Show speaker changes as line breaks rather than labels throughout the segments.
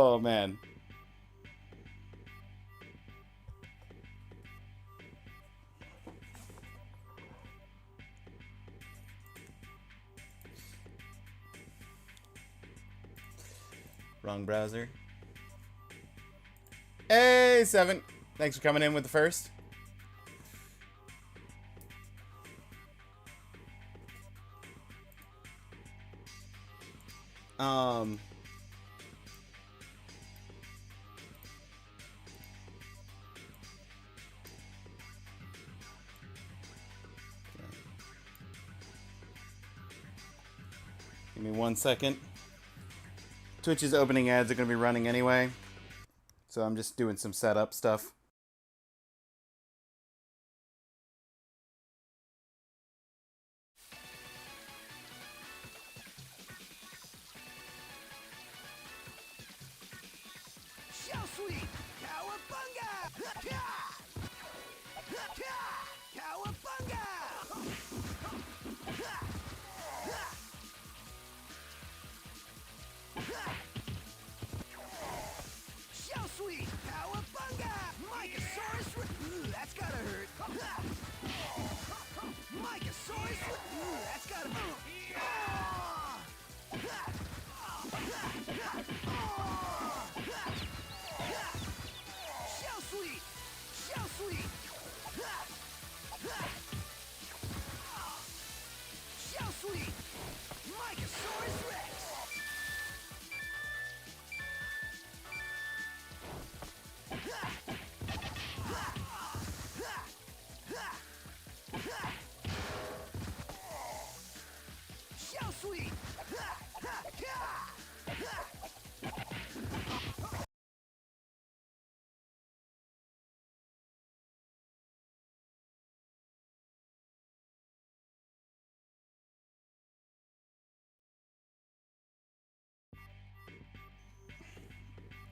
Oh, man. Wrong browser. Hey, Seven. Thanks for coming in with the first. Um... Give me 1 second. Twitch's opening ads are going to be running anyway, so I'm just doing some setup stuff.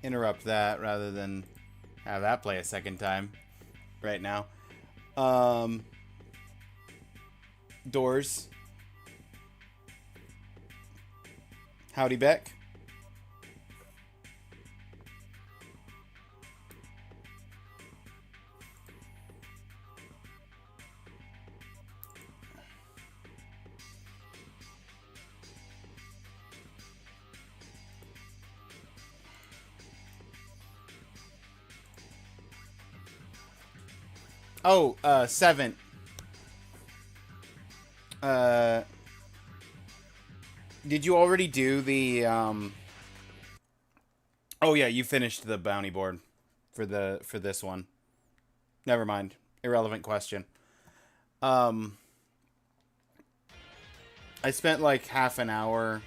Interrupt that rather than have that play a second time right now. Doors. Howdy, Beck. Oh, Seven. Did you already do the, Oh yeah, you finished the bounty board for this one. Never mind. Irrelevant question. I spent like half an hour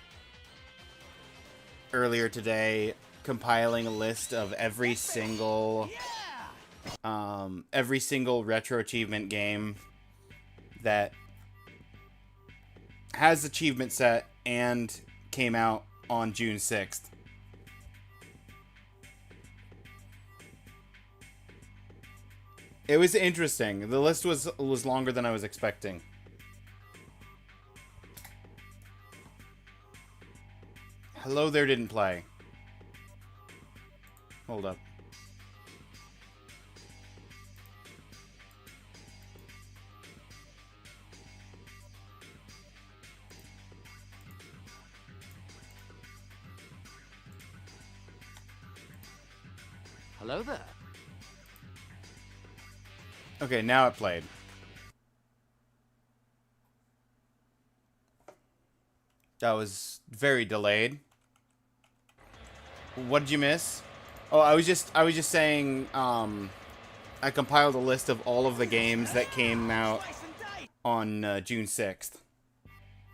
earlier today compiling a list of every single retro achievement game that has achievement set and came out on June 6th. It was interesting. The list was longer than I was expecting. Hello there didn't play. Hold up.
Hello there.
Okay, now it played. That was very delayed. What did you miss? Oh, I was just saying, I compiled a list of all of the games that came out on June 6th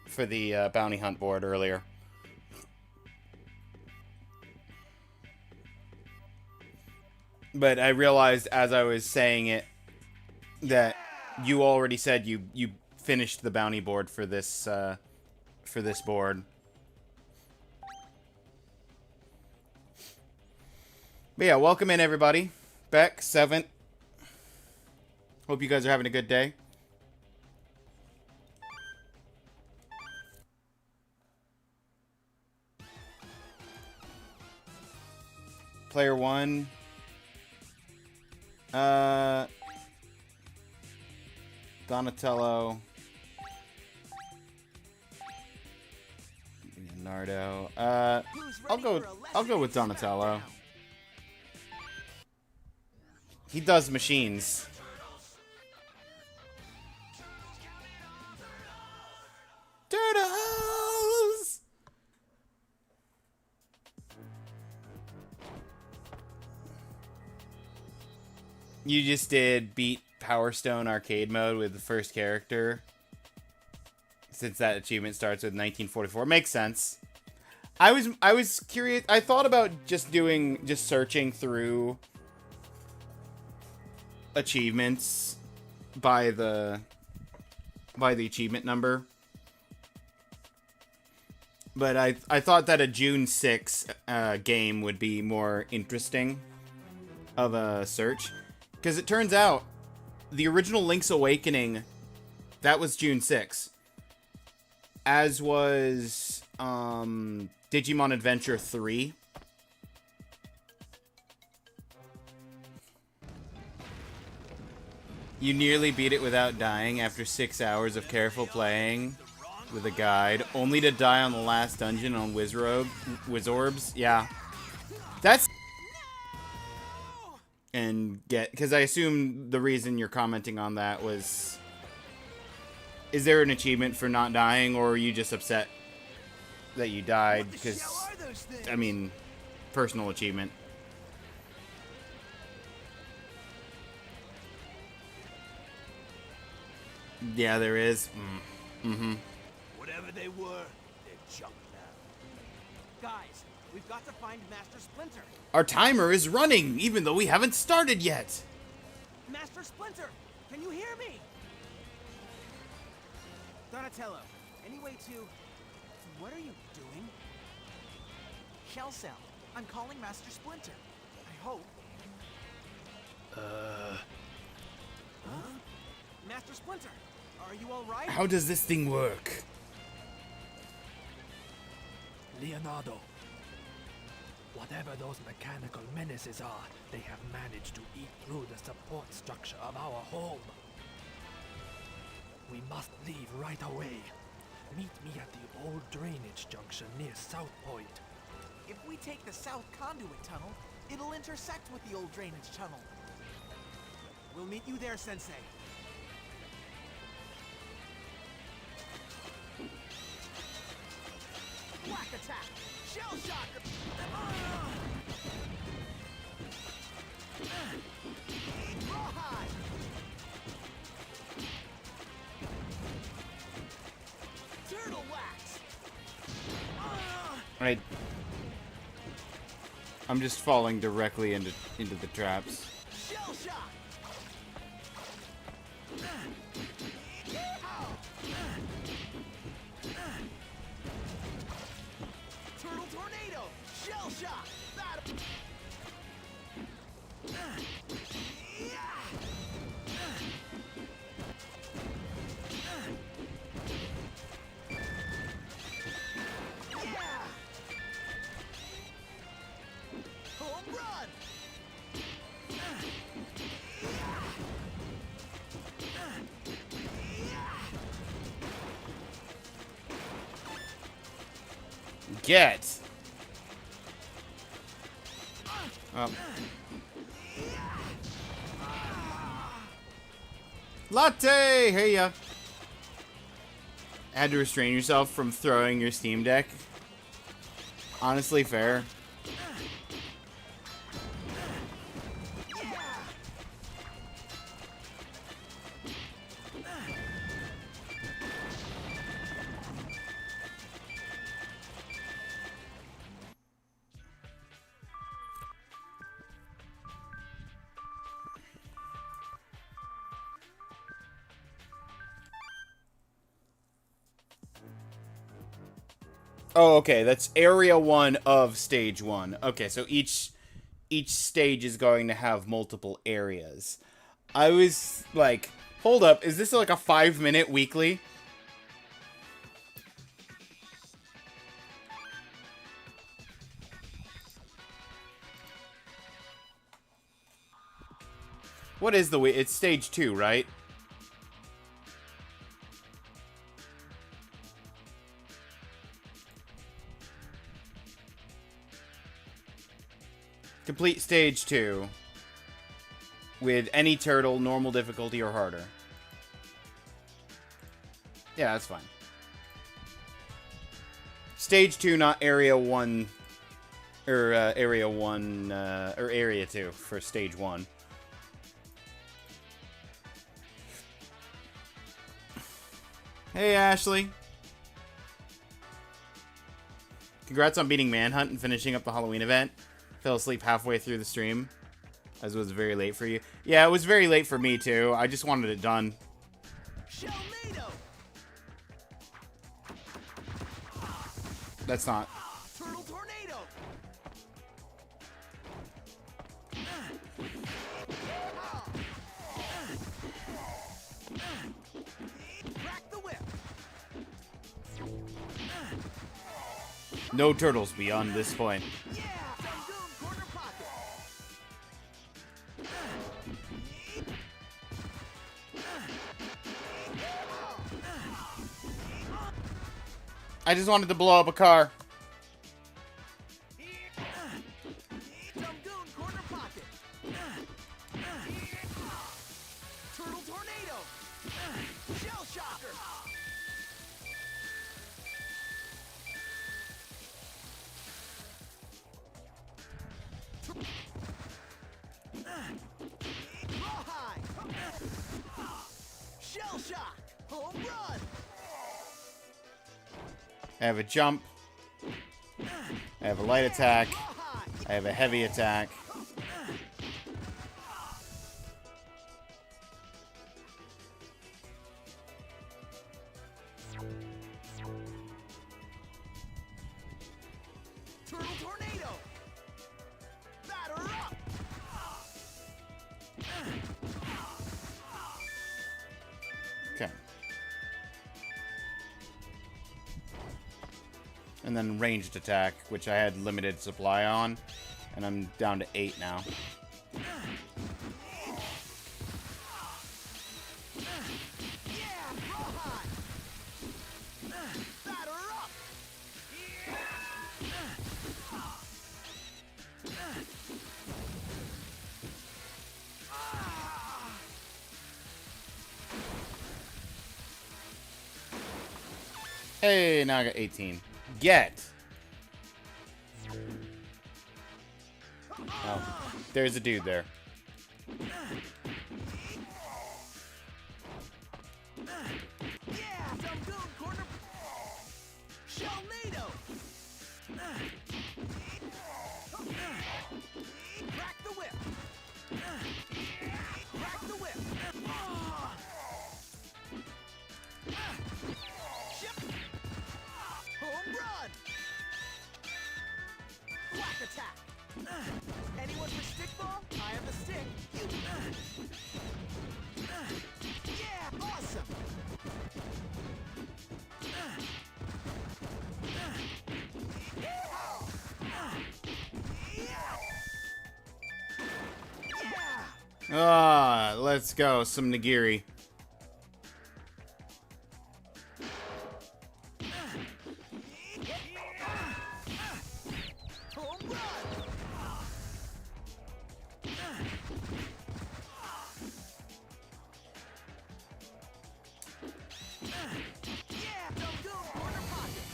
for the bounty hunt board earlier. But I realized as I was saying it that you already said you finished the bounty board for this board. But yeah, welcome in everybody. Beck, Seventh. Hope you guys are having a good day. Player 1. Donatello. Leonardo. I'll go with Donatello. He does machines. Turtles! You just did beat Power Stone arcade mode with the first character. Since that achievement starts with 1944. Makes sense. I was curious. I thought about just searching through achievements by the achievement number. But I thought that a June 6 game would be more interesting of a search. Because it turns out, the original Link's Awakening, that was June 6. As was Digimon Adventure 3. You nearly beat it without dying after 6 hours of careful playing with a guide, only to die on the last dungeon on Wizorbs. Yeah. That's... And get... Because I assume the reason you're commenting on that was... Is there an achievement for not dying, or are you just upset that you died? Because, I mean, personal achievement. Yeah, there is. Mm-hmm.
Whatever they were, they're junk now.
Guys, we've got to find Master Splinter.
Our timer is running, even though we haven't started yet.
Master Splinter, can you hear me? Donatello, any way to... What are you doing? Shell Cell, I'm calling Master Splinter. I hope. Huh? Master Splinter, are you alright?
How does this thing work?
Leonardo. Whatever those mechanical menaces are, they have managed to eat through the support structure of our home. We must leave right away. Meet me at the old drainage junction near South Point.
If we take the South Conduit Tunnel, it'll intersect with the old drainage tunnel. We'll meet you there, Sensei. Black attack! Shell shocker! Rawhide! Turtle wax!
I'm just falling directly into the traps.
Shell shock! Turtle tornado! Shell shock! Home run!
Get! Oh. Latte! Hey ya! Had to restrain yourself from throwing your Steam Deck. Honestly, fair. Oh, okay. That's area 1 of stage 1. Okay, so each stage is going to have multiple areas. I was like, hold up, is this like a 5-minute weekly? What is the... It's stage 2, right? Complete stage 2 with any turtle, normal difficulty, or harder. Yeah, that's fine. Stage 2, not Area 1... Or, Area 1... or Area 2 for Stage 1. Hey, Ashley. Congrats on beating Manhunt and finishing up the Halloween event. Fell asleep halfway through the stream, as it was very late for you. Yeah, it was very late for me, too. I just wanted it done. That's not...
Turtle tornado. Crack the whip.
No turtles beyond this point.
Yeah, Dungoon corner pocket.
I just wanted to blow up a car.
Dungoon corner pocket. Turtle tornado. Shell shocker. Rawhide. Shell shock. Home run.
I have a jump. I have a light attack.
Rawhide.
I have a heavy attack.
Turtle tornado. Batter up.
Okay. And then ranged attack, which I had limited supply on. And I'm down to 8 now.
Yeah, rawhide. Batter up.
Hey, now I got 18. Get! Oh, there's a dude there.
Yeah, Dungoon corner. Shelnado. Crack the whip. Crack the whip. Home run. Whack attack. Anyone for stickball? I have the stick. Yeah, awesome.
Ah, let's go. Some nigiri.
Home run. Yeah, Dungoon corner pocket.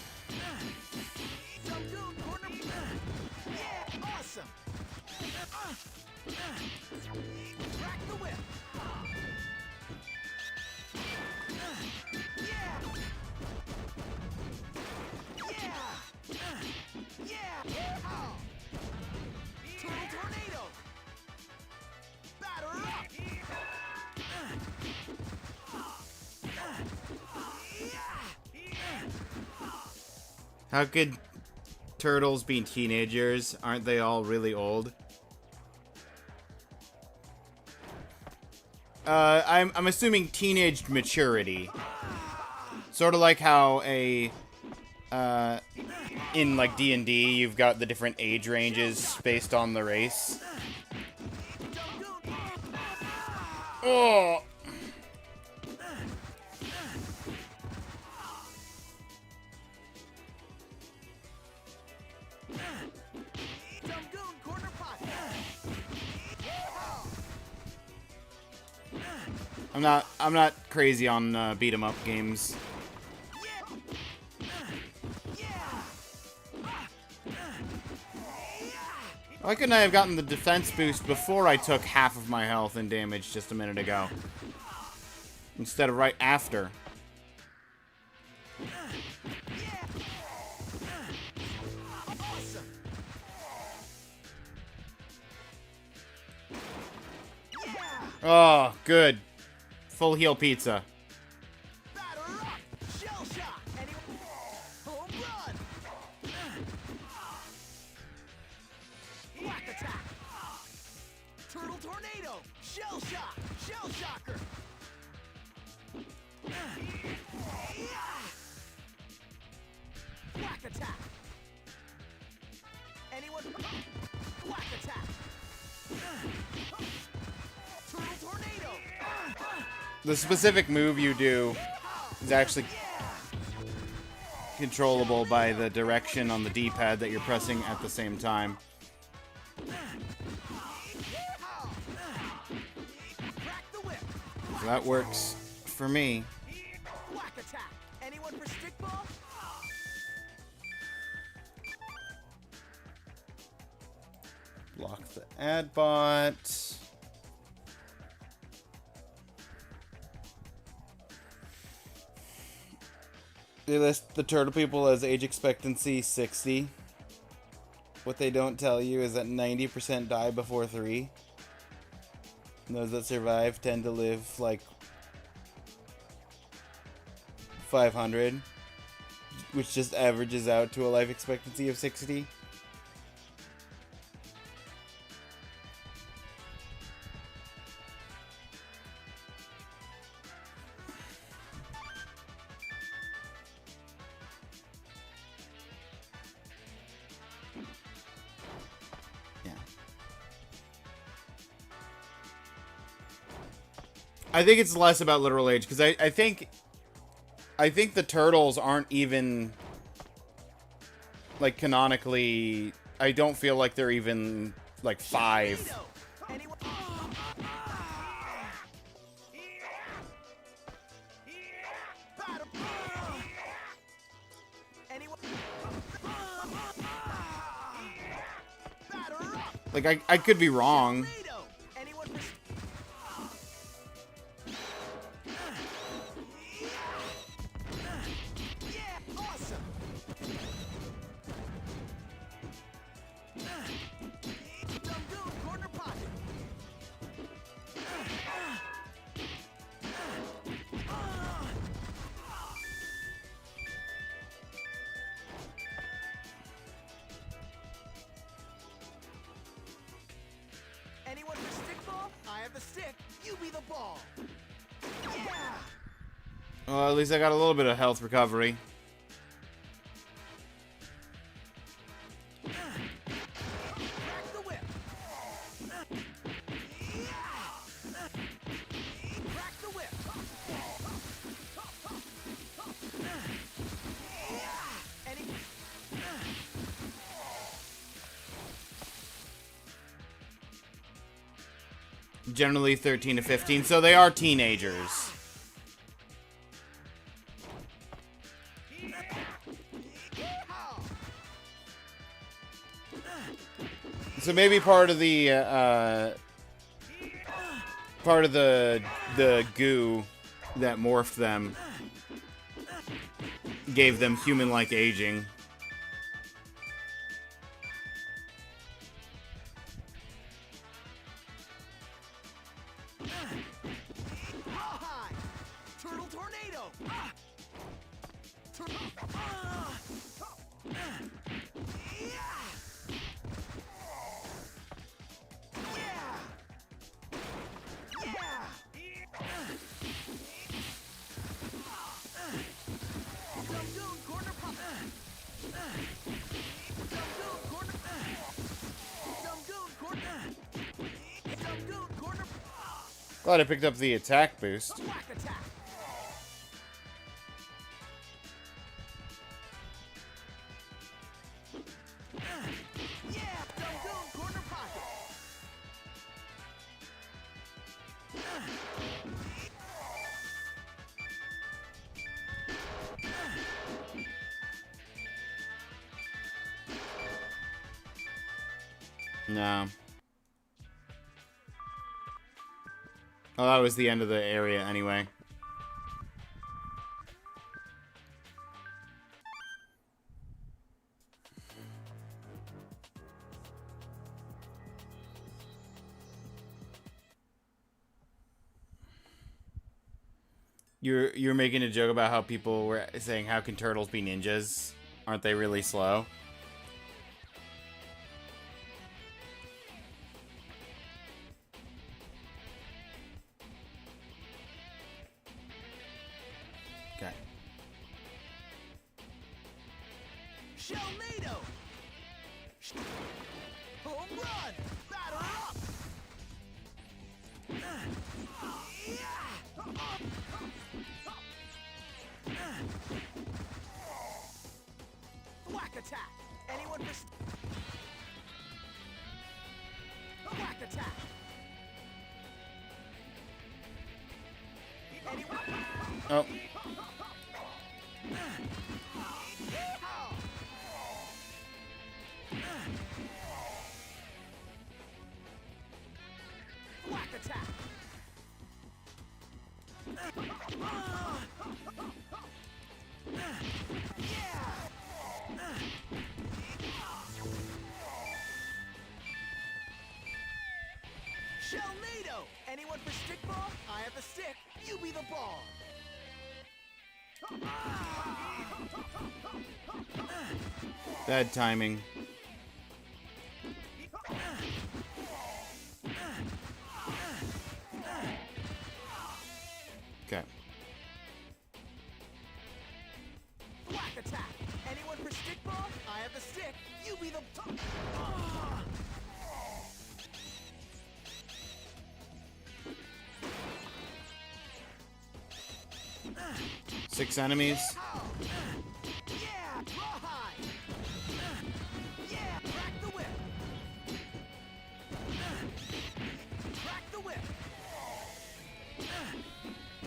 Dungoon corner. Yeah, awesome. Crack the whip. Yeah. Yeah. Yeah. Turtle tornado. Batter up.
How could turtles be teenagers? Aren't they all really old? I'm assuming teenage maturity. Sort of like how in like D&D, you've got the different age ranges based on the race. Oh.
Dumgoon, corner pocket.
I'm not crazy on beat 'em up games. Why couldn't I have gotten the defense boost before I took half of my health and damage just a minute ago? Instead of right after. Oh, good. Full heal pizza.
Batter up. Shell shock. Anyone? Home run. Whack attack. Turtle tornado. Shell shock. Shell shocker. Whack attack. Anyone? Whack attack. Turtle tornado.
The specific move you do is actually controllable by the direction on the D-pad that you're pressing at the same time.
Crack the whip.
So that works for me.
Whack attack. Anyone for stickball?
Block the ad bot. They list the turtle people as age expectancy 60. What they don't tell you is that 90% die before 3. And those that survive tend to live like 500, which just averages out to a life expectancy of 60. I think it's less about literal age, because I think the turtles aren't even, like, canonically, I don't feel like they're even, like, 5.
Anyone? Batter. Anyone? Batter up.
Like, I could be wrong.
Tornado. Anyone for yeah, awesome. Dumgoon, corner pocket. Anyone for stickball? I have the stick. You be the ball. Yeah.
Well, at least I got a little bit of health recovery.
Crack the whip. Crack the whip. Any?
Generally 13 to 15, so they are teenagers. So maybe part of the goo that morphed them gave them human-like aging.
Rawhide. Turtle tornado. Turtle. Dumgoon, corner pop. Dumgoon, corner. Dumgoon, corner. Dumgoon, corner.
Glad I picked up the attack boost.
Whack attack. Yeah, Dumgoon corner pocket.
No. Oh, that was the end of the area anyway. You're making a joke about how people were saying, how can turtles be ninjas? Aren't they really slow? Okay.
Shelnado. Home run. Batter up. Whack attack. Anyone for whack attack. Anyone?
Oh.
Whack attack. Shelnado! Anyone for stickball? I have the stick. You be the ball.
Bad timing. Okay.
Whack attack. Anyone for stickball? I have the stick. You be the.
6 enemies.
Yeah, rawhide. Yeah, crack the whip. Crack the whip.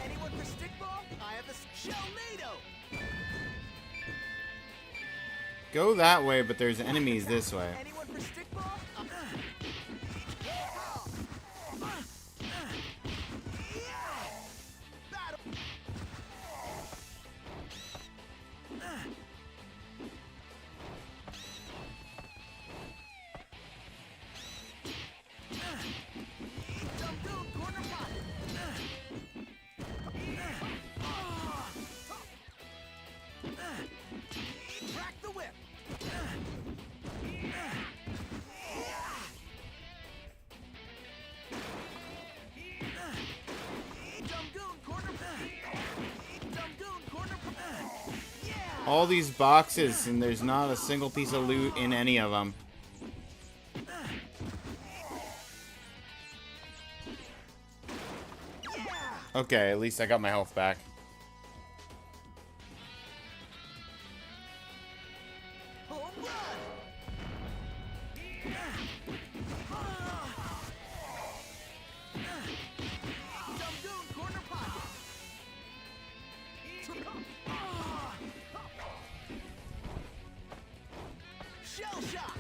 Anyone for stickball? I have the Shelnado.
Go that way, but there's enemies this way.
Anyone for stickball? Battle. Dumgoon corner pocket. Crack the whip. Dumgoon corner. Dumgoon corner. Yeah.
All these boxes, and there's not a single piece of loot in any of them. Okay, at least I got my health back.
Home run. Dumgoon corner pocket. Shell shock.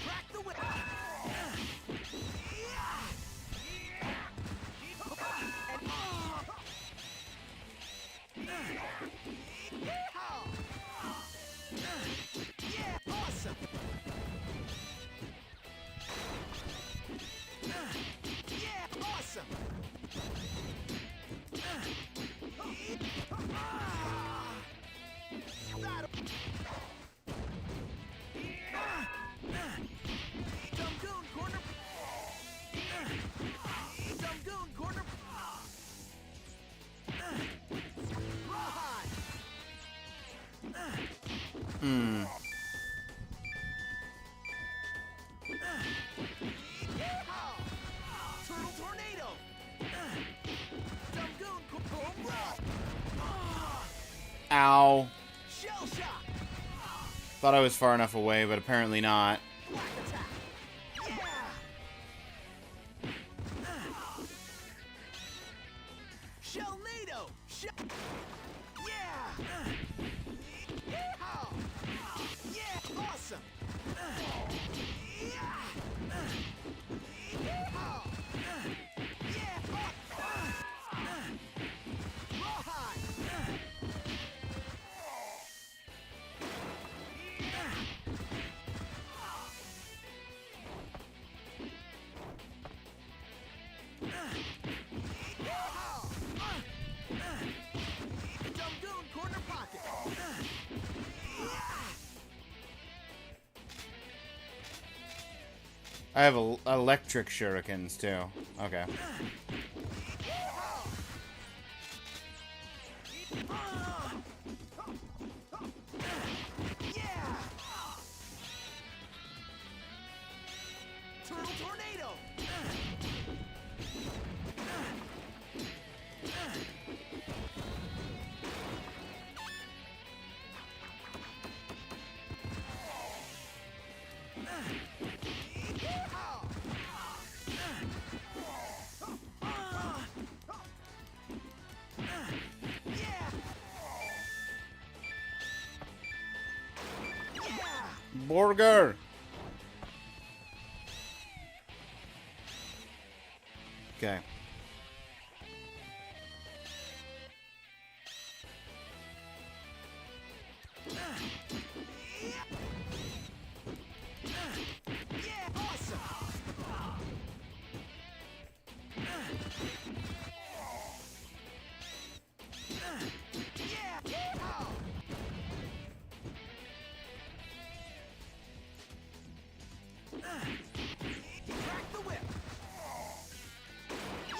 Crack the whip. Yeah, awesome. Yeah, awesome. Battle. Dumgoon corner. Dumgoon corner. Rawhide.
Ow.
Shell shock.
Thought I was far enough away, but apparently not.
Black attack. Yeah. Shell NATO. Shell. Yeah. Yeehaw. Yeah. Awesome. Yeah. Yeehaw. Yeah. Rawhide. Dumgoon corner pocket.
I have electric shurikens, too. Okay.
Yeah. Turtle tornado.
Burger! Okay.
Yeah, awesome. Yeah, yeehaw. Crack the whip.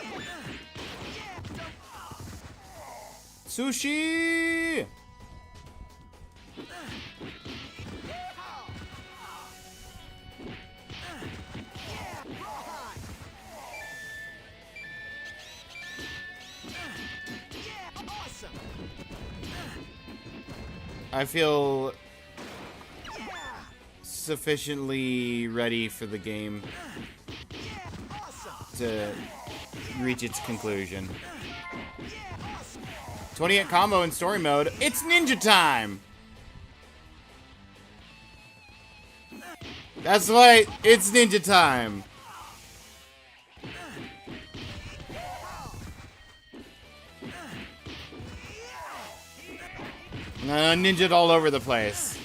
Yeah.
Sushi!
Yeehaw. Yeah, rawhide. Yeah, awesome.
I feel
Yeah,
sufficiently ready for the game
yeah, awesome.
to reach its conclusion.
Yeah, awesome.
28 combo in story mode. It's ninja time! That's right, it's ninja time! Ninja'd all over the place.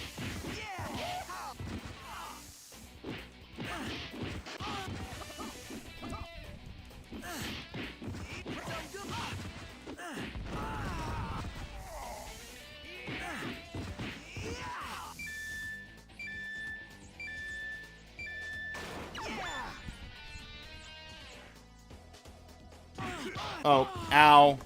Oh, ow.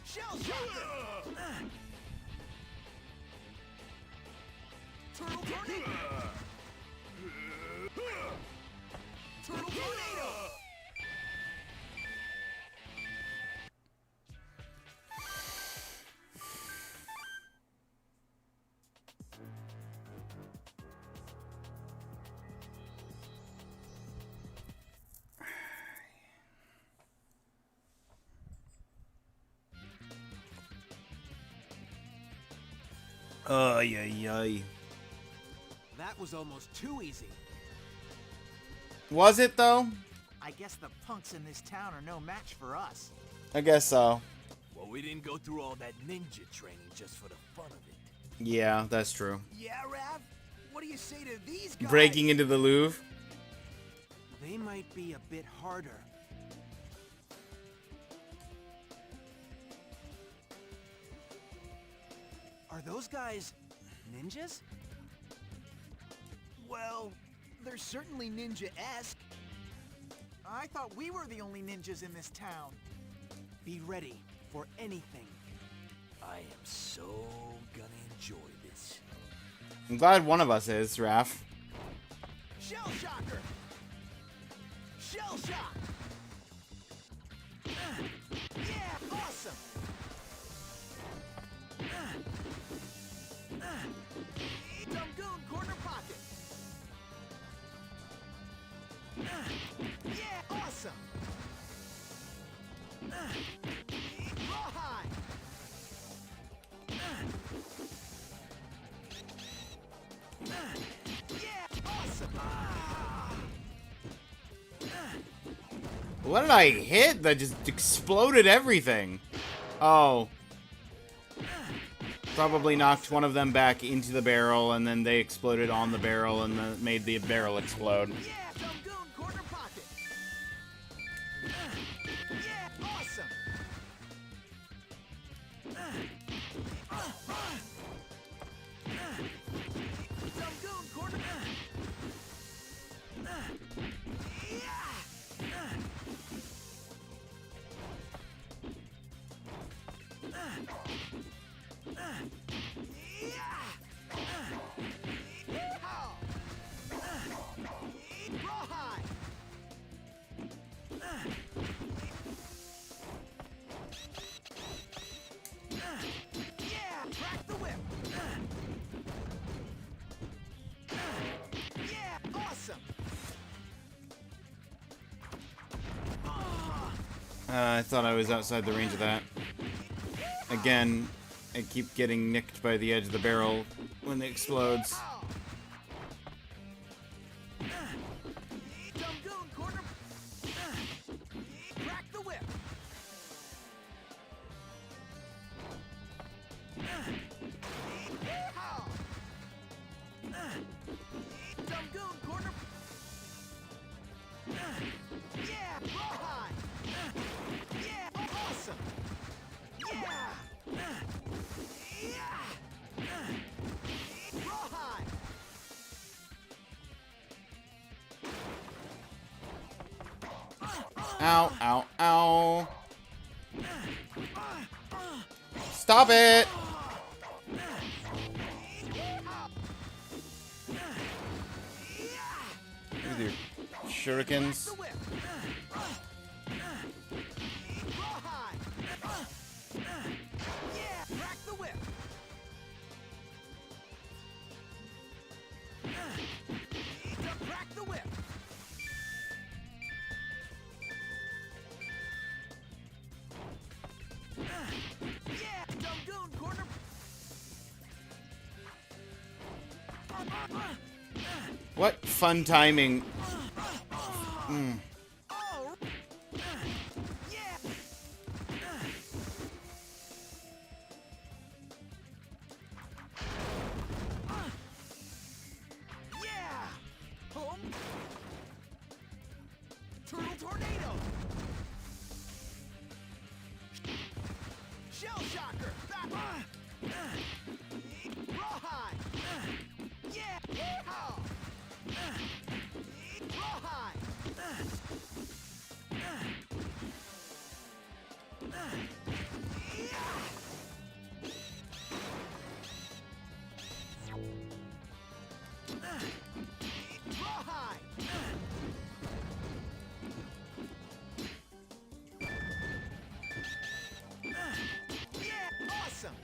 Shell shock! Turtle tornado! Turtle tornado!
Ay, ay, ay.
That was almost too easy.
Was it, though?
I guess the punks in this town are no match for us.
I guess so.
Well, we didn't go through all that ninja training just for the fun of it.
Yeah, that's true.
Yeah, Rav? What do you say to these guys?
Breaking into the Louvre?
They might be a bit harder. Are those guys ninjas?
Well,
They're certainly ninja-esque. I thought we were the only ninjas in this town. Be ready for anything.
I am so gonna enjoy this.
I'm glad one of us is, Raph.
Shell Shocker! Shell Shock! Yeah, awesome! Dumgoon Corner Pocket! Yeah, awesome! Rawhide! Yeah, awesome!
What did I hit? That just exploded everything. Oh. Probably knocked one of them back into the barrel, and then they exploded on the barrel, and then made the barrel explode.
Yeah, Dumgoon Corner Pocket! Yeah, awesome! Dumgoon Corner... Rawhide! Yeah, crack the whip! Yeah, awesome!
I thought I was outside the range of that. Again, I keep getting nicked by the edge of the barrel when it explodes.
Dumgoon Corner... Crack the whip! Dumgoon Corner... Yeah, rawhide! Yeah, awesome! Yeah! Rawhide!
Ow, ow, ow. Stop it! With your shurikens.
The whip! Rawhide! Yeah, crack the whip! Crack the whip! Yeah, Dumgoon Corner...
What fun timing.
Oh! Yeah! Yeah! Home! Turtle Tornado! Shell Shocker! Rawhide! Yeah! Yeehaw! Rawhide! Rawhide! Yeah, awesome!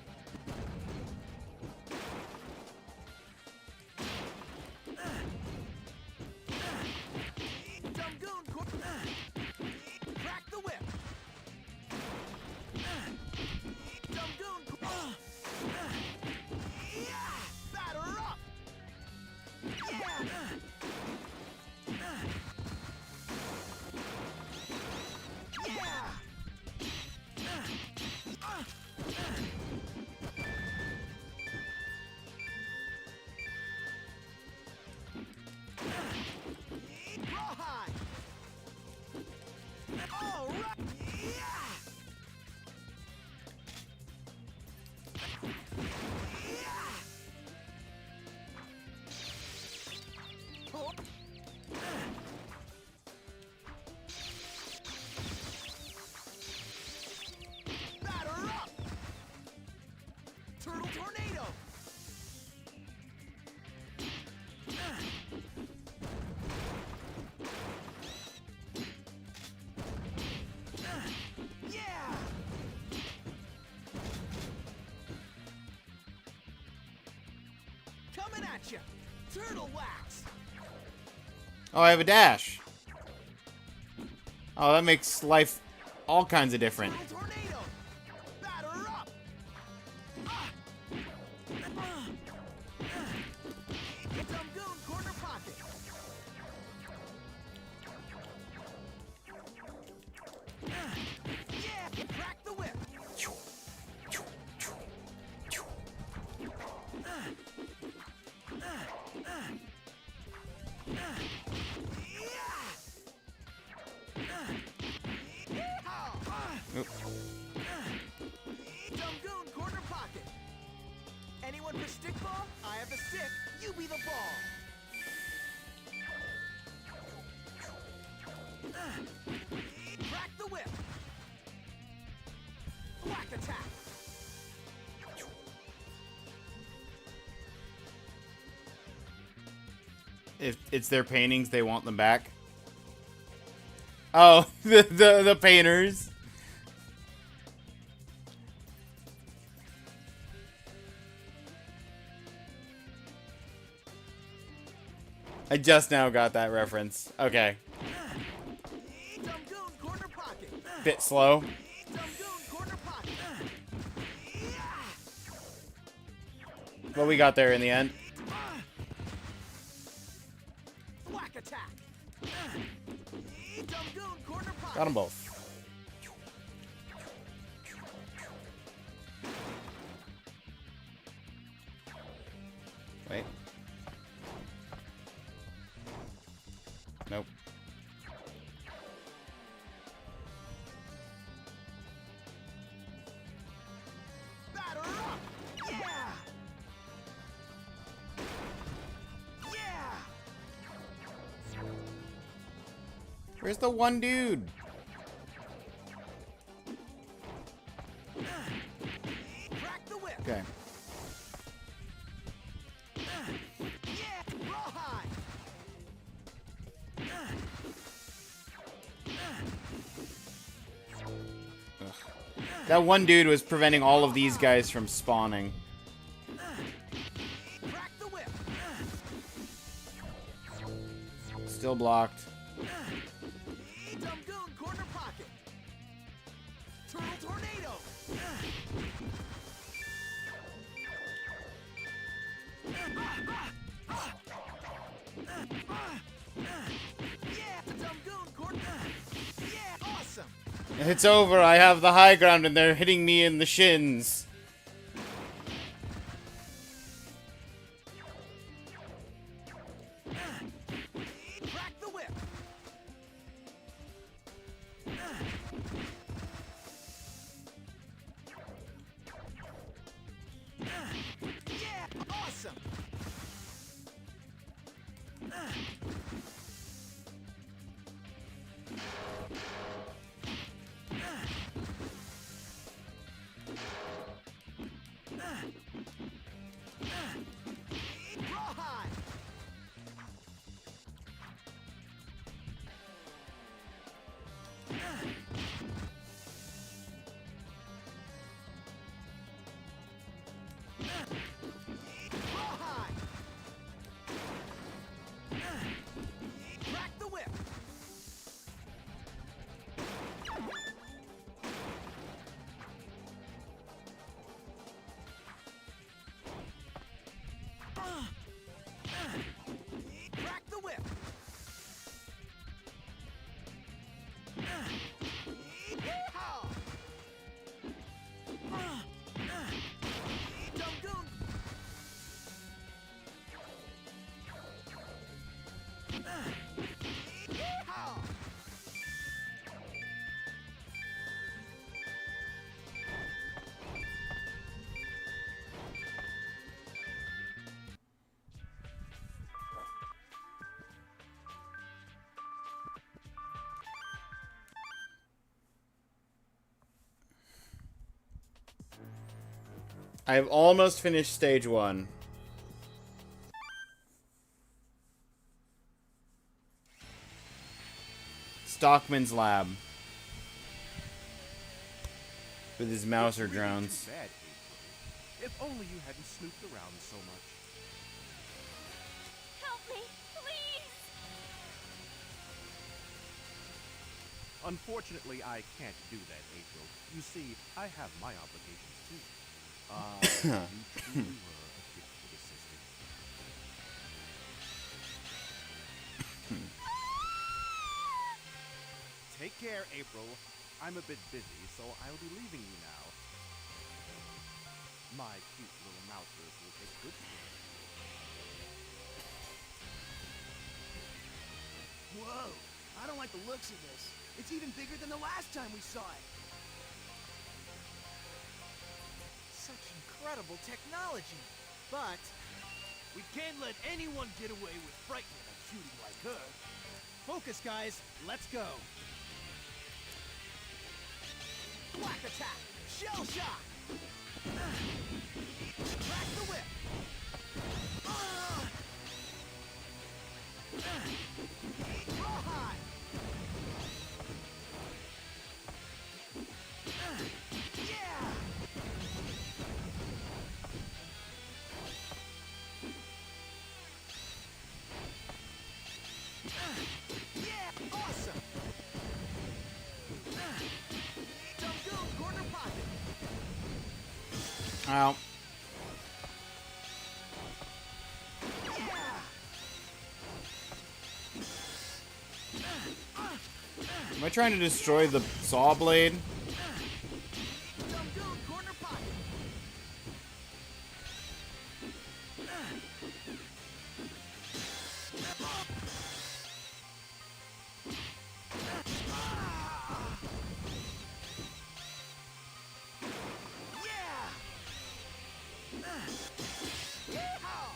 Dumgoon Crack the whip! at you! Turtle wax!
Oh, I have a dash. Oh, that makes life all kinds of different.
Turtle tornado! Batter up! Dumgoon corner pocket! Yeah! Crack the whip!
Oop.
Dumgoon corner pocket! Anyone for stick ball? I have the stick, you be the ball! Crack the whip! Whack attack!
If it's their paintings, they want them back. Oh, the painters. I just now got that reference. Okay.
Dumgoon corner pocket!
Bit slow.
Dumgoon corner pocket!
But we got there in the end.
Whack attack! Dumgoon corner pocket!
Got them both. Wait. Nope.
Batter up! Yeah! Yeah!
Where's the one dude?
Crack the whip!
Okay.
Yeah! Rawhide!
That one dude was preventing all of these guys from spawning.
Crack the whip!
Still blocked.
Dumgoon corner pocket! Turtle tornado! Yeah! Dumgoon corner! Yeah! Awesome!
It's over. I have the high ground and they're hitting me in the shins.
Crack the whip! Yeah! Awesome! Rawhide! Rawhide! Crack the whip! Crack the whip! Yeehaw! Dumgoon! Yeehaw!
I've almost finished stage 1. Stockman's lab. With his Mouser drones.
Bad, April. If only you hadn't snooped around so much. me, please!
Unfortunately, I can't do that, April. You see, I have my obligations too. You truly were a gift to the system. Take care, April. I'm a bit busy, so I'll be leaving you now. My cute little mousers will take good care of you.
Whoa! I don't like the looks of this. It's even bigger than the last time we saw it. Such incredible technology. But we can't let anyone get away with frightening a cutie like her. Focus, guys. Let's go. Black attack. Shell shock. Crack the whip. Rawhide. Yeah. Yeah, awesome. Dungoon corner pocket.
Ow. Am I trying to destroy the saw blade?
Dungoon corner pocket. Yeah. Yeehaw.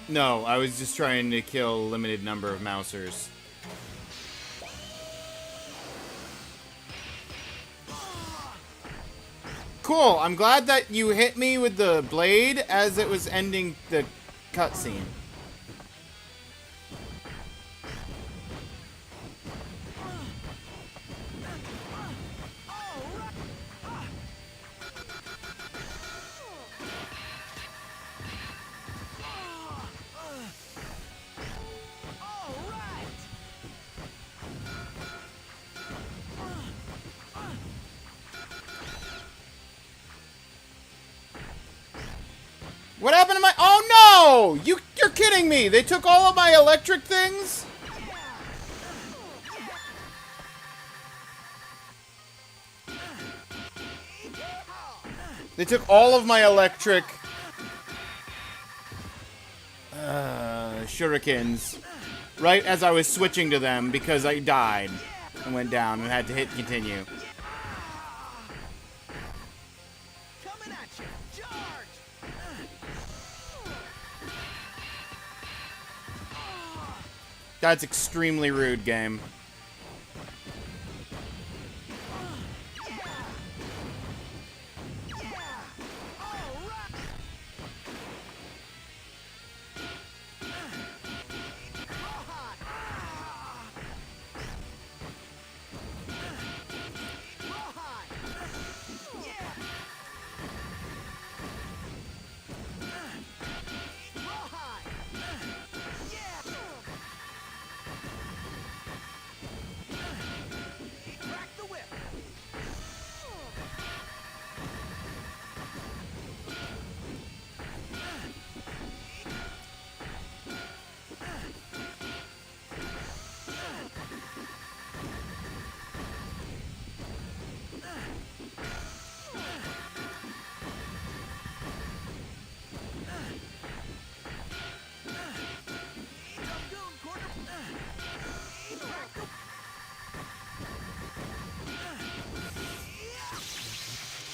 No, I was just trying to kill a limited number of mousers. Cool, I'm glad that you hit me with the blade as it was ending the cutscene. What happened to my... Oh no! You're kidding me! They took all of my electric things? They took all of my electric... shurikens. Right as I was switching to them because I died. And went down and had to hit continue.
Coming at you. Charge.
That's extremely rude, game.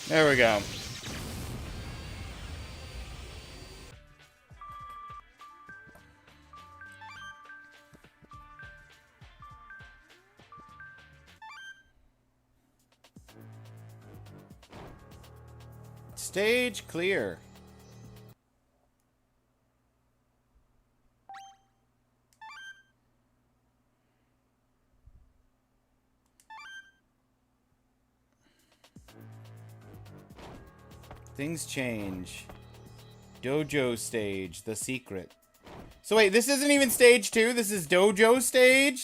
There we go. Stage clear. Things change. Dojo stage, the secret. So wait, this isn't even stage 2, this is dojo stage?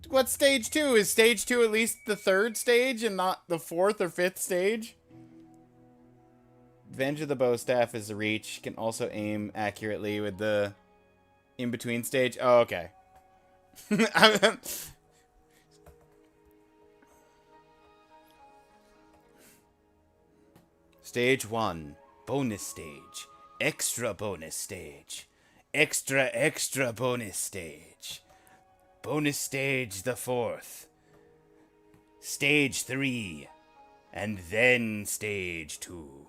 What's stage 2? Is stage 2 at least the 3rd stage and not the 4th or 5th stage? Advantage of the bow staff is the reach. Can also aim accurately with the in-between stage. Oh, okay. Stage 1. Bonus stage. Extra bonus stage. Extra bonus stage. Bonus stage the 4th. Stage 3. And then stage 2.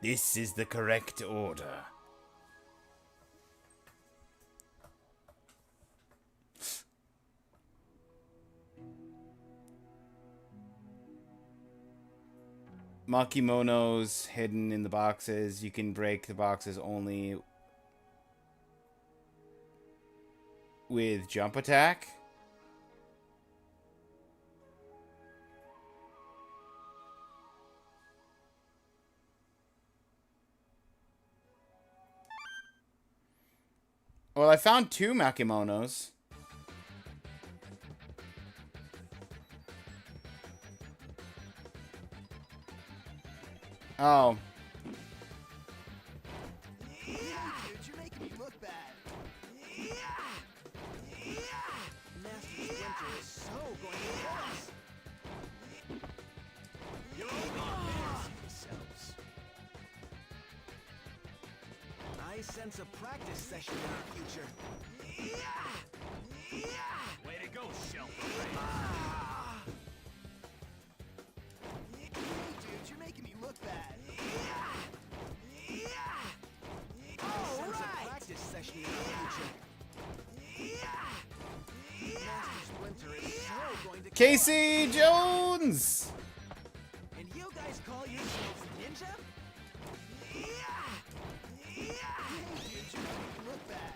This is the correct order. Makimonos hidden in the boxes. You can break the boxes only with jump attack. Well, I found 2 Makimonos. Oh.
Dude, you're making me look bad. Master Splinter is so going to kill us. You're all embarrassing yourselves. I sense a practice session in our future.
Way to go, Shelf.
Hey, dude, you're making me look bad. All right. Practice session in our future. Master Splinter is so going to kill us.
Casey Jones!
And you guys call yourselves ninja? Hey, dude, you're making me look bad.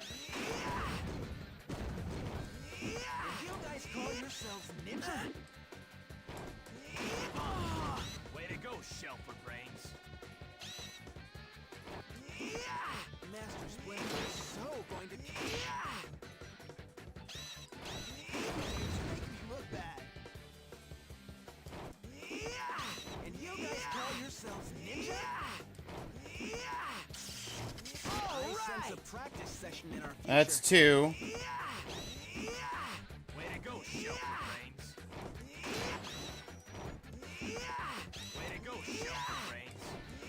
And you guys call yourselves ninja?
Way to go, Shelf of Brains.
Master Splinter is so going to kill us. You're making me look bad. And you guys call yourselves ninja? I sense a practice session in our future.
That's 2.
Way to go, Shelf of Brains. Way to go, Shelf of Brains.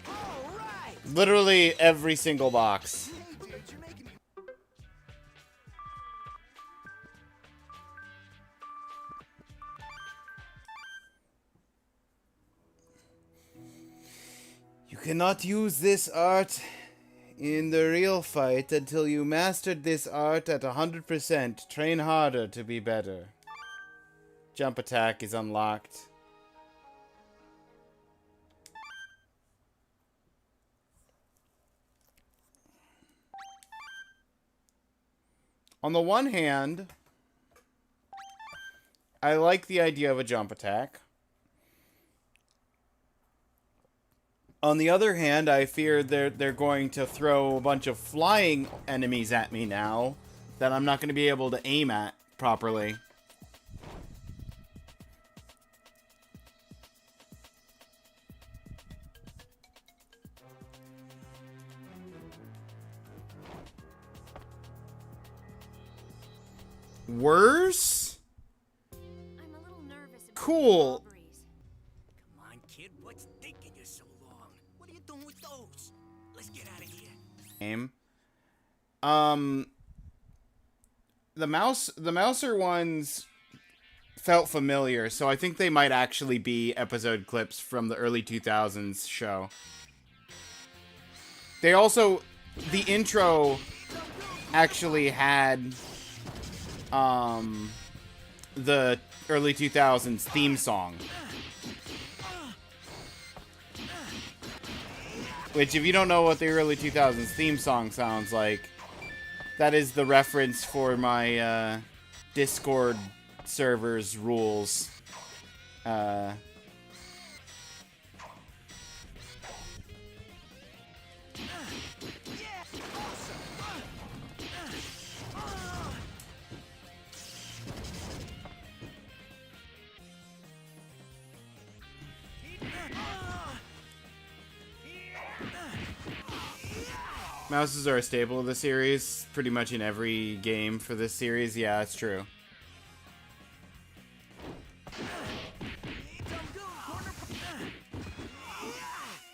All right.
Literally every single box.
Hey, dude, you're making me.
You cannot use this art in the real fight until you mastered this art at 100%. Train harder to be better. Jump attack is unlocked. On the one hand, I like the idea of a jump attack. On the other hand, I fear they're going to throw a bunch of flying enemies at me now that I'm not going to be able to aim at properly. Worse?
I'm a little nervous about
Cool.
the robberies.
Come on, kid. What's taking you so long? What are you doing with those? Let's get out of here.
Game. The Mouser ones felt familiar, so I think they might actually be episode clips from the early 2000s show. They also, the intro actually had the early 2000s theme song. Which, if you don't know what the early 2000s theme song sounds like, that is the reference for my Discord server's rules. Mouses are a staple of the series, pretty much in every game for this series. Yeah, that's true.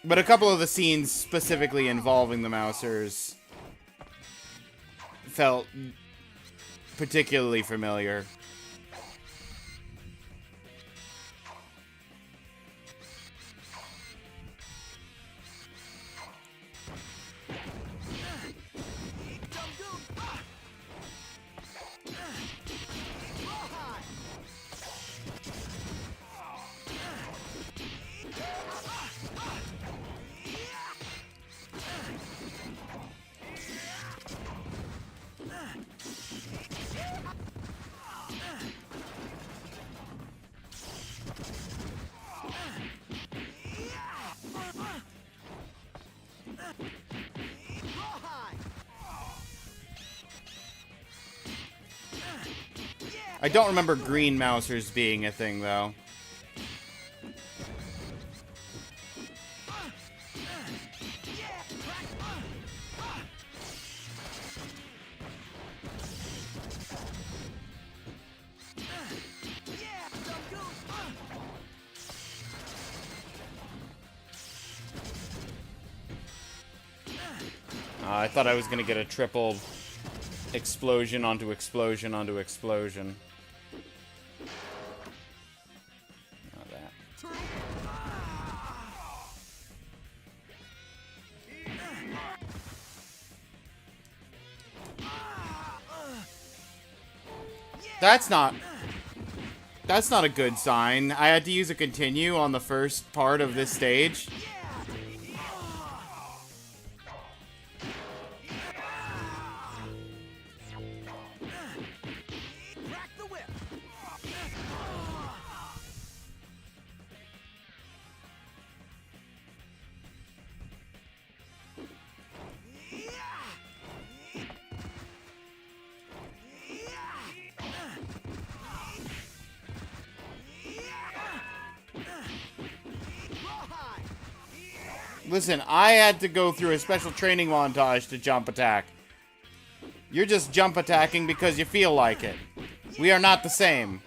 But a couple of the scenes specifically involving the Mousers felt particularly familiar. I don't remember green Mousers being a thing, though. I thought I was gonna get a triple explosion onto explosion onto explosion. Not that. That's not a good sign. I had to use a continue on the first part of this stage. Listen, I had to go through a special training montage to jump attack. You're just jump attacking because you feel like it. We are not the same.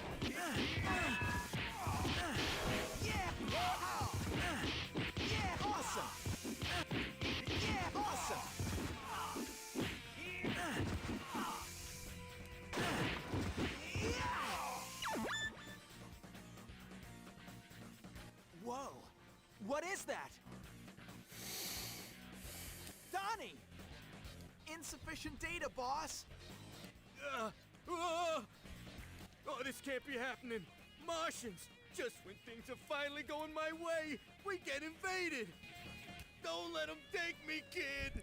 Whoa! What is that? Donnie! Insufficient data, boss!
Oh, this can't be happening. Martians! Just when things are finally going my way, we get invaded! Don't let them take me, kid!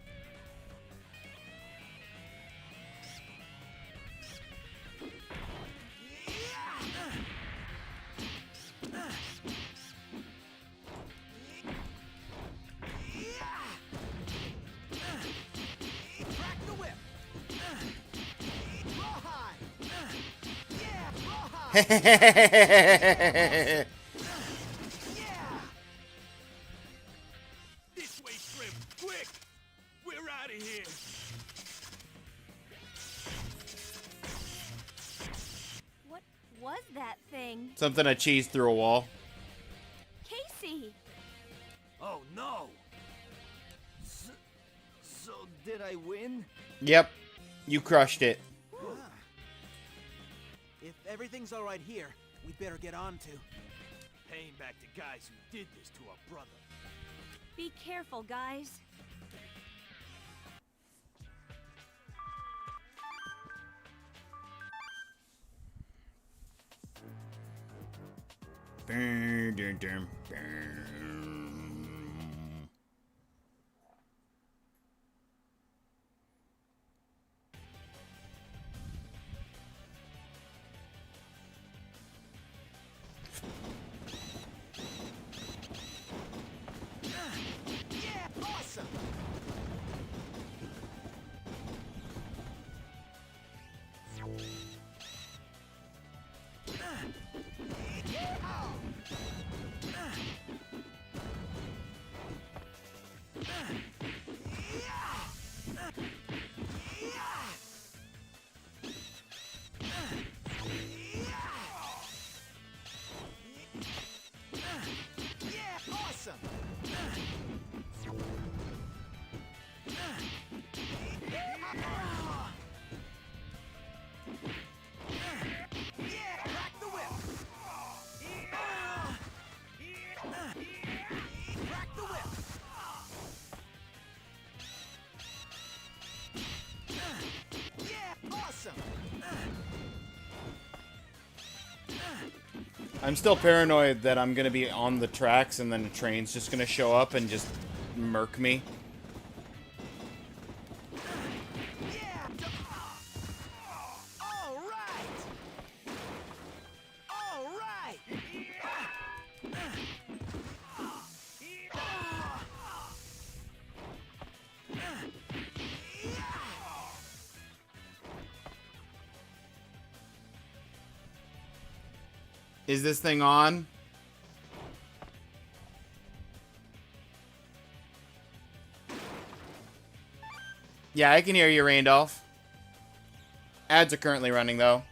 This way, Shrimp! Quick! We're out of here!
What was that thing?
Something I cheesed through a wall.
Casey!
Oh no! So did I win?
Yep. You crushed it.
If everything's alright here, we'd better get on to
Paying back the guys who did this to our brother.
Be careful, guys.
Yeah, awesome! Yeah, awesome! Yeah, crack the whip! Crack the whip! Yeah, awesome!
I'm still paranoid that I'm gonna be on the tracks and then the train's just gonna show up and just murk me.
Yeah! All right! All right!
Is this thing on? Yeah, I can hear you, Randolph. Ads are currently running, though.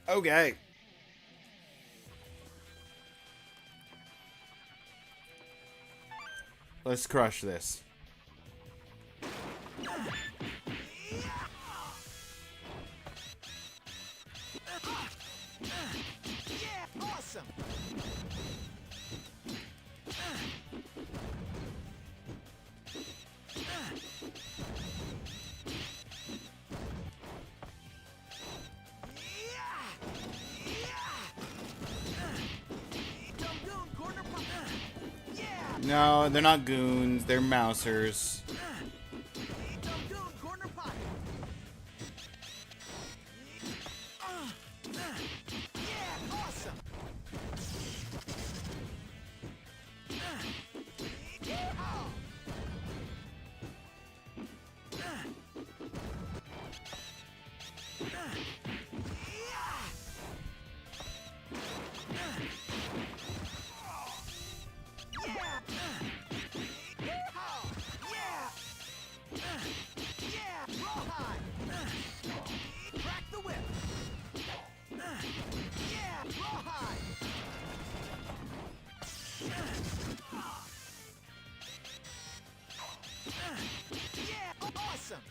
Okay. Let's crush this.
Yeah, awesome!
No, they're not goons. They're mousers.
Goon corner pocket. Yeah, awesome. Crack the whip. Yeah, rawhide. Yeah, awesome.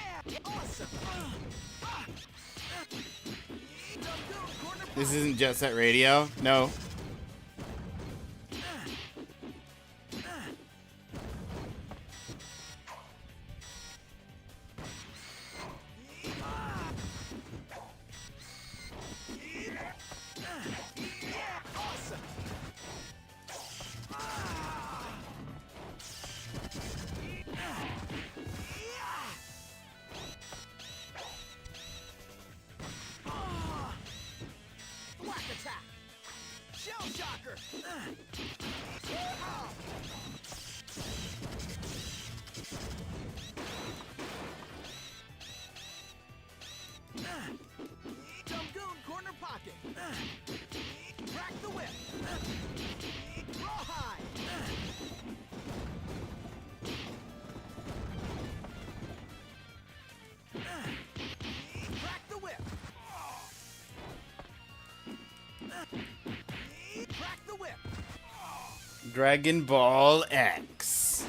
Yeah, awesome.
This isn't Jet Set Radio. No.
Whack attack. Shell shocker. Goon corner pocket. Crack the whip. Rawhide. Crack the whip. Crack the whip.
Dragon Ball X.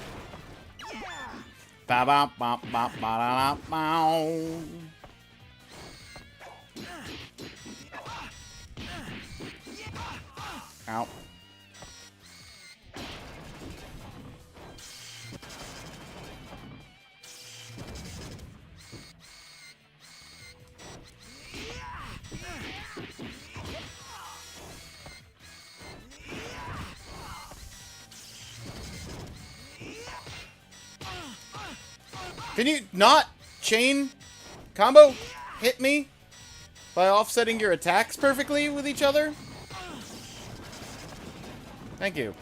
Yeah.
Ba ba ba ba ba da da bow. Ow. Can you not chain combo hit me by offsetting your attacks perfectly with each other? Thank you.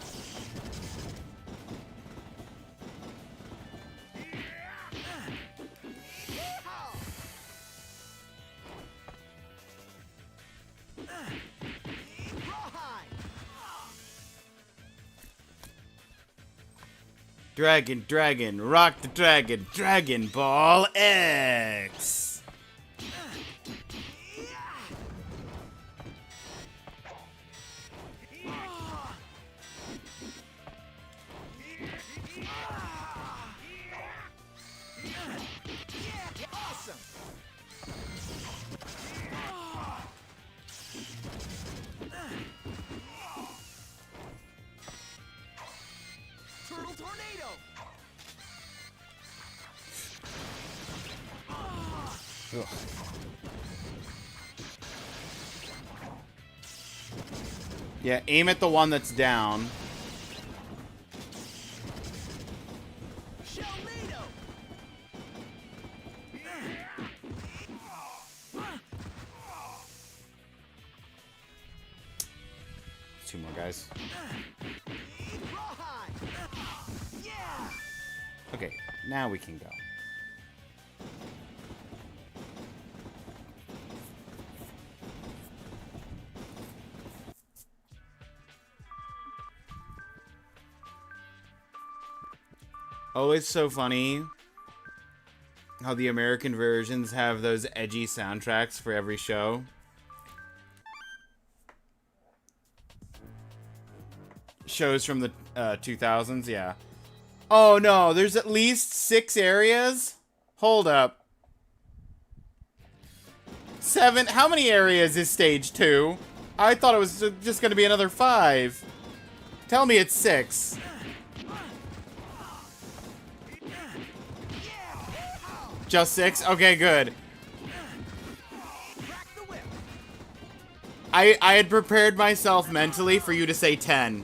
Dragon, dragon, rock the dragon, Dragon Ball X.
Awesome. Turtle tornado.
Ugh. Yeah, aim at the one that's down.
Shellnado.
Two more guys.
Rawhide. Yeah.
Okay, now we can go. Oh, it's so funny how the American versions have those edgy soundtracks for every show. Shows from the 2000s, yeah. Oh no, there's at least 6 areas? Hold up. 7? How many areas is stage 2? I thought it was just gonna be another 5. Tell me it's 6. Just 6? Okay, good.
Crack the whip.
I had prepared myself mentally for you to say 10.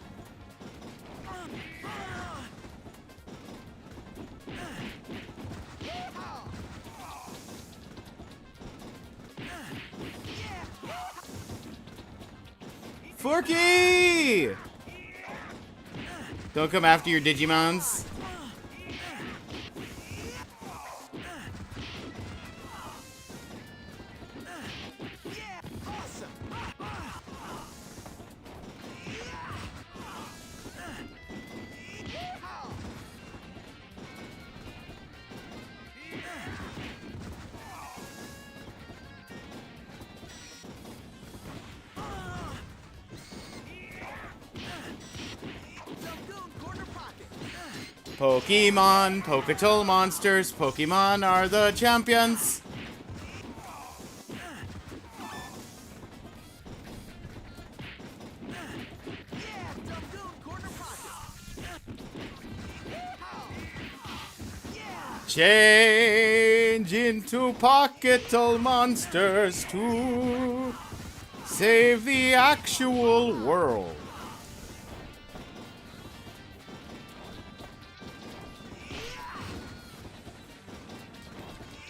Forky! Don't come after your Digimons. Pokemon, Poketol monsters, Pokemon are the champions. Change into Poketol monsters to save the actual world.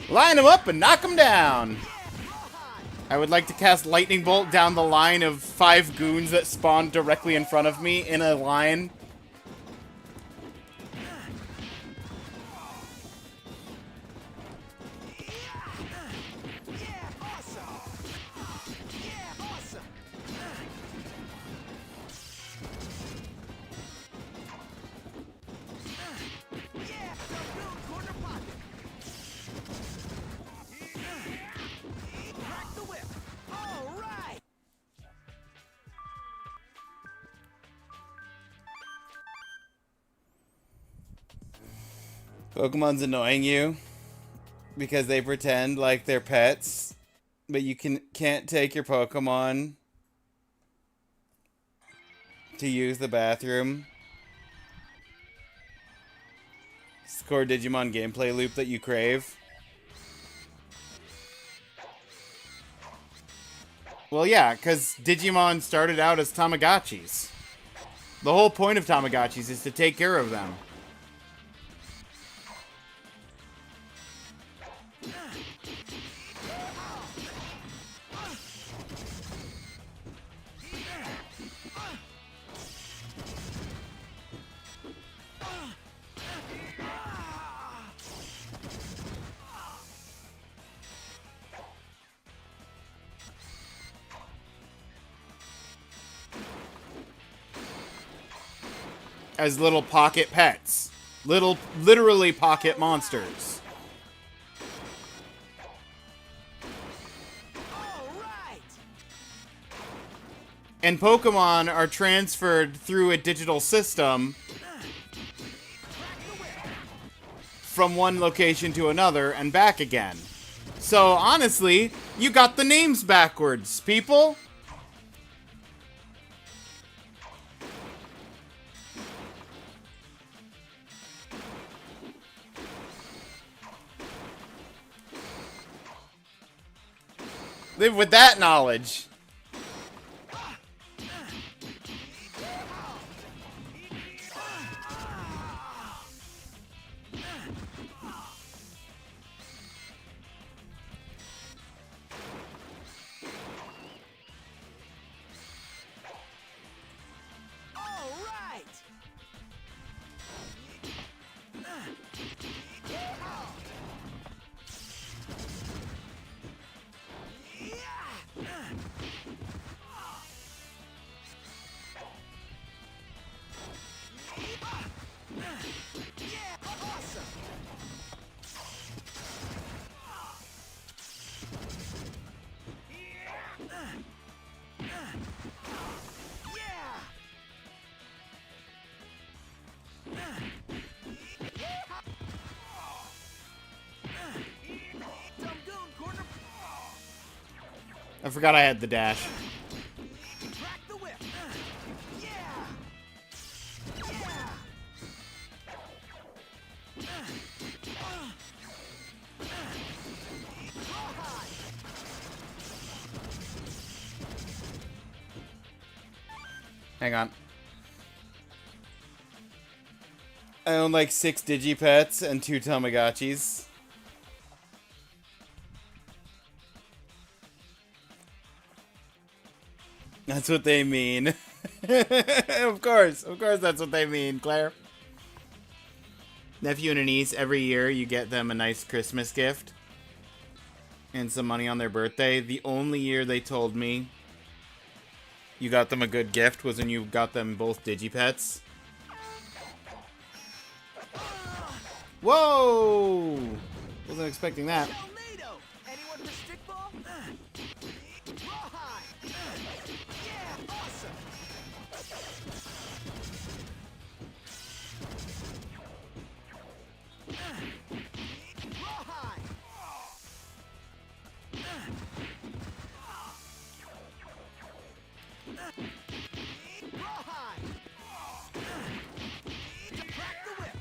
Line them up and knock them down. I would like to cast Lightning Bolt down the line of 5 goons that spawned directly in front of me in a line. Pokemon's annoying you because they pretend like they're pets, but you can't take your Pokemon to use the bathroom. Score Digimon gameplay loop that you crave. Well, yeah, because Digimon started out as Tamagotchis. The whole point of Tamagotchis is to take care of them. As little pocket pets. Literally pocket monsters. And Pokemon are transferred through a digital system from one location to another and back again. So honestly, you got the names backwards, people. Live with that knowledge. I forgot I had the dash. Hang on. I own like 6 Digipets and 2 Tamagotchis. That's what they mean. Of course that's what they mean, Claire. Nephew and a niece, every year you get them a nice Christmas gift and some money on their birthday. The only year they told me you got them a good gift was when you got them both Digipets. Whoa! Wasn't expecting that.
Tornado! Anyone for stickball? Rawhide! Yeah, awesome! Rawhide! Rawhide! Crack the whip!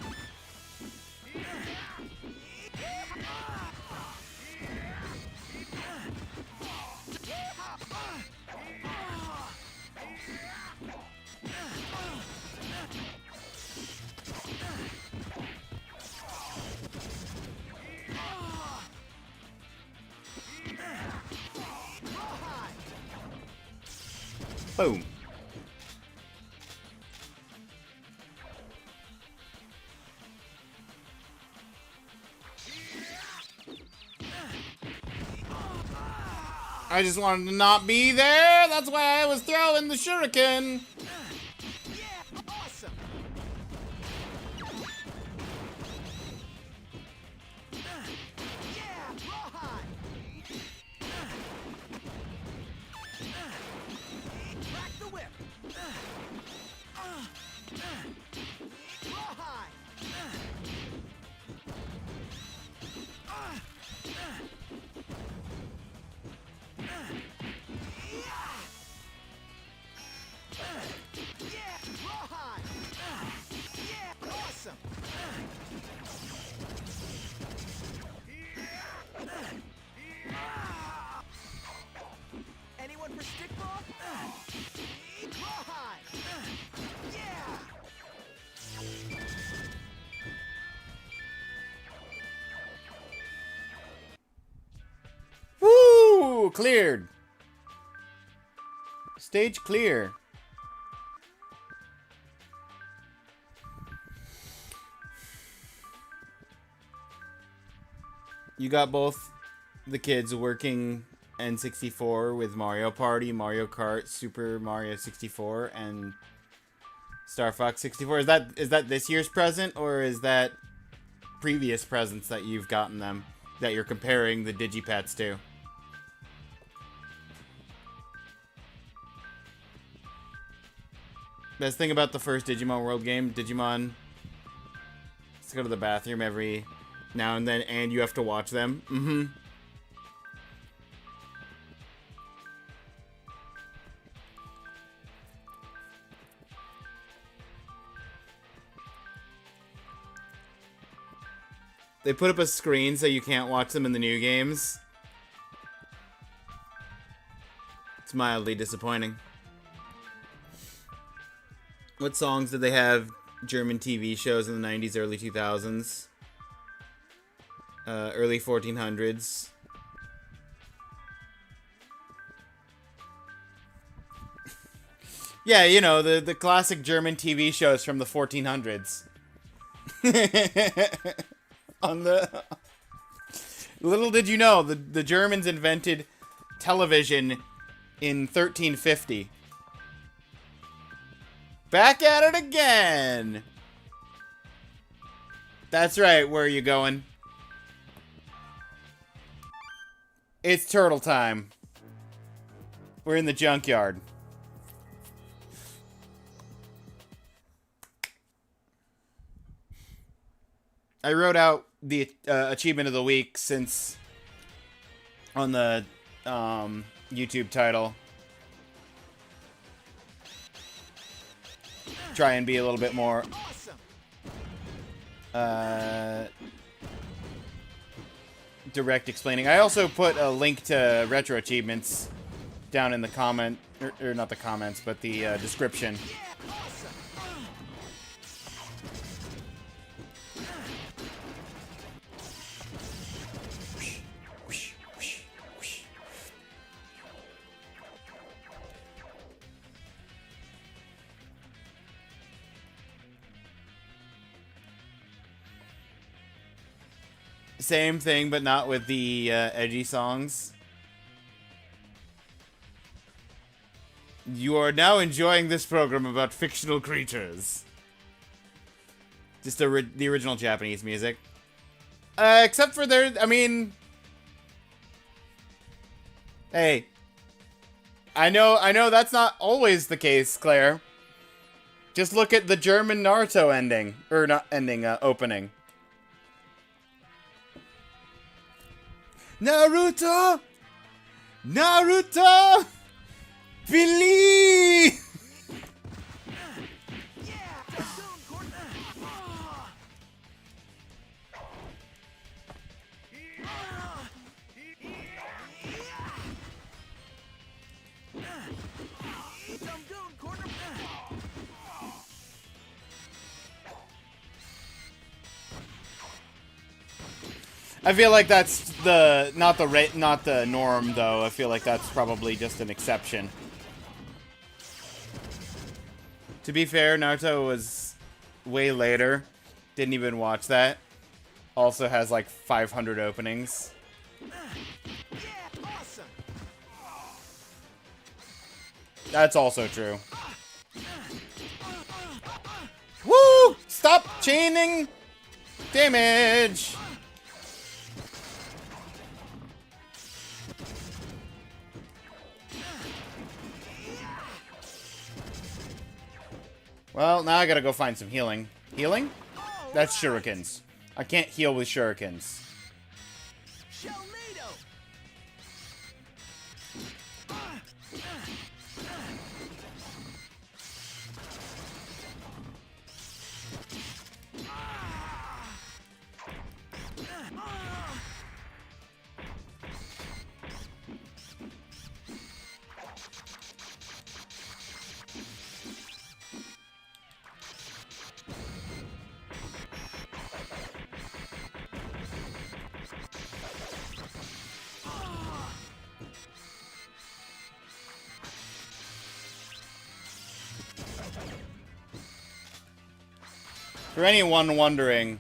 Boom. I just wanted to not be there. That's why I was throwing the shuriken.
Yeah, awesome! Yeah, rawhide! Crack the whip! Rawhide! Yeah, rawhide! Yeah, awesome! Anyone for stickball? Rawhide! Yeah!
Woo! Cleared. Stage clear. You got both the kids working N64 with Mario Party, Mario Kart, Super Mario 64, and Star Fox 64. Is that this year's present, or is that previous presents that you've gotten them that you're comparing the Digipets to? Best thing about the first Digimon World game, Digimon has to go to the bathroom every now and then, and you have to watch them. Mm-hmm. They put up a screen so you can't watch them in the new games. It's mildly disappointing. What songs did they have German TV shows in the 90s, early 2000s? Early 1400s. Yeah, you know, the classic German TV shows from the 1400s. On the... Little did you know, the Germans invented television in 1350. Back at it again! That's right, where are you going? It's turtle time. We're in the junkyard. I wrote out the achievement of the week since on the YouTube title. Try and be a little bit more direct explaining. I also put a link to retro achievements down in the comment or not the comments, but the description. Same thing, but not with the edgy songs. You are now enjoying this program about fictional creatures. Just the original Japanese music. Except for their, I mean... Hey. I know that's not always the case, Claire. Just look at the German Naruto ending. Or not ending, opening. Naruto! Naruto! Believe! I feel like that's not the norm though. I feel like that's probably just an exception. To be fair, Naruto was way later. Didn't even watch that. Also has like 500 openings. That's also true. Woo! Stop chaining damage! Well, now I gotta go find some healing. Healing? That's shurikens. I can't heal with shurikens. For anyone wondering,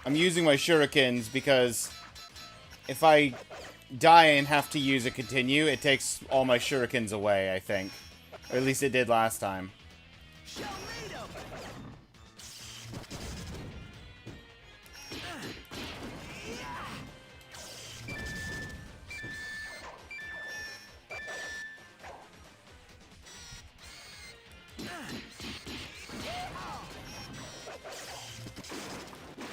I'm using my shurikens because if I die and have to use a continue, it takes all my shurikens away, I think. Or at least it did last time.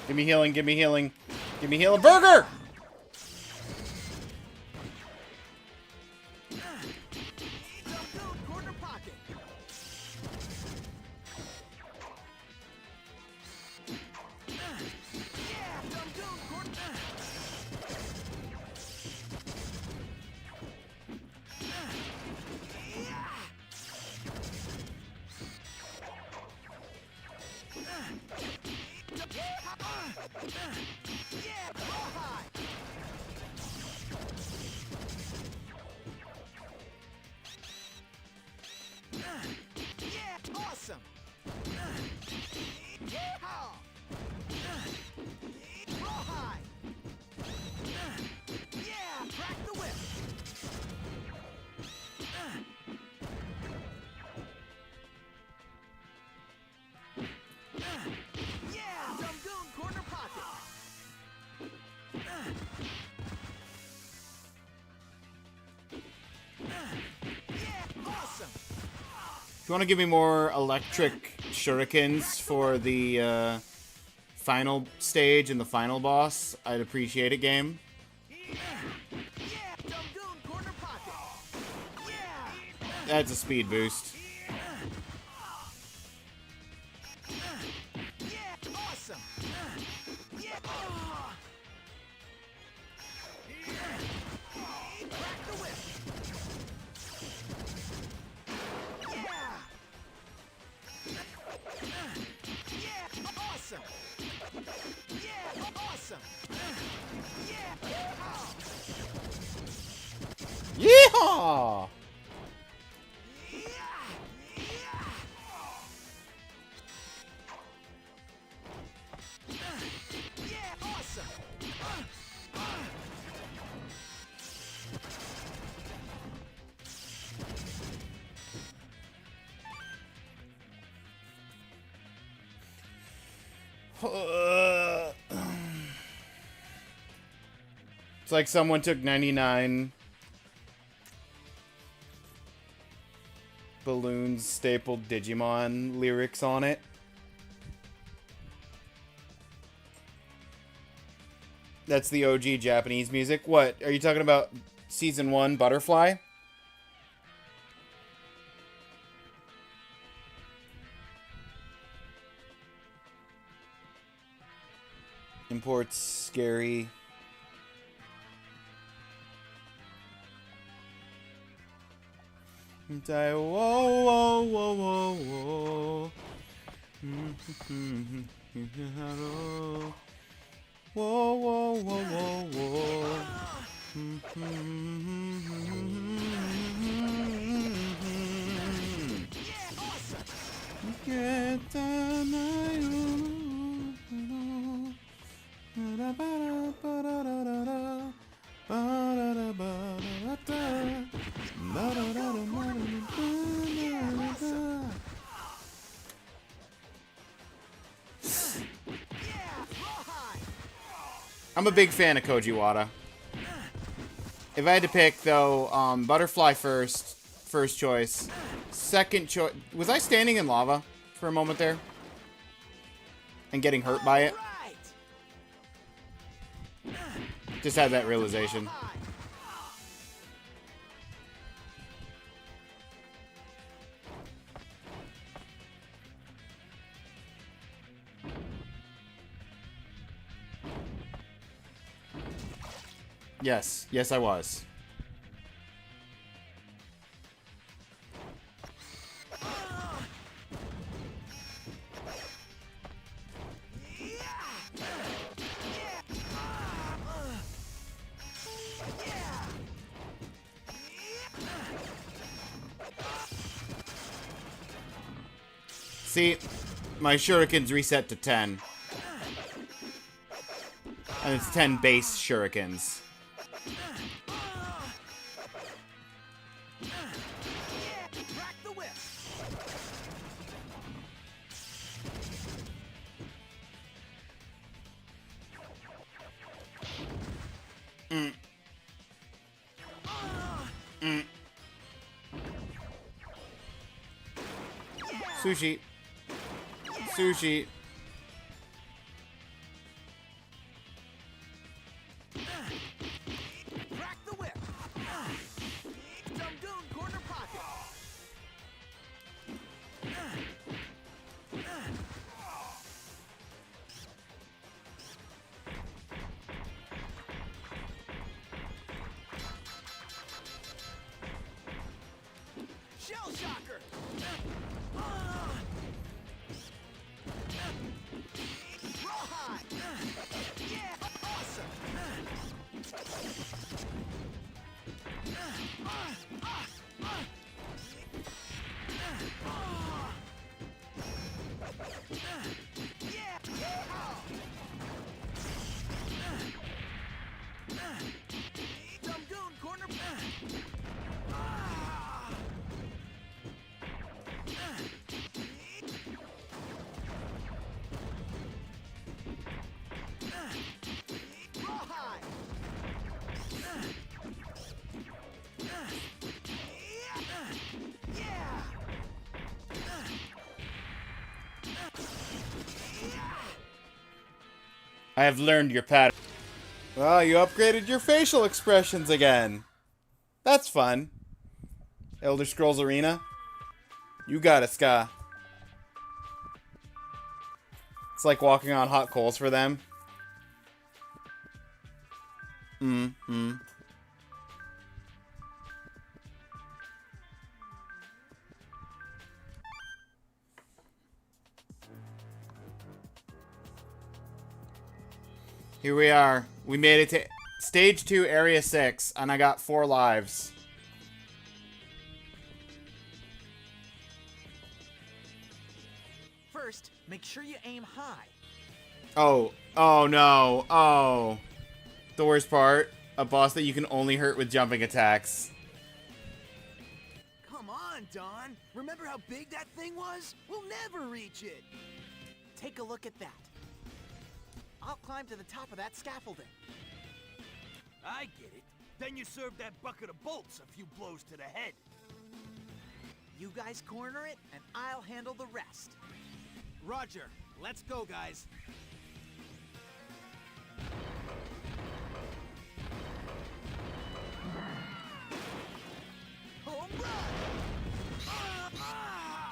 Give me healing, give me healing. Give me healing. Burger! If you want to give me more electric shurikens for the final stage and the final boss, I'd appreciate it, game. That's a speed boost. Yeehaw!
Yeah, awesome.
It's like someone took 99 balloons, stapled Digimon lyrics on it. That's the OG Japanese music. What? Are you talking about Season 1 Butterfly? Imports scary. Whoa, whoa, whoa, whoa, whoa. Whoa, whoa, whoa, whoa, whoa. Get down, I'm a big fan of Koji Wada. If I had to pick, though, Butterfly first choice. Second choice... Was I standing in lava for a moment there? And getting hurt by it? Just had that realization. Yes. Yes, I was. See, my shurikens reset to 10. And it's 10 base shurikens. Sushi. Sushi.
Crack the whip. Dumdoon corner pocket. Shell shocker. Rawhide. Yeah, awesome. Yeah, Dumdoon corner. Rawhide. Yeah.
I have learned your pattern. Well, you upgraded your facial expressions again. That's fun. Elder Scrolls Arena. You got it, Ska. It's like walking on hot coals for them. Here we are. We made it to Stage 2, Area 6, and I got 4 lives.
First, make sure you aim high.
Oh. Oh, no. Oh. The worst part. A boss that you can only hurt with jumping attacks.
Come on, Don. Remember how big that thing was? We'll never reach it. Take a look at that. I'll climb to the top of that scaffolding.
I get it. Then you serve that bucket of bolts a few blows to the head.
You guys corner it, and I'll handle the rest.
Roger. Let's go, guys.
Home run! Ah, ah! Ah!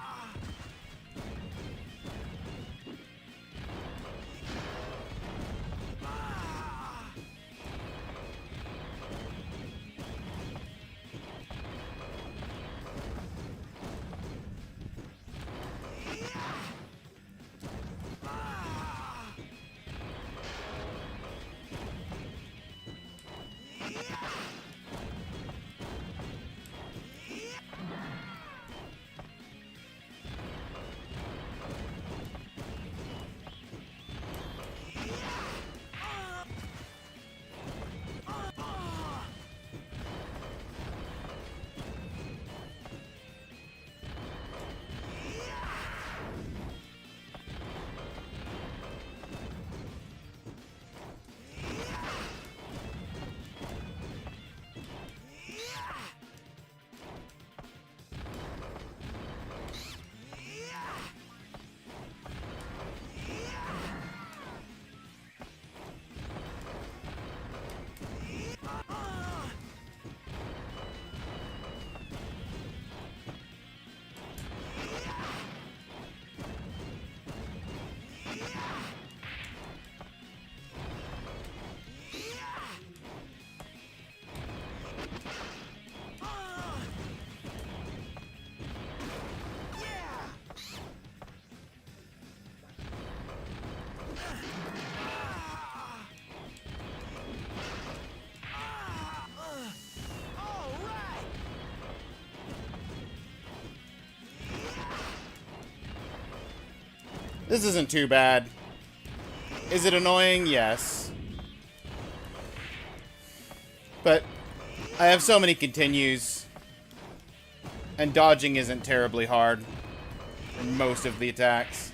This isn't too bad. Is it annoying? Yes. But I have so many continues. And dodging isn't terribly hard in most of the attacks.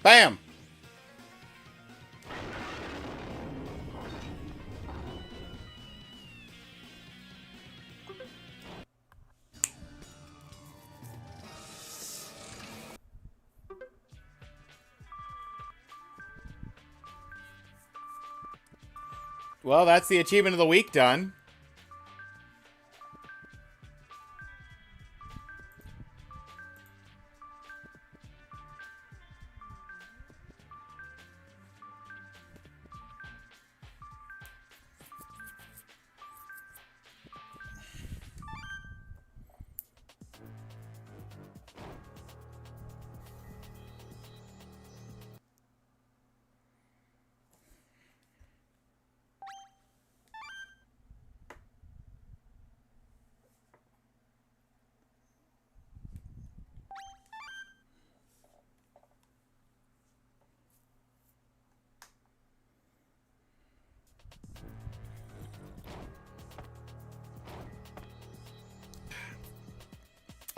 Bam! Well, that's the achievement of the week done.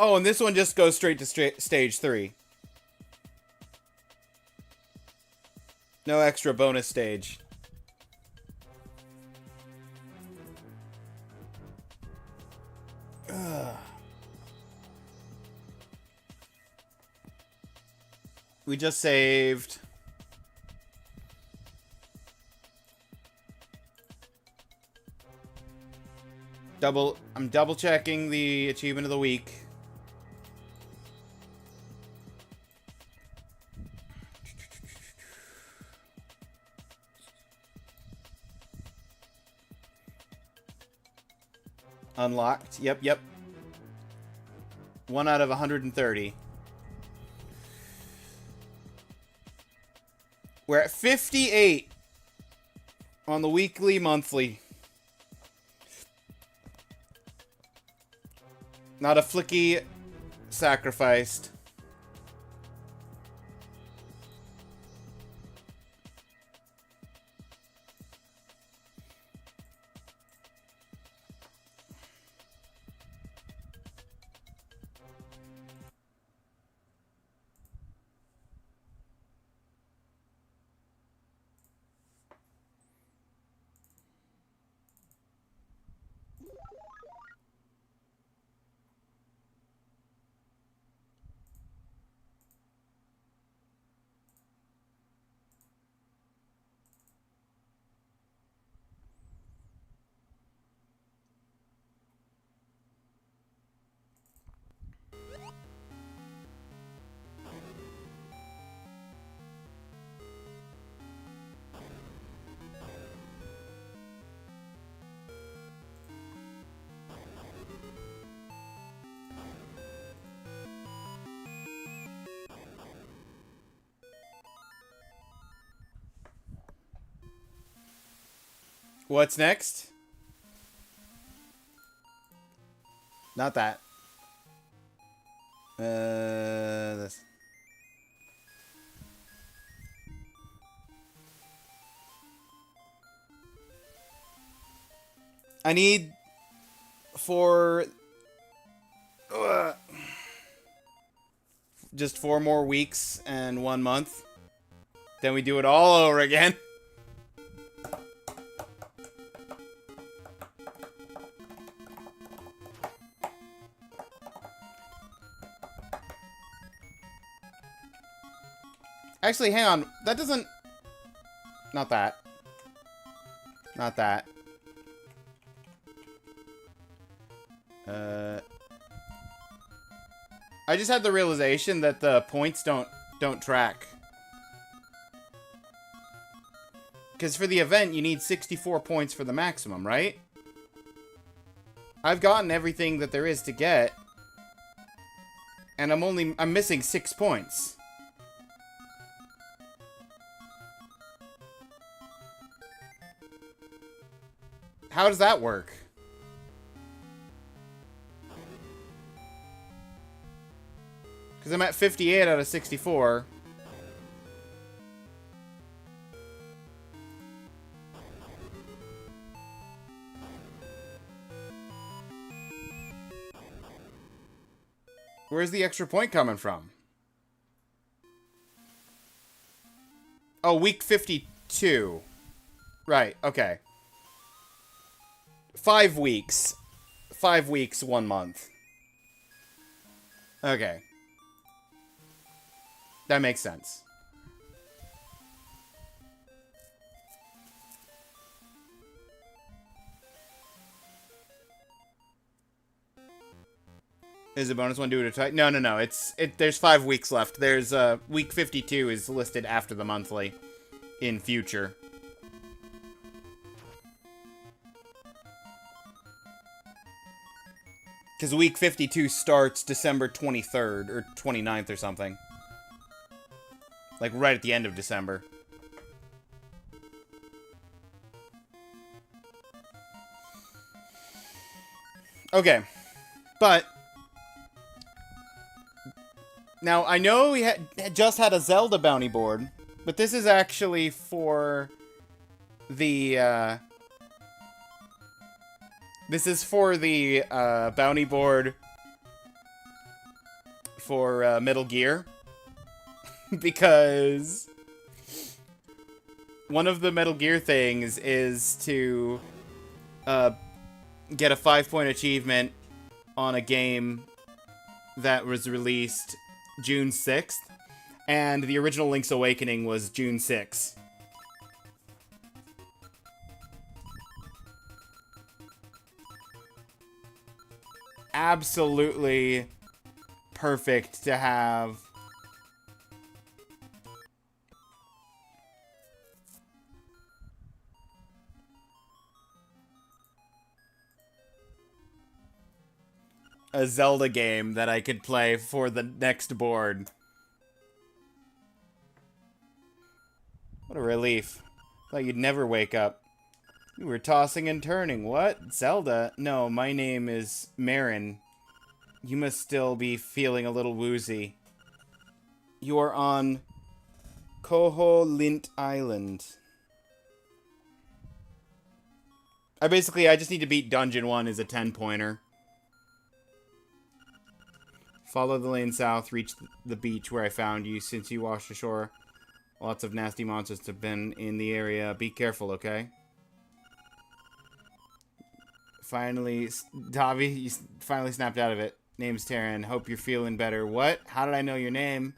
Oh, and this one just goes straight to stage 3. No extra bonus stage. Ugh. We just saved. I'm double checking the achievement of the week. Unlocked. Yep. 1 out of 130. We're at 58 on the weekly, monthly. Not a flicky sacrificed. What's next? Not that. This. I need for just 4 more weeks and 1 month. Then we do it all over again. Actually, hang on. That doesn't... Not that. Not that. I just had the realization that the points don't track. Because for the event, you need 64 points for the maximum, right? I've gotten everything that there is to get. And I'm missing 6 points. How does that work? Because I'm at 58 out of 64. Where's the extra point coming from? Oh, week 52. Right, okay. 5 weeks. 5 weeks, 1 month. Okay. That makes sense. Is a bonus one due to type? No. There's 5 weeks left. There's week 52 is listed after the monthly in future. Because week 52 starts December 23rd or 29th or something. Like right at the end of December. Okay. But now I know we just had a Zelda bounty board, but this is actually for the this is for the bounty board for Metal Gear. Because one of the Metal Gear things is to get a 5-point achievement on a game that was released June 6th, and the original Link's Awakening was June 6th. Absolutely perfect to have. a Zelda game that I could play for the next board. What a relief. Thought you'd never wake up. You were tossing and turning. What? Zelda? No, my name is Marin. You must still be feeling a little woozy. You are on Koholint Island. I just need to beat Dungeon 1 as a 10-pointer. Follow the lane south, reach the beach where I found you since you washed ashore. Lots of nasty monsters have been in the area. Be careful, okay? Finally, Davi, you finally snapped out of it. Name's Taryn. Hope you're feeling better. What? How did I know your name?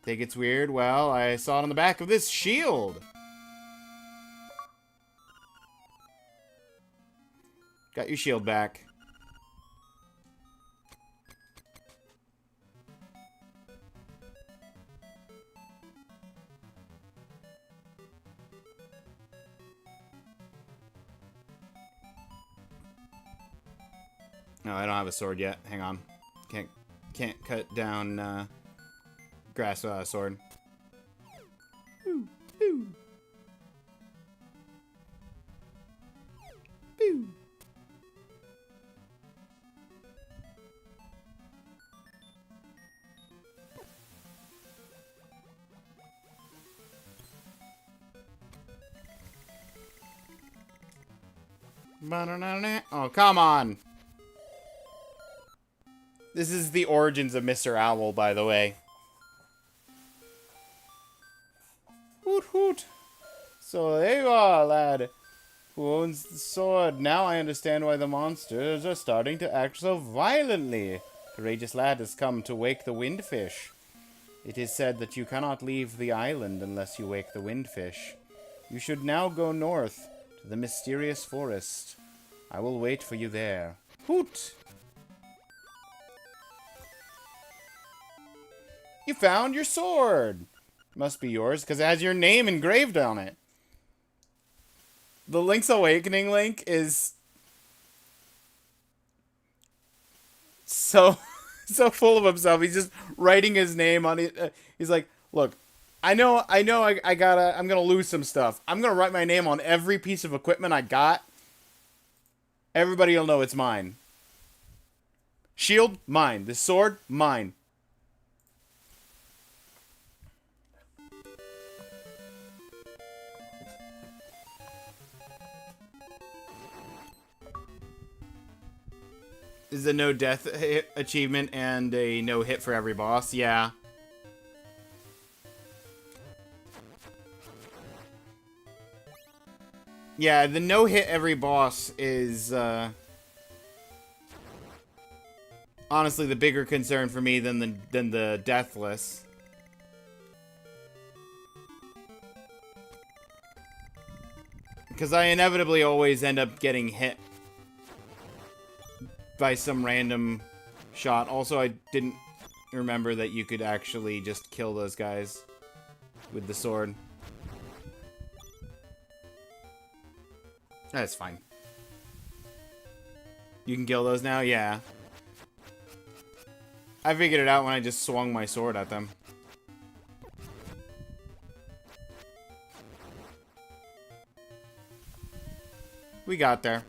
Think it's weird? Well, I saw it on the back of this shield. Got your shield back. No, I don't have a sword yet. Hang on. Can't cut down grass without a sword. Boo, boo. Boo. Oh, come on. This is the origins of Mr. Owl, by the way. Hoot hoot. So there you are, lad. Who owns the sword? Now I understand why the monsters are starting to act so violently. Courageous lad has come to wake the windfish. It is said that you cannot leave the island unless you wake the windfish. You should now go north to the mysterious forest. I will wait for you there. Hoot! You found your sword! Must be yours, because it has your name engraved on it. The Link's Awakening Link is so full of himself. He's just writing his name on it. He's like, look, I'm gonna lose some stuff. I'm gonna write my name on every piece of equipment I got. Everybody will know it's mine. Shield, mine. The sword, mine. This is a no death hit achievement and a no hit for every boss. Yeah. Yeah, the no hit every boss is honestly the bigger concern for me than the deathless. Because I inevitably always end up getting hit by some random shot. Also, I didn't remember that you could actually just kill those guys with the sword. That's fine. You can kill those now? Yeah. I figured it out when I just swung my sword at them. We got there.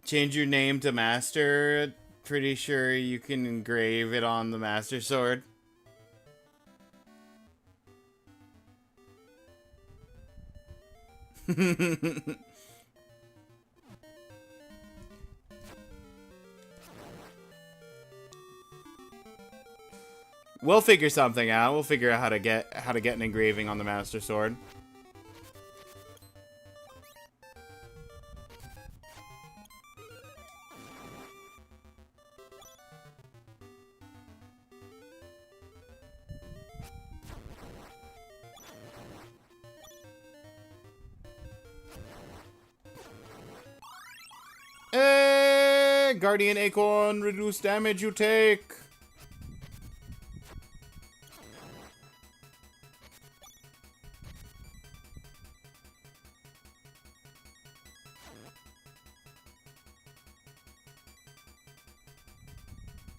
Change your name to Master. Pretty sure you can engrave it on the Master Sword. We'll figure something out. We'll figure out how to get an engraving on the Master Sword. away! Guardian Acorn, reduce damage you take!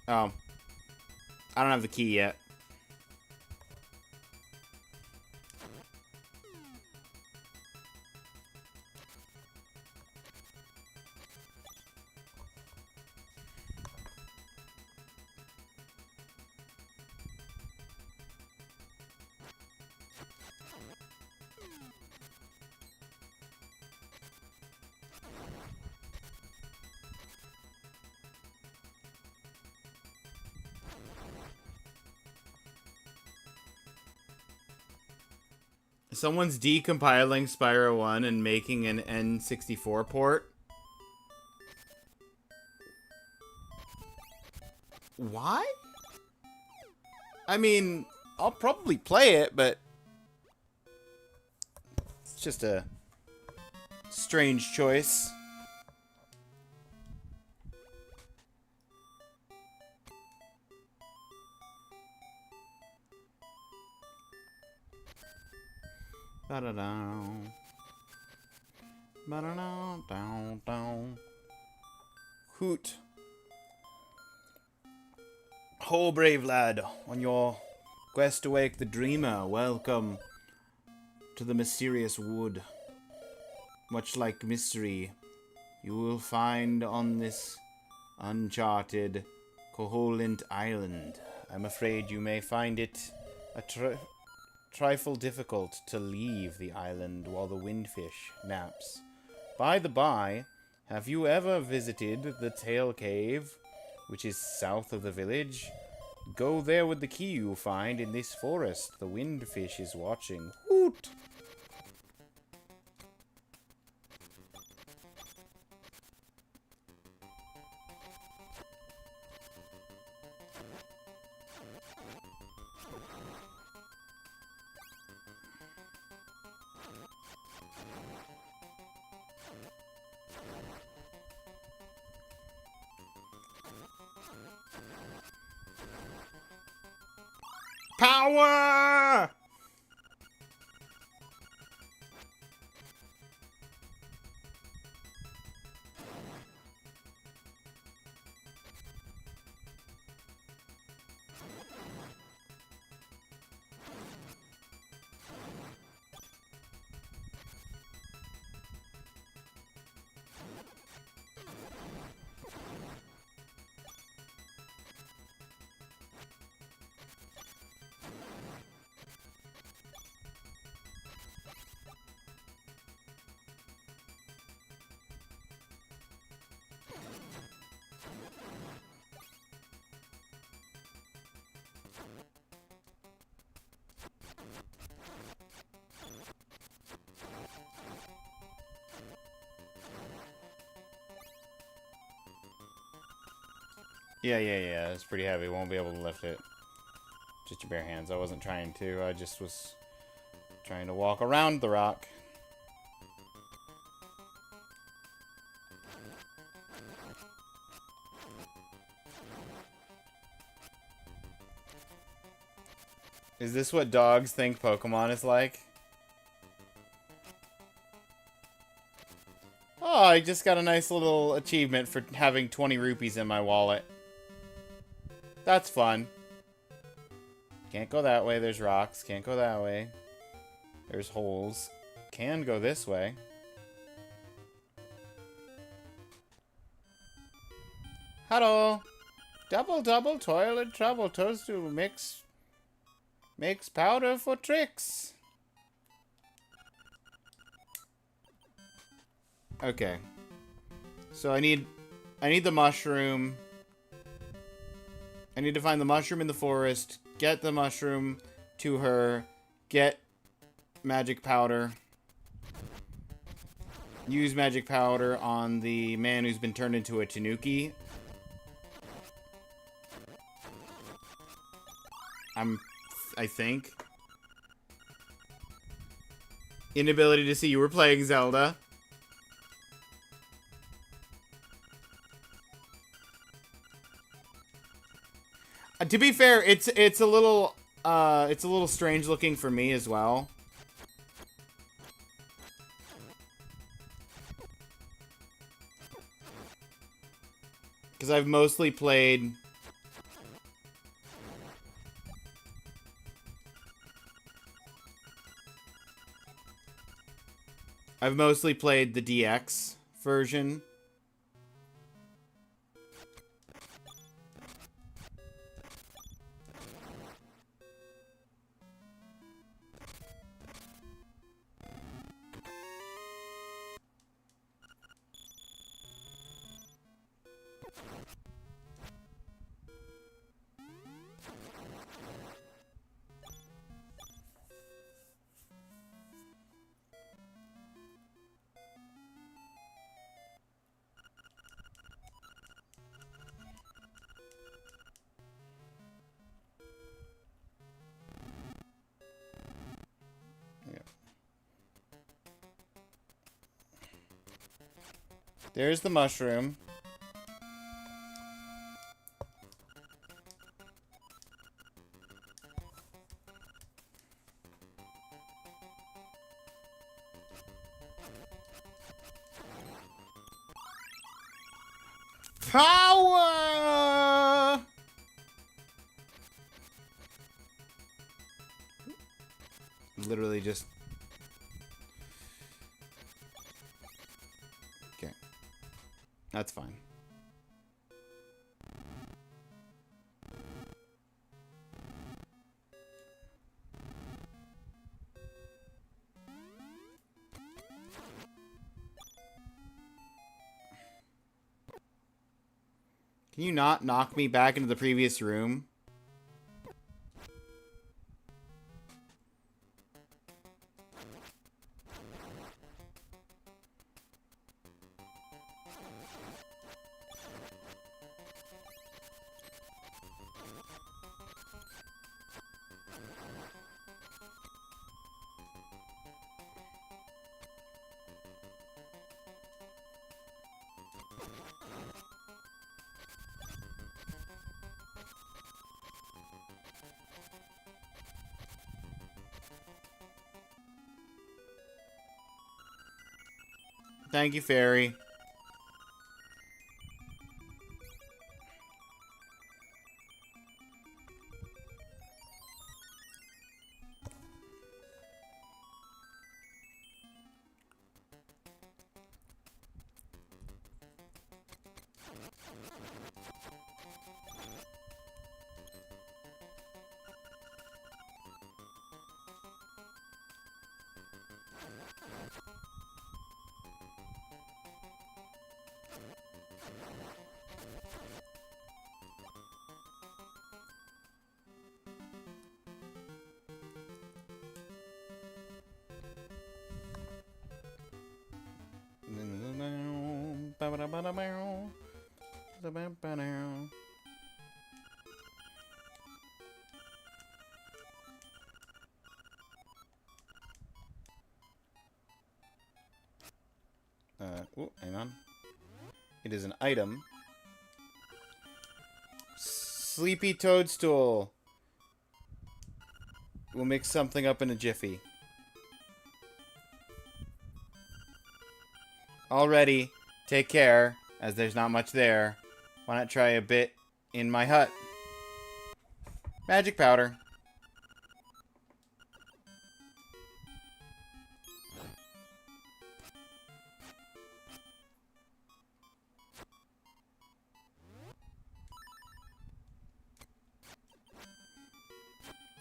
Oh. I don't have the key yet. Someone's decompiling Spyro 1 and making an N64 port. Why? I mean, I'll probably play it, but it's just a strange choice. Ba-da-down. Ba-da-down, down, down. Hoot. Ho, brave lad, on your quest to wake the dreamer, welcome to the mysterious wood. Much like mystery, you will find on this uncharted, Koholint island. I'm afraid you may find it a trifle difficult to leave the island while the windfish naps. By the by, have you ever visited the Tail Cave, which is south of the village? Go there with the key you find in this forest. The windfish is watching. Hoot! Power! Yeah, it's pretty heavy. Won't be able to lift it. Just your bare hands. I wasn't trying to. I just was trying to walk around the rock. Is this what dogs think Pokemon is like? Oh, I just got a nice little achievement for having 20 rupees in my wallet. That's fun. Can't go that way, there's rocks. Can't go that way. There's holes. Can go this way. Hello! Double toilet trouble toadstool makes powder for tricks. Okay. So I need the mushroom. I need to find the mushroom in the forest, get the mushroom to her, get magic powder. Use magic powder on the man who's been turned into a tanuki. I think. Inability to see. You were playing Zelda. To be fair, it's a little strange looking for me as well. Because I've mostly played... I've mostly played the DX version. There's the mushroom. Power! Literally just... Okay. That's fine. Can you not knock me back into the previous room? Thank you, Fairy. Oh, hang on. It is an item. Sleepy Toadstool. We'll mix something up in a jiffy. Already, take care, as there's not much there. Why not try a bit in my hut? Magic powder.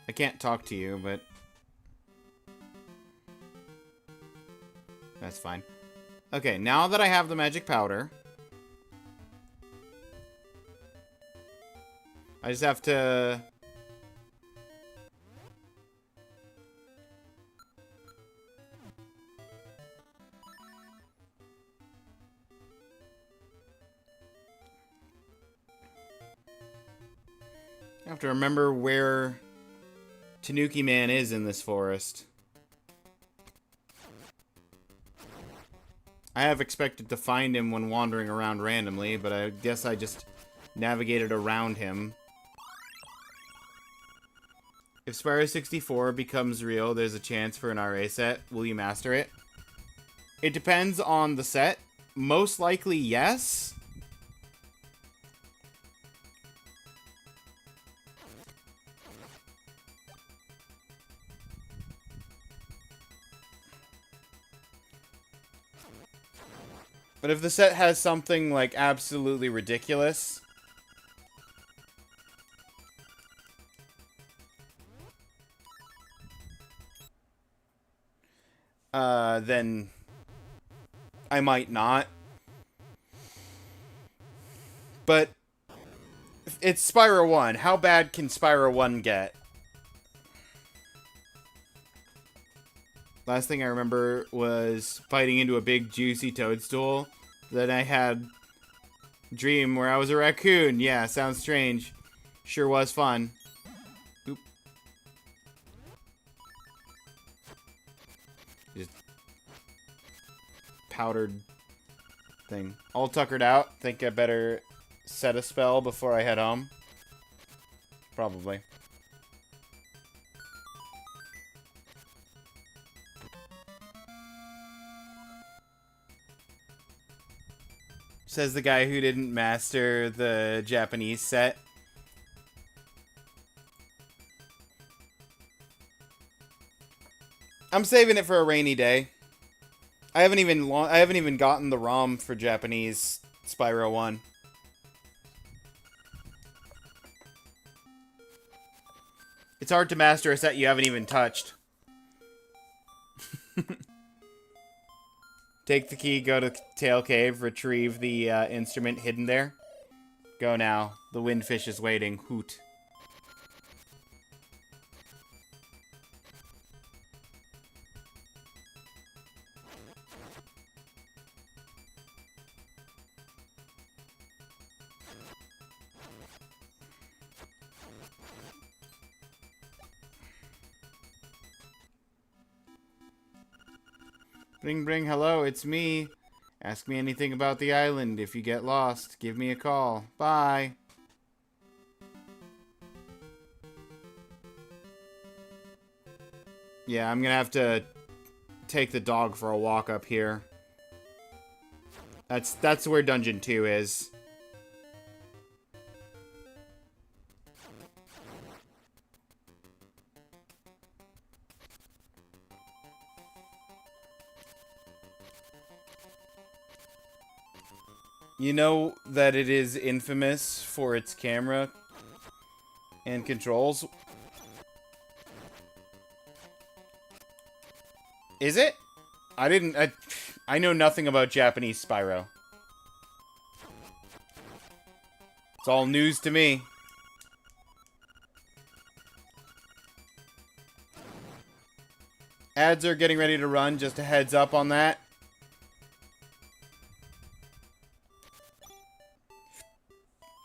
I can't talk to you, but that's fine. Okay, now that I have the magic powder, I just have to... I have to remember where Tanuki Man is in this forest. I have expected to find him when wandering around randomly, but I guess I just navigated around him. If Spyro 64 becomes real, there's a chance for an RA set. Will you master it? It depends on the set. Most likely, yes. But if the set has something, like, absolutely ridiculous... then I might not. But it's Spyro 1. How bad can Spyro 1 get? Last thing I remember was fighting into a big juicy toadstool. Then I had a dream where I was a raccoon. Yeah, sounds strange. Sure was fun. Oop. Just powdered thing. All tuckered out. Think I better set a spell before I head home. Probably. Says the guy who didn't master the Japanese set. I'm saving it for a rainy day. I haven't even gotten the ROM for Japanese Spyro 1. It's hard to master a set you haven't even touched. Take the key, go to Tail Cave, retrieve the instrument hidden there. Go now. The windfish is waiting. Hoot. Bring, bring, hello, it's me. Ask me anything about the island. If you get lost, give me a call. Bye. Yeah, I'm gonna have to take the dog for a walk up here. That's where Dungeon 2 is. You know that it is infamous for its camera and controls? Is it? I know nothing about Japanese Spyro. It's all news to me. Ads are getting ready to run, just a heads up on that.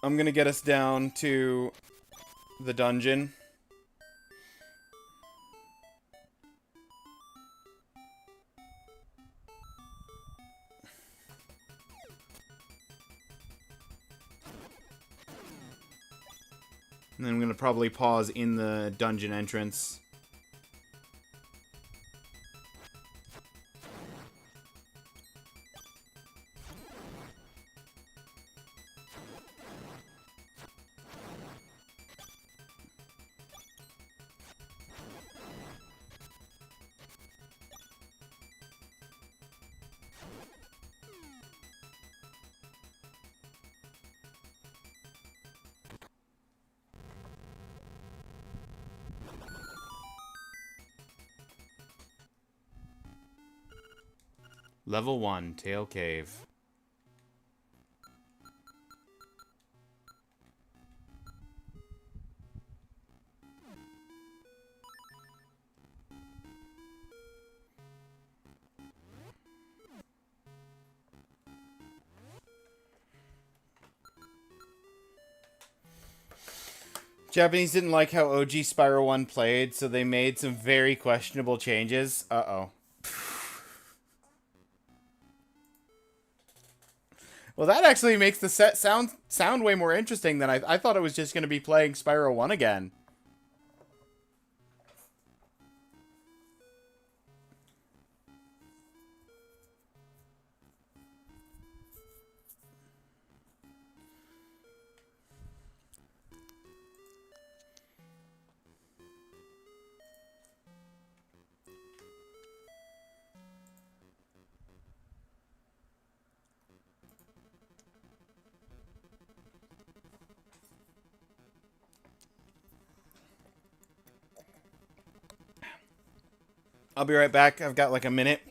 I'm gonna get us down to the dungeon. And then I'm gonna probably pause in the dungeon entrance. Level 1, Tail Cave. Japanese didn't like how OG Spyro 1 played, so they made some very questionable changes. Uh-oh. Well, that actually makes the set sound way more interesting than I thought it was just going to be playing Spyro 1 again. I'll be right back. I've got like a minute.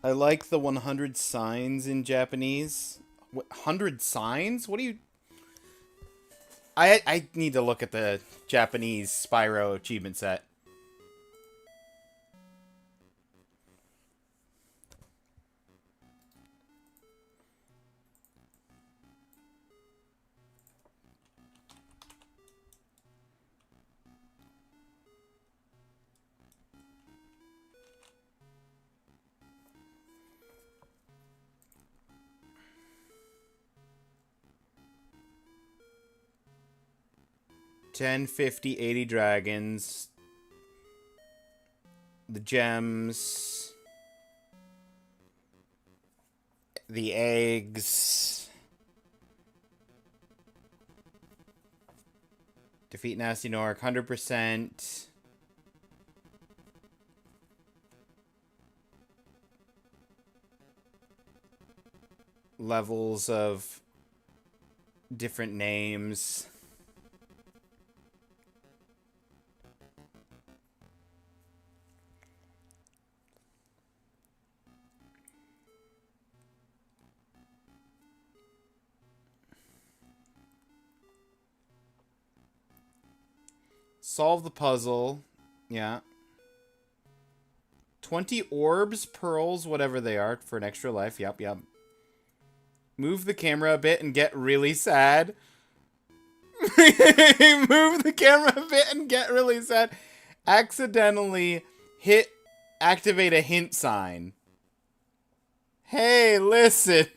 I like the 100 signs in Japanese. What, 100 signs? What do you... I need to look at the Japanese Spyro achievement set. Ten, 50, 80 dragons. The gems. The eggs. Defeat Nasty Nork, 100%. Levels of different names. Solve the puzzle. Yeah. 20 orbs, pearls, whatever they are, for an extra life. Yep, yep. Move the camera a bit and get really sad. Move the camera a bit and get really sad. Accidentally activate a hint sign. Hey, listen.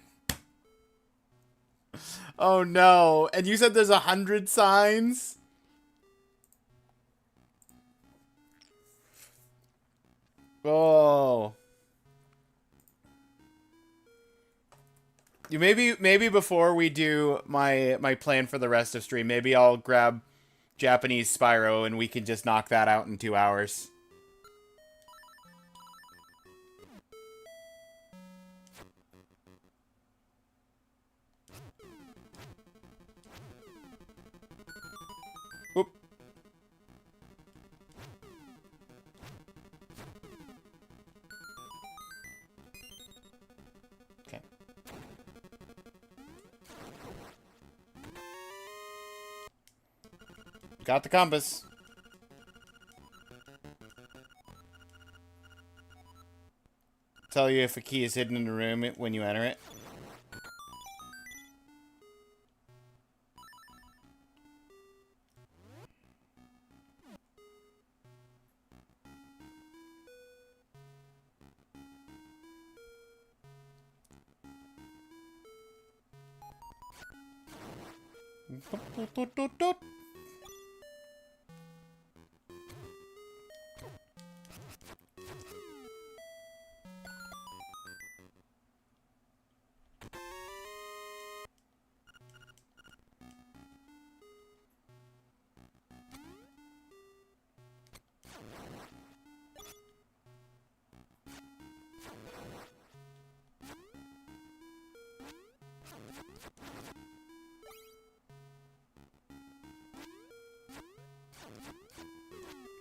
Oh no. And you said there's 100 signs? Oh. Maybe before we do my plan for the rest of stream, maybe I'll grab Japanese Spyro and we can just knock that out in 2 hours. Oop. Okay. Got the compass. Tell you if a key is hidden in a room when you enter it.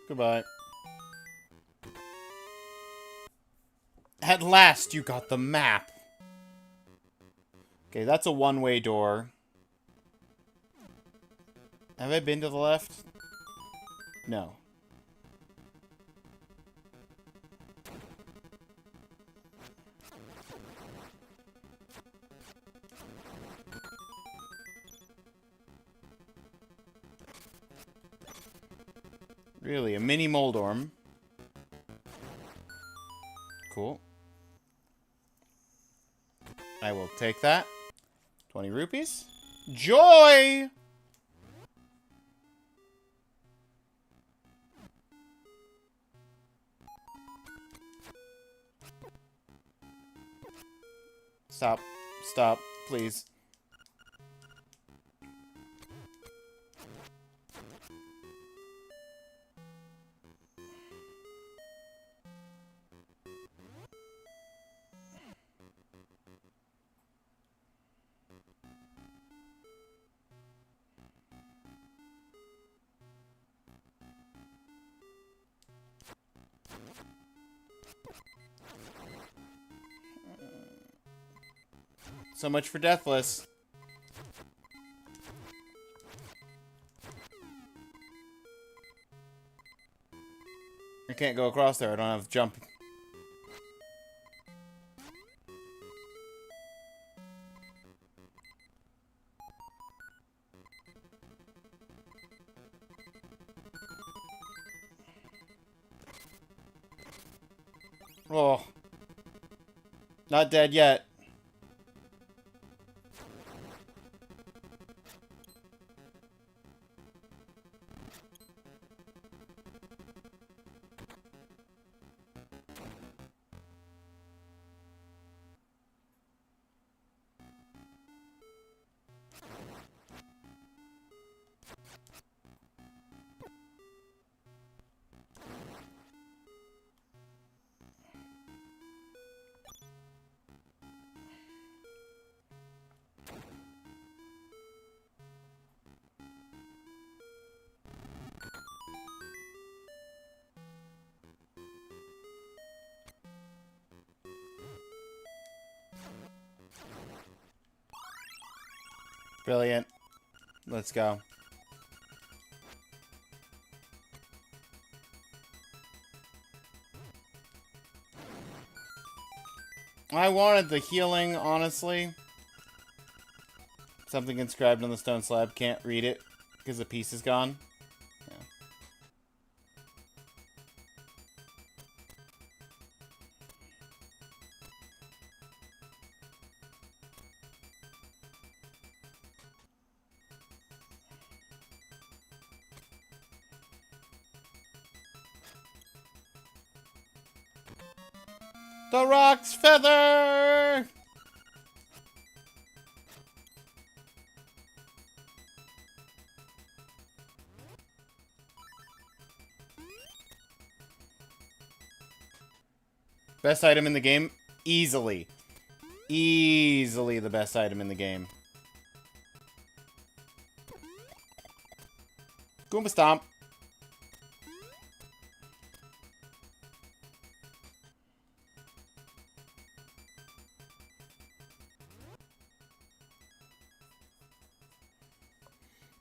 Goodbye. At last, you got the map. Okay, that's a one-way door. Have I been to the left? No. Really, a mini Moldorm. Cool. I will take that. 20 rupees. Joy! Stop. Stop, please. So much for Deathless. I can't go across there. I don't have jump. Oh. Not dead yet. Brilliant. Let's go. I wanted the healing, honestly. Something inscribed on the stone slab. Can't read it because the piece is gone. Yeah. The rock's feather! Best item in the game? Easily. Easily the best item in the game. Goomba Stomp.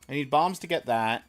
I need bombs to get that.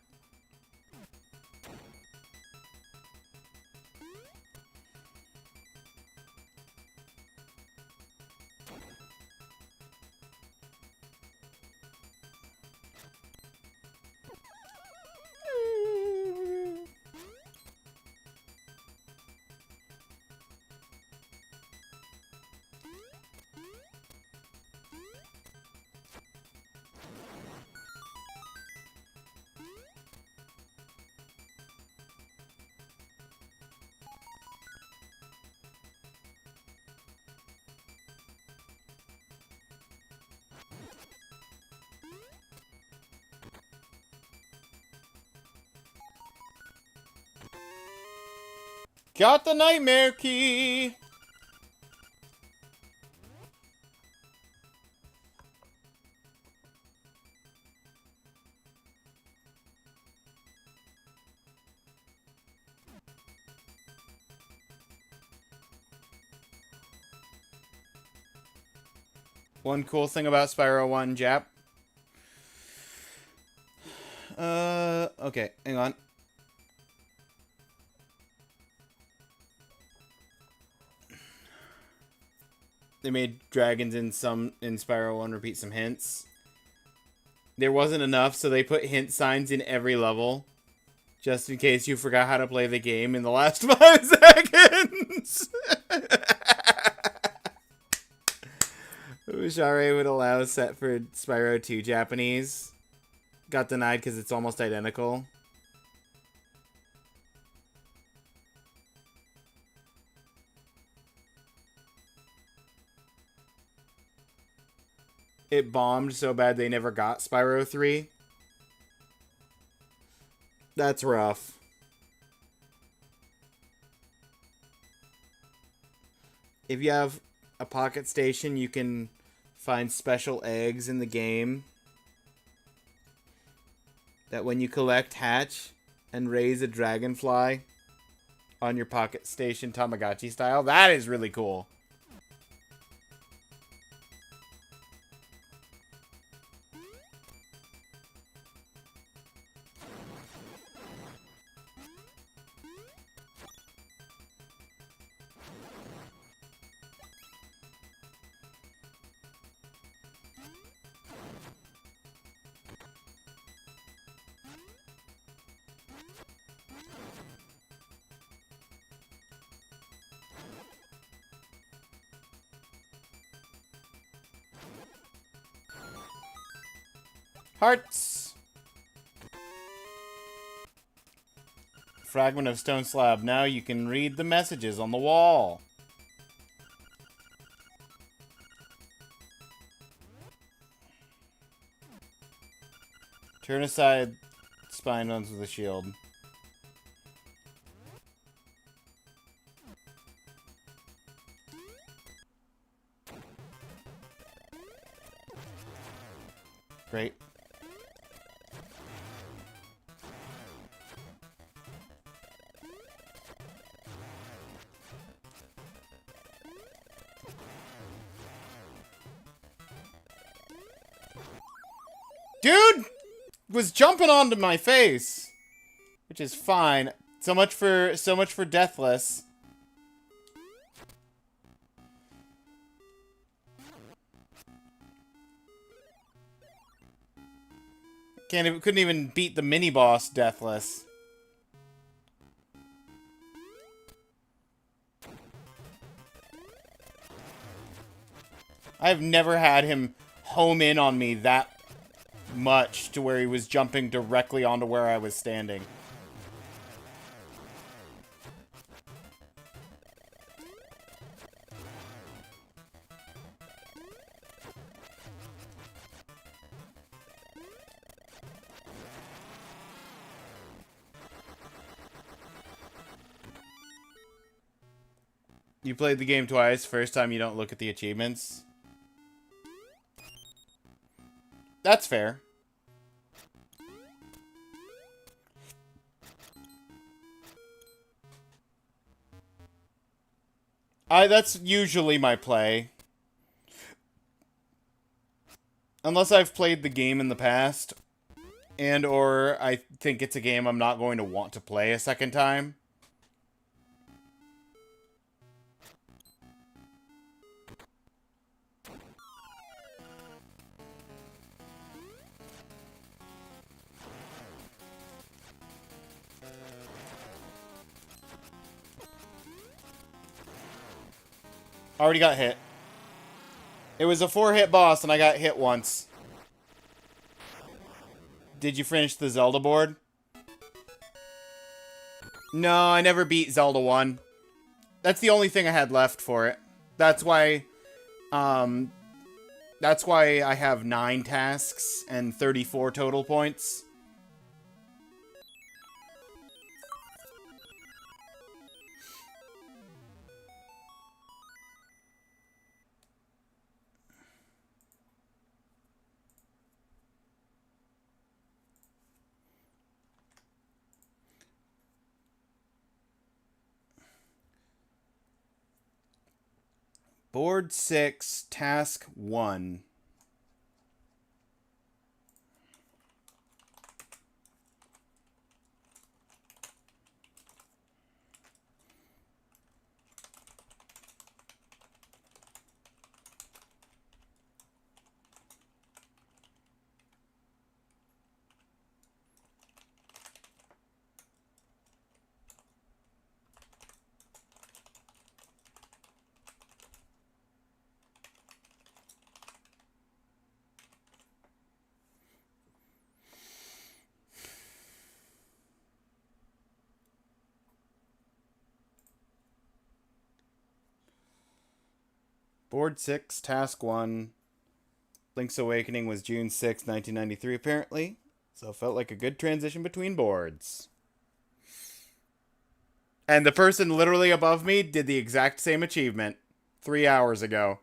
Got the nightmare key! One cool thing about Spyro 1, Jap. Okay, hang on. They made dragons in Spyro 1 repeat some hints. There wasn't enough, so they put hint signs in every level. Just in case you forgot how to play the game in the last 5 seconds. Ushare would allow set for Spyro 2 Japanese. Got denied because it's almost identical. It bombed so bad they never got Spyro 3. That's rough. If you have a pocket station, you can find special eggs in the game that when you collect hatch and raise a dragonfly on your pocket station Tamagotchi style. That is really cool. Hearts! Fragment of stone slab. Now you can read the messages on the wall. Turn aside spine bones with a shield. Great. Dude was jumping onto my face, which is fine. So much for Deathless. Couldn't even beat the mini boss deathless. I've never had him home in on me that much to where he was jumping directly onto where I was standing. You played the game twice. First time you don't look at the achievements. That's fair. That's usually my play. Unless I've played the game in the past, and or I think it's a game I'm not going to want to play a second time. Already got hit. It was a 4-hit boss, and I got hit once. Did you finish the Zelda board? No, I never beat Zelda 1. That's the only thing I had left for it. That's why I have 9 tasks and 34 total points. Board 6, Task 1. Board 6, Task 1. Link's Awakening was June 6, 1993, apparently. So it felt like a good transition between boards. And the person literally above me did the exact same achievement 3 hours ago.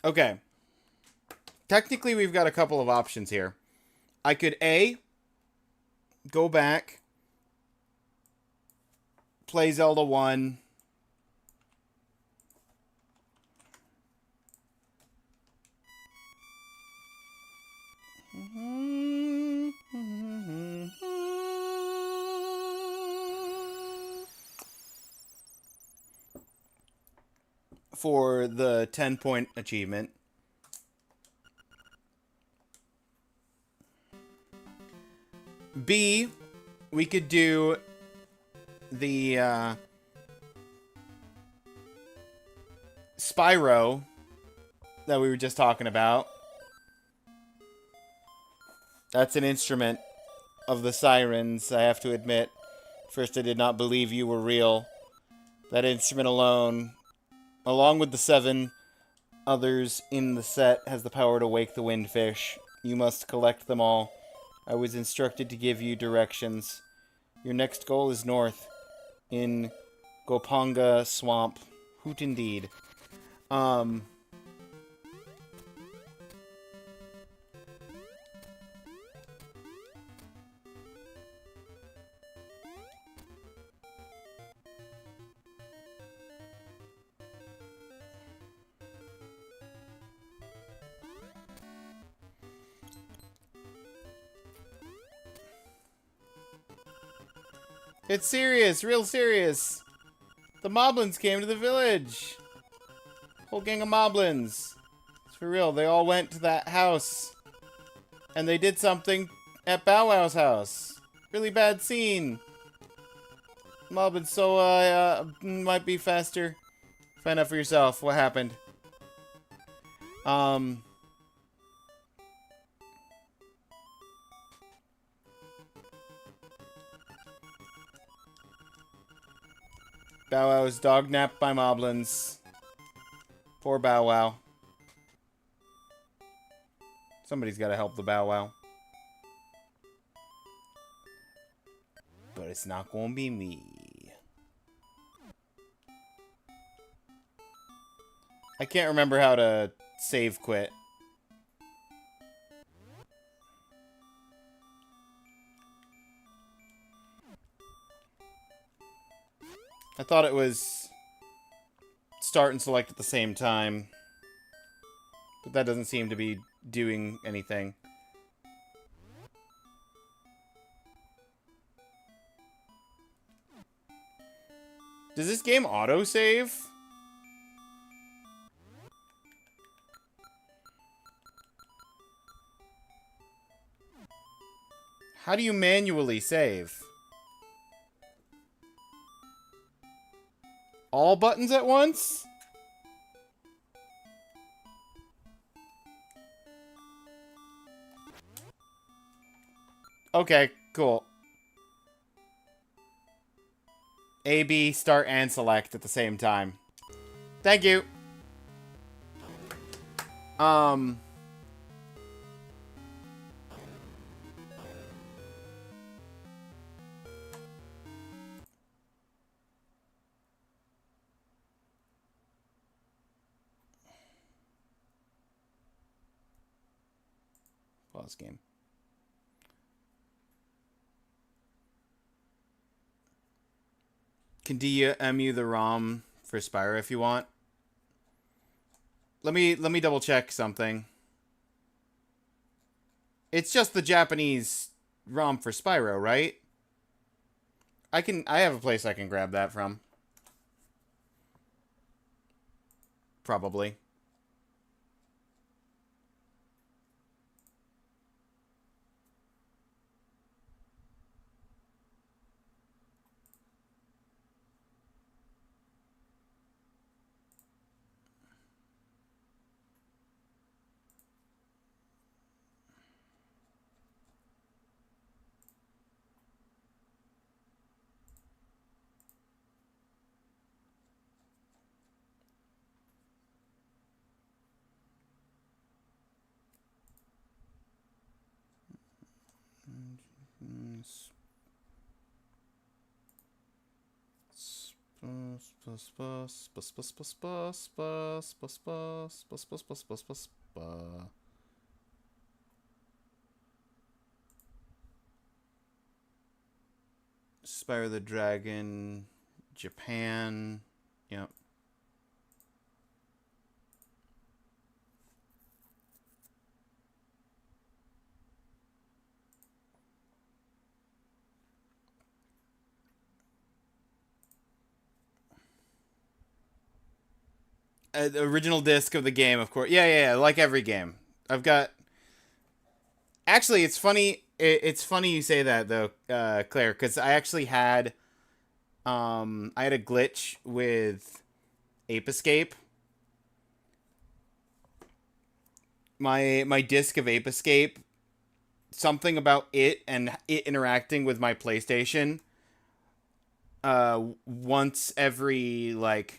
Okay. Technically, we've got a couple of options here. I could A, go back, play Zelda 1, for the 10-point achievement. B, we could do the Spyro that we were just talking about. That's an instrument of the sirens, I have to admit. First, I did not believe you were real. That instrument alone, along with the 7 others in the set, has the power to wake the windfish. You must collect them all. I was instructed to give you directions. Your next goal is north, in Gopanga Swamp. Hoot indeed. It's serious, real serious. The moblins came to the village. Whole gang of moblins. It's for real. They all went to that house. And they did something at Bow Wow's house. Really bad scene. Moblins, so, might be faster. Find out for yourself what happened. Bow Wow was dog napped by moblins. Poor Bow Wow. Somebody's got to help the Bow Wow. But it's not gonna be me. I can't remember how to save quit. I thought it was start and select at the same time. But that doesn't seem to be doing anything. Does this game autosave? How do you manually save? All buttons at once? Okay, cool. A, B, start, and select at the same time. Thank you. Pause game. Can DMU the ROM for Spyro if you want. Let me double check something. It's just the Japanese ROM for Spyro, right? I have a place I can grab that from. Probably. Spyro the Dragon, Japan. Yep. The original disc of the game, of course. Yeah, like every game. I've got... Actually, it's funny. It's funny you say that, though, Claire, because I actually had... I had a glitch with Ape Escape. My disc of Ape Escape, something about it and it interacting with my PlayStation, once every, like...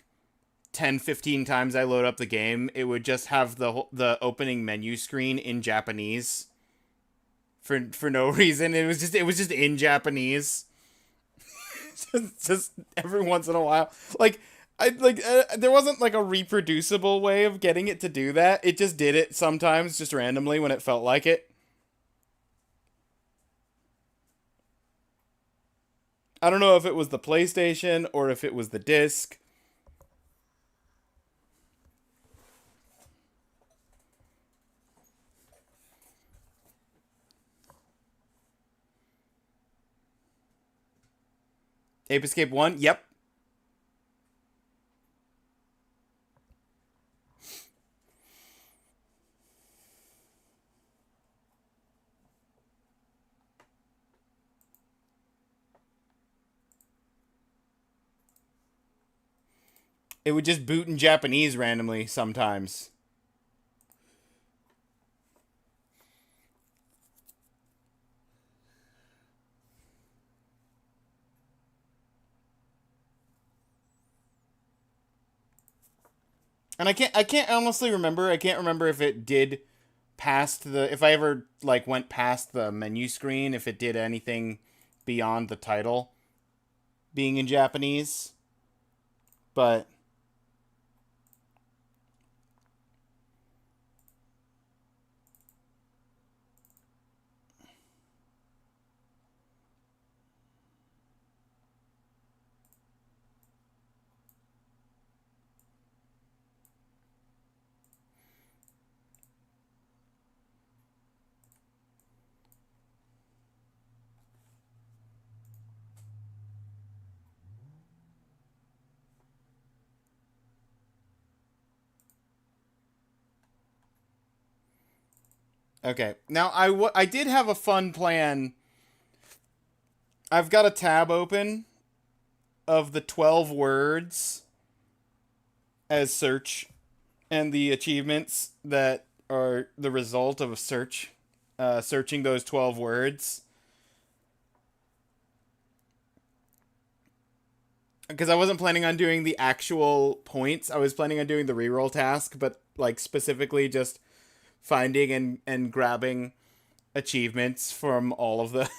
10-15 times I load up the game, it would just have the opening menu screen in Japanese for no reason. It was just in Japanese. just every once in a while, there wasn't like a reproducible way of getting it to do that. It just did it sometimes, just randomly when it felt like it. I don't know if it was the PlayStation or if it was the disc. Ape Escape 1? Yep. It would just boot in Japanese randomly sometimes. And I can't honestly remember. I can't remember if it did past the if I ever like went past the menu screen, if it did anything beyond the title being in Japanese. But okay. Now I did have a fun plan. I've got a tab open of the 12 words as search and the achievements that are the result of a search, searching those 12 words. Because I wasn't planning on doing the actual points. I was planning on doing the reroll task, but like specifically just finding and grabbing achievements from all of the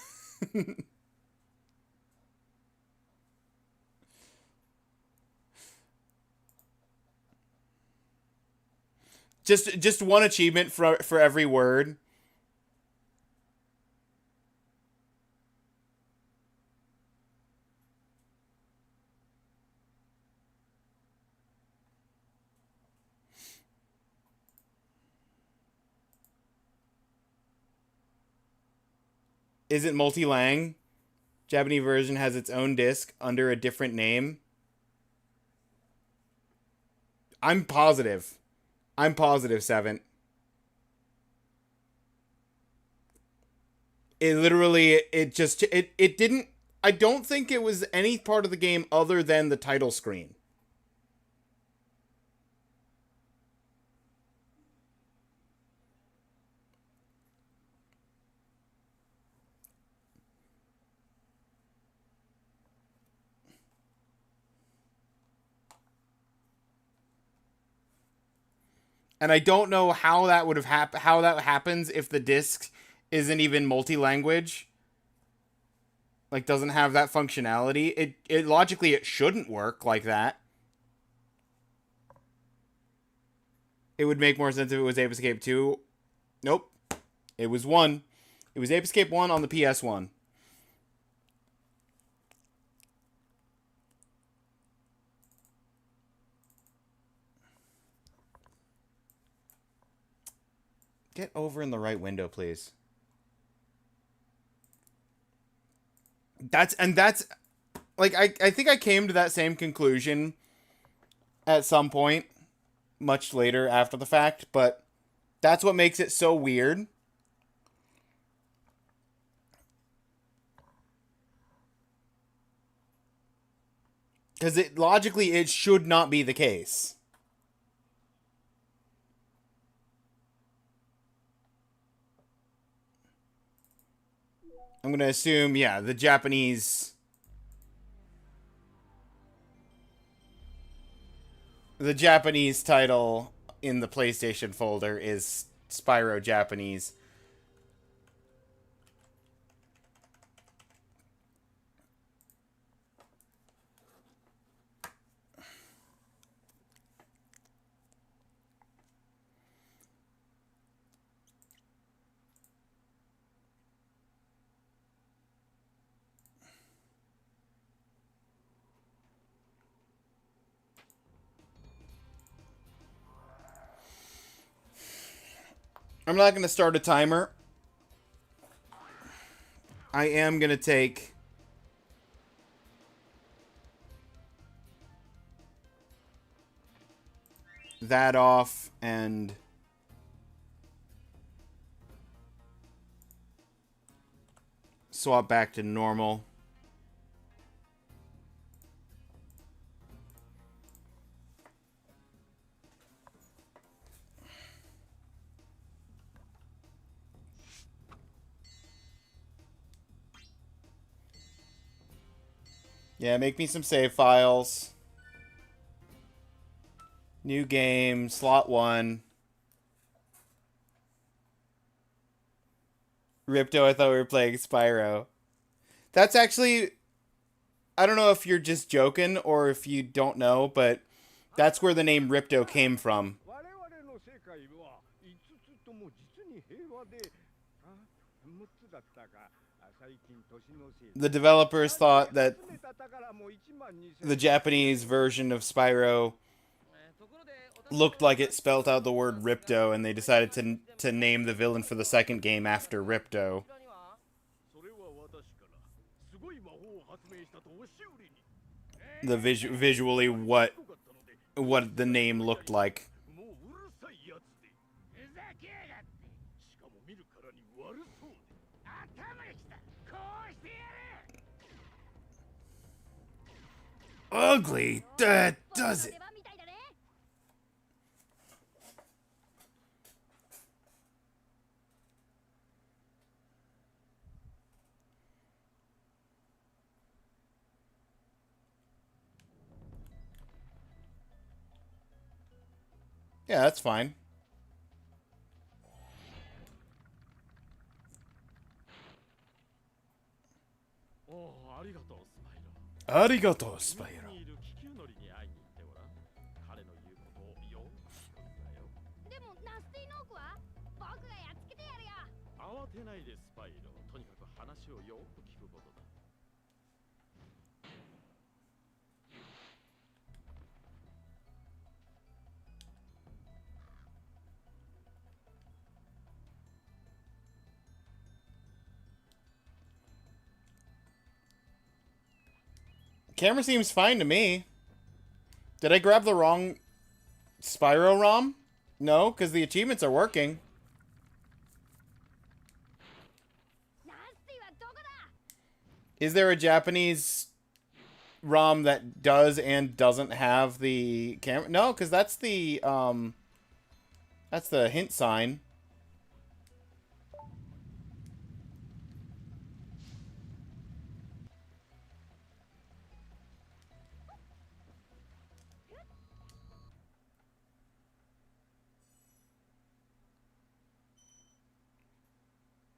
just one achievement for every word. Isn't multi-lang? Japanese version has its own disc under a different name. I'm positive. I'm positive, Seven. It literally, it didn't, I don't think it was any part of the game other than the title screen. And I don't know how that would have how that happens if the disc isn't even multi-language. Like doesn't have that functionality. It logically it shouldn't work like that. It would make more sense if it was Ape Escape 2. Nope. It was 1. It was Ape Escape 1 on the PS1. Get over in the right window, please. That's like I think I came to that same conclusion at some point much later after the fact, but that's what makes it so weird. Cuz it logically it should not be the case. I'm going to assume, yeah, the Japanese title in the PlayStation folder is Spyro Japanese. I'm not going to start a timer. I am going to take that off and swap back to normal. Yeah, make me some save files. New game, slot 1. Ripto, I thought we were playing Spyro. That's actually... I don't know if you're just joking or if you don't know, but that's where the name Ripto came from. The developers thought that the Japanese version of Spyro looked like it spelt out the word Ripto, and they decided to name the villain for the second game after Ripto. The visually what the name looked like. Ugly, that does it. Yeah, that's fine. Arigato, Spyro.
でもナスティノークは僕がやっつけてやるよ。
慌てないでスパイロ。とにかく話をよく聞くことだ。
Camera seems fine to me. Did I grab the wrong Spyro ROM? No, because the achievements are working.
ナスティはどこだ？
Is there a Japanese ROM that does and doesn't have the camera? No, because that's the hint sign.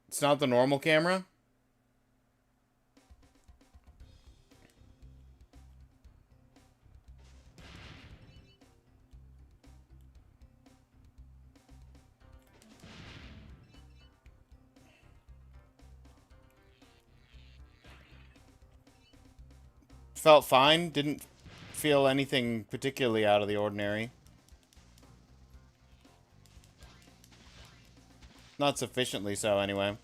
It's not the normal camera? Felt fine. Didn't feel anything particularly out of the ordinary. Not sufficiently so, anyway.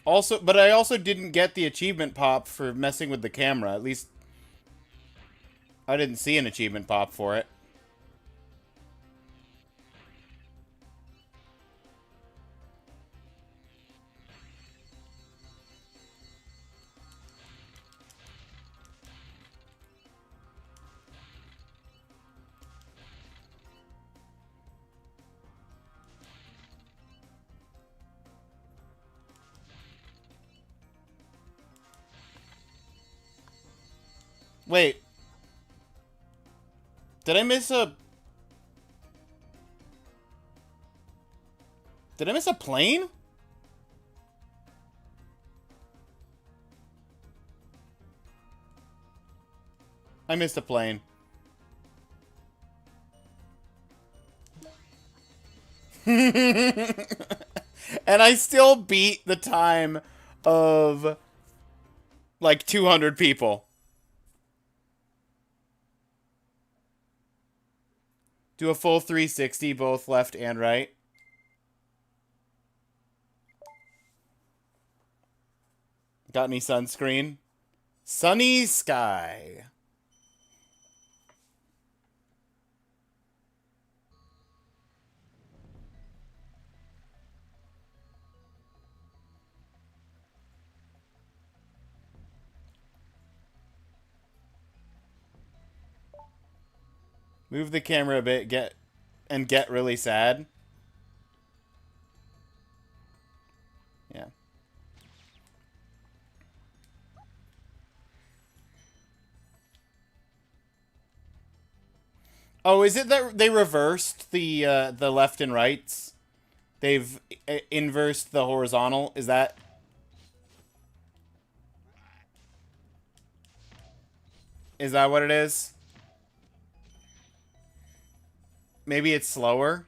Also, but I also didn't get the achievement pop for messing with the camera. At least, I didn't see an achievement pop for it. Wait. Did I miss a... Did I miss a plane? I missed a plane. And I still beat the time of like 200 people. Do a full 360, both left and right. Got any sunscreen? Sunny sky. Move the camera a bit, get really sad. Yeah. Oh, is it that they reversed the left and rights? They've inversed the horizontal. Is that? Is that what it is? Maybe it's slower.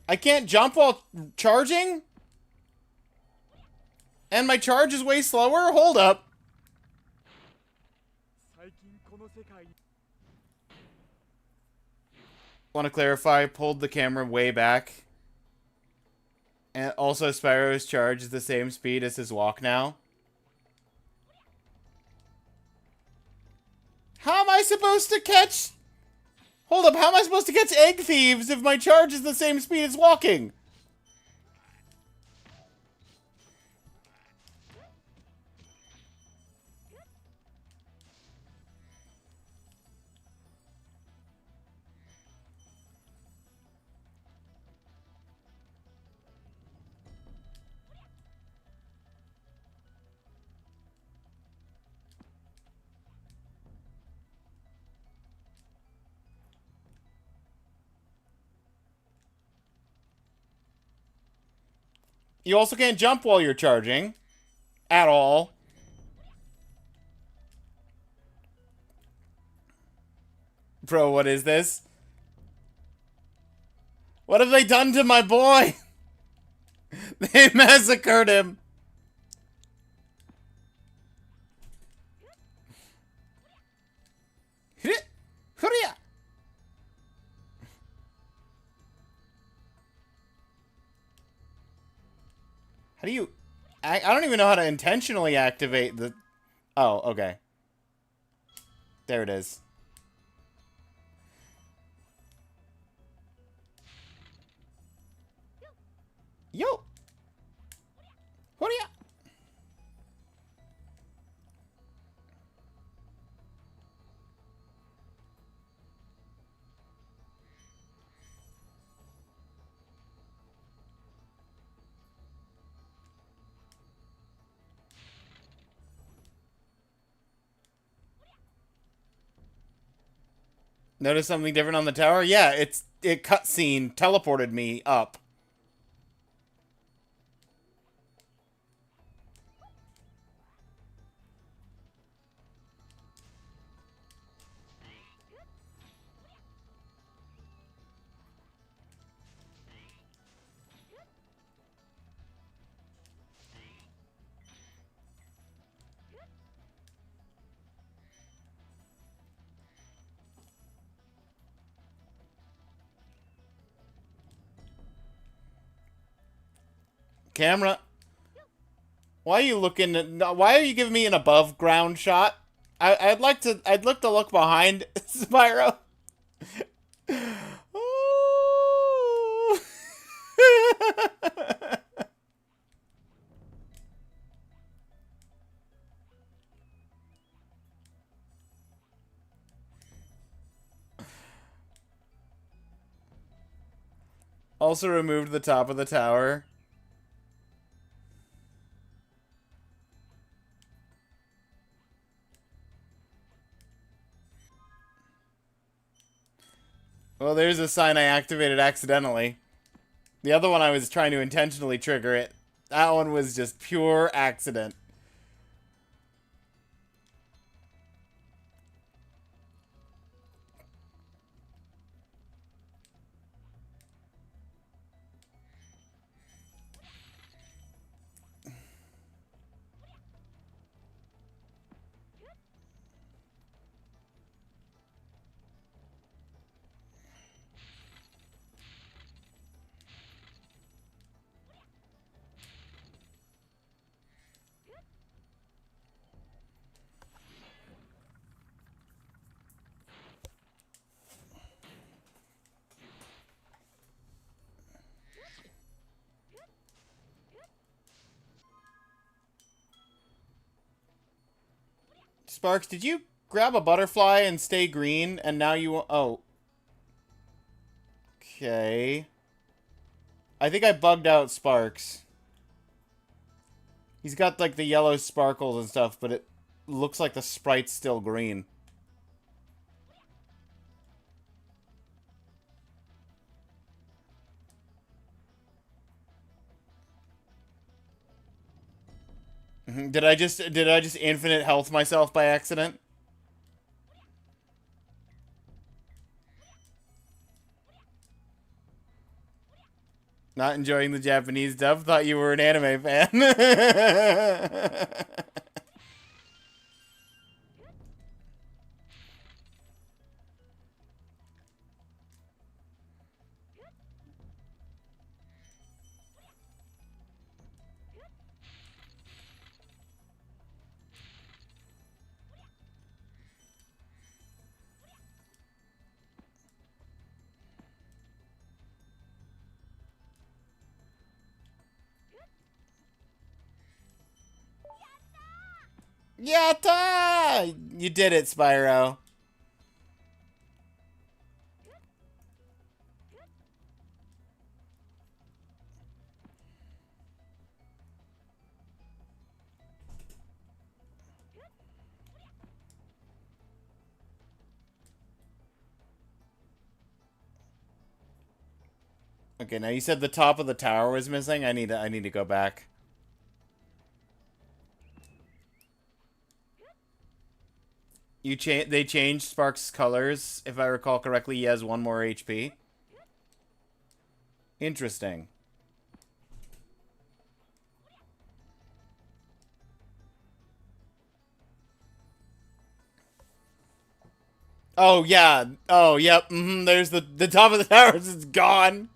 I can't jump while charging? And my charge is way slower? Hold up. Want to clarify, pulled the camera way back. And also Spyro's charge is the same speed as his walk now. How am I supposed to catch... Hold up, how am I supposed to catch egg thieves if my charge is the same speed as walking? You also can't jump while you're charging. At all. Bro, what is this? What have they done to my boy? They massacred him. Hurry! How do you... I don't even know how to intentionally activate the... Oh, okay. There it is. Yo! Hurry! Notice something different on the tower? Yeah, it cutscene teleported me up. Camera. Why are you looking at... Why are you giving me an above ground shot? I'd like to look behind Spyro. Ooh. Also removed the top of the tower. Well, there's a sign I activated accidentally. The other one I was trying to intentionally trigger it. That one was just pure accident. Sparks, did you grab a butterfly and stay green, and now you... Oh. Okay. I think I bugged out Sparks. He's got, like, the yellow sparkles and stuff, but it looks like the sprite's still green. Did I just infinite health myself by accident? Not enjoying the Japanese dub? Thought you were an anime fan. Yatta! You did it, Spyro. Okay, now you said the top of the tower was missing. I need to go back. They changed Spark's colors. If I recall correctly, he has 1 more HP. Interesting. Oh yeah. Oh yep. There's the top of the towers. It's gone.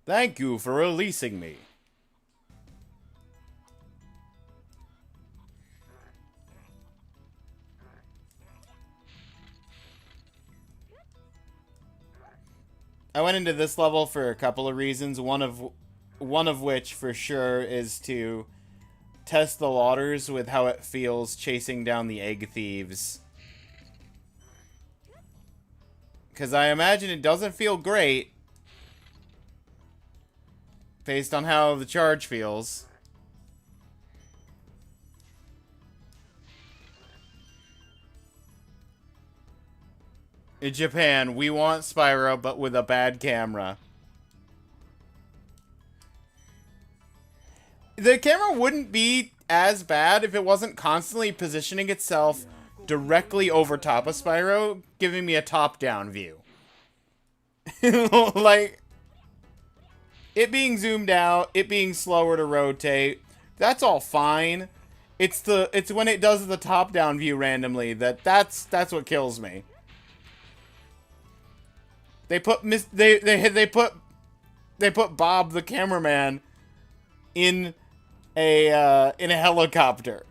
Thank you for releasing me. I went into this level for a couple of reasons. One of which for sure is to test the waters with how it feels chasing down the egg thieves. Because I imagine it doesn't feel great based on how the charge feels. In Japan, we want Spyro, but with a bad camera. The camera wouldn't be as bad if it wasn't constantly positioning itself directly over top of Spyro, giving me a top-down view. Like, it being zoomed out, it being slower to rotate, that's all fine. It's when it does the top-down view randomly that's what kills me. They put Bob the cameraman in a helicopter.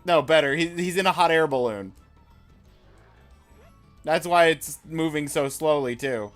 No, better. He's in a hot air balloon. That's why it's moving so slowly, too.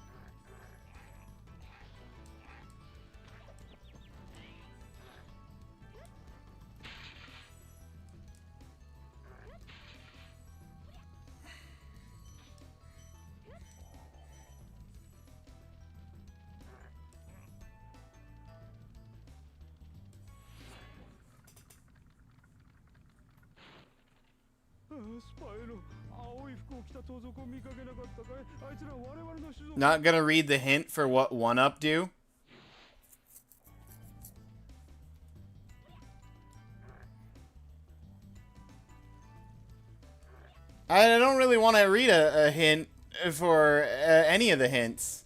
Not gonna read the hint for what 1-up do? I don't really want to read a hint for any of the hints.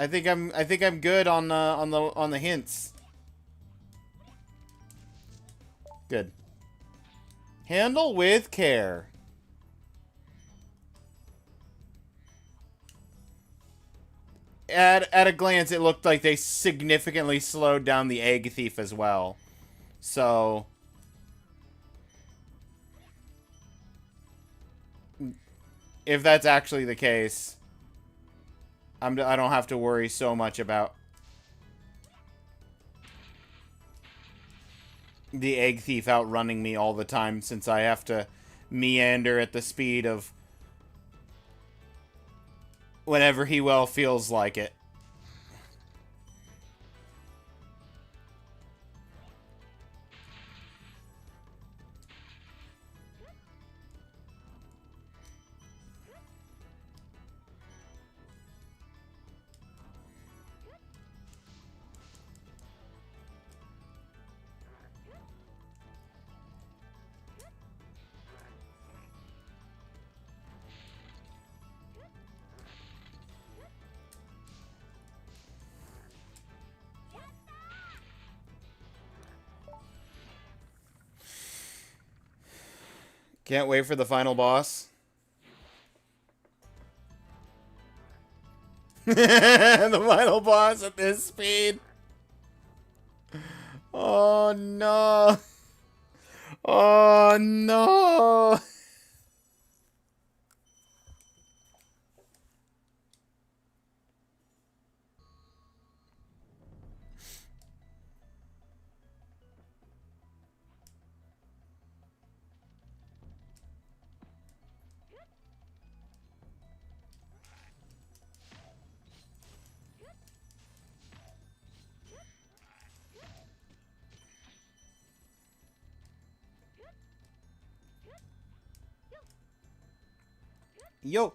I think I'm good on the hints. Good. Handle with care. At a glance, it looked like they significantly slowed down the egg thief as well. So, if that's actually the case, I don't have to worry so much about the egg thief outrunning me all the time, since I have to meander at the speed of whenever he well feels like it. Can't wait for the final boss. The final boss at this speed. Oh no. Oh no. Yo.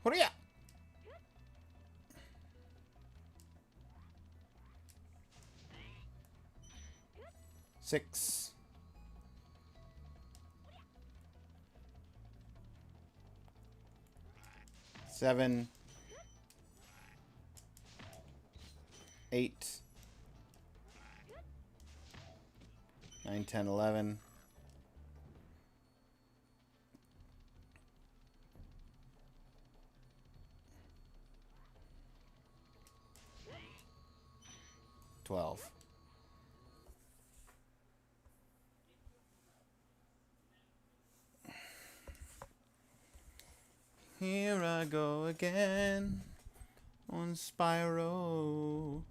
Hurry up. Six. Seven. 8. 9, 10, 11. 12. Here I go again on Spyro.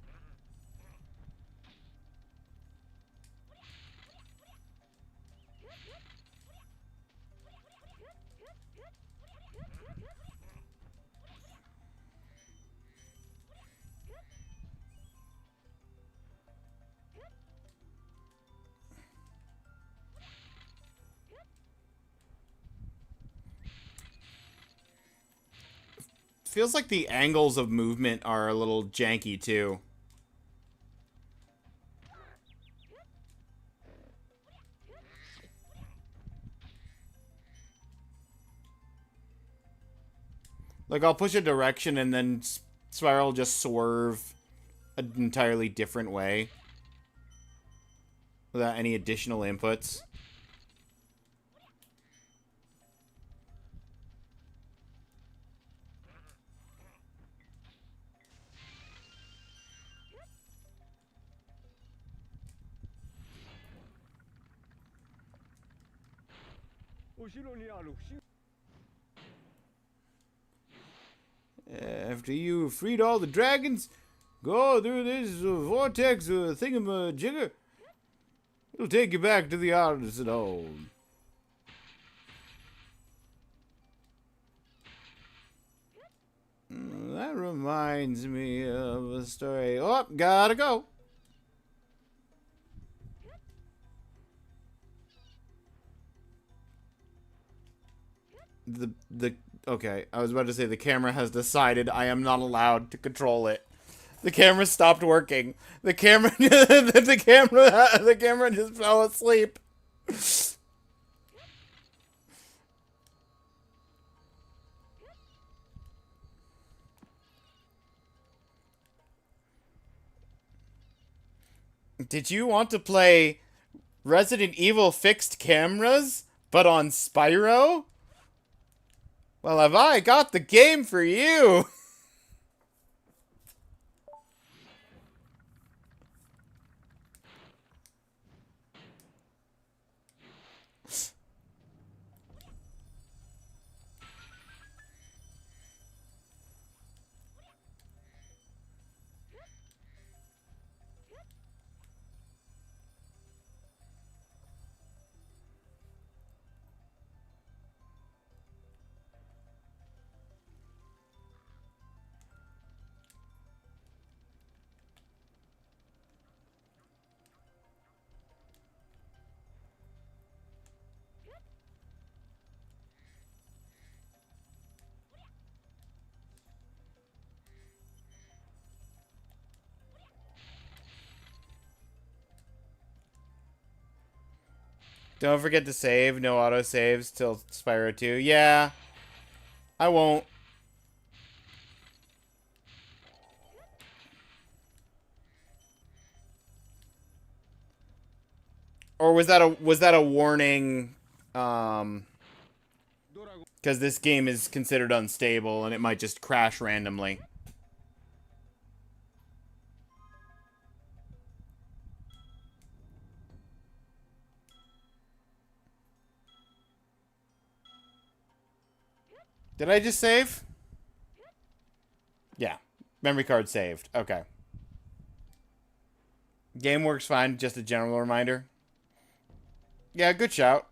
Feels like the angles of movement are a little janky too. Like, I'll push a direction and then Spiral just swerve an entirely different way without any additional inputs. After you freed all the dragons, go through this vortex thingamajigger. It'll take you back to the artisan home. That reminds me of a story. Oh, gotta go. Okay, I was about to say the camera has decided I am not allowed to control it. The camera stopped working. The camera the camera just fell asleep. Did you want to play Resident Evil fixed cameras, but on Spyro? Well, have I got the game for you? Don't forget to save. No autosaves till Spyro 2. Yeah. I won't. Or was that a warning? Because this game is considered unstable and it might just crash randomly. Did I just save? Yeah. Memory card saved. Okay. Game works fine. Just a general reminder. Yeah, good shout.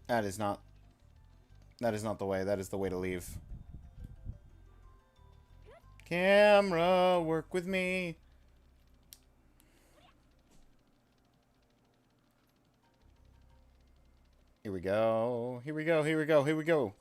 That is not the way. That is the way to leave. Camera, work with me. Here we go. Here we go. Here we go. Here we go.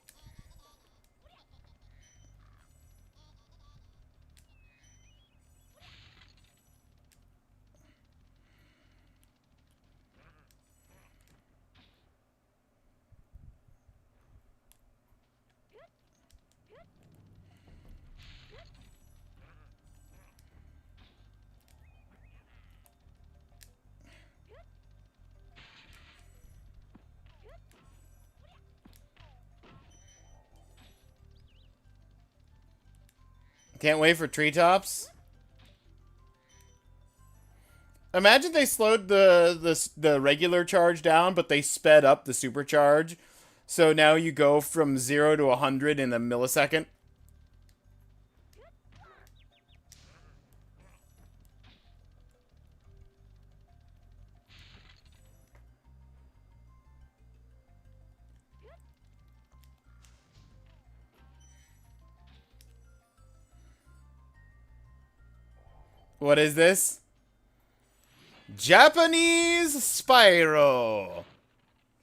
Can't wait for treetops. Imagine they slowed the regular charge down, but they sped up the supercharge. So now you go from 0 to 100 in a millisecond. What is this? Japanese Spyro.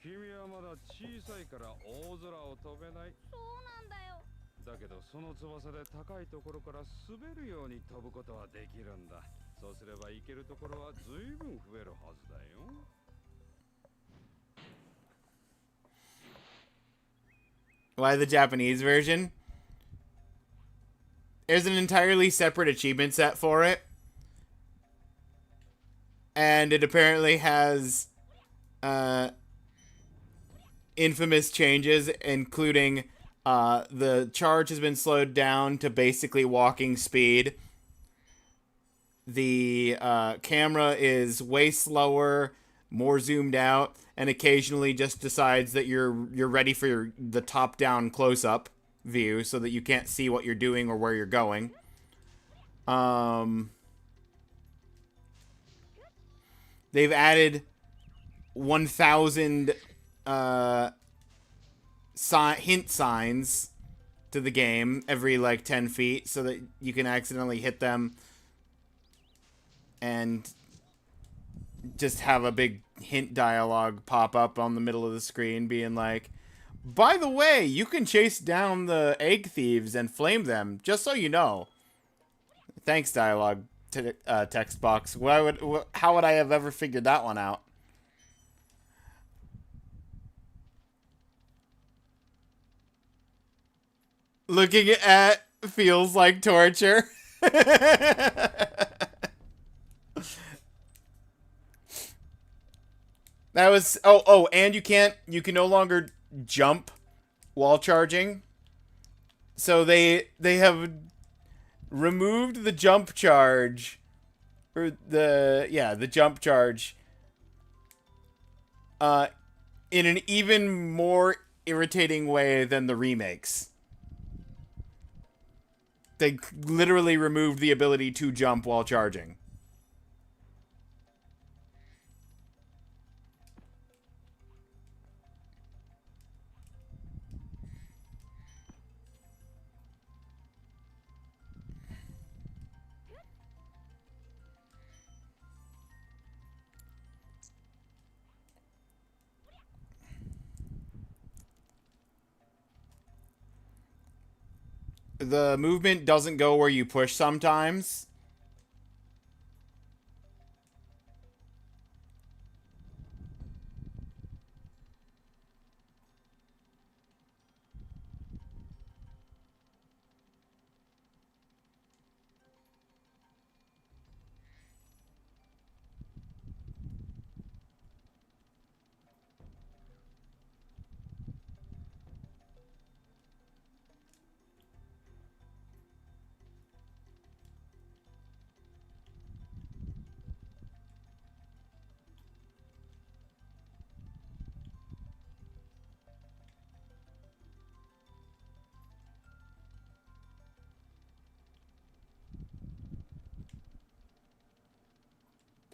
君はまだ小さいから大空を飛べない。
そうなんだよ。
だけどその翼で高いところから滑るように飛ぶことはできるんだ。そうすれば行けるところはずいぶん増えるはずだよ。
Why the Japanese version? There's an entirely separate achievement set for it. And it apparently has infamous changes, including The charge has been slowed down to basically walking speed. The camera is way slower, more zoomed out, and occasionally just decides that you're ready for the top-down close-up view so that you can't see what you're doing or where you're going. They've added 1,000 hint signs to the game every like 10 feet so that you can accidentally hit them and just have a big hint dialogue pop up on the middle of the screen being like, by the way, you can chase down the egg thieves and flame them, just so you know. Thanks, dialogue text box. How would I have ever figured that one out? Looking at feels like torture. That was and you can no longer jump while charging. So they have removed the jump charge, or the jump charge in an even more irritating way than the remakes. They literally removed the ability to jump while charging. The movement doesn't go where you push sometimes.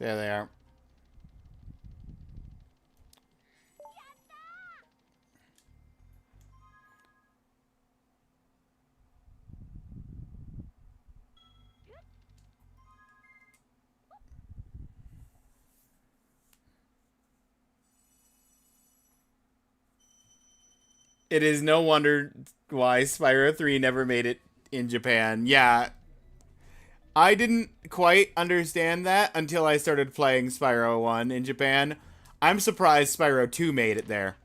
There they are. It is no wonder why Spyro 3 never made it in Japan. Yeah. I didn't quite understand that until I started playing Spyro 1 in Japan. I'm surprised Spyro 2 made it there.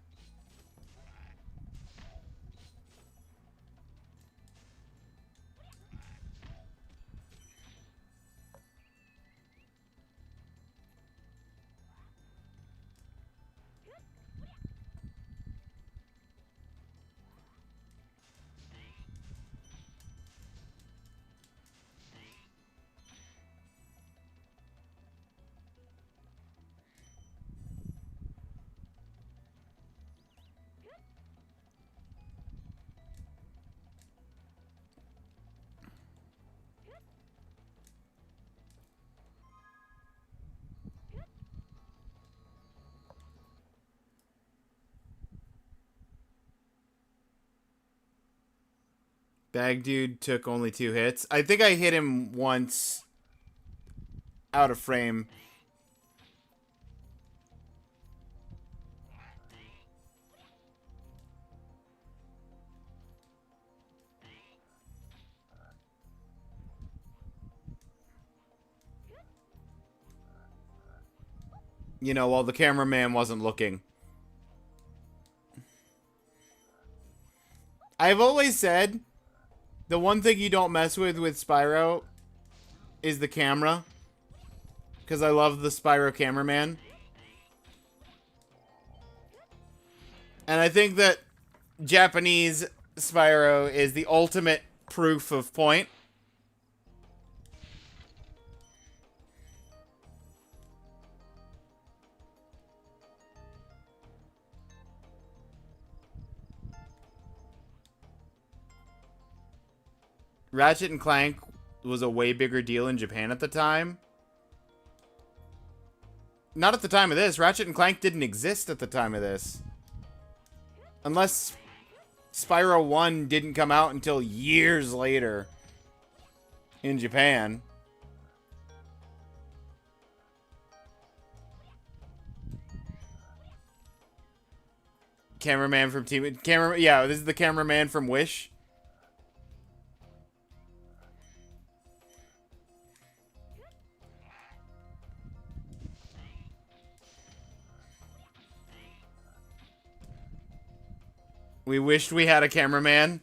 Bag Dude took only 2 hits. I think I hit him once out of frame. You know, while the cameraman wasn't looking. I've always said the one thing you don't mess with Spyro is the camera. Because I love the Spyro cameraman. And I think that Japanese Spyro is the ultimate proof of point. Ratchet and Clank was a way bigger deal in Japan at the time. Not at the time of this. Ratchet and Clank didn't exist at the time of this. Unless Spyro 1 didn't come out until years later in Japan. Cameraman from yeah, this is the cameraman from Wish. We wished we had a cameraman.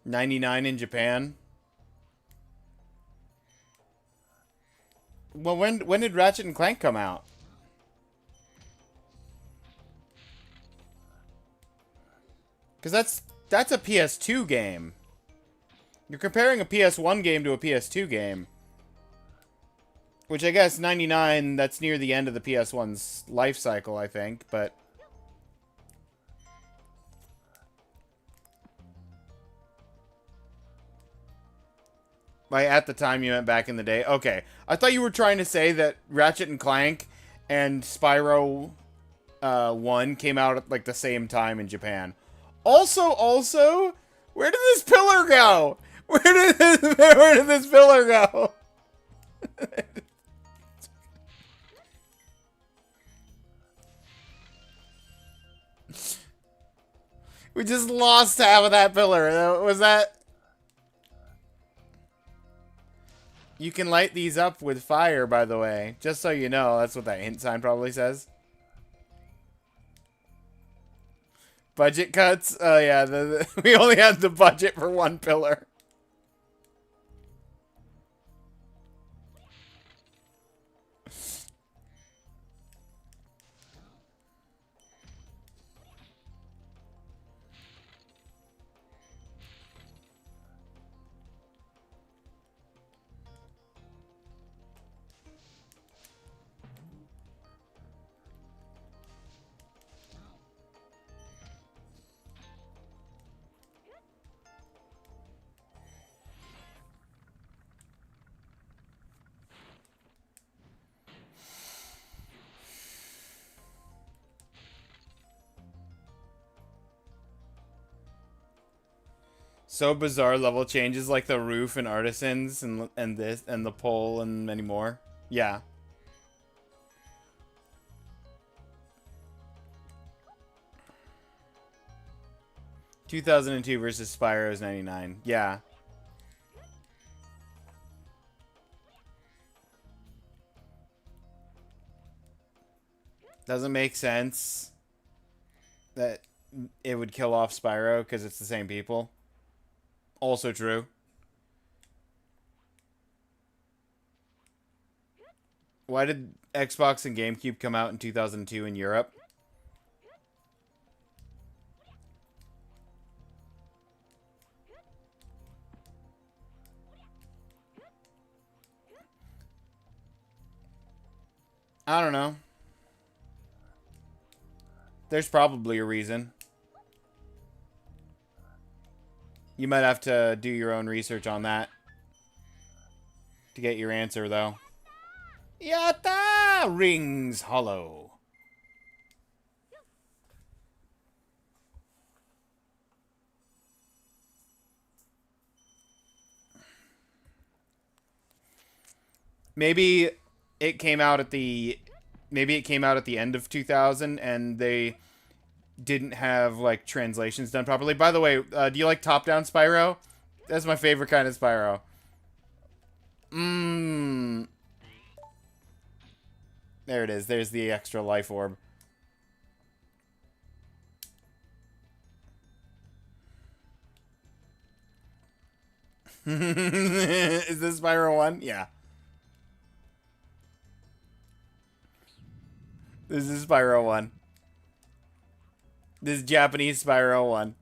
$99 in Japan. Well, when did Ratchet and Clank come out? Because that's a PS2 game. You're comparing a PS1 game to a PS2 game. Which I guess 99, that's near the end of the PS1's life cycle, I think, but... Like, at the time you meant back in the day? Okay. I thought you were trying to say that Ratchet and Clank and Spyro 1 came out at, like, the same time in Japan. Also, where did this pillar go? Where did this pillar go? We just lost half of that pillar. Was that... You can light these up with fire, by the way. Just so you know, that's what that hint sign probably says. Budget cuts? Oh, yeah. We only had the budget for one pillar. So bizarre level changes like the roof and artisans and this and the pole and many more. Yeah. $2002 versus Spyro's $99. Yeah. Doesn't make sense that it would kill off Spyro because it's the same people. Also true. Why did Xbox and GameCube come out in 2002 in Europe? I don't know. There's probably a reason. You might have to do your own research on that to get your answer, though. Yatta! Rings hollow. Maybe it came out at the end of 2000 and they didn't have like translations done properly. By the way, do you like top-down Spyro? That's my favorite kind of Spyro. There it is. There's the extra life orb. Is this Spyro 1? Yeah. This is Spyro 1. This is Japanese Spyro 1.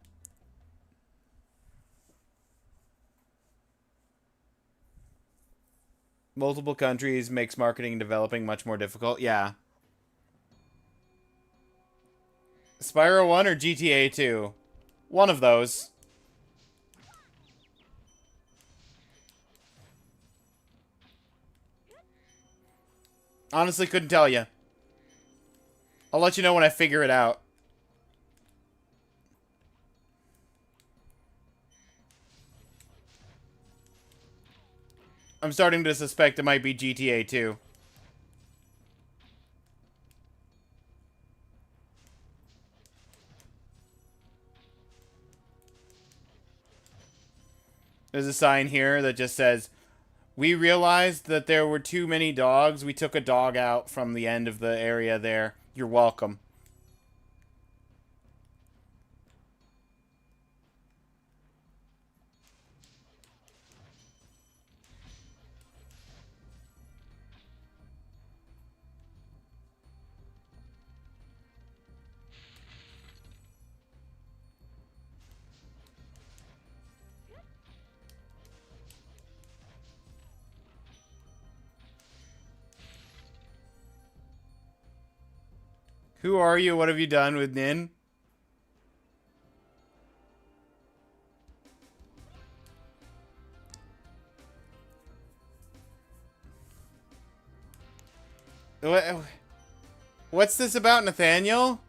Multiple countries makes marketing and developing much more difficult. Yeah. Spyro 1 or GTA 2? One of those. Honestly, couldn't tell you. I'll let you know when I figure it out. I'm starting to suspect it might be GTA 2. There's a sign here that just says, "We realized that there were too many dogs. We took a dog out from the end of the area there. You're welcome." Who are you? What have you done with Nin? What's this about, Nathaniel?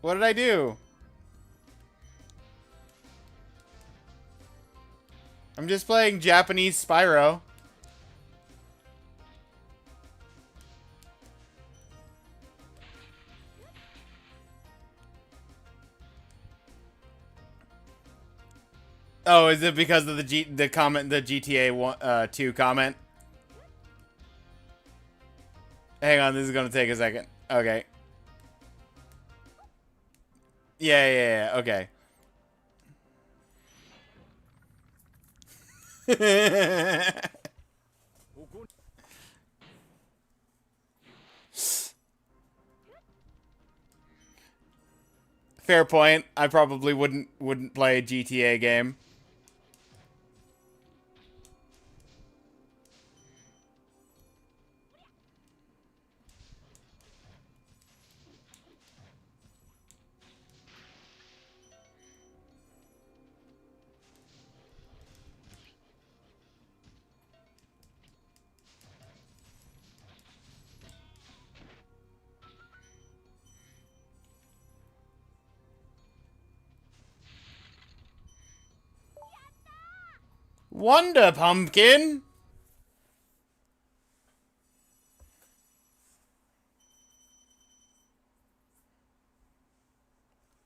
What did I do? I'm just playing Japanese Spyro. Oh, is it because of the GTA 2 comment? Hang on, this is gonna take a second. Okay. Yeah, okay. Fair point. I probably wouldn't play a GTA game. Wonder Pumpkin?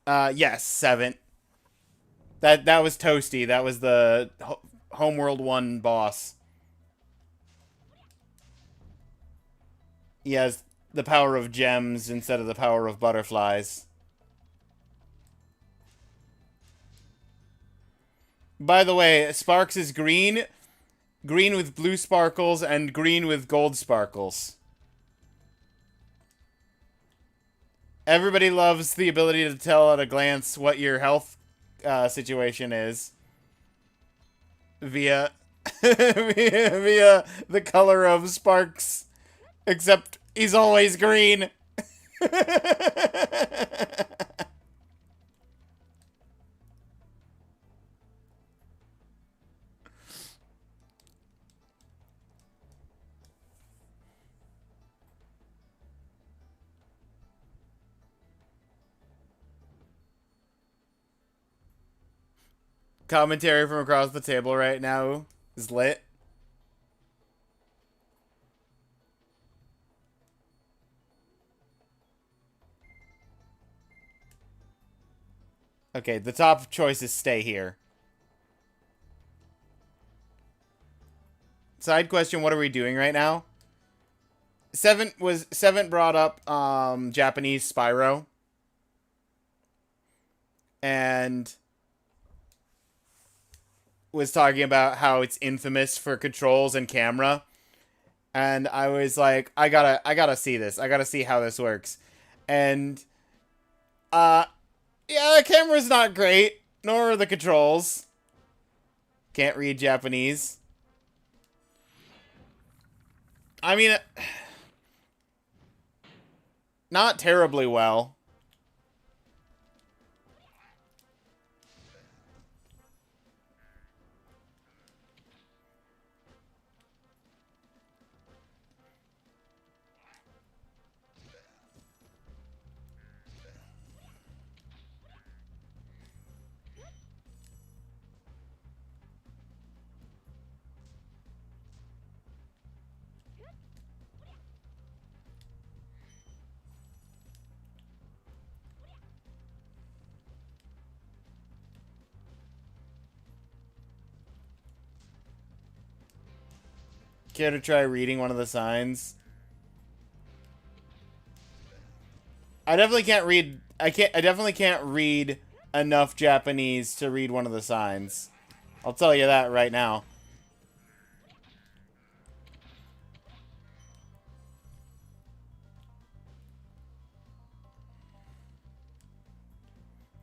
Yes, 7. That was Toasty. That was the Homeworld 1 boss. He has the power of gems instead of the power of butterflies. By the way, Sparks is green. Green with blue sparkles and green with gold sparkles. Everybody loves the ability to tell at a glance what your health situation is. Via, via the color of Sparks. Except he's always green. Commentary from across the table right now is lit. Okay, the top choices stay here. Side question, what are we doing right now? Seven brought up Japanese Spyro. and was talking about how it's infamous for controls and camera. And I was like, I gotta see this. I gotta see how this works. And, yeah, the camera's not great, nor are the controls. Can't read Japanese. I mean, not terribly well. Care to try reading one of the signs? I definitely can't read. I definitely can't read enough Japanese to read one of the signs. I'll tell you that right now.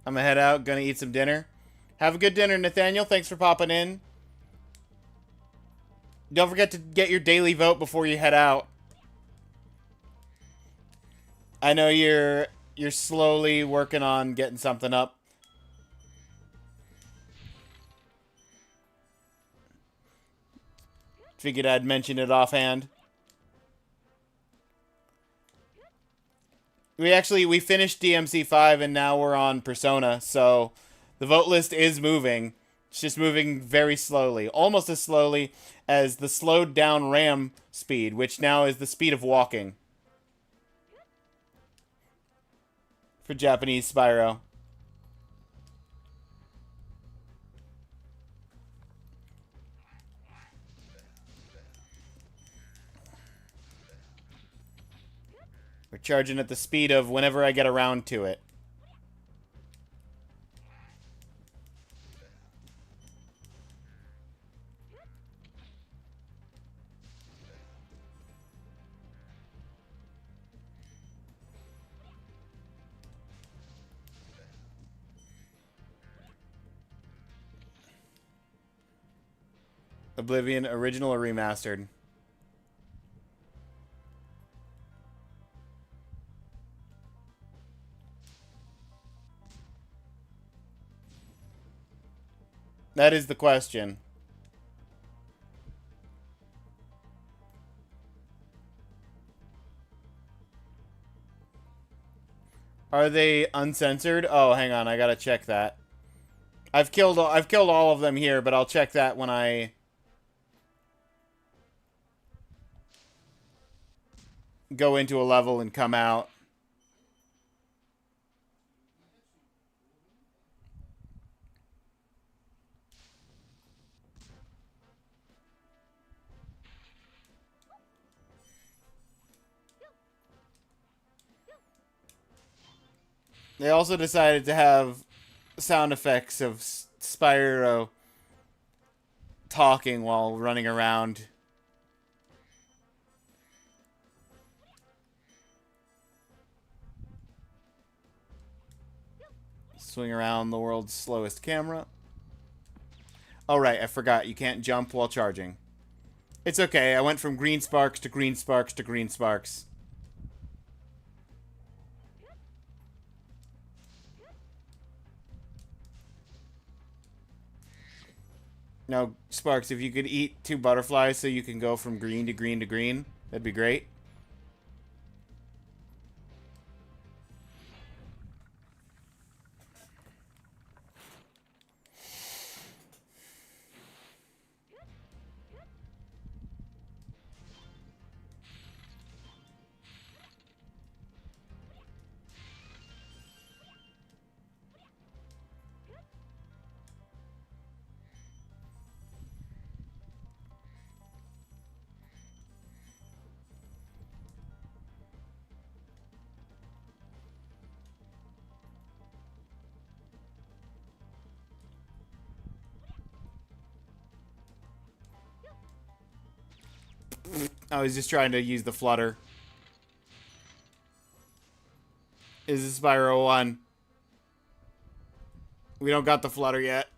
I'm gonna head out. Gonna eat some dinner. Have a good dinner, Nathaniel. Thanks for popping in. Don't forget to get your daily vote before you head out. I know you're slowly working on getting something up. Figured I'd mention it offhand. We finished DMC5 and now we're on Persona, so the vote list is moving. It's just moving very slowly. Almost as slowly as the slowed down RAM speed, which now is the speed of walking. For Japanese Spyro. We're charging at the speed of whenever I get around to it. Oblivion, original or remastered? That is the question. Are they uncensored? Oh, hang on, I gotta check that. I've killed all of them here, but I'll check that when I go into a level and come out. They also decided to have sound effects of Spyro talking while running around. Swing around the world's slowest camera. Oh, right, I forgot. You can't jump while charging. It's okay. I went from green sparks to green sparks to green sparks. Now, Sparks, if you could eat 2 butterflies so you can go from green to green to green, that'd be great. I was just trying to use the flutter. Is this Spyro 1? We don't got the flutter yet.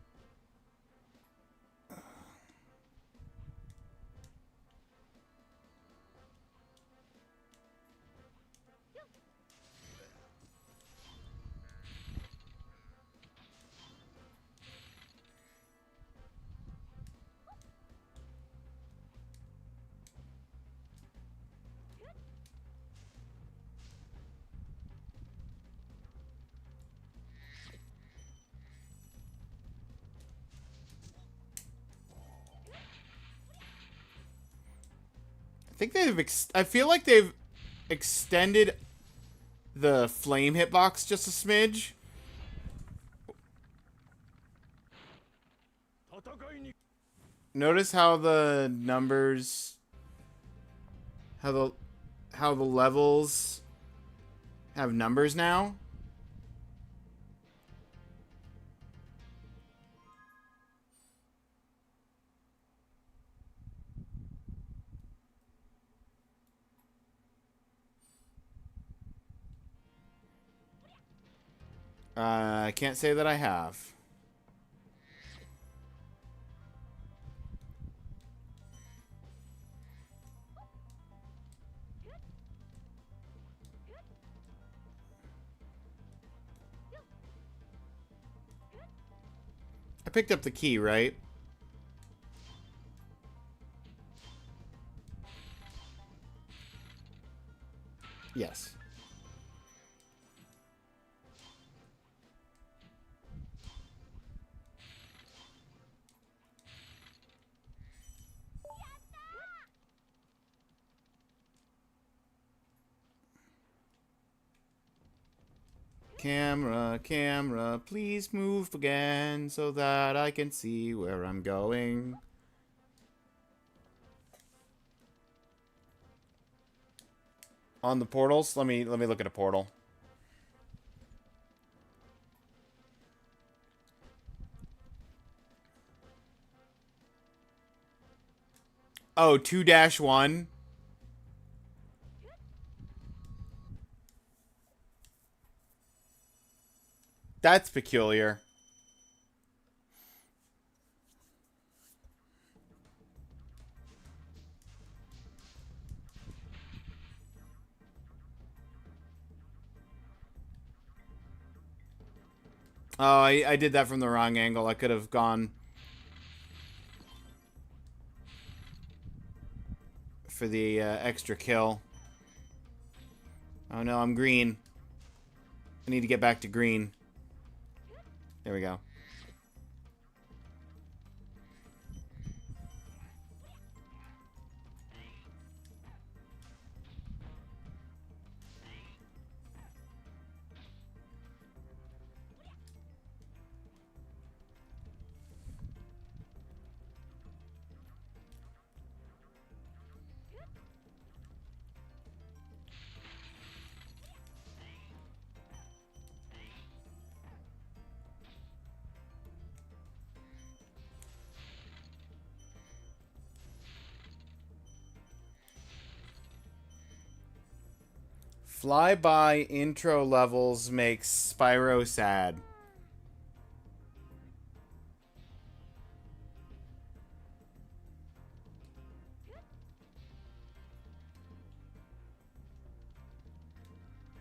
I think I feel like they've extended the flame hitbox just a smidge. Notice how the numbers, how the levels have numbers now. I can't say that I have. I picked up the key, right? Yes. Camera, camera, please move again so that I can see where I'm going. On the portals, let me look at a portal. Oh, 2-1. That's peculiar. Oh, I did that from the wrong angle. I could have gone for the extra kill. Oh no, I'm green. I need to get back to green. There we go. Flyby intro levels makes Spyro sad.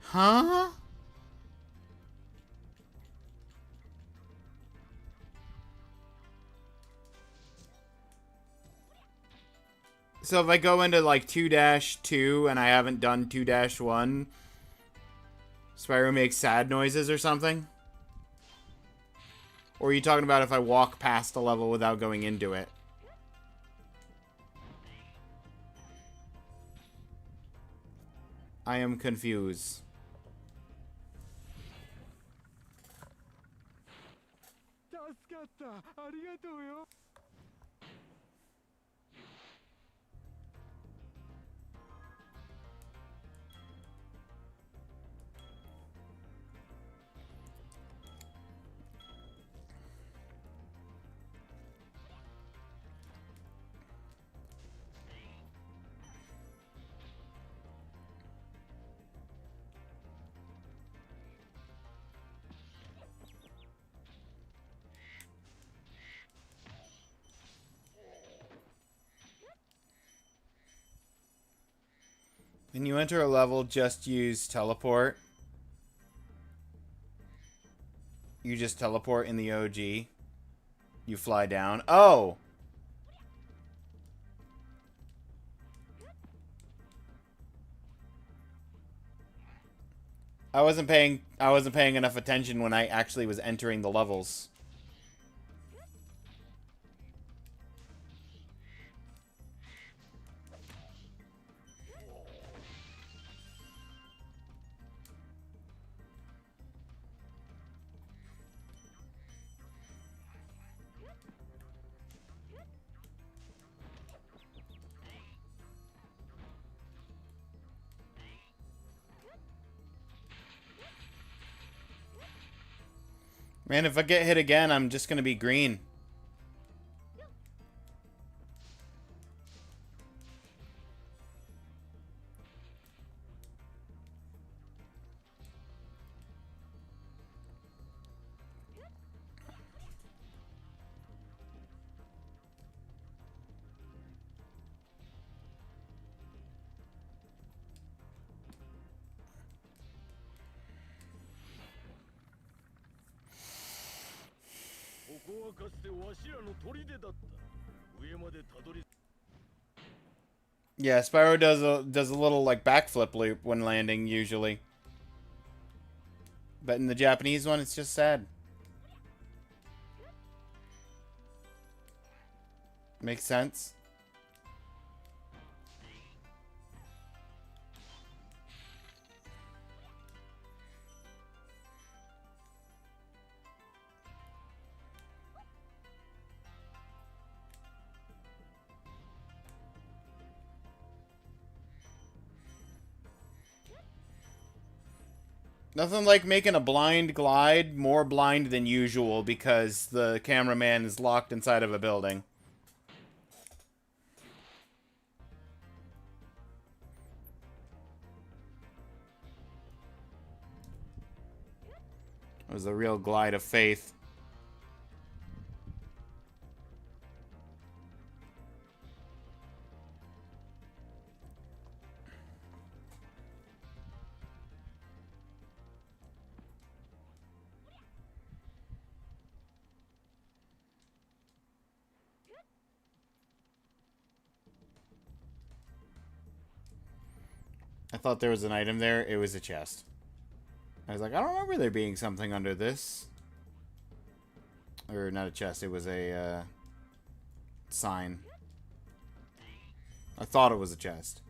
Huh? So if I go into like 2-2 and I haven't done 2-1, Spyro makes sad noises or something? Or are you talking about if I walk past a level without going into it? I am confused. When you enter a level, just use teleport. You just teleport in the OG. You fly down. Oh! I wasn't paying enough attention when I actually was entering the levels. Man, if I get hit again, I'm just gonna be green. Yeah, Spyro does a little like backflip loop when landing usually. But in the Japanese one, it's just sad. Makes sense. Nothing like making a blind glide more blind than usual because the cameraman is locked inside of a building. It was a real glide of faith. I thought there was an item there. It was a chest. I was like, I don't remember there being something under this. Or not a chest, it was a sign. I thought it was a chest.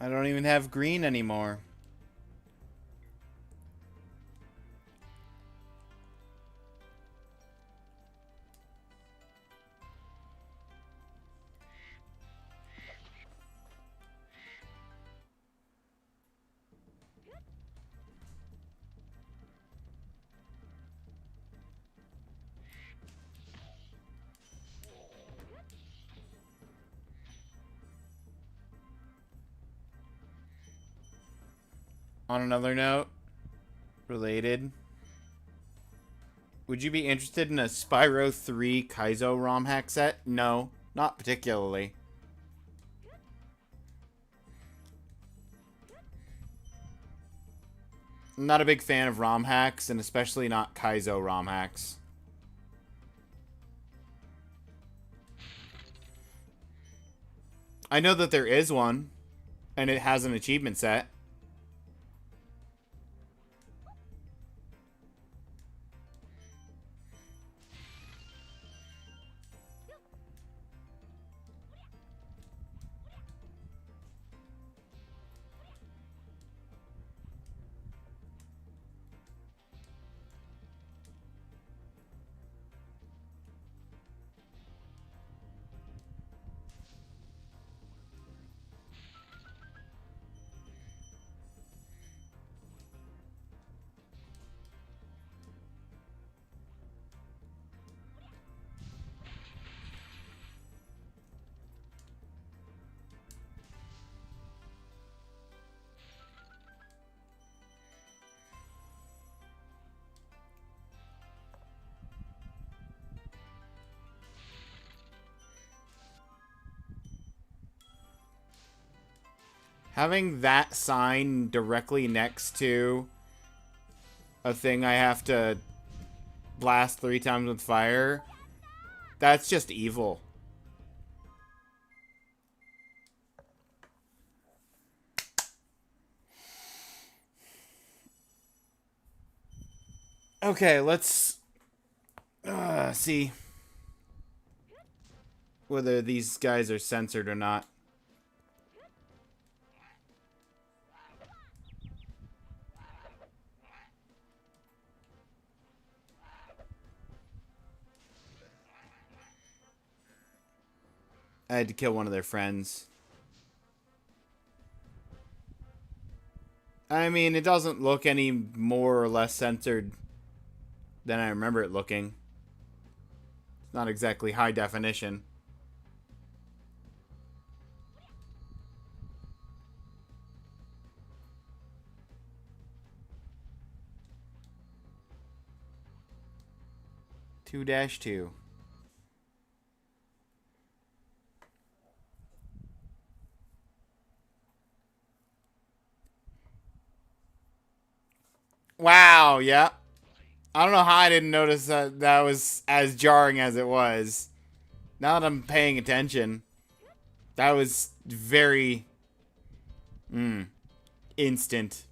I don't even have green anymore. On another note, related, would you be interested in a Spyro 3 Kaizo ROM hack set? No, not particularly. I'm not a big fan of ROM hacks, and especially not Kaizo ROM hacks. I know that there is one, and it has an achievement set. Having that sign directly next to a thing I have to blast 3 times with fire, that's just evil. Okay, let's see whether these guys are censored or not. I had to kill one of their friends. I mean, it doesn't look any more or less censored than I remember it looking. It's not exactly high definition. Two dash two. Wow, yeah. I don't know how I didn't notice that that was as jarring as it was. Now that I'm paying attention, that was very instant.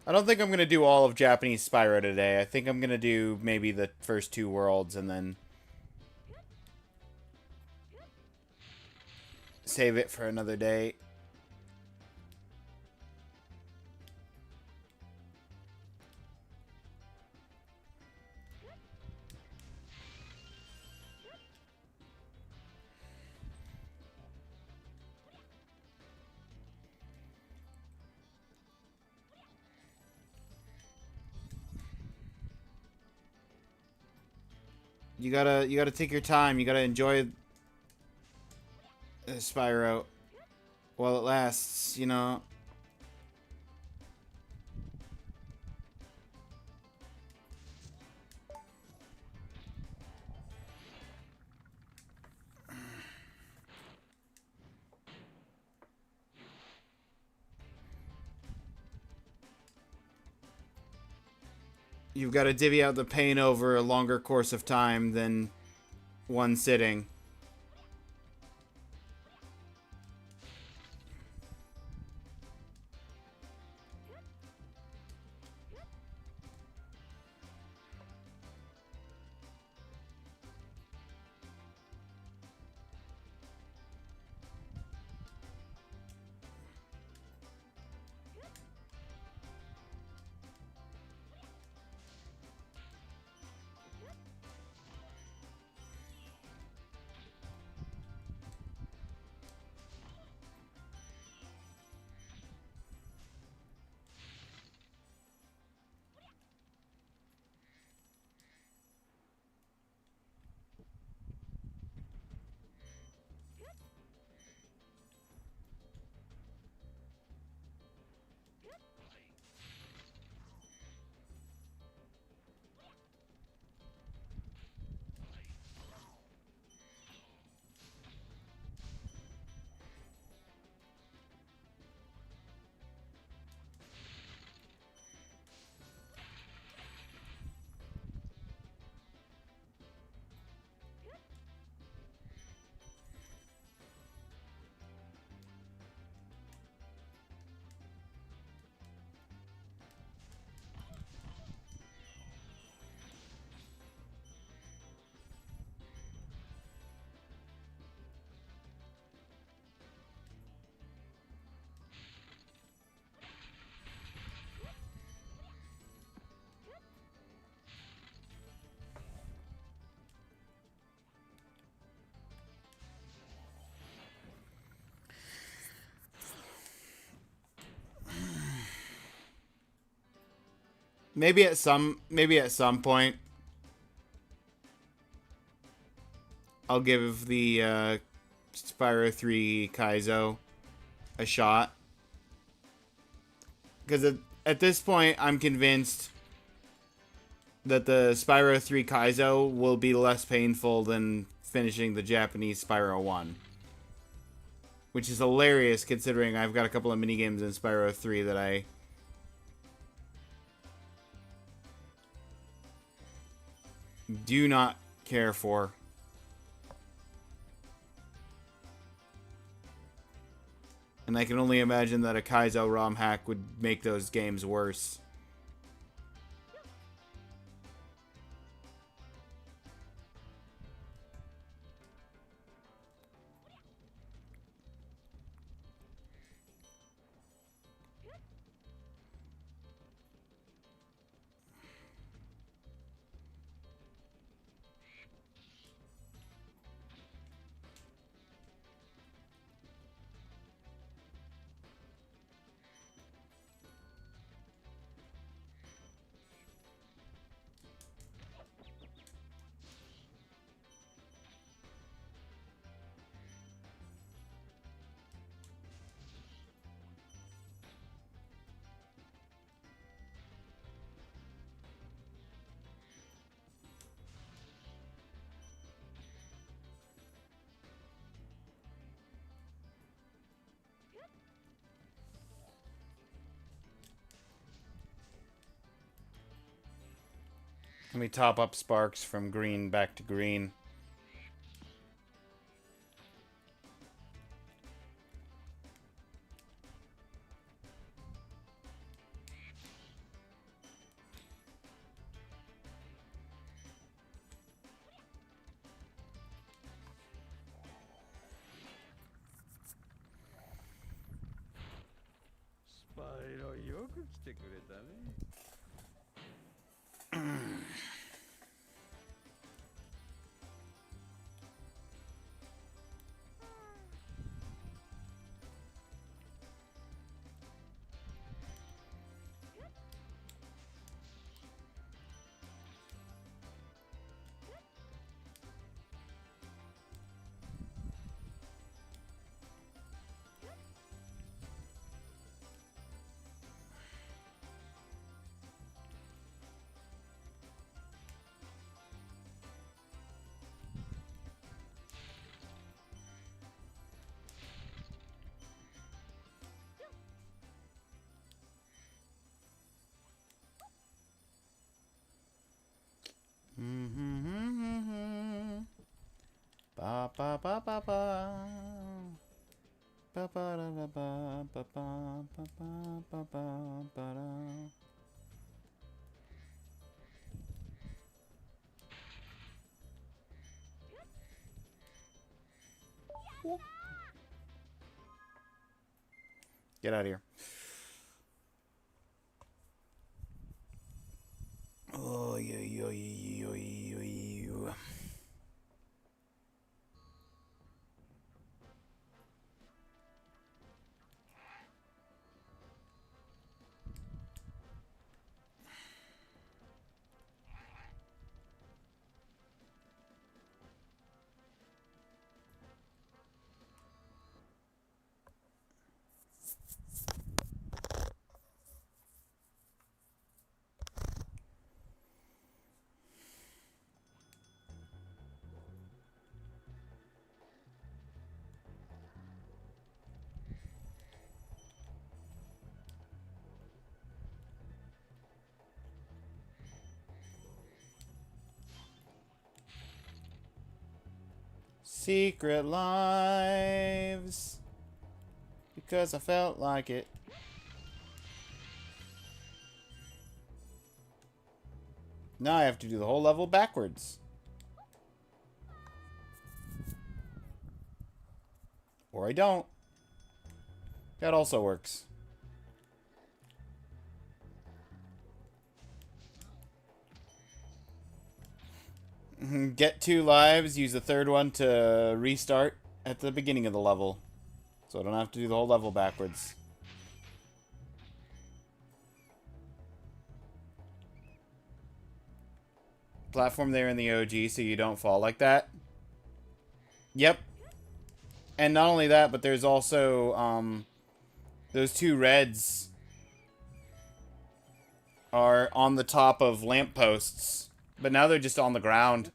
I don't think I'm going to do all of Japanese Spyro today. I think I'm going to do maybe the first 2 worlds and then save it for another day. You gotta take your time. You gotta enjoy Spyro while it lasts, you know. You've got to divvy out the pain over a longer course of time than one sitting. Maybe at some point I'll give the Spyro 3 Kaizo a shot. Because at this point, I'm convinced that the Spyro 3 Kaizo will be less painful than finishing the Japanese Spyro 1. Which is hilarious considering I've got a couple of minigames in Spyro 3 that I do not care for. And I can only imagine that a Kaizo ROM hack would make those games worse. Let me top up sparks from green back to green.
Spyro よく来てくれたね。
ba ba ba ba. Ba ba da da ba ba ba ba ba ba ba ba da. Get out of here. Oh, yo. Secret lives. Because I felt like it. Now I have to do the whole level backwards. Or I don't. That also works. Get 2 lives, use the third one to restart at the beginning of the level. So I don't have to do the whole level backwards. Platform there in the OG so you don't fall like that. Yep. And not only that, but there's also, those 2 reds are on the top of lampposts. But now they're just on the ground.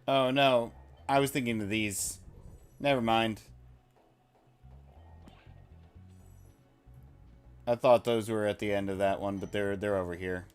Oh no, I was thinking of these. Never mind. I thought those were at the end of that one, but they're over here.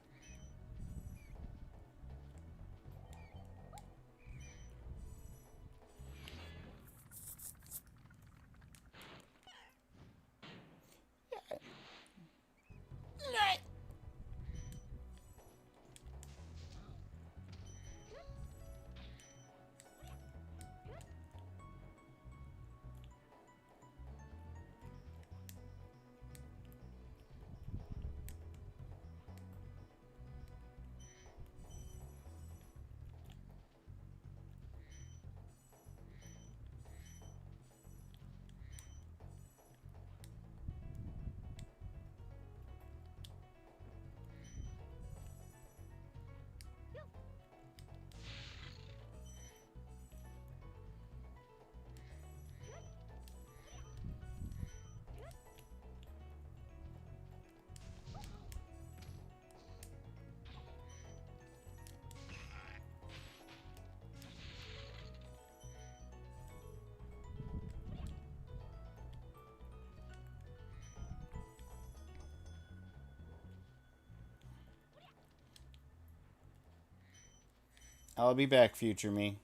I'll be back, future me.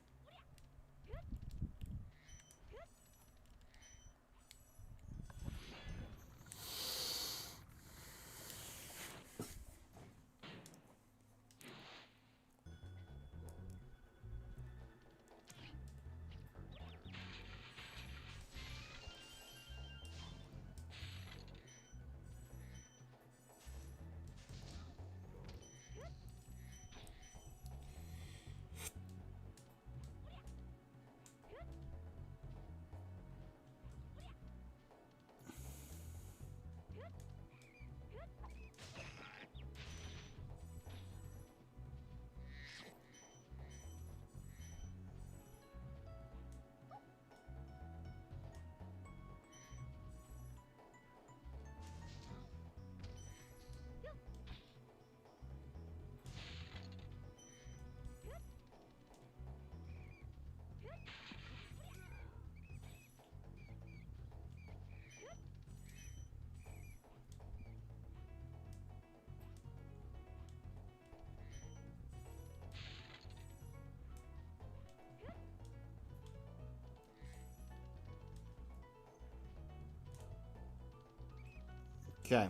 Okay.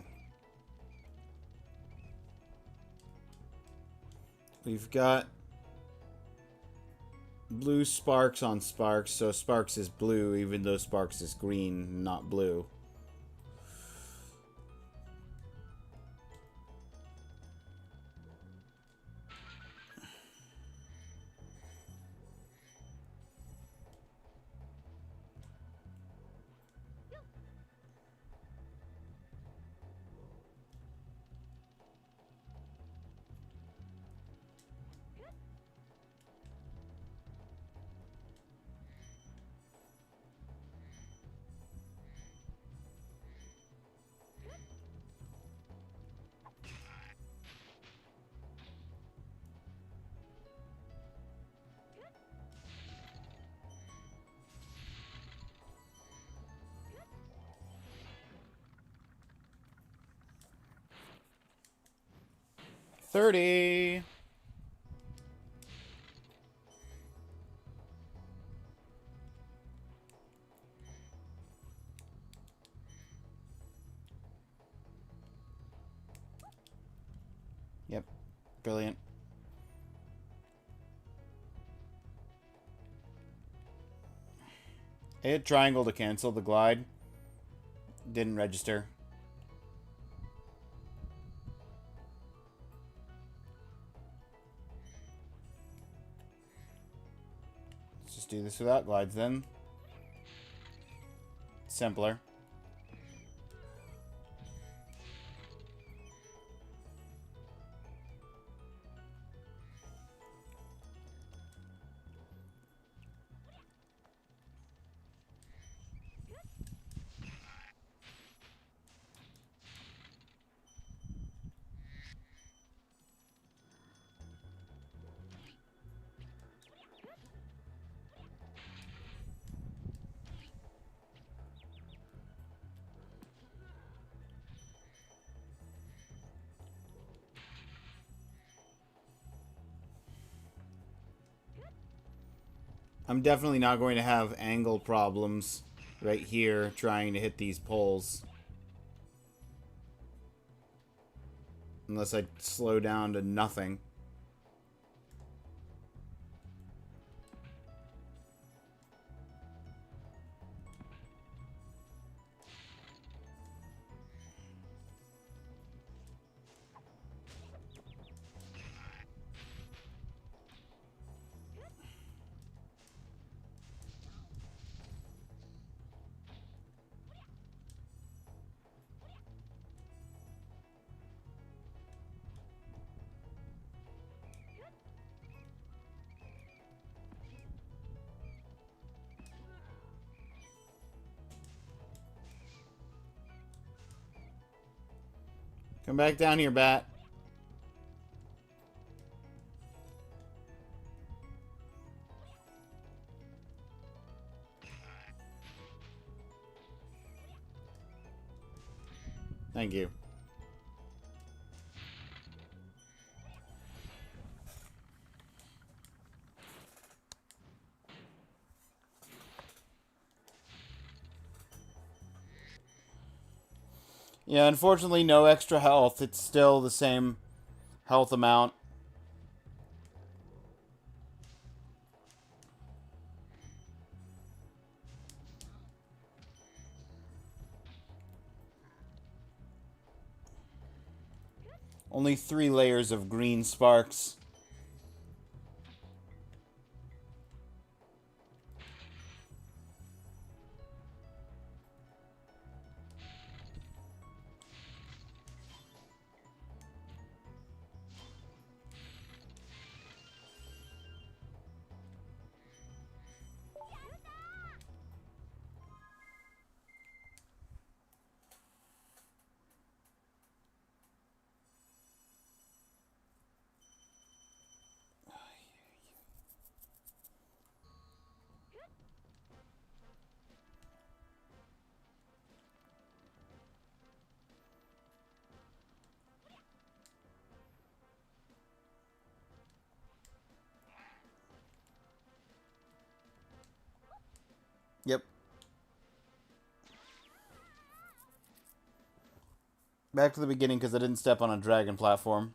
We've got blue Sparks on Sparks, so Sparks is blue, even though Sparks is green, not blue. $30. Yep. Brilliant. I hit triangle to cancel the glide. Didn't register. Let's just do this without glides then. Simpler. I'm definitely not going to have angle problems right here trying to hit these poles. Unless I slow down to nothing. Come back down here, Bat. Thank you. Yeah, unfortunately, no extra health. It's still the same health amount. Only 3 layers of green sparks. Yep. Back to the beginning because I didn't step on a dragon platform.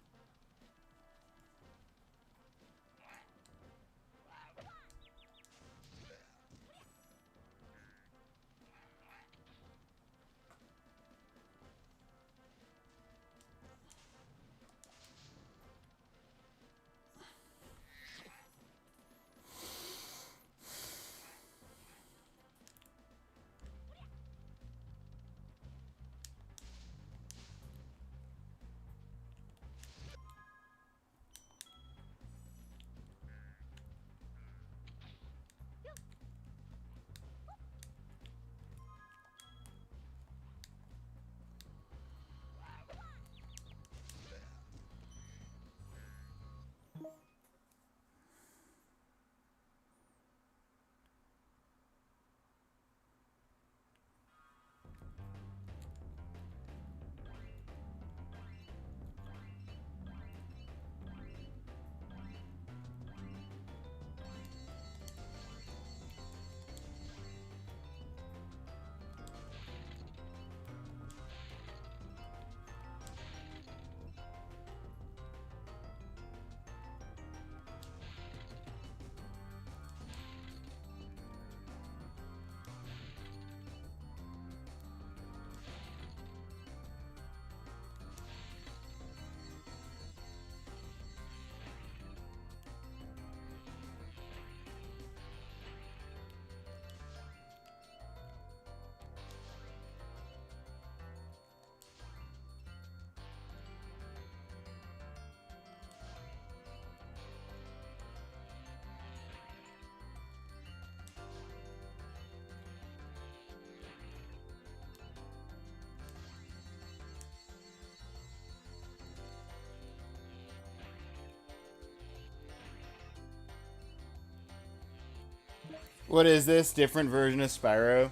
What is this? Different version of Spyro?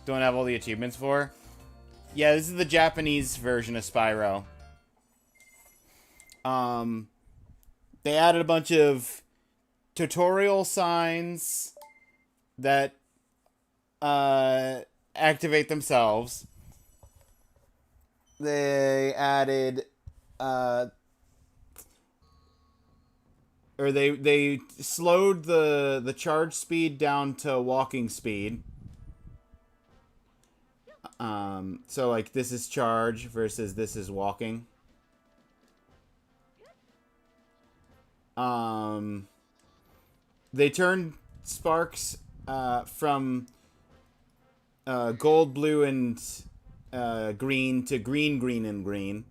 Don't have all the achievements for? Yeah, this is the Japanese version of Spyro. They added a bunch of tutorial signs that activate themselves. They added or they slowed the charge speed down to walking speed. So like this is charge versus this is walking. They turned sparks from gold, blue, and green to green, green, and green.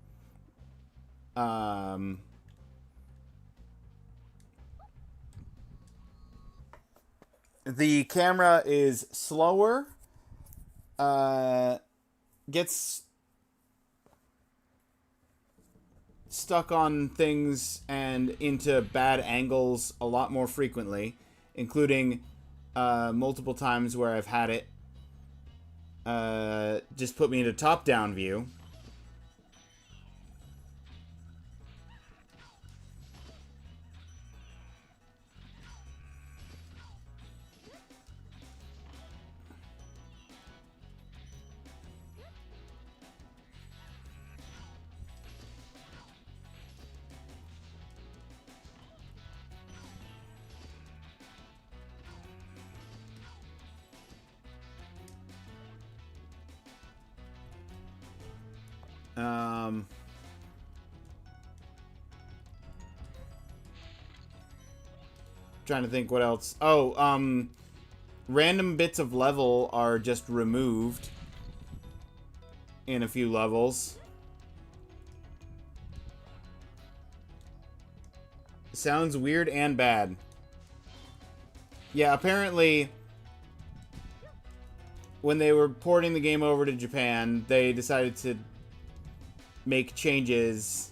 The camera is slower. Gets stuck on things and into bad angles a lot more frequently, including multiple times where I've had it just put me into top-down view. Trying to think what else. Oh, random bits of level are just removed in a few levels. Sounds weird and bad. Yeah, apparently when they were porting the game over to Japan, they decided to make changes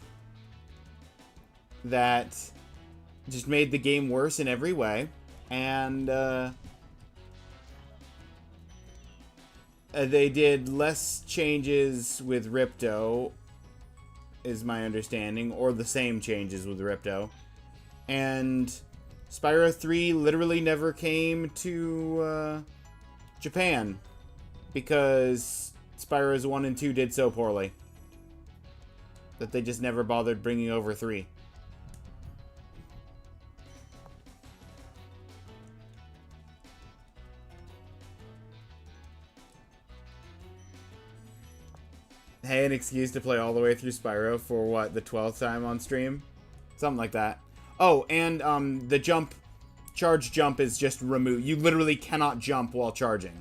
that just made the game worse in every way. And they did less changes with Ripto, is my understanding, or the same changes with Ripto. And Spyro 3 literally never came to Japan because Spyro's 1 and 2 did so poorly. that they just never bothered bringing over 3. Hey, an excuse to play all the way through Spyro for what, the 12th time on stream? Something like that. Oh, and the charge jump is just removed. You literally cannot jump while charging.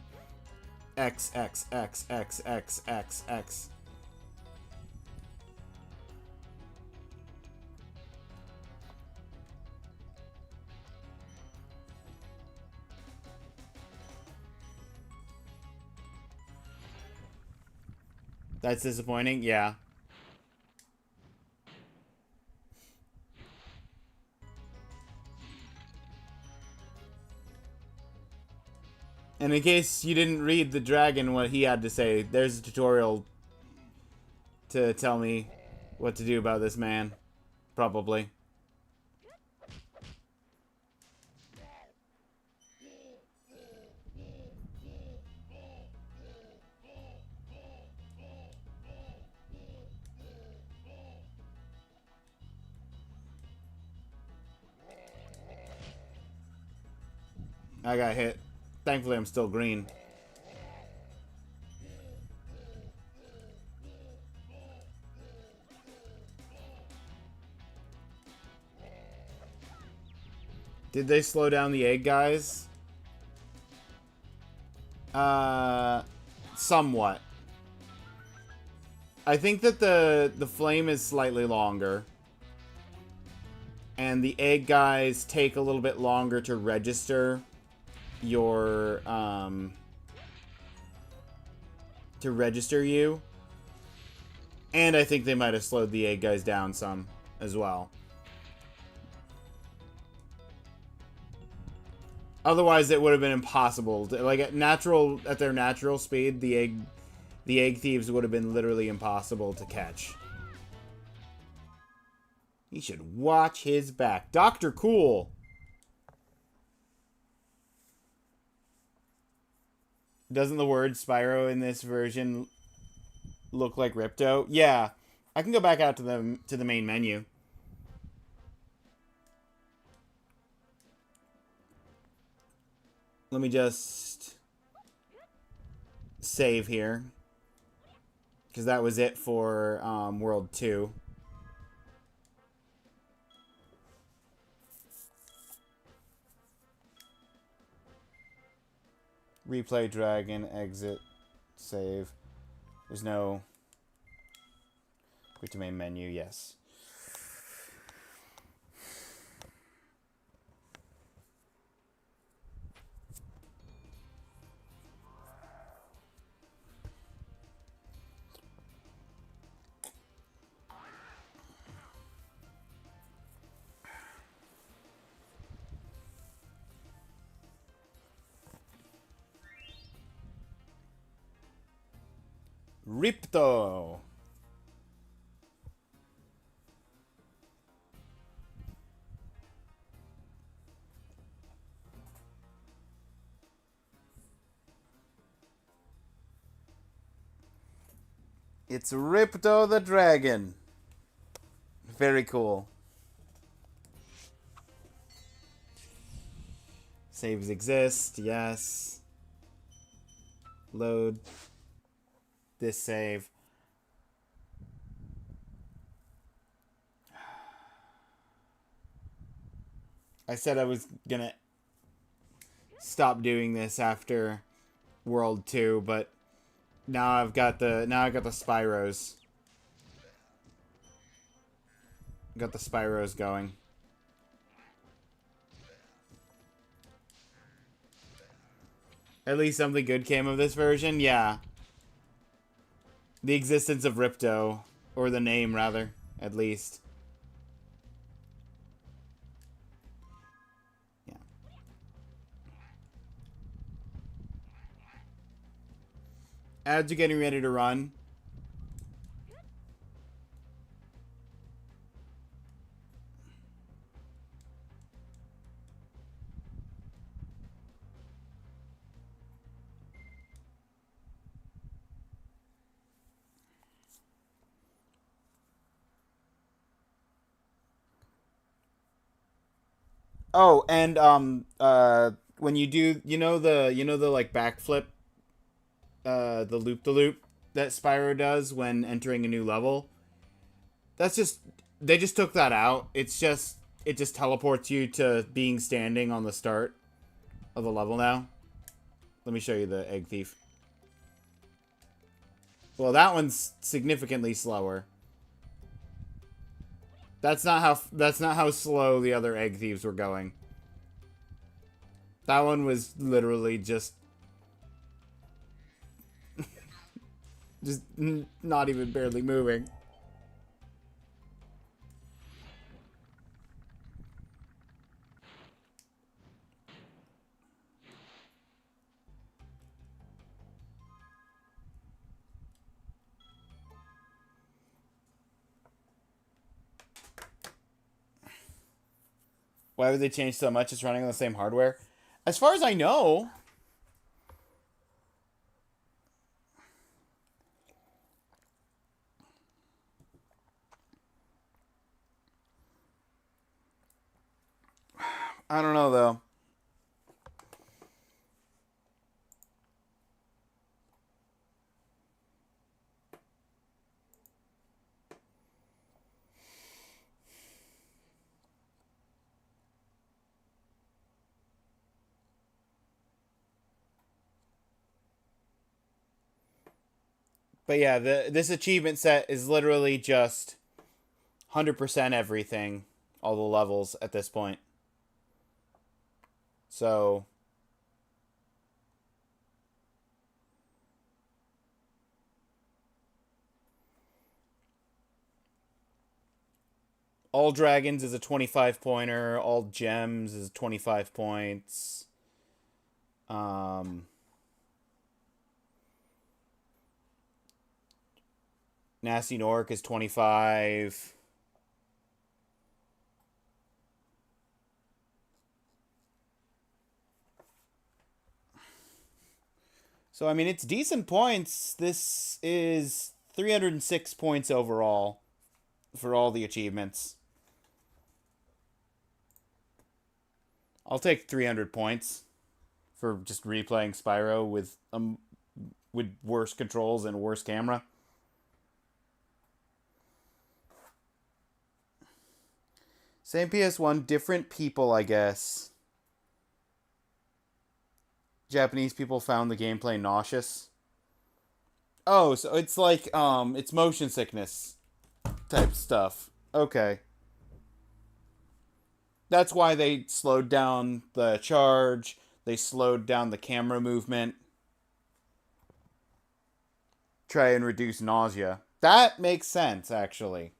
X, X, X, X, X, X, X. That's disappointing, yeah. And in case you didn't read the dragon what he had to say, there's a tutorial to tell me what to do about this man. Probably. I got hit. Thankfully, I'm still green. Did they slow down the egg guys? Somewhat. I think that the flame is slightly longer. And the egg guys take a little bit longer to register your, to register you. And I think they might have slowed the egg guys down some as well. Otherwise, it would have been impossible. Like at their natural speed, the egg thieves would have been literally impossible to catch. He should watch his back. Dr. Cool. Doesn't the word Spyro in this version look like Ripto? Yeah. I can go back out to the main menu. Let me just save here. Because that was it for World 2. Replay, dragon, exit, save. There's no... Go to main menu, yes. Ripto. It's Ripto the dragon. Very cool. Saves exist, yes. Load. This save. I said I was gonna stop doing this after World 2, but now I've got the Spyros. Got the Spyros going. At least something good came of this version, yeah. The existence of Ripto, or the name rather, at least. Yeah. Ads are getting ready to run. Oh, and when you do, you know the like backflip, the loop that Spyro does when entering a new level. That's just they just took that out. It just teleports you to being standing on the start of the level now. Let me show you the egg thief. Well, that one's significantly slower. That's not how slow the other egg thieves were going. That one was literally just not even barely moving. Why would they change so much? It's running on the same hardware. As far as I know, I don't know though. But yeah, this achievement set is literally just 100% everything, all the levels at this point. So all dragons is a 25 pointer, all gems is 25 points. Nasty Nork is 25. So, I mean, it's decent points. This is 306 points overall for all the achievements. I'll take 300 points for just replaying Spyro with worse controls and worse camera. Same PS1, different people, I guess. Japanese people found the gameplay nauseous. Oh, so it's like it's motion sickness type stuff. Okay. That's why they slowed down the charge, they slowed down the camera movement. Try and reduce nausea. That makes sense, actually.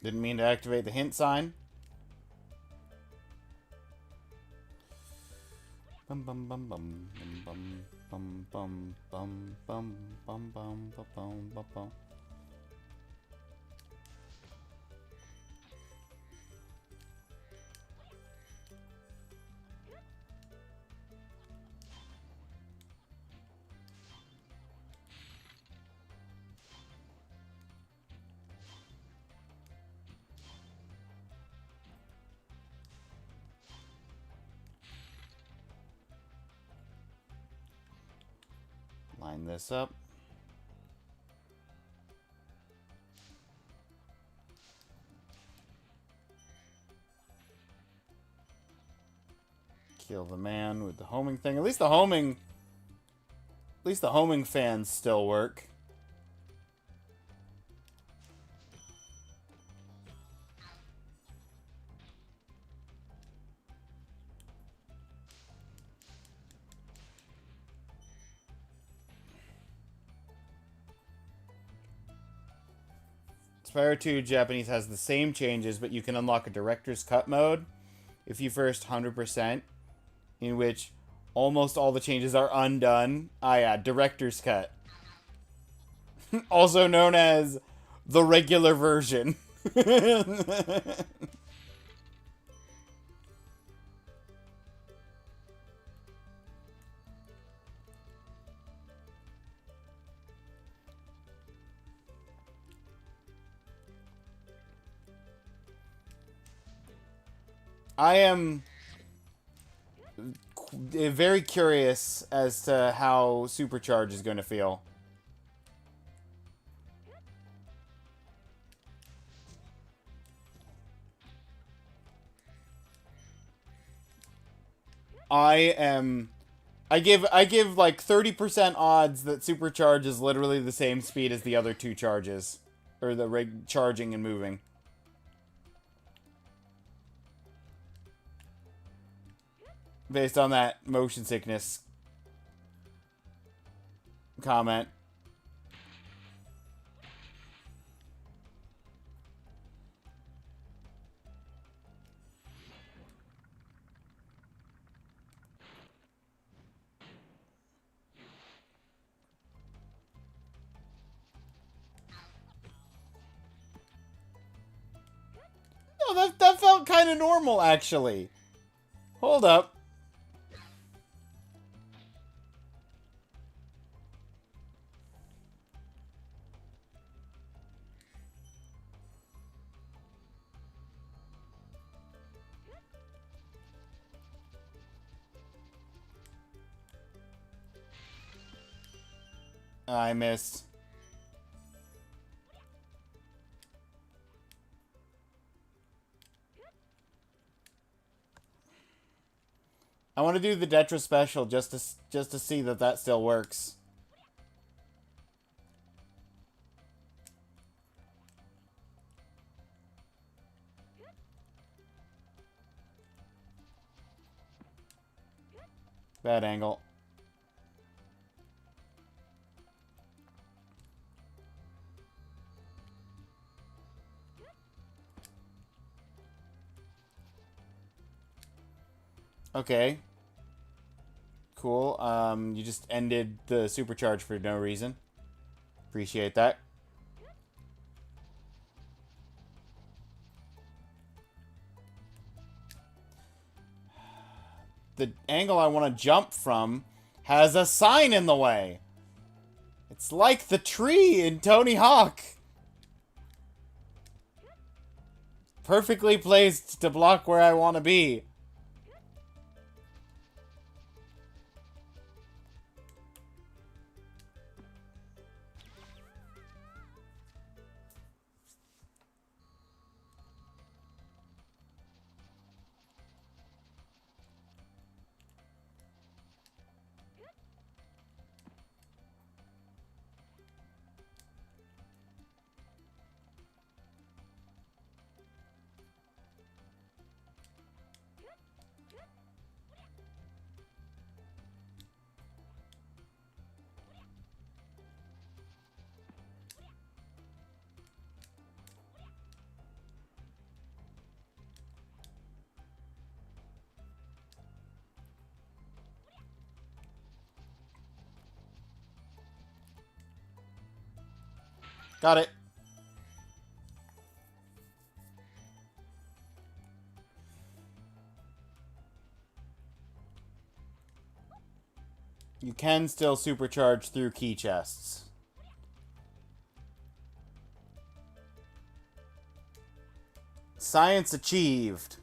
Didn't mean to activate the hint sign. Bum bum bum bum bum bum bum bum bum bum bum bum bum bum. Line this up. Kill the man with the homing thing. At least the homing fans still work. Spyro 2 Japanese has the same changes, but you can unlock a director's cut mode if you first 100%, in which almost all the changes are undone. Ah, yeah, director's cut. Also known as the regular version. I am very curious as to how Supercharge is going to feel. I give like 30% odds that Supercharge is literally the same speed as the other two charges, or the charging and moving. Based on that motion sickness comment. No, that felt kind of normal, actually. Hold up. I missed. I want to do the Detra special just to see that still works. Bad angle. Okay. Cool. You just ended the supercharge for no reason. Appreciate that. The angle I want to jump from has a sign in the way. It's like the tree in Tony Hawk. Perfectly placed to block where I want to be. Got it. You can still supercharge through key chests. Science achieved.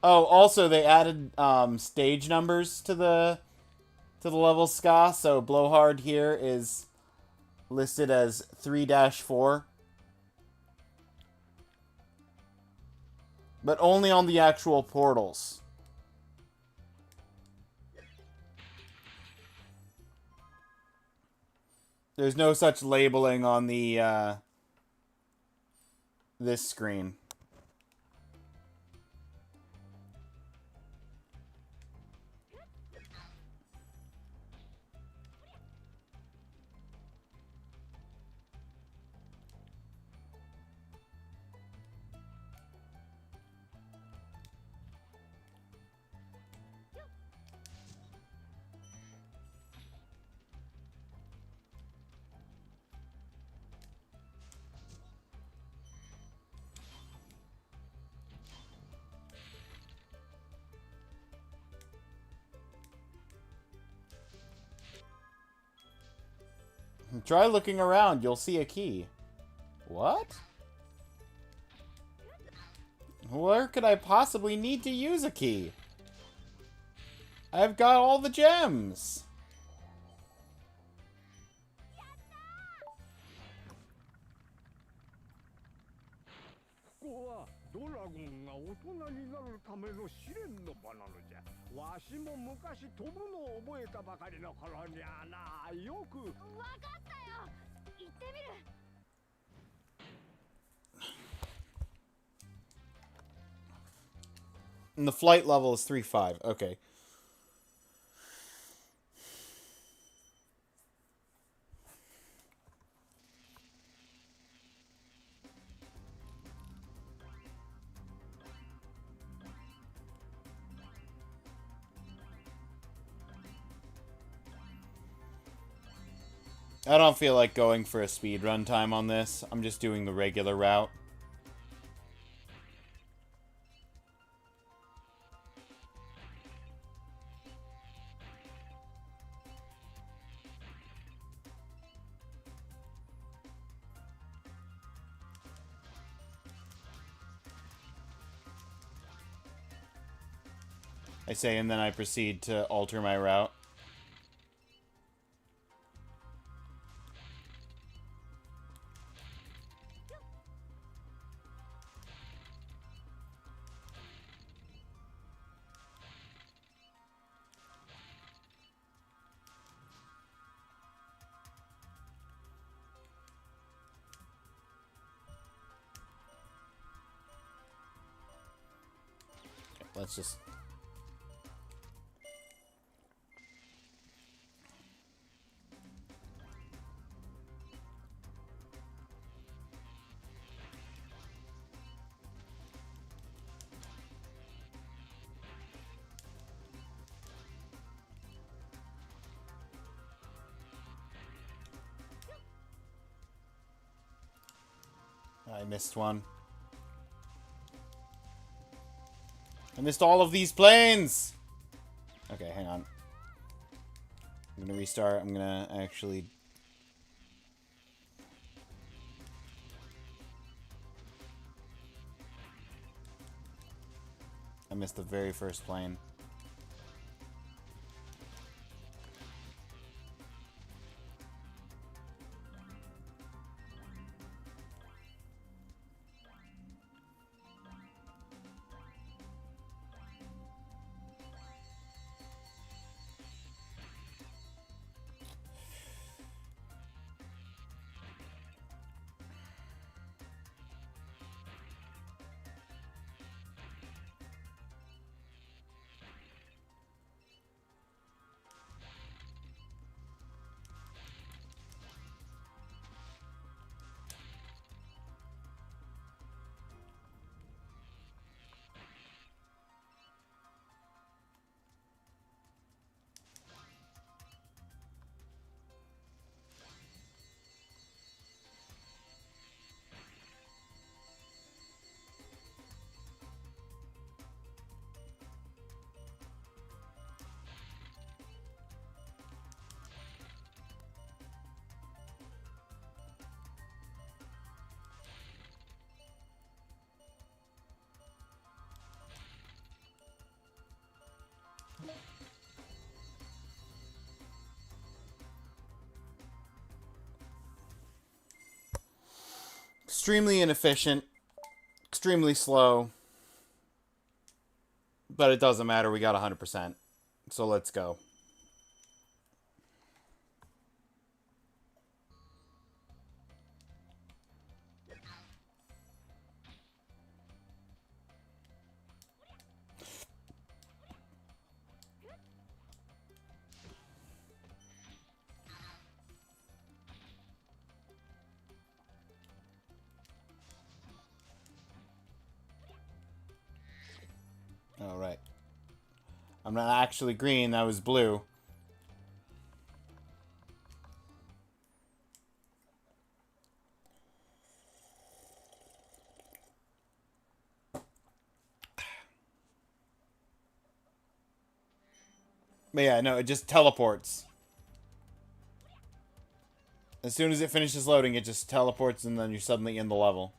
Oh, also they added stage numbers to the level ska, so Blowhard here is listed as 3-4. But only on the actual portals. There's no such labeling on the, this screen. Try looking around, you'll see a key. What? Where could I possibly need to use a key? I've got all the gems! And the flight level is 3-5. Okay. I don't feel like going for a speedrun time on this. I'm just doing the regular route. I say, and then I proceed to alter my route. Let's just... I missed one. I missed all of these planes! Okay, hang on. I'm gonna restart. I'm gonna actually... I missed the very first plane. Extremely inefficient. Extremely slow. But it doesn't matter. We got 100%. So let's go. All right. I'm not actually green. That was blue. But yeah, no, it just teleports. As soon as it finishes loading, it just teleports and then you're suddenly in the level.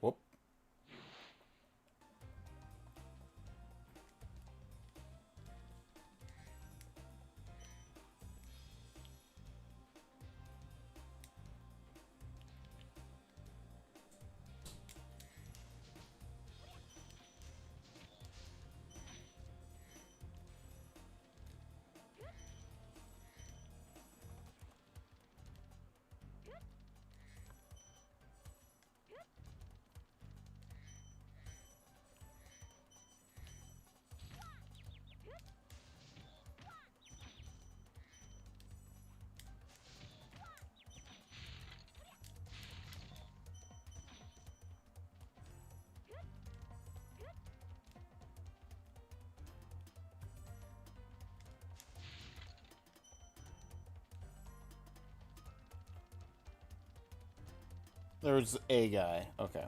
Whoop. There's a guy. Okay.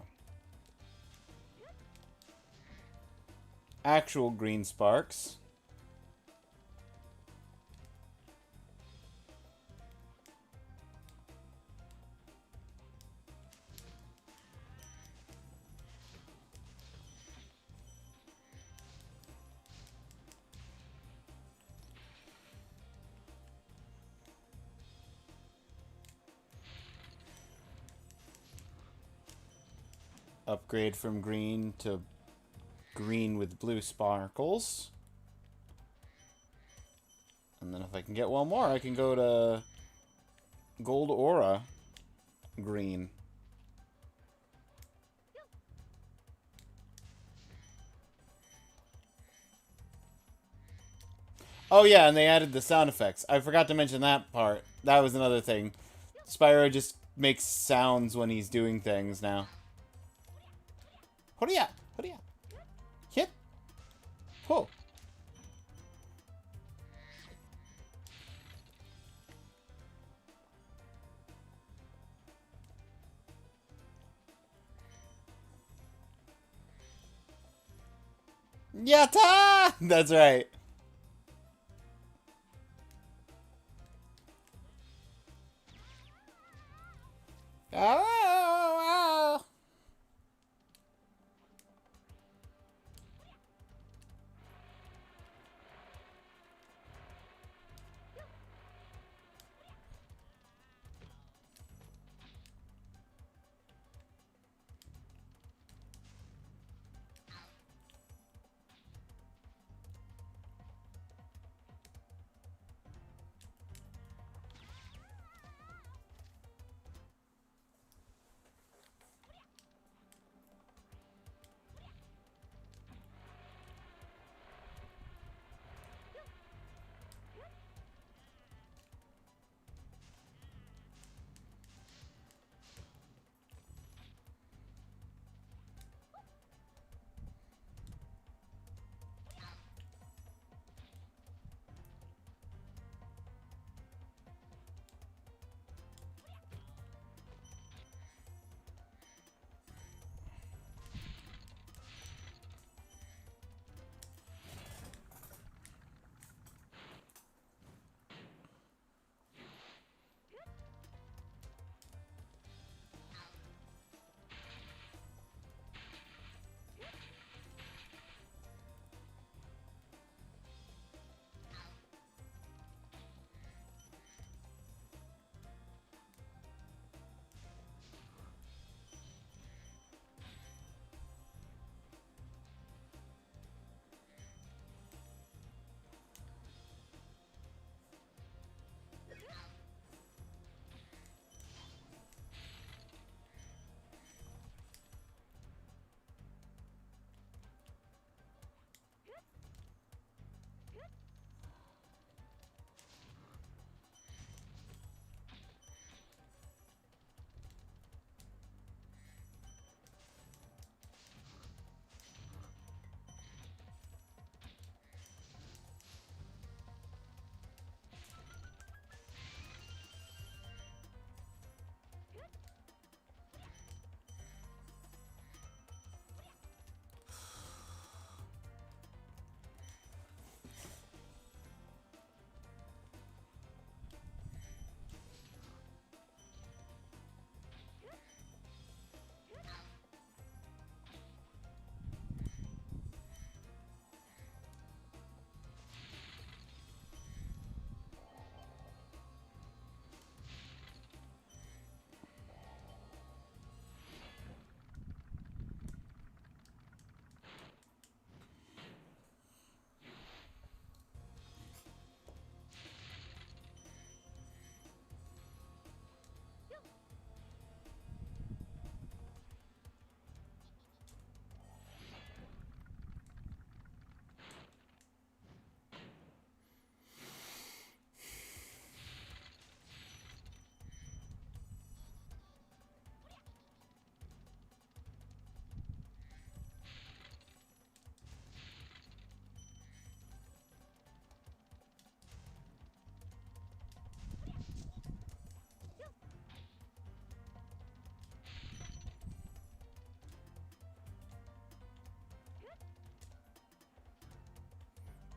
Actual green sparks. Upgrade from green to green with blue sparkles. And then if I can get one more, I can go to gold aura green. Oh yeah, and they added the sound effects. I forgot to mention that part. That was another thing. Spyro just makes sounds when he's doing things now. Hurry up! Hurry up! Hit! Pull! Yatta! That's right. Oh,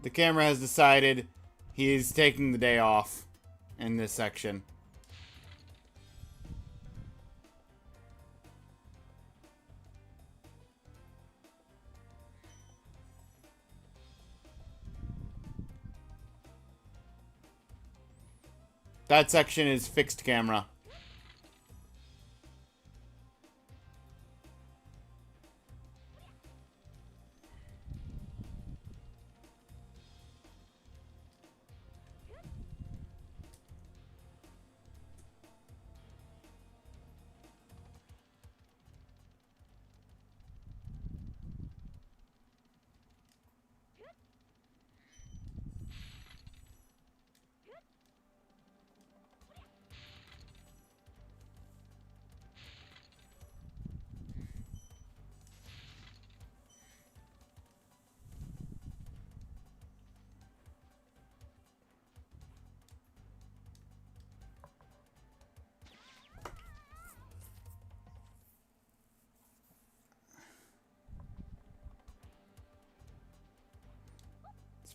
The camera has decided he's taking the day off in this section. That section is fixed camera.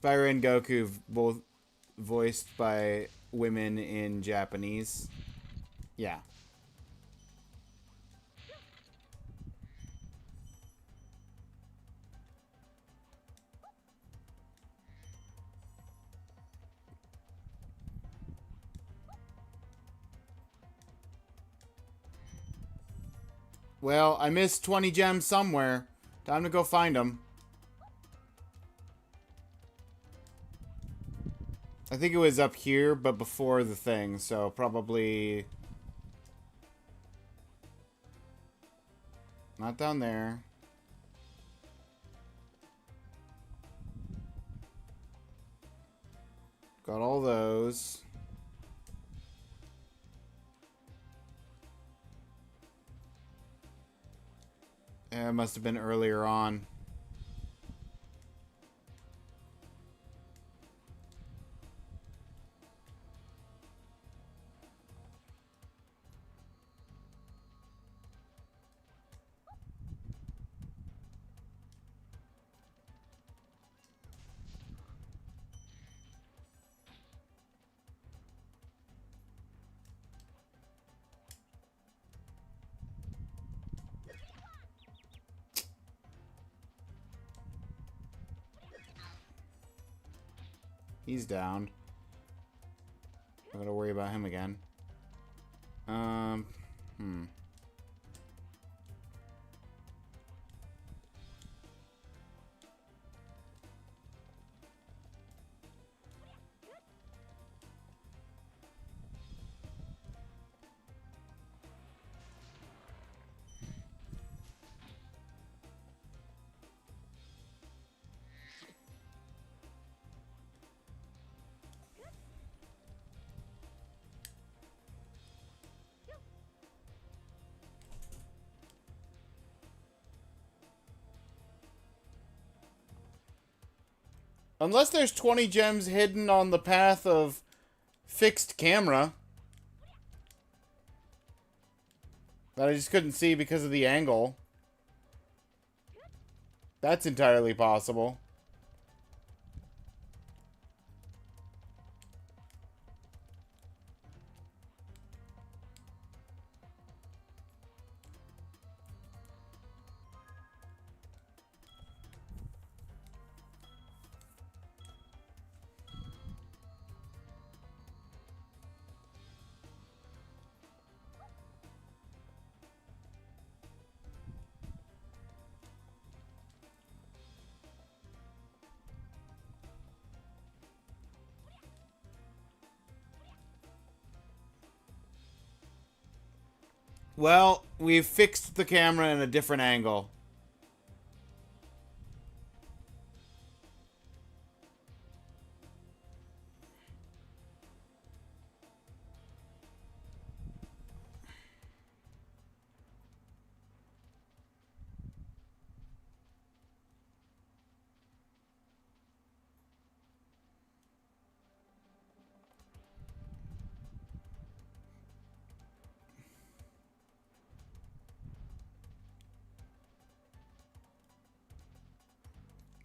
Spyro and Goku both voiced by women in Japanese. Yeah. Well, I missed 20 gems somewhere. Time to go find them. I think it was up here, but before the thing, so probably... Not down there. Got all those. Yeah, it must have been earlier on. He's down. I gotta worry about him again. Unless there's 20 gems hidden on the path of fixed camera. That I just couldn't see because of the angle. That's entirely possible. Well, we've fixed the camera in a different angle.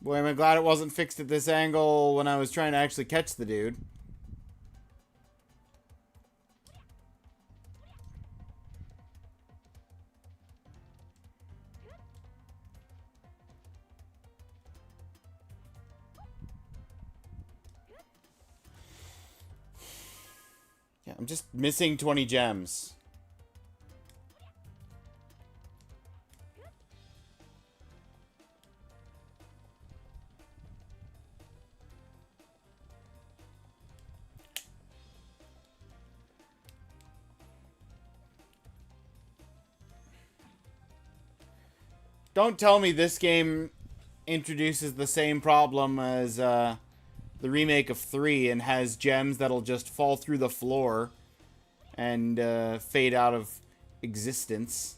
Boy, am I glad it wasn't fixed at this angle when I was trying to actually catch the dude. Yeah, I'm just missing 20 gems. Don't tell me this game introduces the same problem as the remake of 3 and has gems that'll just fall through the floor and fade out of existence.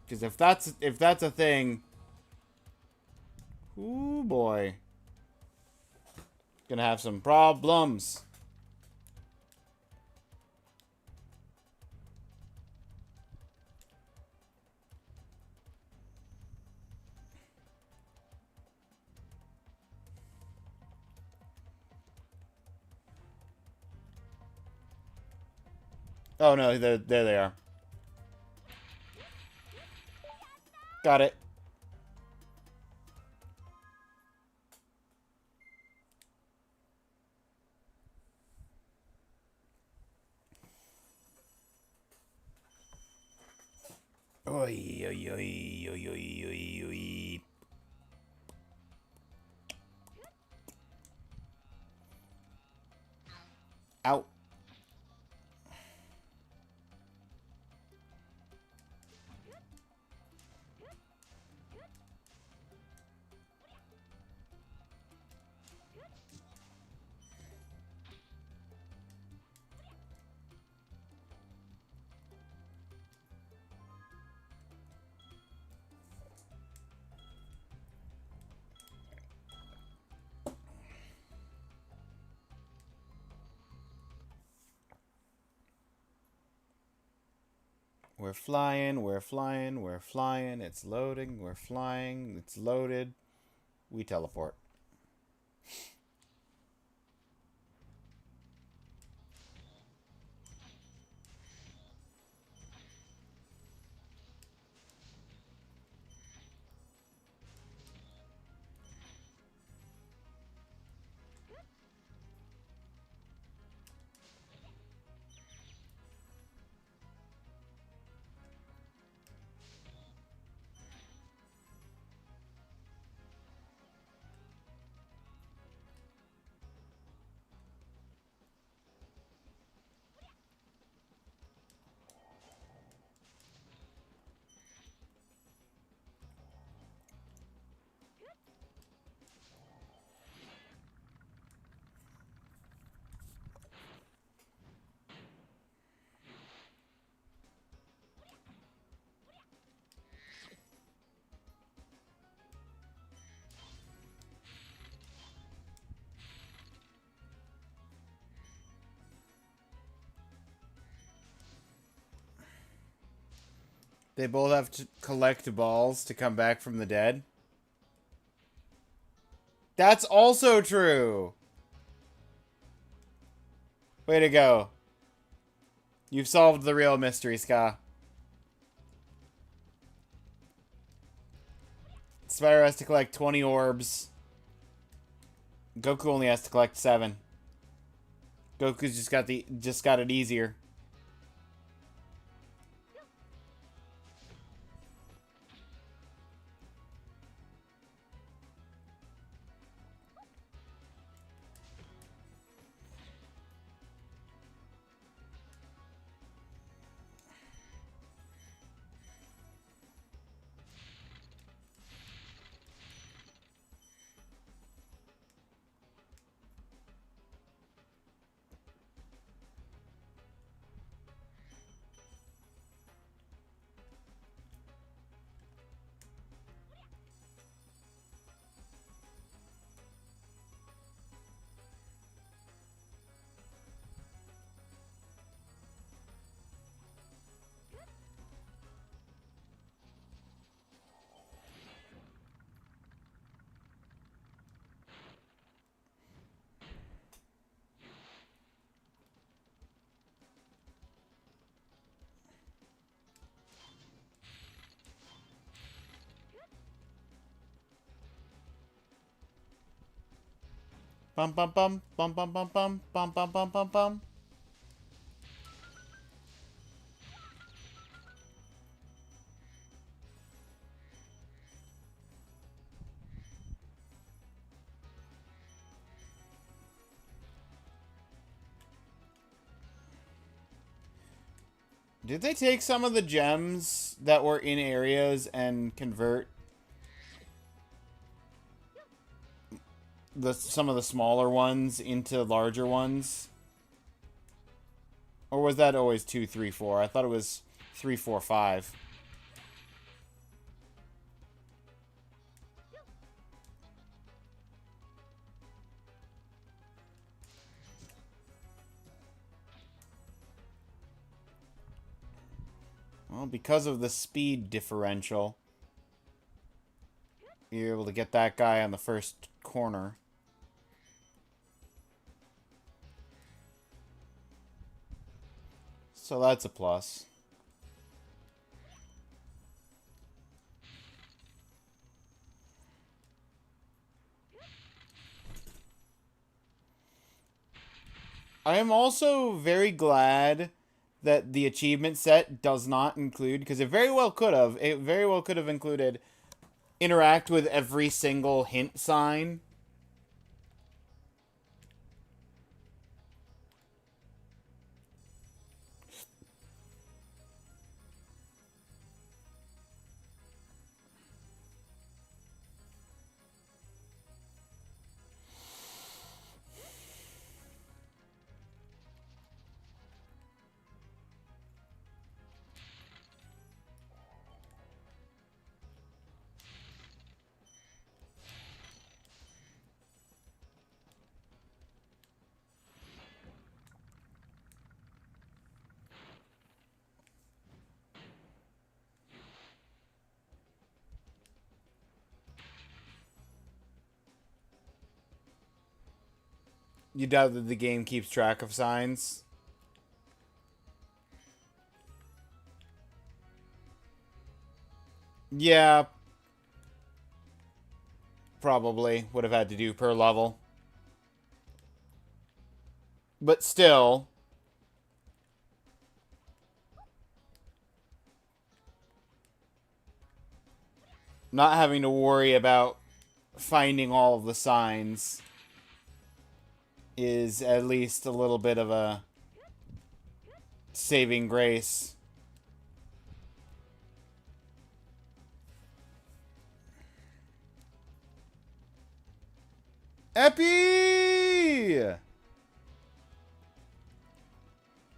Because if that's a thing, ooh boy, gonna have some problems. Oh no, there they are. Got it. Oi, oi, oi, oi, oi, oi, oi. Out. We're flying, we're flying, we're flying. It's loading, we're flying, it's loaded. We teleport. They both have to collect balls to come back from the dead. That's also true. Way to go. You've solved the real mystery, Ska. Spyro has to collect 20 orbs. Goku only has to collect 7. Goku's just got it easier. Bum bum bum bum bum bum bum bum bum bum bum bum. Did they take some of the gems that were in areas and convert some of the smaller ones into larger ones? Or was that always 2, 3, 4? I thought it was 3, 4, 5. Well, because of the speed differential, you're able to get that guy on the first corner. So that's a plus. I am also very glad that the achievement set does not include, because it very well could have. It very well could have included interact with every single hint sign. You doubt that the game keeps track of signs? Yeah. Probably would have had to do per level. But still, not having to worry about finding all of the signs is at least a little bit of a saving grace. Epi!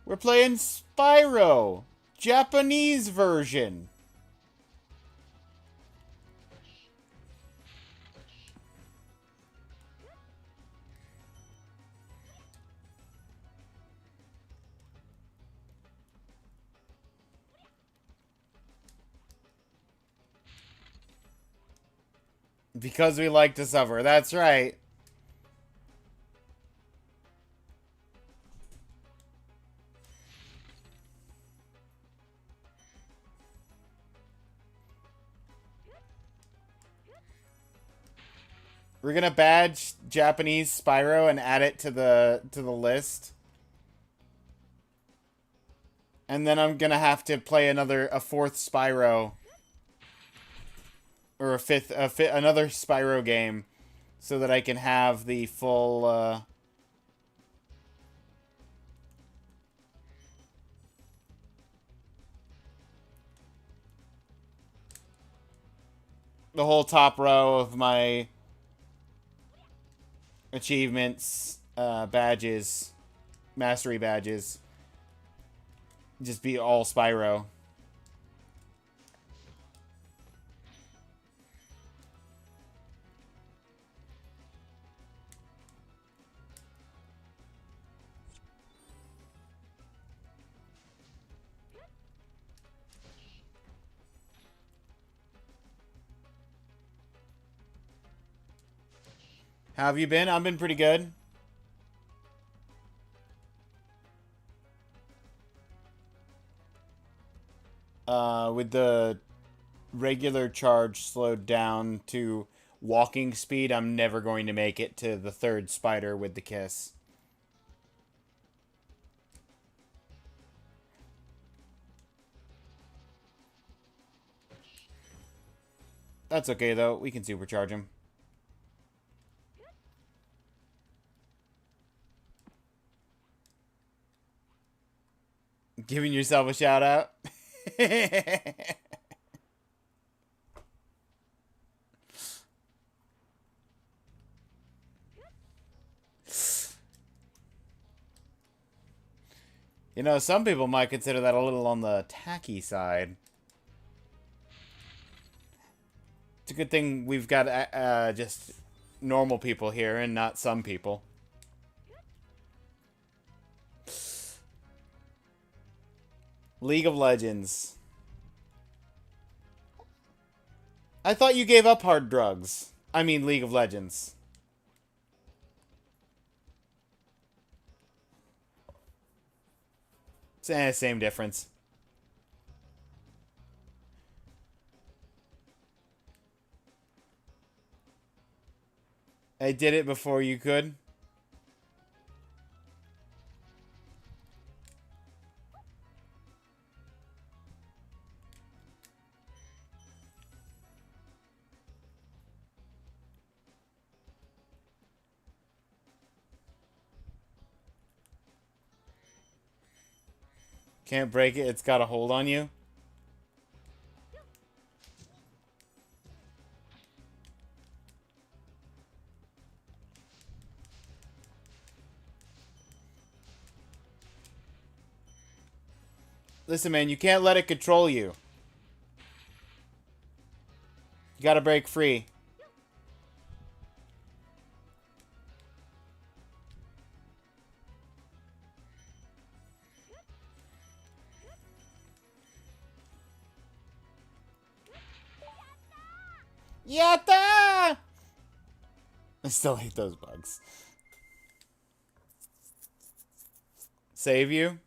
We're playing Spyro, Japanese version. Because we like to suffer. That's right. We're gonna badge Japanese Spyro and add it to the list. And then I'm gonna have to play a fourth Spyro. Or another Spyro game. So that I can have the full, the whole top row of my achievements, badges, mastery badges, just be all Spyro. How have you been? I've been pretty good. With the regular charge slowed down to walking speed, I'm never going to make it to the third spider with the kiss. That's okay, though. We can supercharge him. Giving yourself a shout out. You know, some people might consider that a little on the tacky side. It's a good thing we've got just normal people here and not some people. League of Legends. I thought you gave up hard drugs. I mean, League of Legends. Same difference. I did it before you could. Can't break it, it's got a hold on you. Listen, man, you can't let it control you. You gotta break free. Yatta! I still hate those bugs. Save you?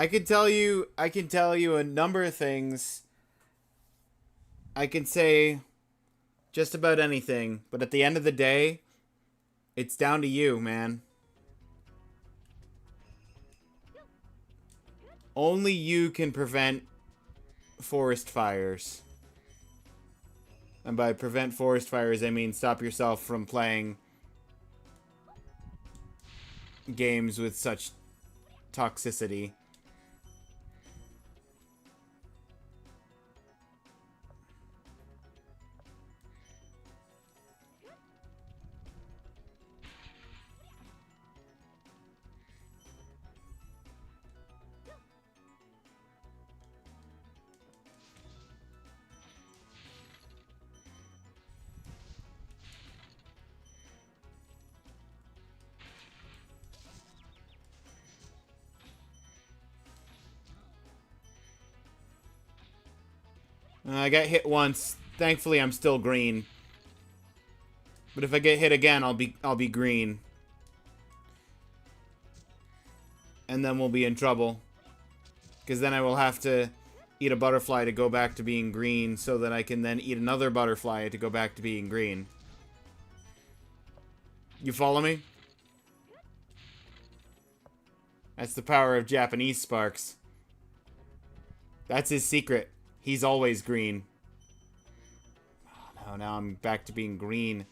I can tell you a number of things. I can say just about anything, but at the end of the day, it's down to you, man. Only you can prevent forest fires. And by prevent forest fires, I mean stop yourself from playing games with such toxicity. I got hit once. Thankfully, I'm still green. But if I get hit again, I'll be green. And then we'll be in trouble. Because then I will have to eat a butterfly to go back to being green, so that I can then eat another butterfly to go back to being green. You follow me? That's the power of Japanese sparks. That's his secret. He's always green. Oh, no, now I'm back to being green.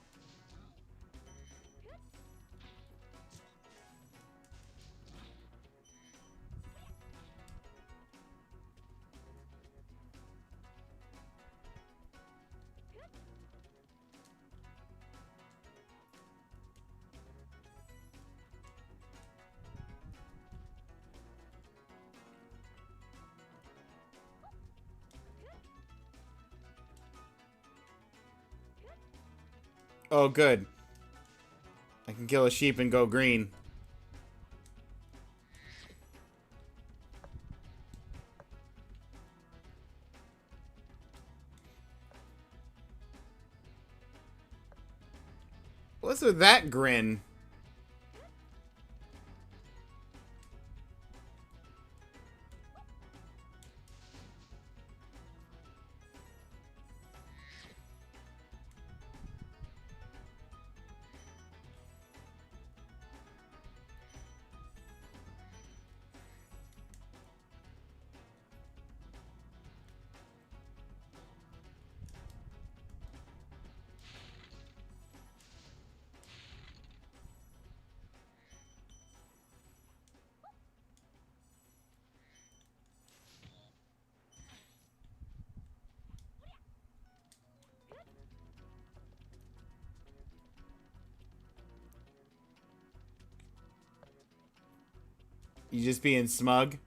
Oh, good. I can kill a sheep and go green. What's with that grin? You just being smug?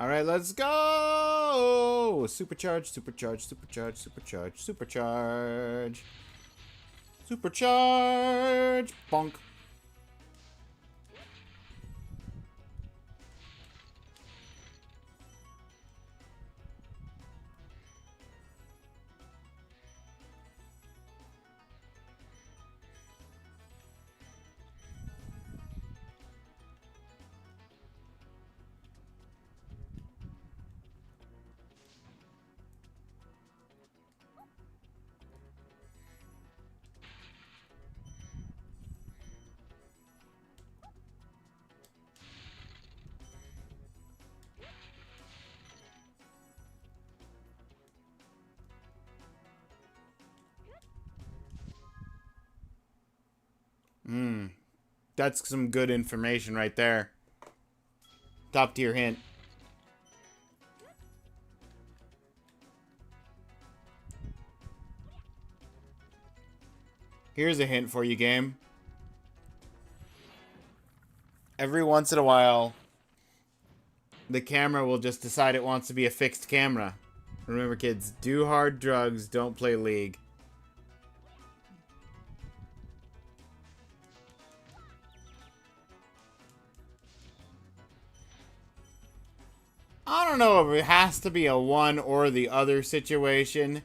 Alright, let's go! Supercharge, supercharge, supercharge, supercharge, supercharge. Supercharge! Bonk. That's some good information right there. Top tier hint. Here's a hint for you, game. Every once in a while, the camera will just decide it wants to be a fixed camera. Remember, kids, do hard drugs, don't play League. I don't know if it has to be a one or the other situation.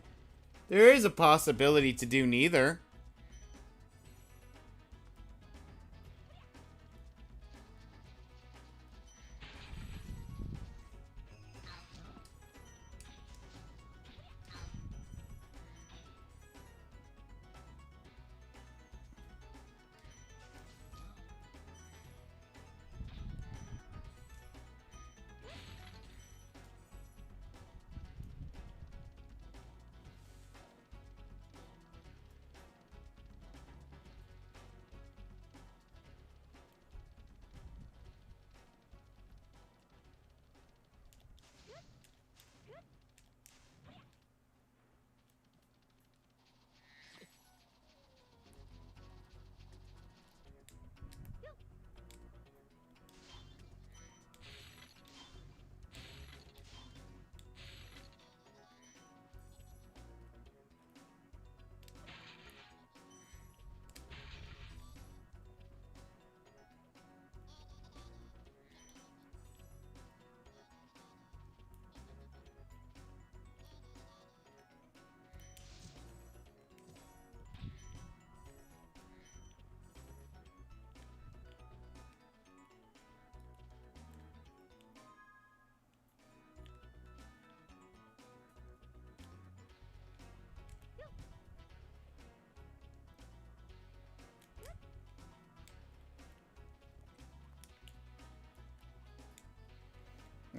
There is a possibility to do neither.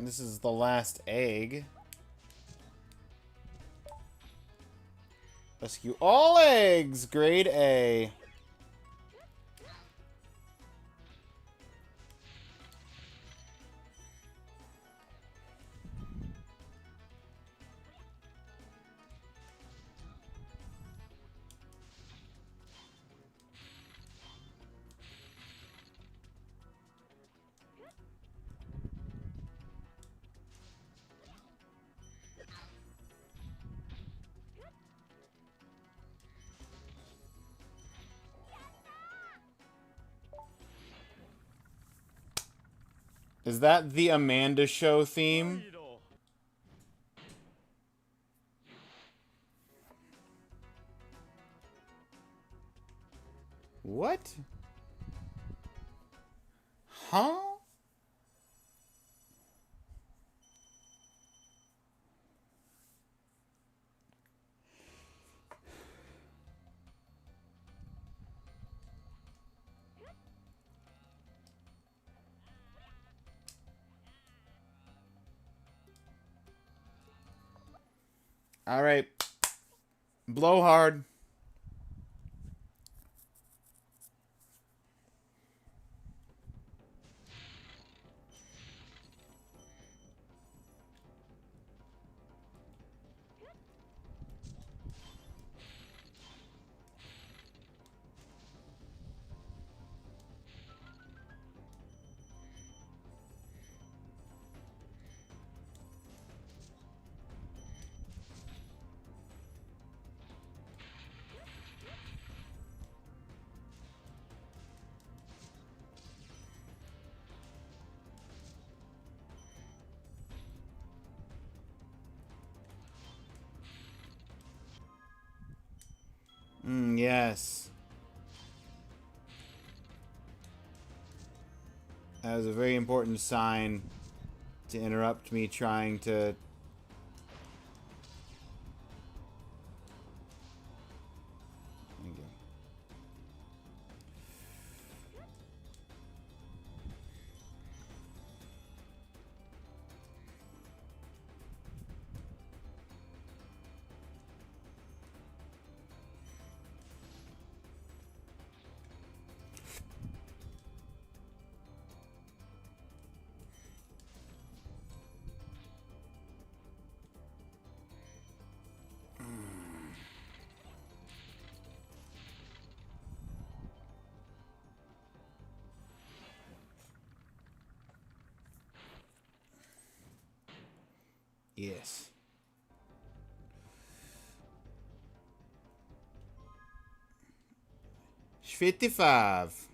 This is the last egg. Rescue all eggs! Grade A. Is that the Amanda Show theme? What? Huh? All right. Blow hard. Yes. That was a very important sign to interrupt me trying to... Thank you. Yes. It's 55.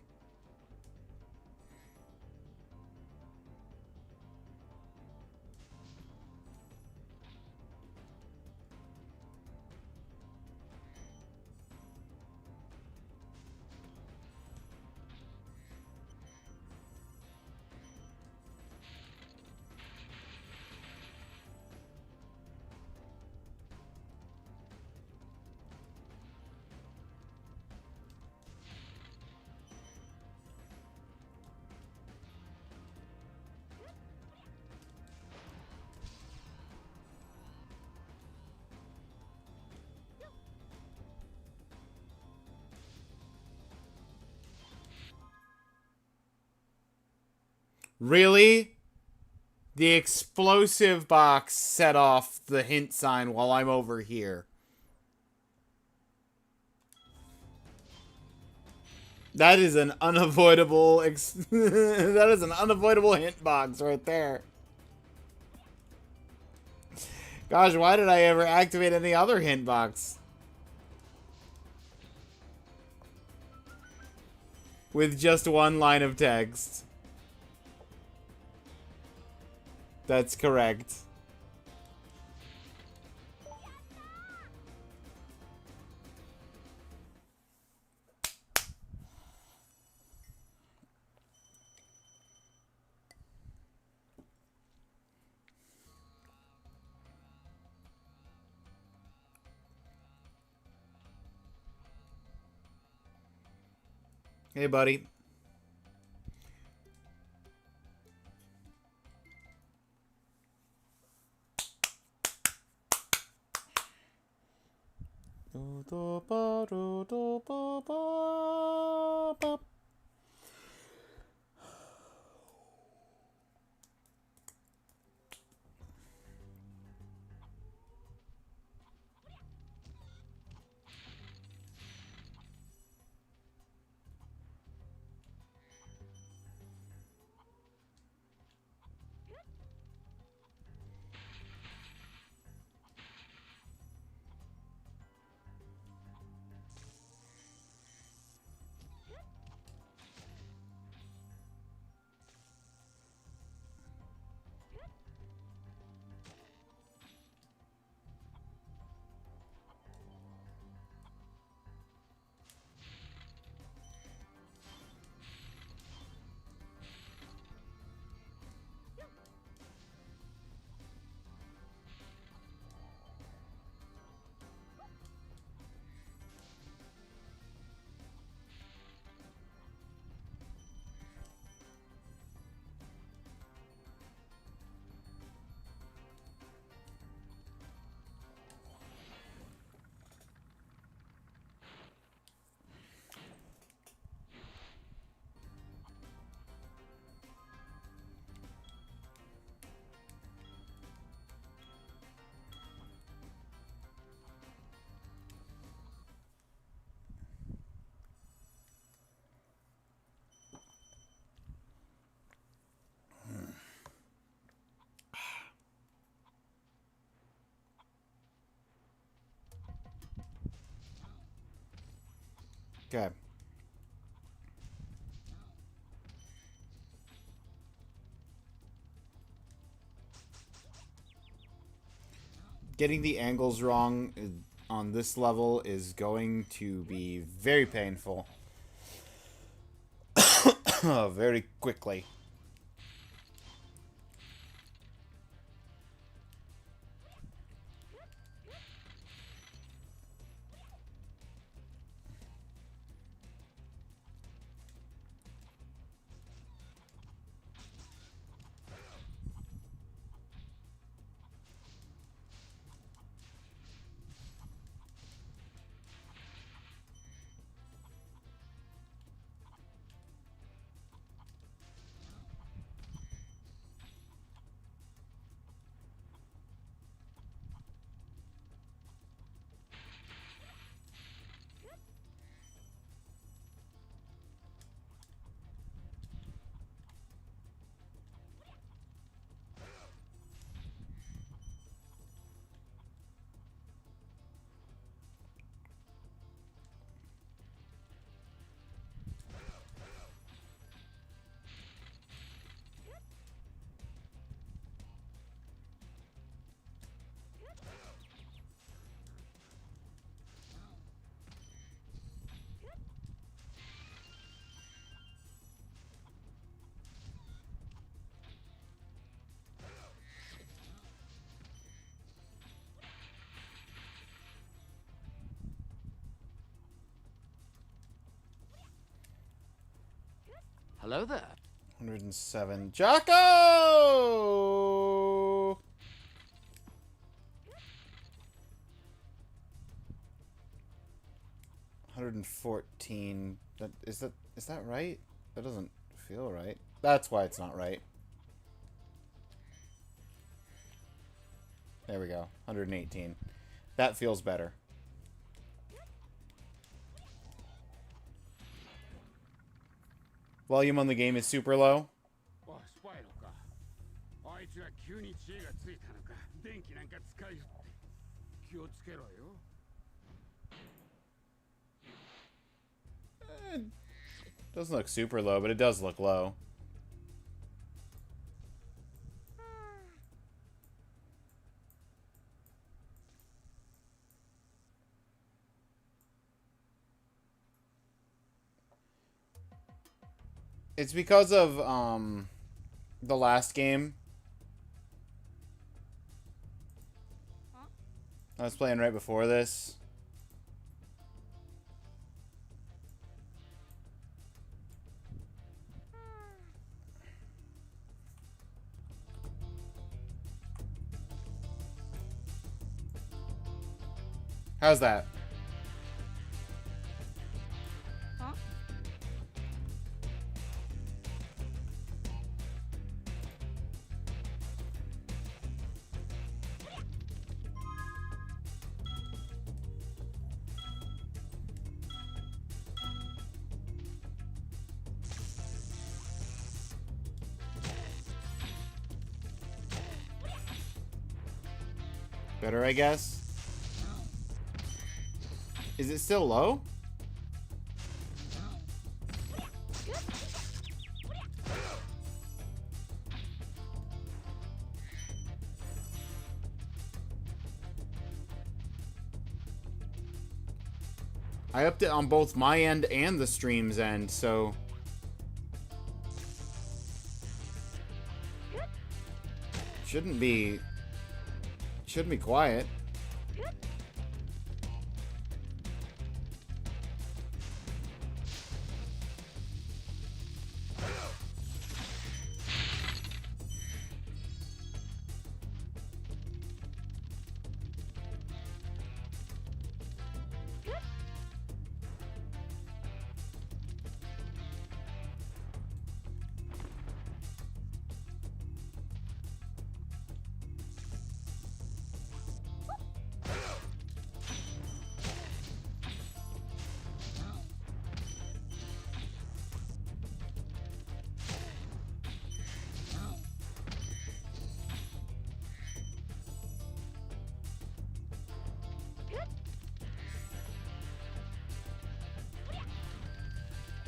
Really? The explosive box set off the hint sign while I'm over here. That is an unavoidable that is an unavoidable hint box right there. Gosh, why did I ever activate any other hint box? With just one line of text. That's correct. Hey, buddy. Okay. Getting the angles wrong on this level is going to be very painful. Very quickly.
Hello there.
107. Jocko! 114. Is that right? That doesn't feel right. That's why it's not right. There we go. 118. That feels better. Volume on the game is super low.
あ、スパイロか。あいつが急に知恵がついたのか。電気なんか使いよって。気をつけろよ。
Doesn't look super low, but it does look low. It's because of the last game. I was playing right before this. How's that? Better, I guess. Is it still low? I upped it on both my end and the stream's end, so... Shouldn't be quiet.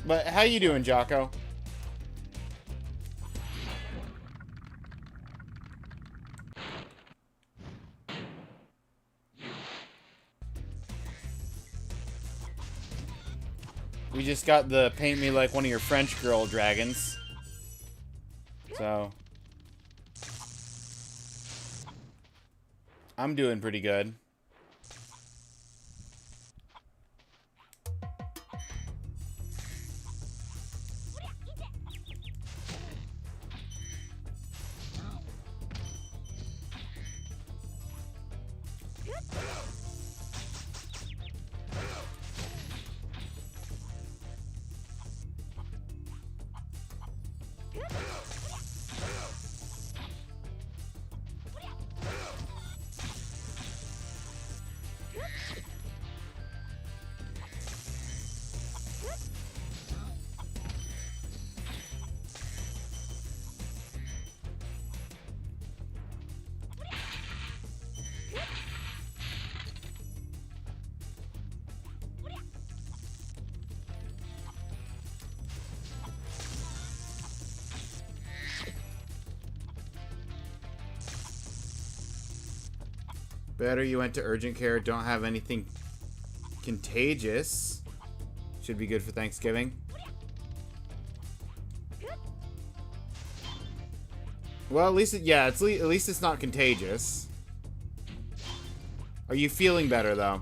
But how you doing, Jocko? We just got the paint me like one of your French girl dragons. So I'm doing pretty good. Better, you went to urgent care. Don't have anything contagious. Should be good for Thanksgiving. Well, at least at least it's not contagious. Are you feeling better though?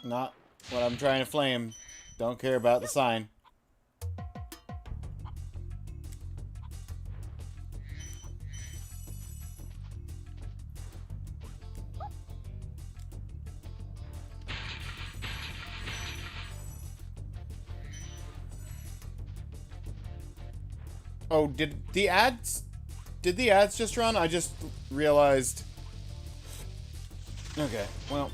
Not what I'm trying to flame. Don't care about the sign. Oh, did the ads just run? I just realized. Okay, well.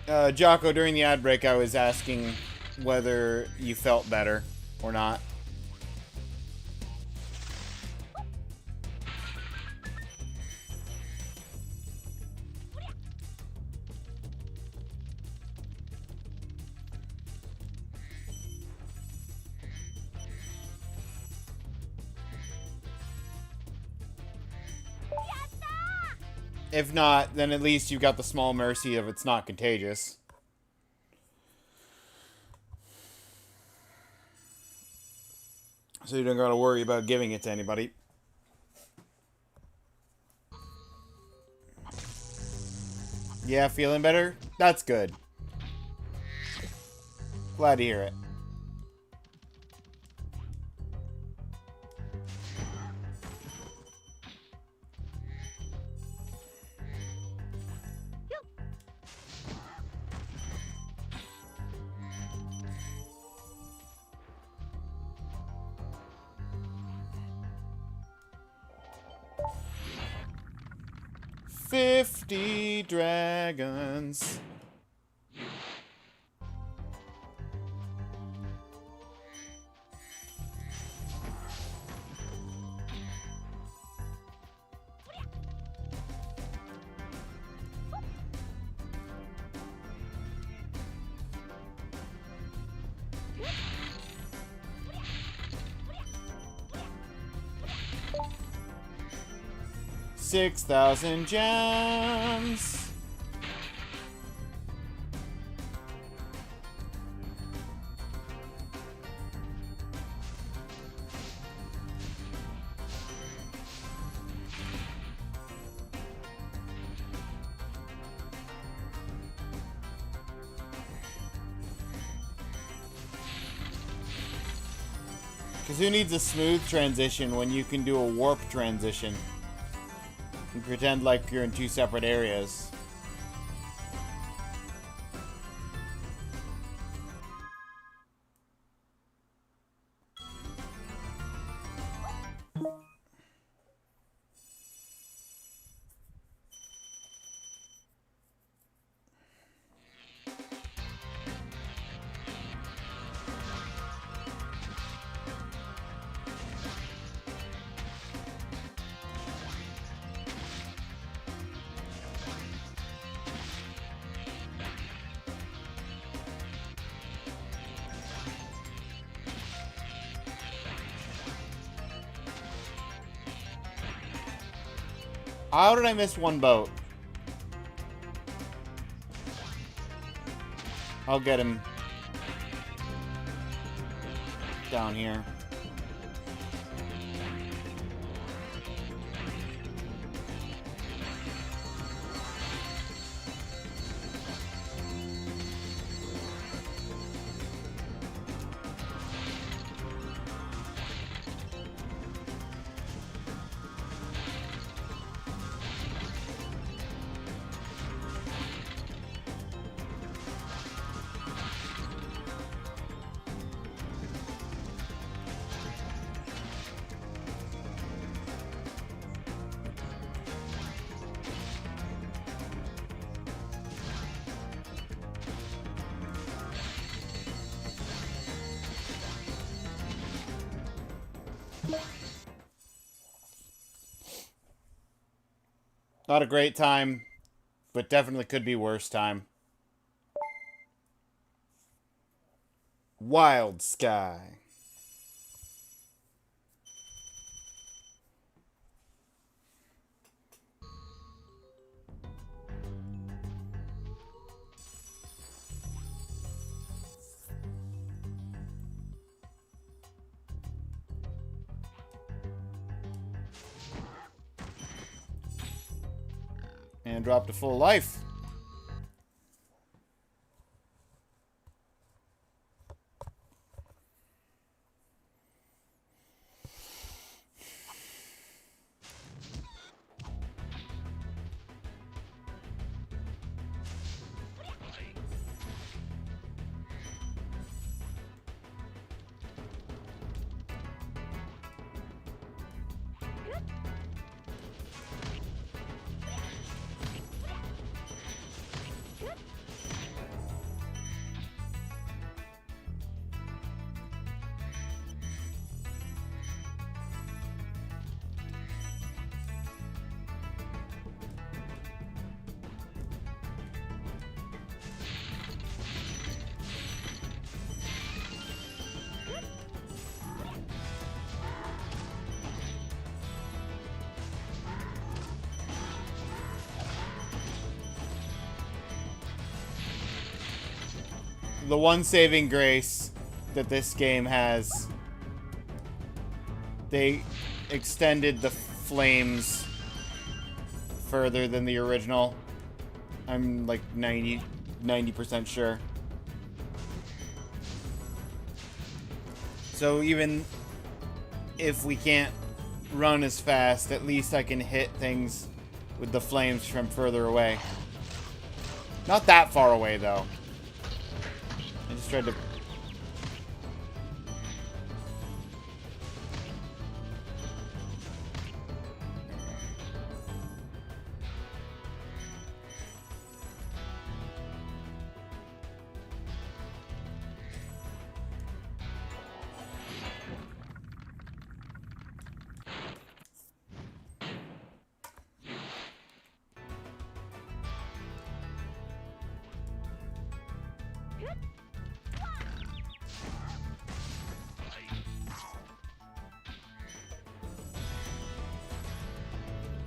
Jocko, during the ad break, I was asking whether you felt better or not. If not, then at least you've got the small mercy of it's not contagious. So you don't gotta worry about giving it to anybody. Yeah, feeling better? That's good. Glad to hear it. "50 dragons." 6,000 gems. Because who needs a smooth transition when you can do a warp transition? And pretend like you're in two separate areas. How did I miss one boat? I'll get him down here. Not a great time, but definitely could be worse time. Wild Sky. And dropped a full life. the one saving grace that this game has, they extended the flames further than the original. I'm like 90% sure. So even if we can't run as fast, at least I can hit things with the flames from further away. Not that far away, though. I just tried to...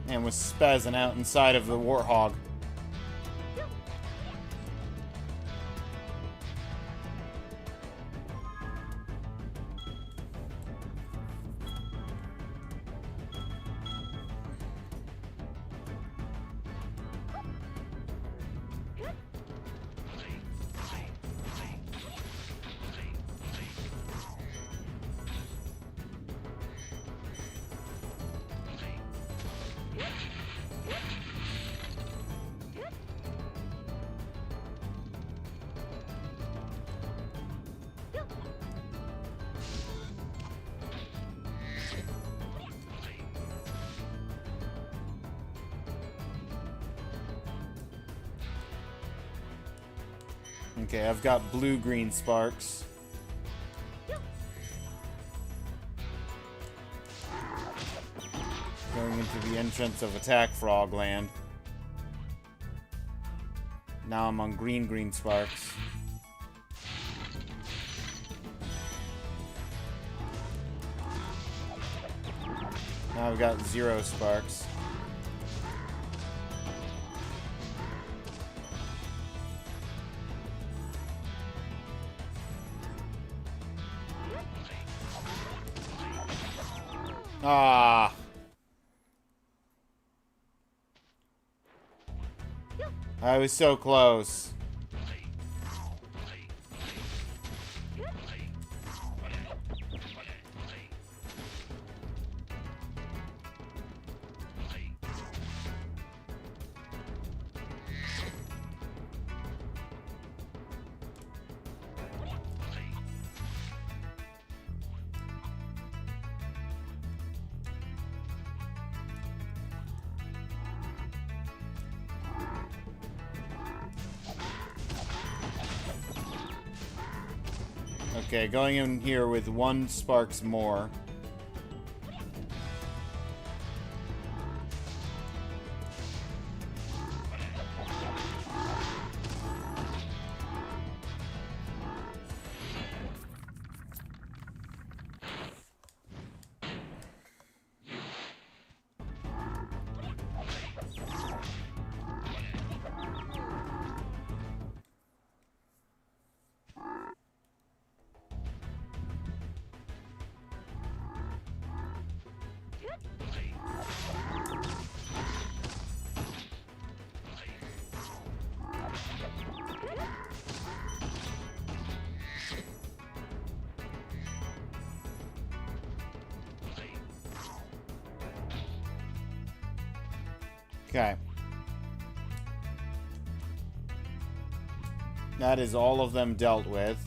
And was spazzing out inside of the Warthog. Okay, I've got blue-green sparks. Going into the entrance of Attack Frogland. Now I'm on green sparks. Now I've got 0 sparks. Ah. I was so close. Okay, going in here with 1 sparks more. Okay. That is all of them dealt with.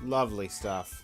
Lovely stuff.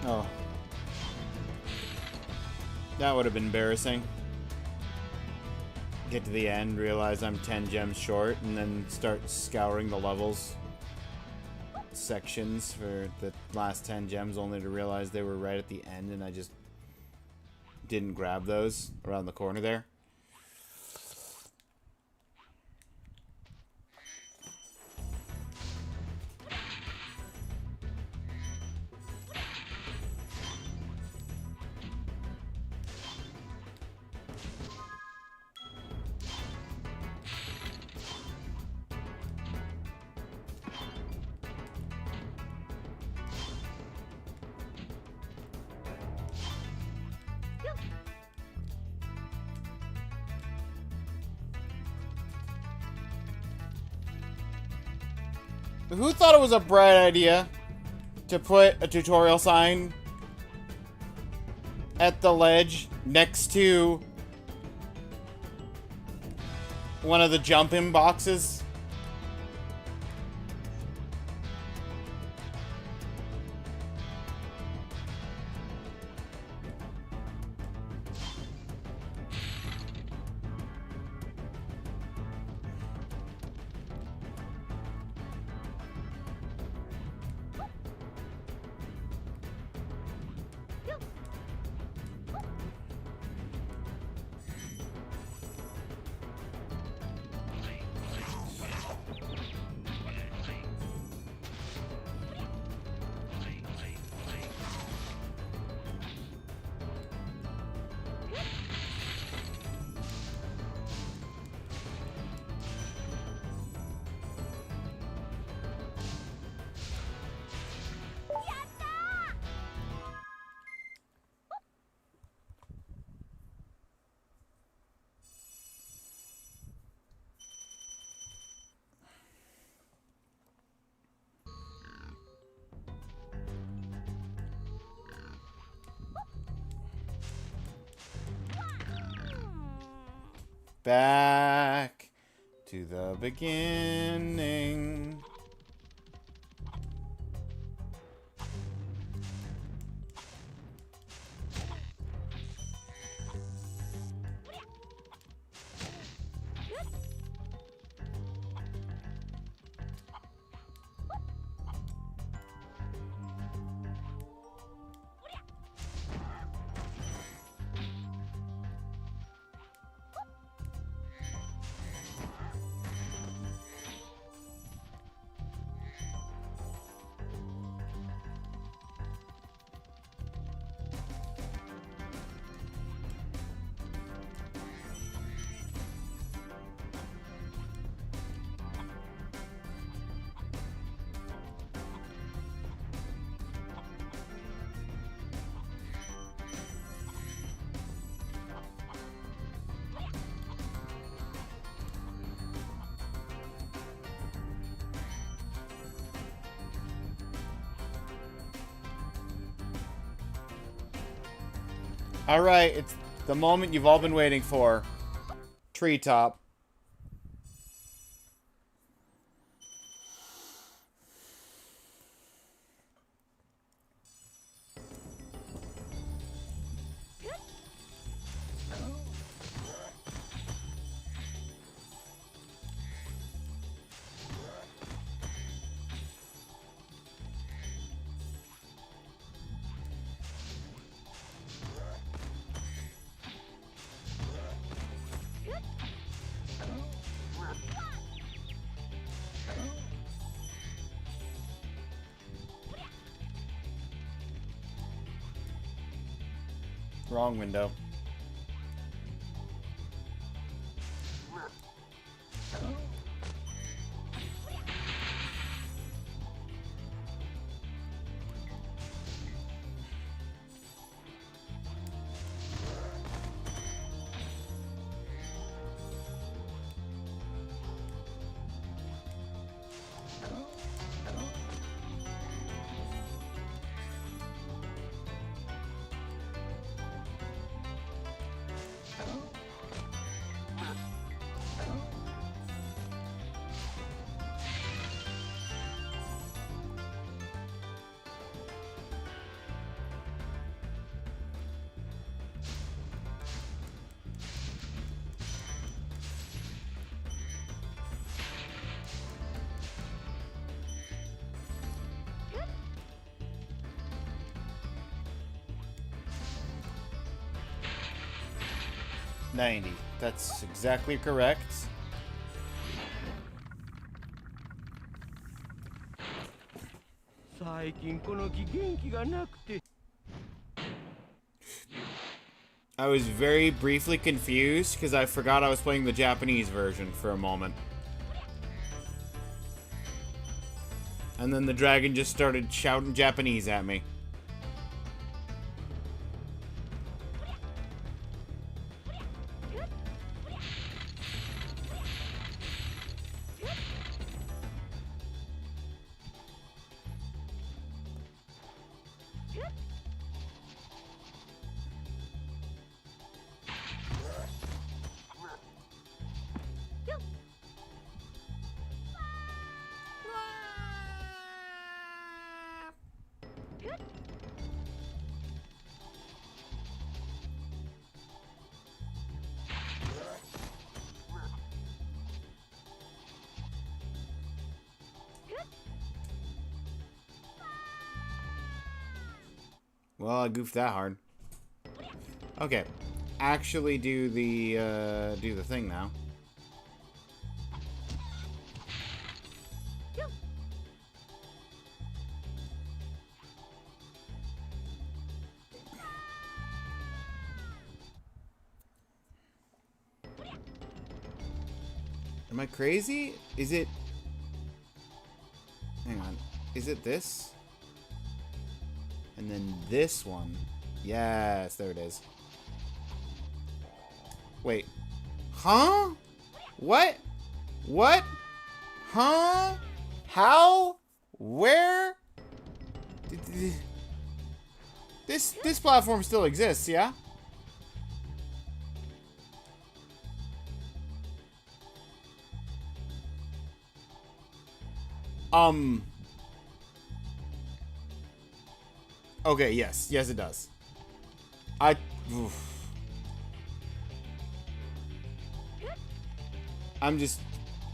Oh. That would have been embarrassing. Get to the end, realize I'm 10 gems short, and then start scouring the levels sections for the last 10 gems, only to realize they were right at the end, and I just didn't grab those around the corner there. Who thought it was a bright idea to put a tutorial sign at the ledge next to one of the jump-in boxes? Back to the beginning. Alright, it's the moment you've all been waiting for. Treetop. Wrong window. $90. That's exactly correct. I was very briefly confused because I forgot I was playing the Japanese version for a moment. And then the dragon just started shouting Japanese at me. Well, I goofed that hard. Okay. Actually do the thing now. Am I crazy? Is it... Hang on. Is it this? And then this one. Yes, there it is. Wait. Huh? What? What? Huh? How? Where? This platform still exists, yeah? Okay, yes. Yes, it does.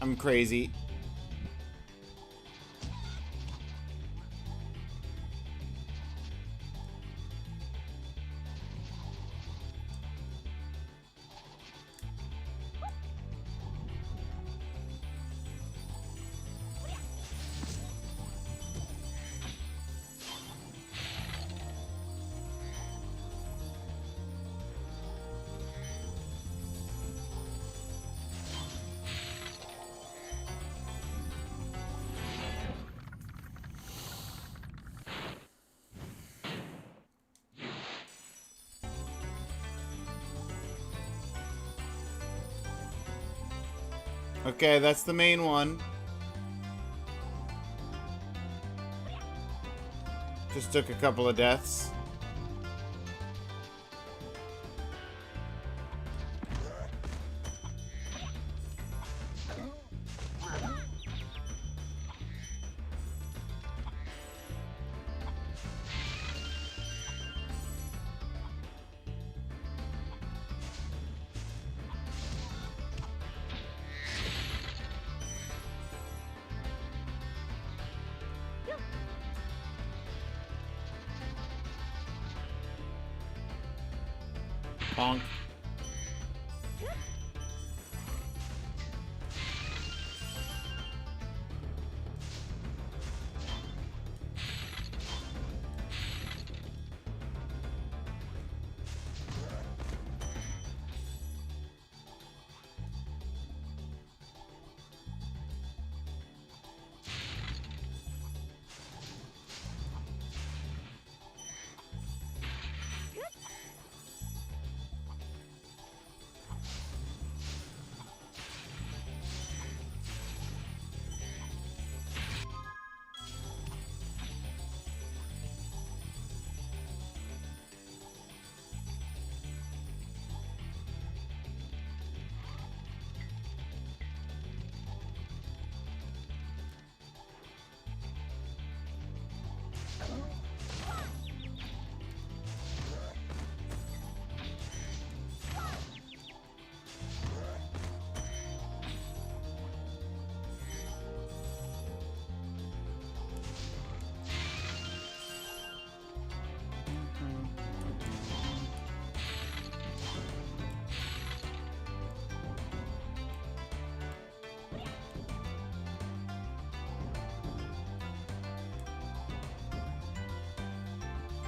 I'm crazy. Okay, that's the main one. Just took a couple of deaths. Bonk.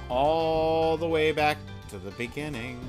All the way back to the beginning.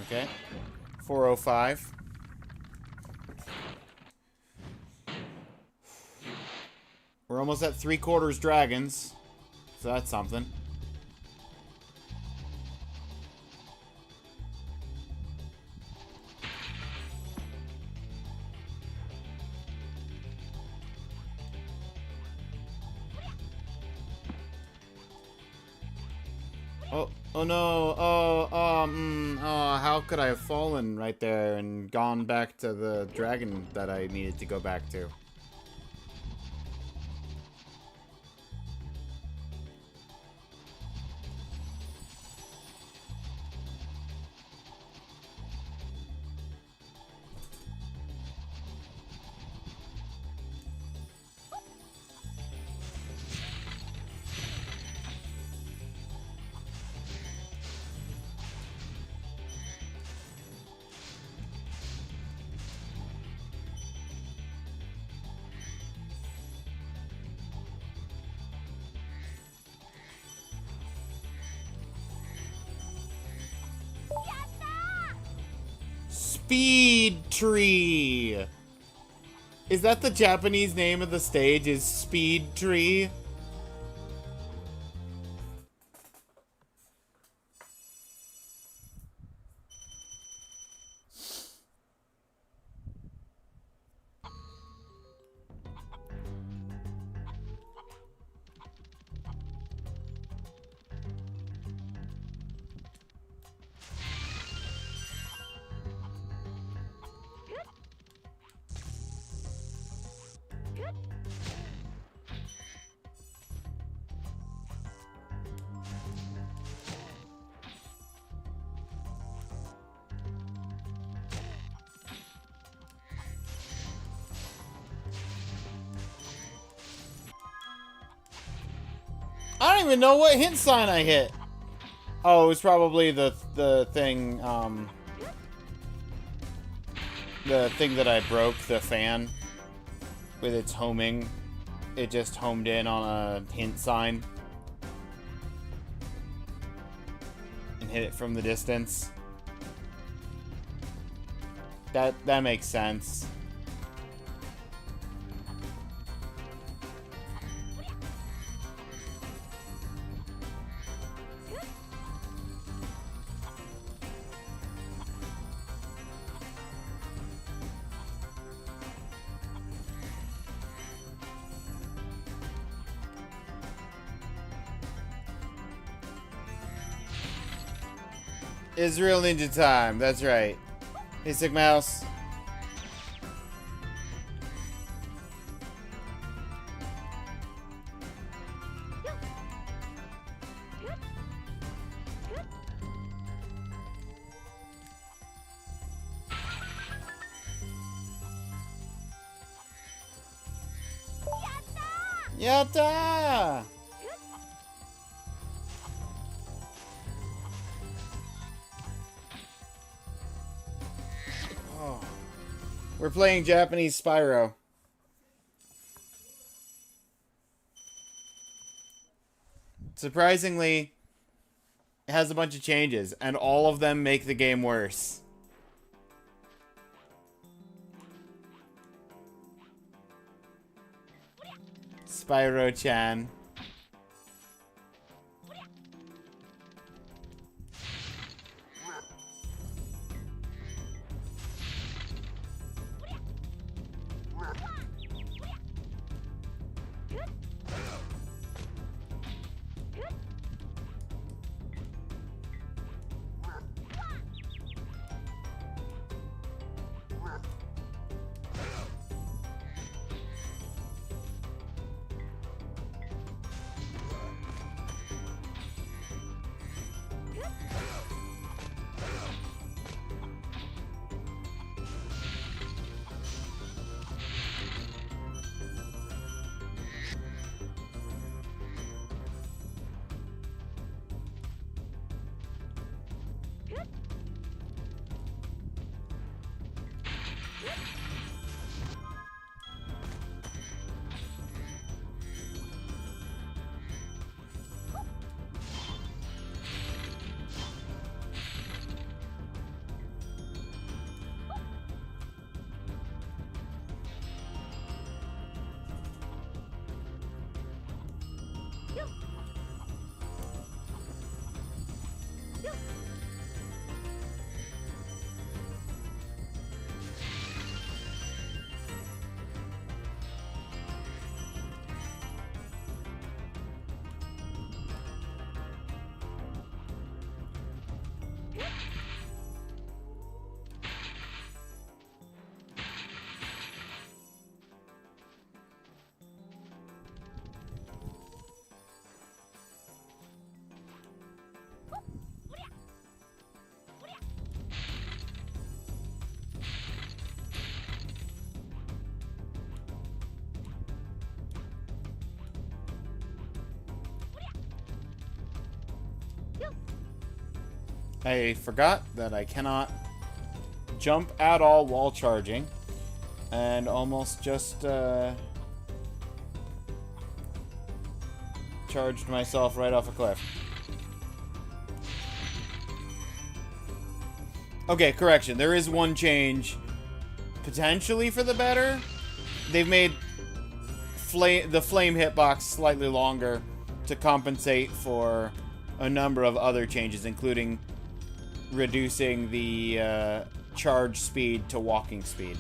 Okay. 405. We're almost at 3/4 dragons. So that's something. Oh no, how could I have fallen right there and gone back to the dragon that I needed to go back to? Speed Tree! Is that the Japanese name of the stage? Is Speed Tree? I don't even know what hint sign I hit. Oh, it was probably the thing, the thing that I broke, the fan, with its homing. It just homed in on a hint sign. and hit it from the distance. That makes sense. Israel Ninja time. That's right. Hey, Sick Mouse. Yatta! Oh. We're playing Japanese Spyro. Surprisingly, it has a bunch of changes, and all of them make the game worse. Spyro-chan. I forgot that I cannot jump at all while charging, and almost just charged myself right off a cliff. Okay, correction. There is one change, potentially for the better. They've made the flame hitbox slightly longer to compensate for a number of other changes, including reducing the charge speed to walking speed.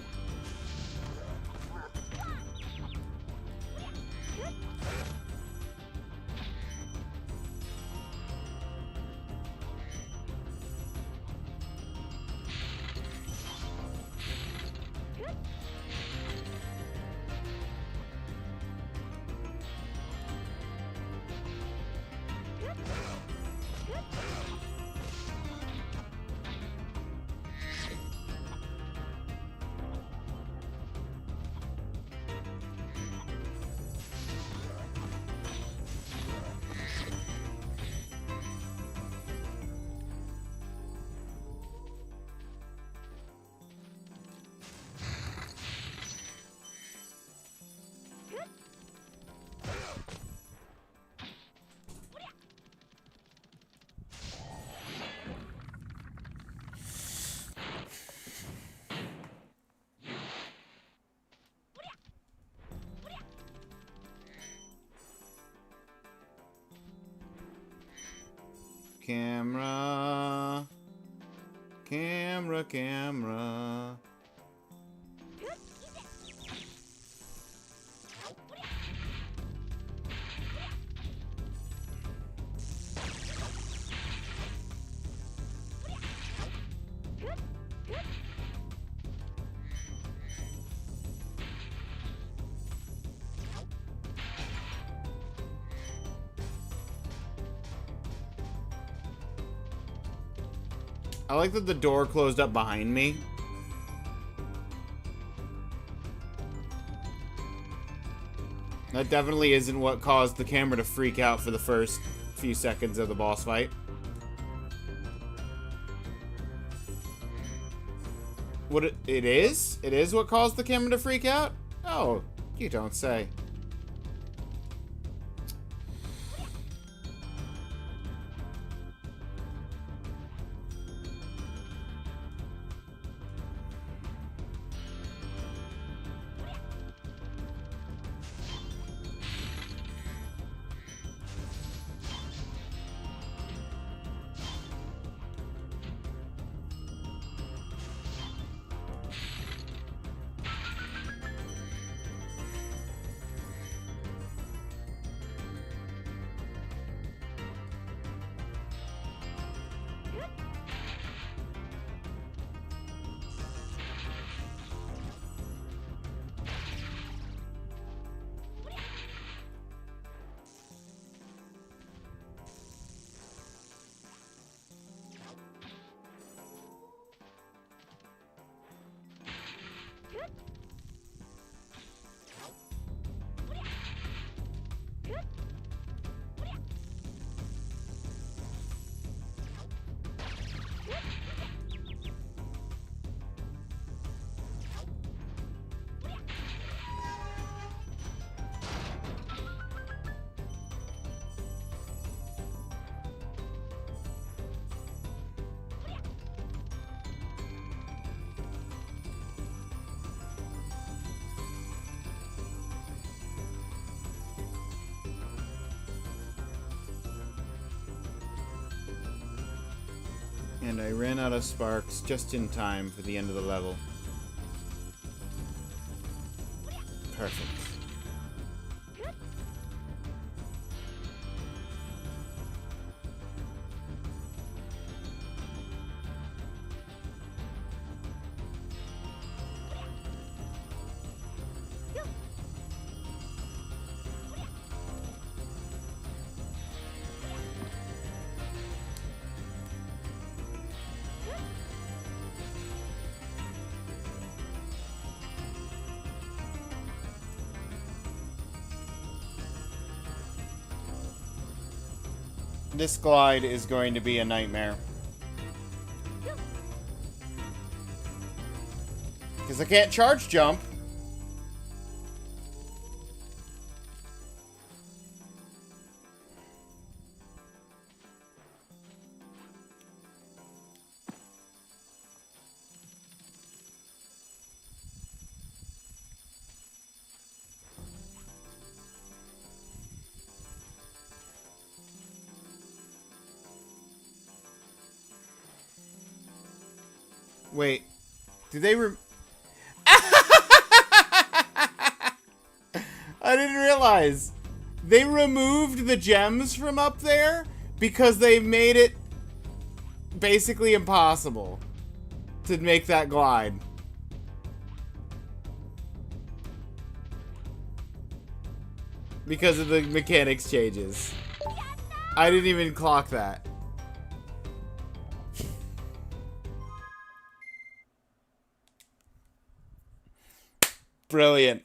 Camera. Camera, camera. I like that the door closed up behind me. That definitely isn't what caused the camera to freak out for the first few seconds of the boss fight. What it is? It is what caused the camera to freak out? Oh, you don't say. And I ran out of sparks just in time for the end of the level. Perfect. This glide is going to be a nightmare. Because I can't charge jump. Wait, did they I didn't realize. They removed the gems from up there because they made it basically impossible to make that glide. Because of the mechanics changes. I didn't even clock that. Brilliant.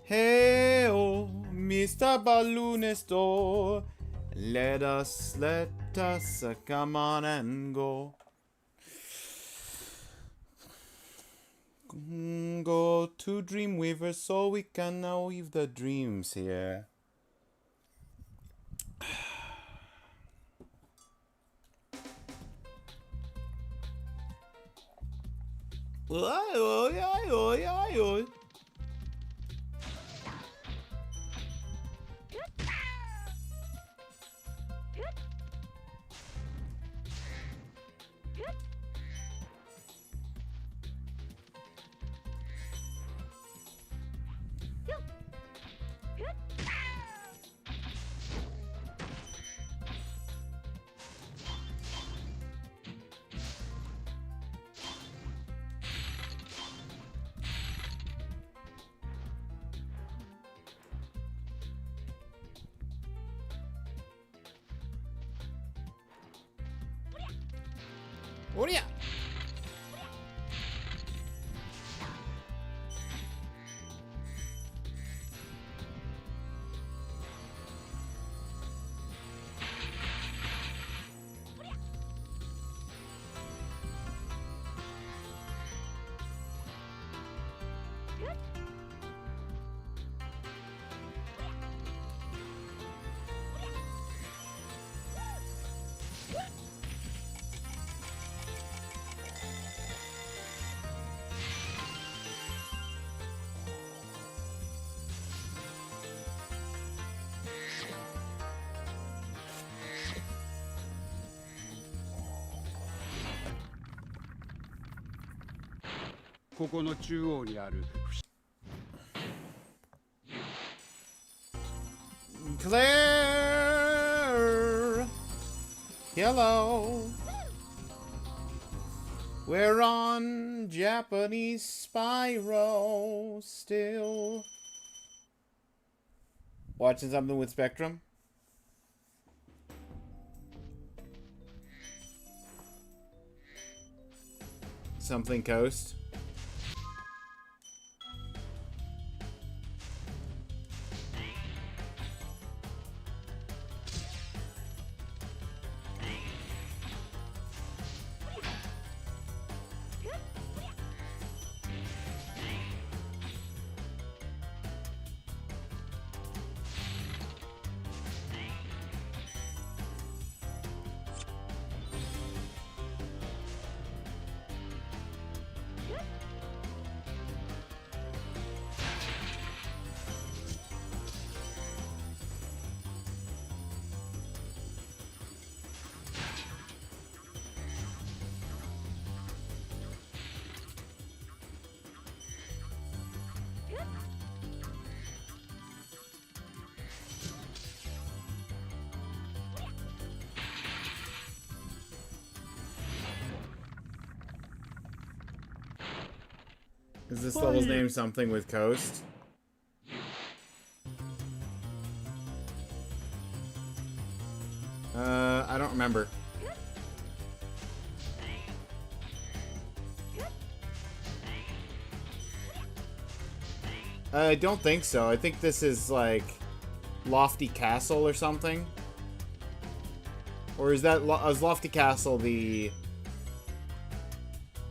Hey, oh, Mr. Balloonisto, let us come on and go. Go to Dreamweaver so we can now weave the dreams here. Oi, oi, oi, oi, oi. Oria. Claire. Hello. We're on Japanese Spyro still. Watching something with Spectrum? Something Coast? Is this level's name something with Coast? I don't remember. I don't think so. I think this is like Lofty Castle or something. Or is that is Lofty Castle the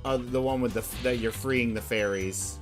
one with that you're freeing the fairies?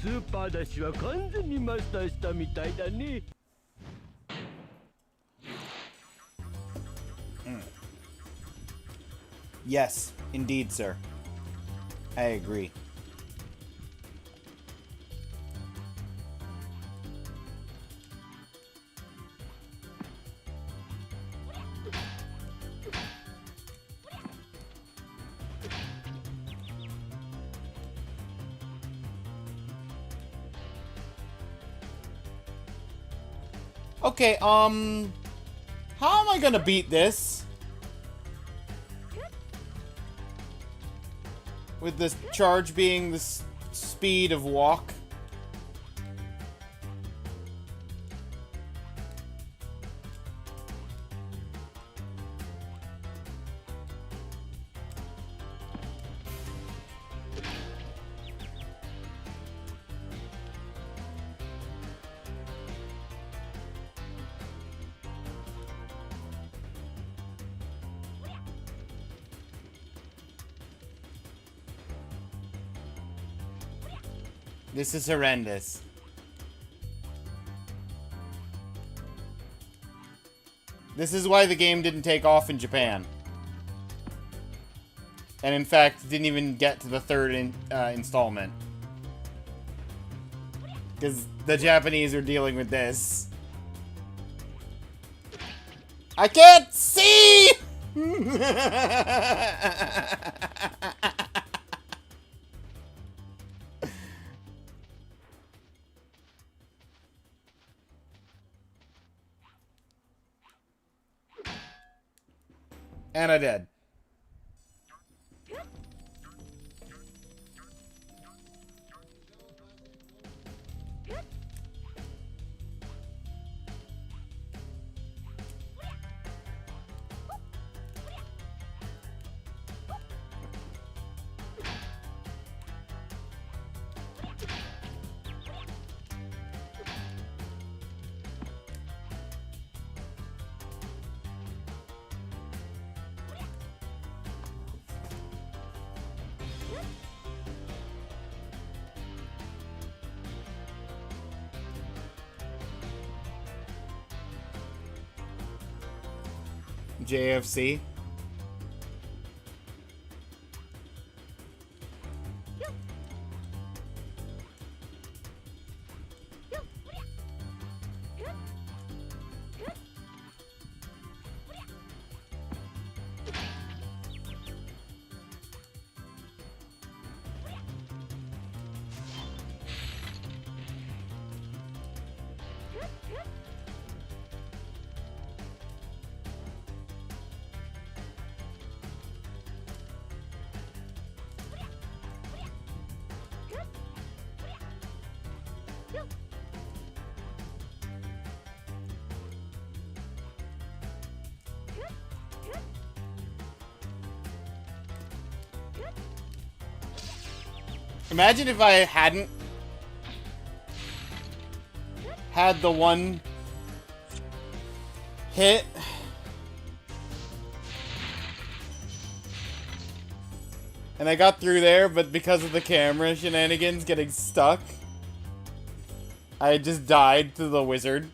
スーパーダッシュは完全にマスターしたみたいだね。
Yes, indeed, sir. I agree. Okay, how am I gonna beat this? With this charge being the speed of walk? This is horrendous. This is why the game didn't take off in Japan. And in fact, didn't even get to the third installment. Because the Japanese are dealing with this. I can't see! And I did. JFC. Imagine if I hadn't had the one hit. And I got through there, but because of the camera shenanigans getting stuck, I just died to the wizard.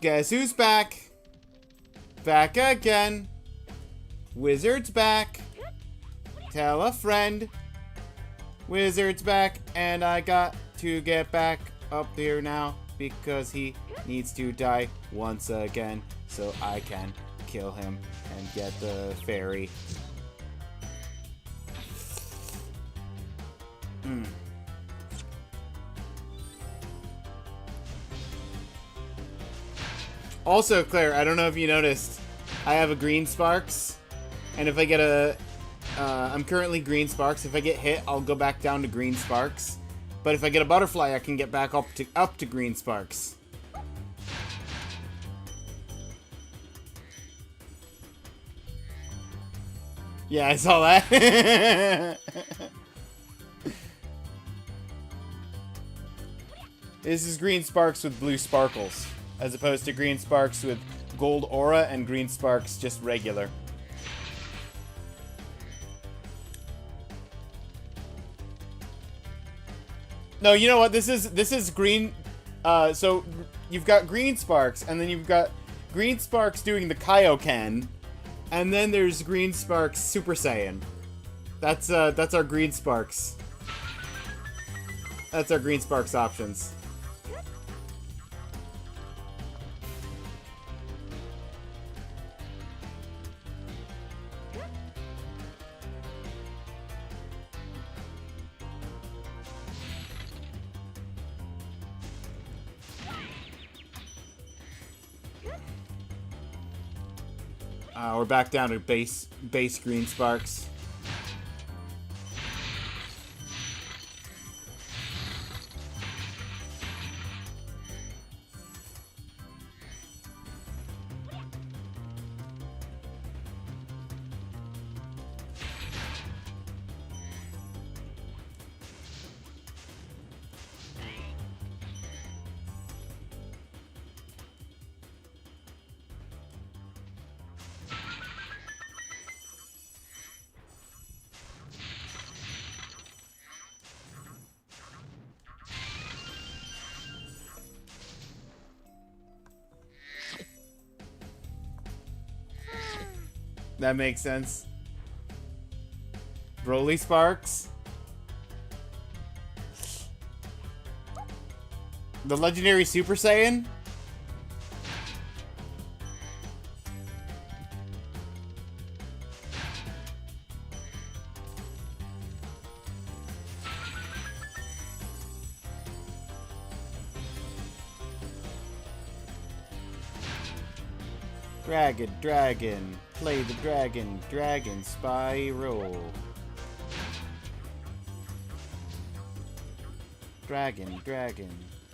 Guess who's back? Back again. Wizard's back. Tell a friend. Wizard's back, and I got to get back up there now because he needs to die once again so I can kill him and get the fairy. Also, Claire, I don't know if you noticed, I have a green sparks, and if I get a, I'm currently green sparks. If I get hit, I'll go back down to green sparks. But if I get a butterfly, I can get back up to green sparks. Yeah, I saw that. This is green sparks with blue sparkles, as opposed to green sparks with gold aura and green sparks just regular. No, you know what? This is green. So you've got green sparks, and then you've got green sparks doing the Kaioken, and then there's green sparks Super Saiyan. That's our green sparks. That's our green sparks options. We're back down to base green sparks. That makes sense. Broly Sparks. The legendary Super Saiyan? Dragon, play the dragon spiral. Dragon,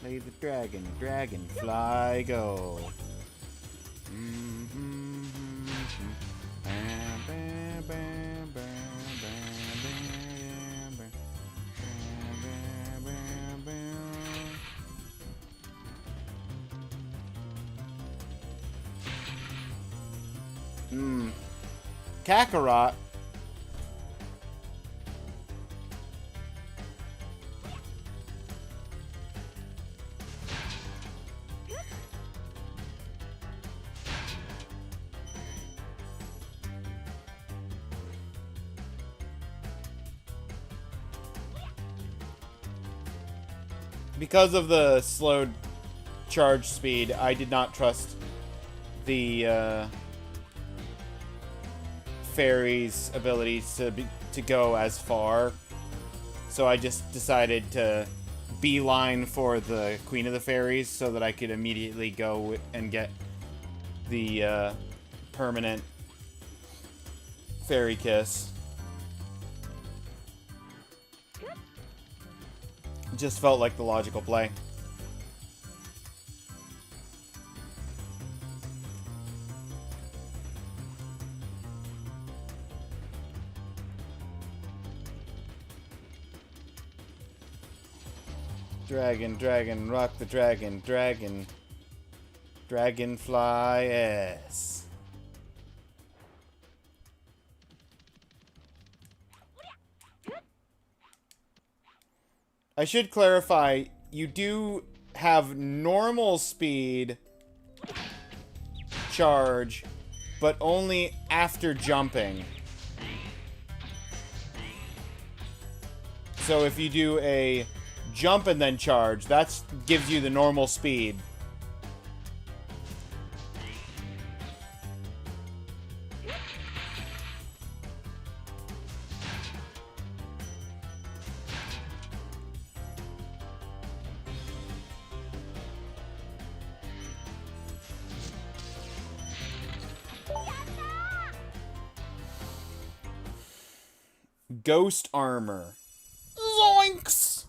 play the dragon fly go. Kakarot. Because of the slowed charge speed, I did not trust the fairy's abilities to go as far, so I just decided to beeline for the Queen of the Fairies so that I could immediately go and get the permanent fairy kiss. Just felt like the logical play. Dragon, rock the dragon, dragonfly S. I should clarify, you do have normal speed charge, but only after jumping. So if you do a jump and then charge, that gives you the normal speed. Ghost armor. Zoinks!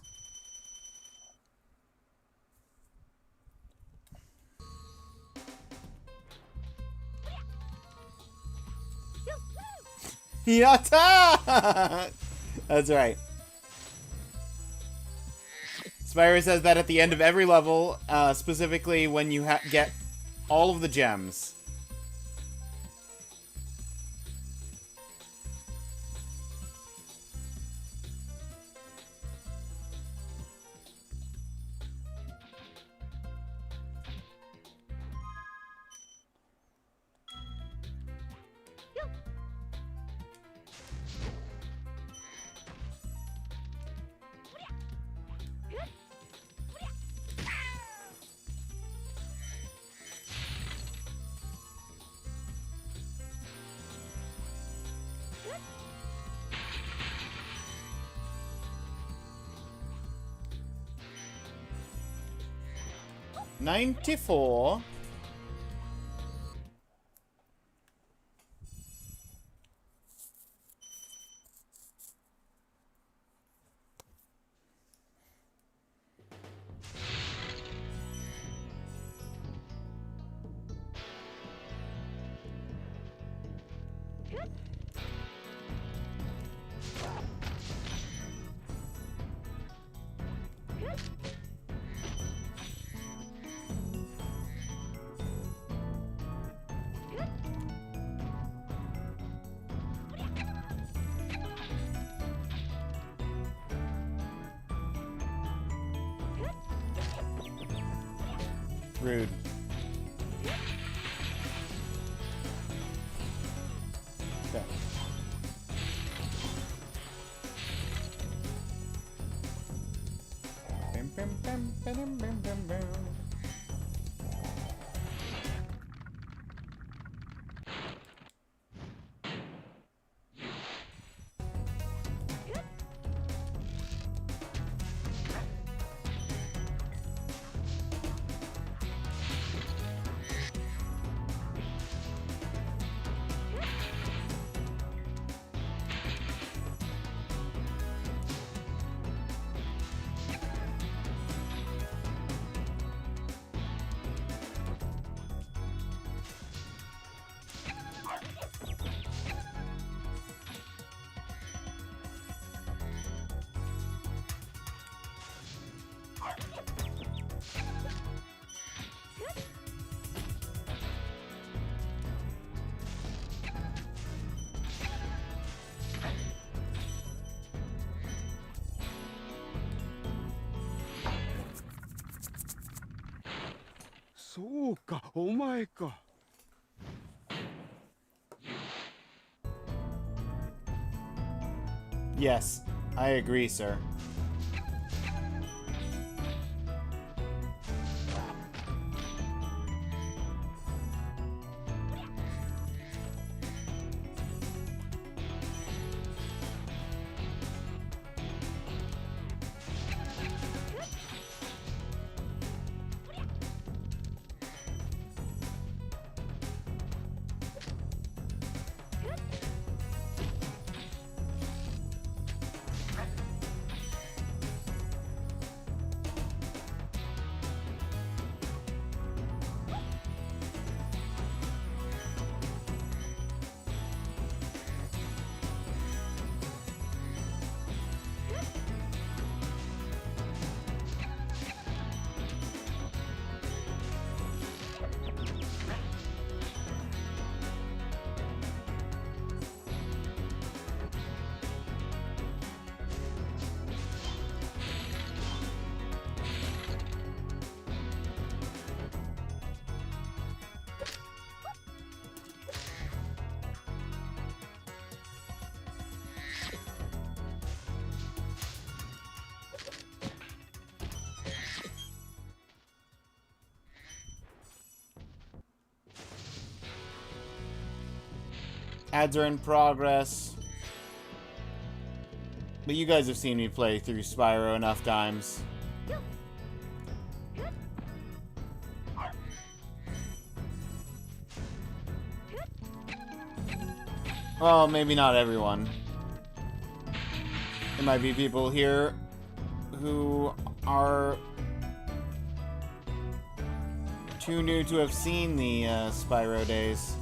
Yatta! That's right. Spyro says that at the end of every level, specifically when you get all of the gems. $94. Rude. Okay. Bim, bim, bim, bim, bim, bim, bim.
そうか、お前か。
Yes, I agree, sir. Ads are in progress. But you guys have seen me play through Spyro enough times. Well, maybe not everyone. There might be people here who are too new to have seen the Spyro days.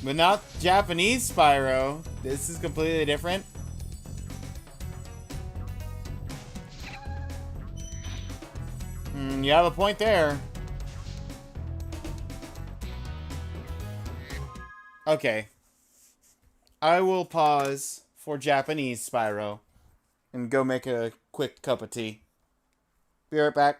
But not Japanese Spyro. This is completely different. You have a point there. Okay. I will pause for Japanese Spyro and go make a quick cup of tea. Be right back.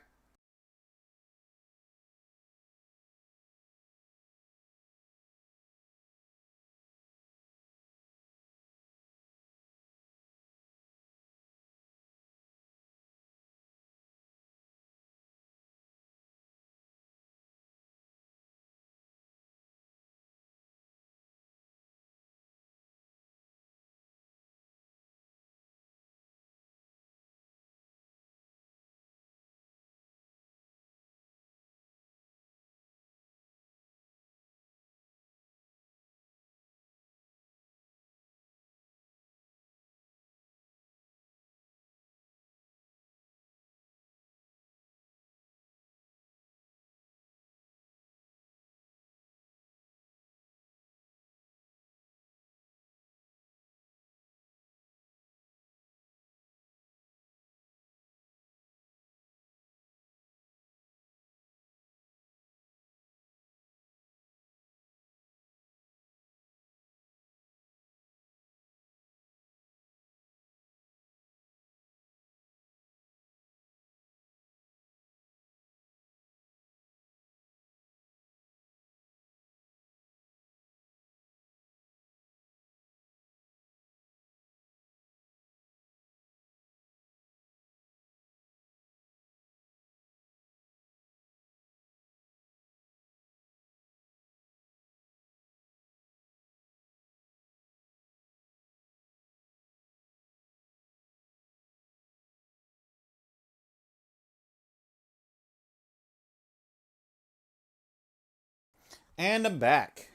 And I'm back.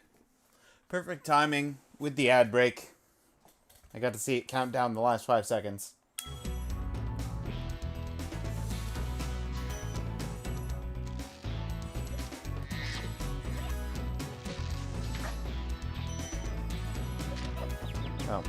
Perfect timing with the ad break. I got to see it count down the last 5 seconds. Oh.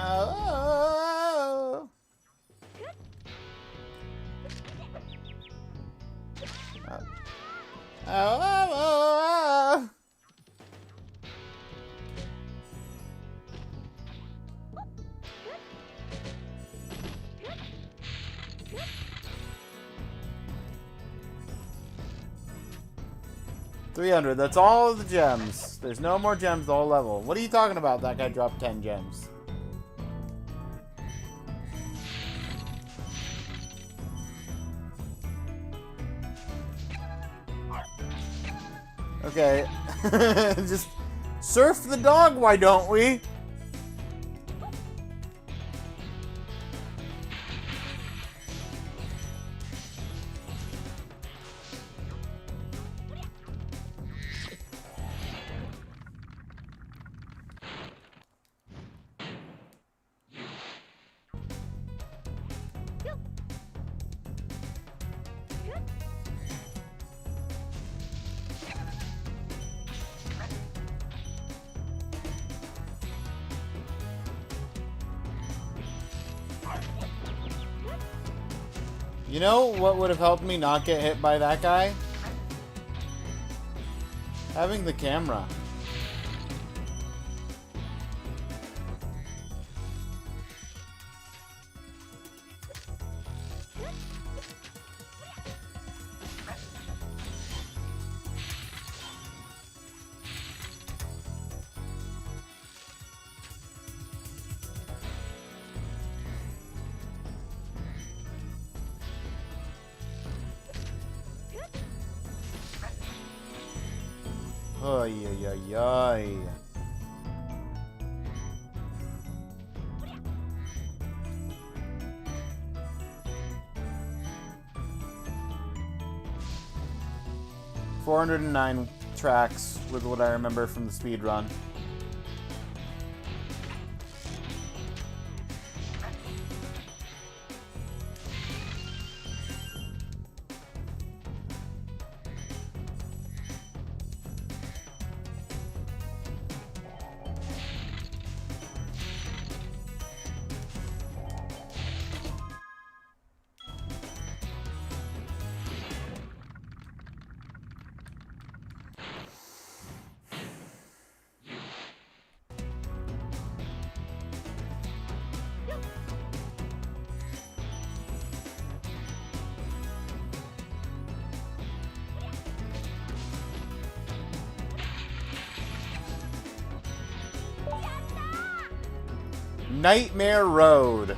Oh. Oh. 300, that's all of the gems. There's no more gems the whole level. What are you talking about? That guy dropped 10 gems. Okay. Just surf the dog, why don't we? You know what would have helped me not get hit by that guy? Having the camera. Ay, ay, ay, ay. ...409 tracks with what I remember from the speed run. Nightmare Road.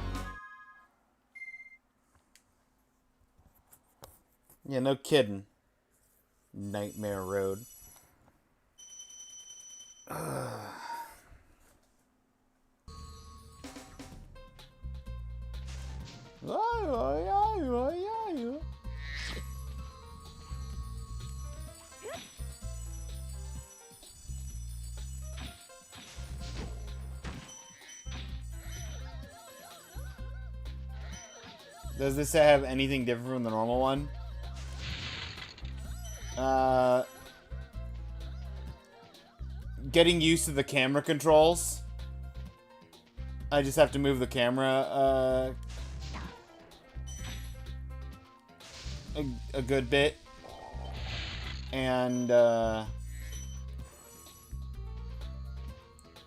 Yeah, no kidding. Nightmare Road. Does this have anything different from the normal one? Getting used to the camera controls. I just have to move the camera a good bit. And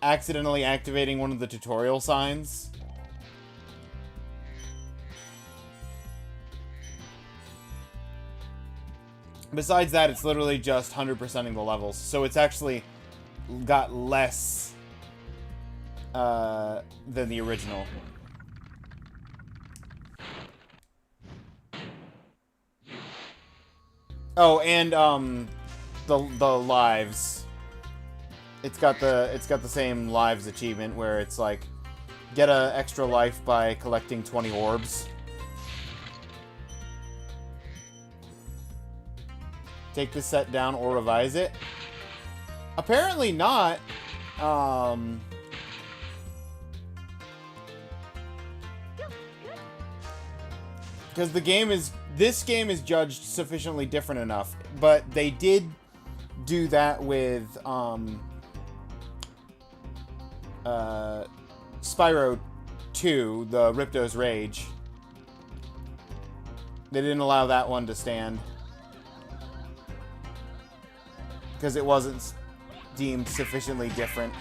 accidentally activating one of the tutorial signs. Besides that, it's literally just 100%ing the levels. So it's actually got less than the original. Oh, and the lives. It's got the same lives achievement where it's like get a extra life by collecting 20 orbs. Take the set down or revise it? Apparently not. Because this game is judged sufficiently different enough, but they did do that with Spyro 2, the Ripto's Rage. They didn't allow that one to stand. Because it wasn't deemed sufficiently different.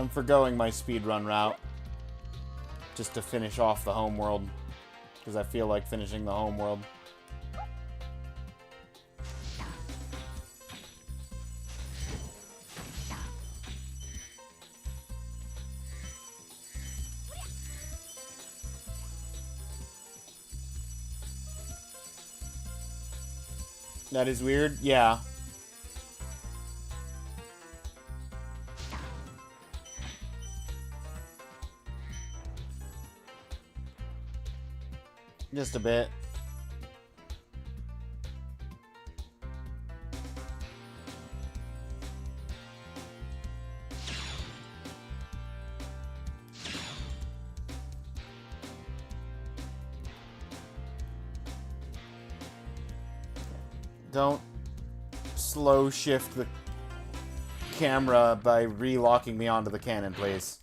I'm forgoing my speedrun route just to finish off the homeworld, because I feel like finishing the homeworld. That is weird? Yeah. Just a bit. Don't slow shift the camera by re-locking me onto the cannon, please.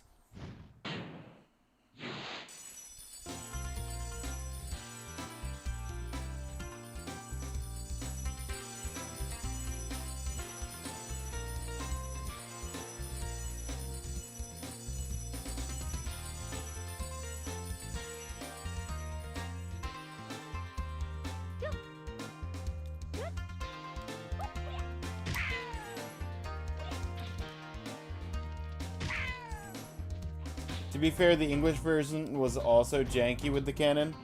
To be fair, the English version was also janky with the cannon.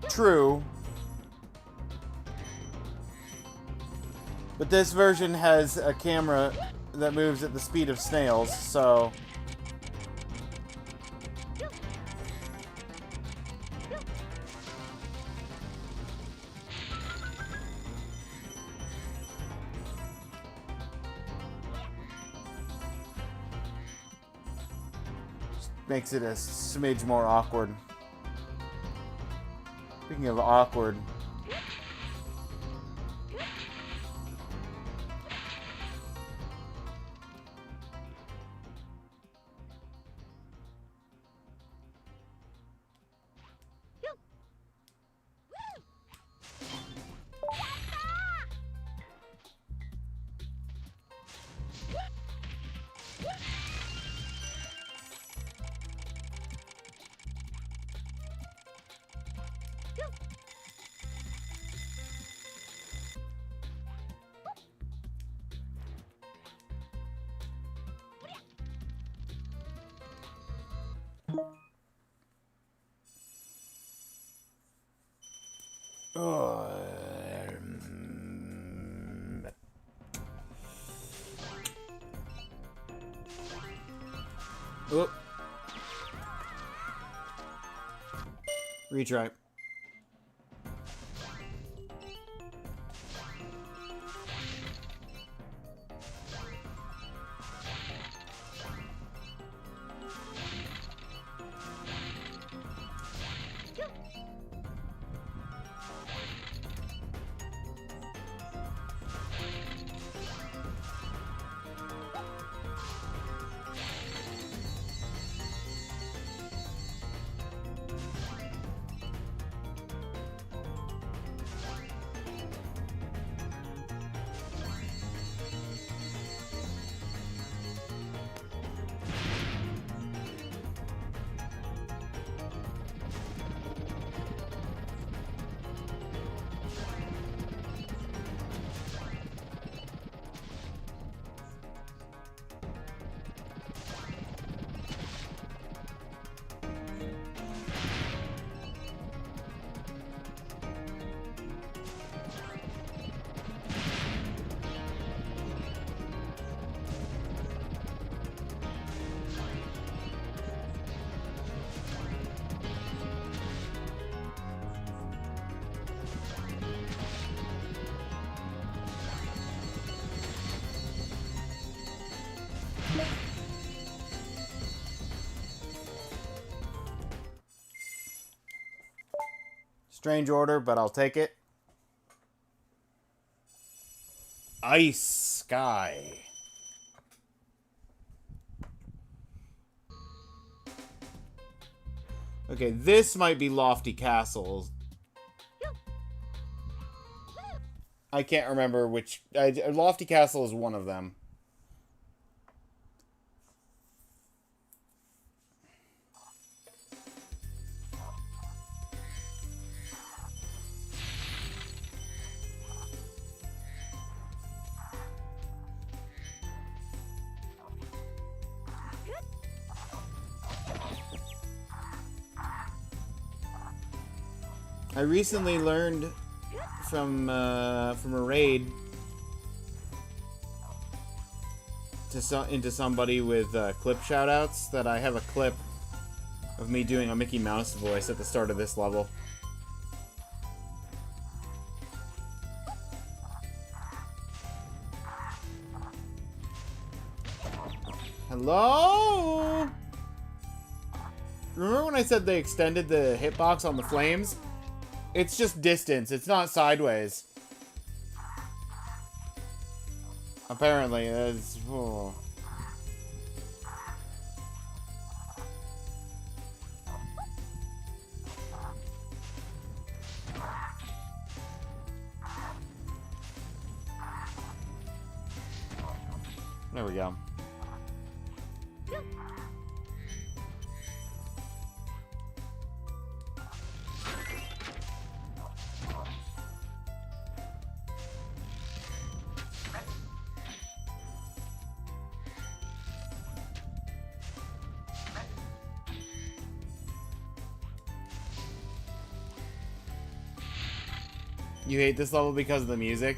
True. But this version has a camera that moves at the speed of snails, so... makes it a smidge more awkward. Speaking of awkward... Oh. Retry. Strange order, but I'll take it. Ice Sky. Okay, this might be Lofty Castles. I can't remember which... Lofty Castle is one of them. I recently learned from a raid into somebody with clip shoutouts that I have a clip of me doing a Mickey Mouse voice at the start of this level. Hello? Remember when I said they extended the hitbox on the flames? It's just distance. It's not sideways. Apparently, it's... Oh. There we go. You hate this level because of the music?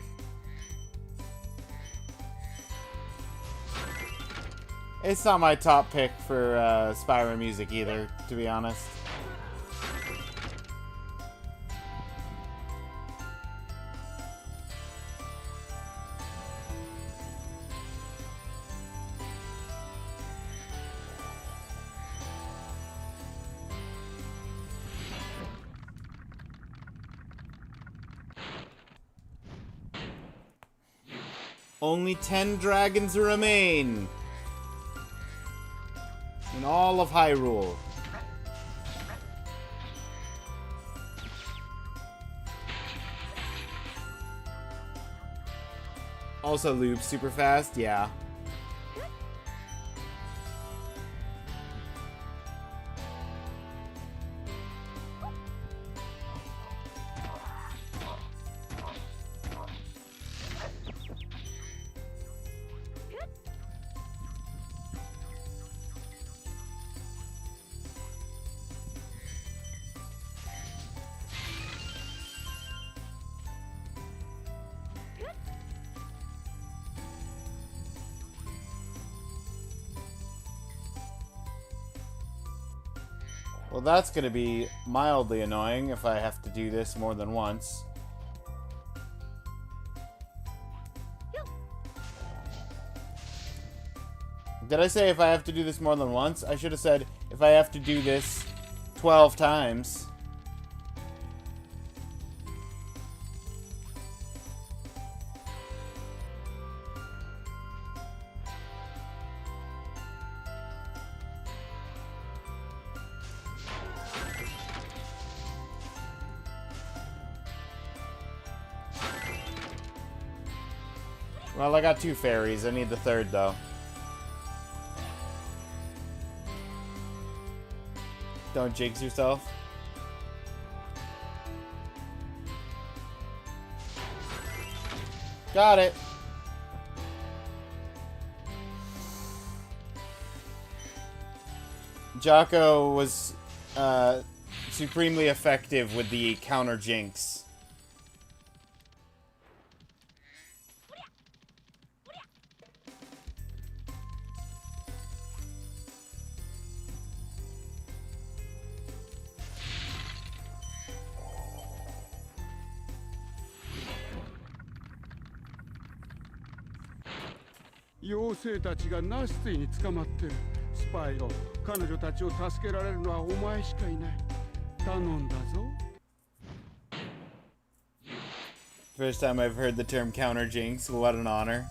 It's not my top pick for Spyro music either, to be honest. Only 10 dragons remain in all of Hyrule. Also loops super fast, yeah. Well, that's gonna be mildly annoying if I have to do this more than once. Did I say if I have to do this more than once? I should have said if I have to do this 12 times. Well, I got 2 fairies. I need the 3rd, though. Don't jinx yourself. Got it. Jocko was supremely effective with the counter jinx.
妖精たちがナスティに捕まってる。スパイロ、彼女たちを助けられるのはお前しかいない。頼んだぞ。
First time I've heard the term counter jinx. What an honor.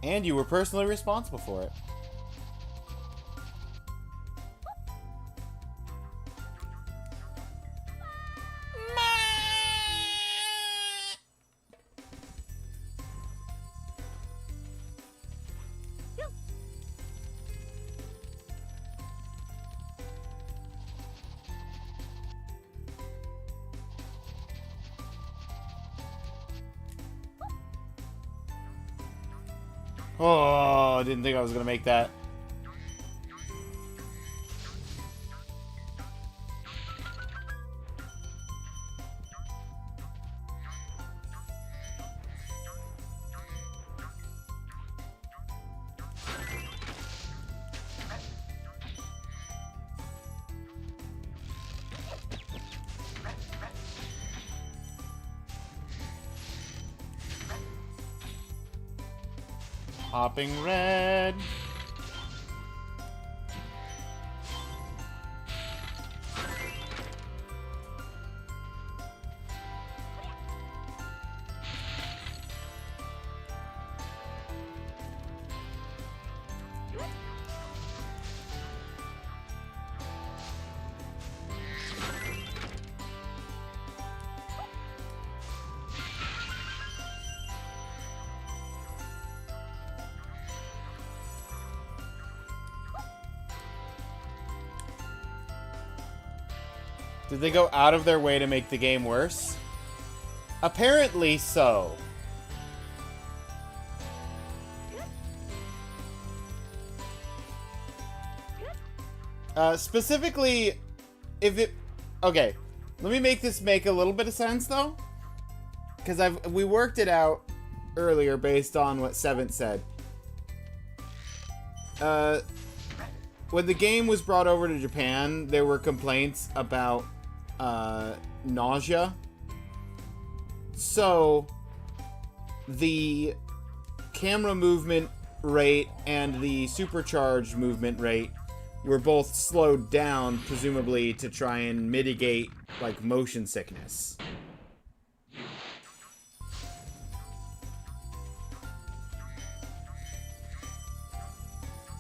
And you were personally responsible for it. Oh, I didn't think I was gonna make that. Hopping red. Did they go out of their way to make the game worse? Apparently so. Specifically, if it... Okay, let me make this make a little bit of sense, though. Because we worked it out earlier based on what Seventh said. When the game was brought over to Japan, there were complaints about nausea. So, the camera movement rate and the supercharged movement rate were both slowed down, presumably to try and mitigate, like, motion sickness.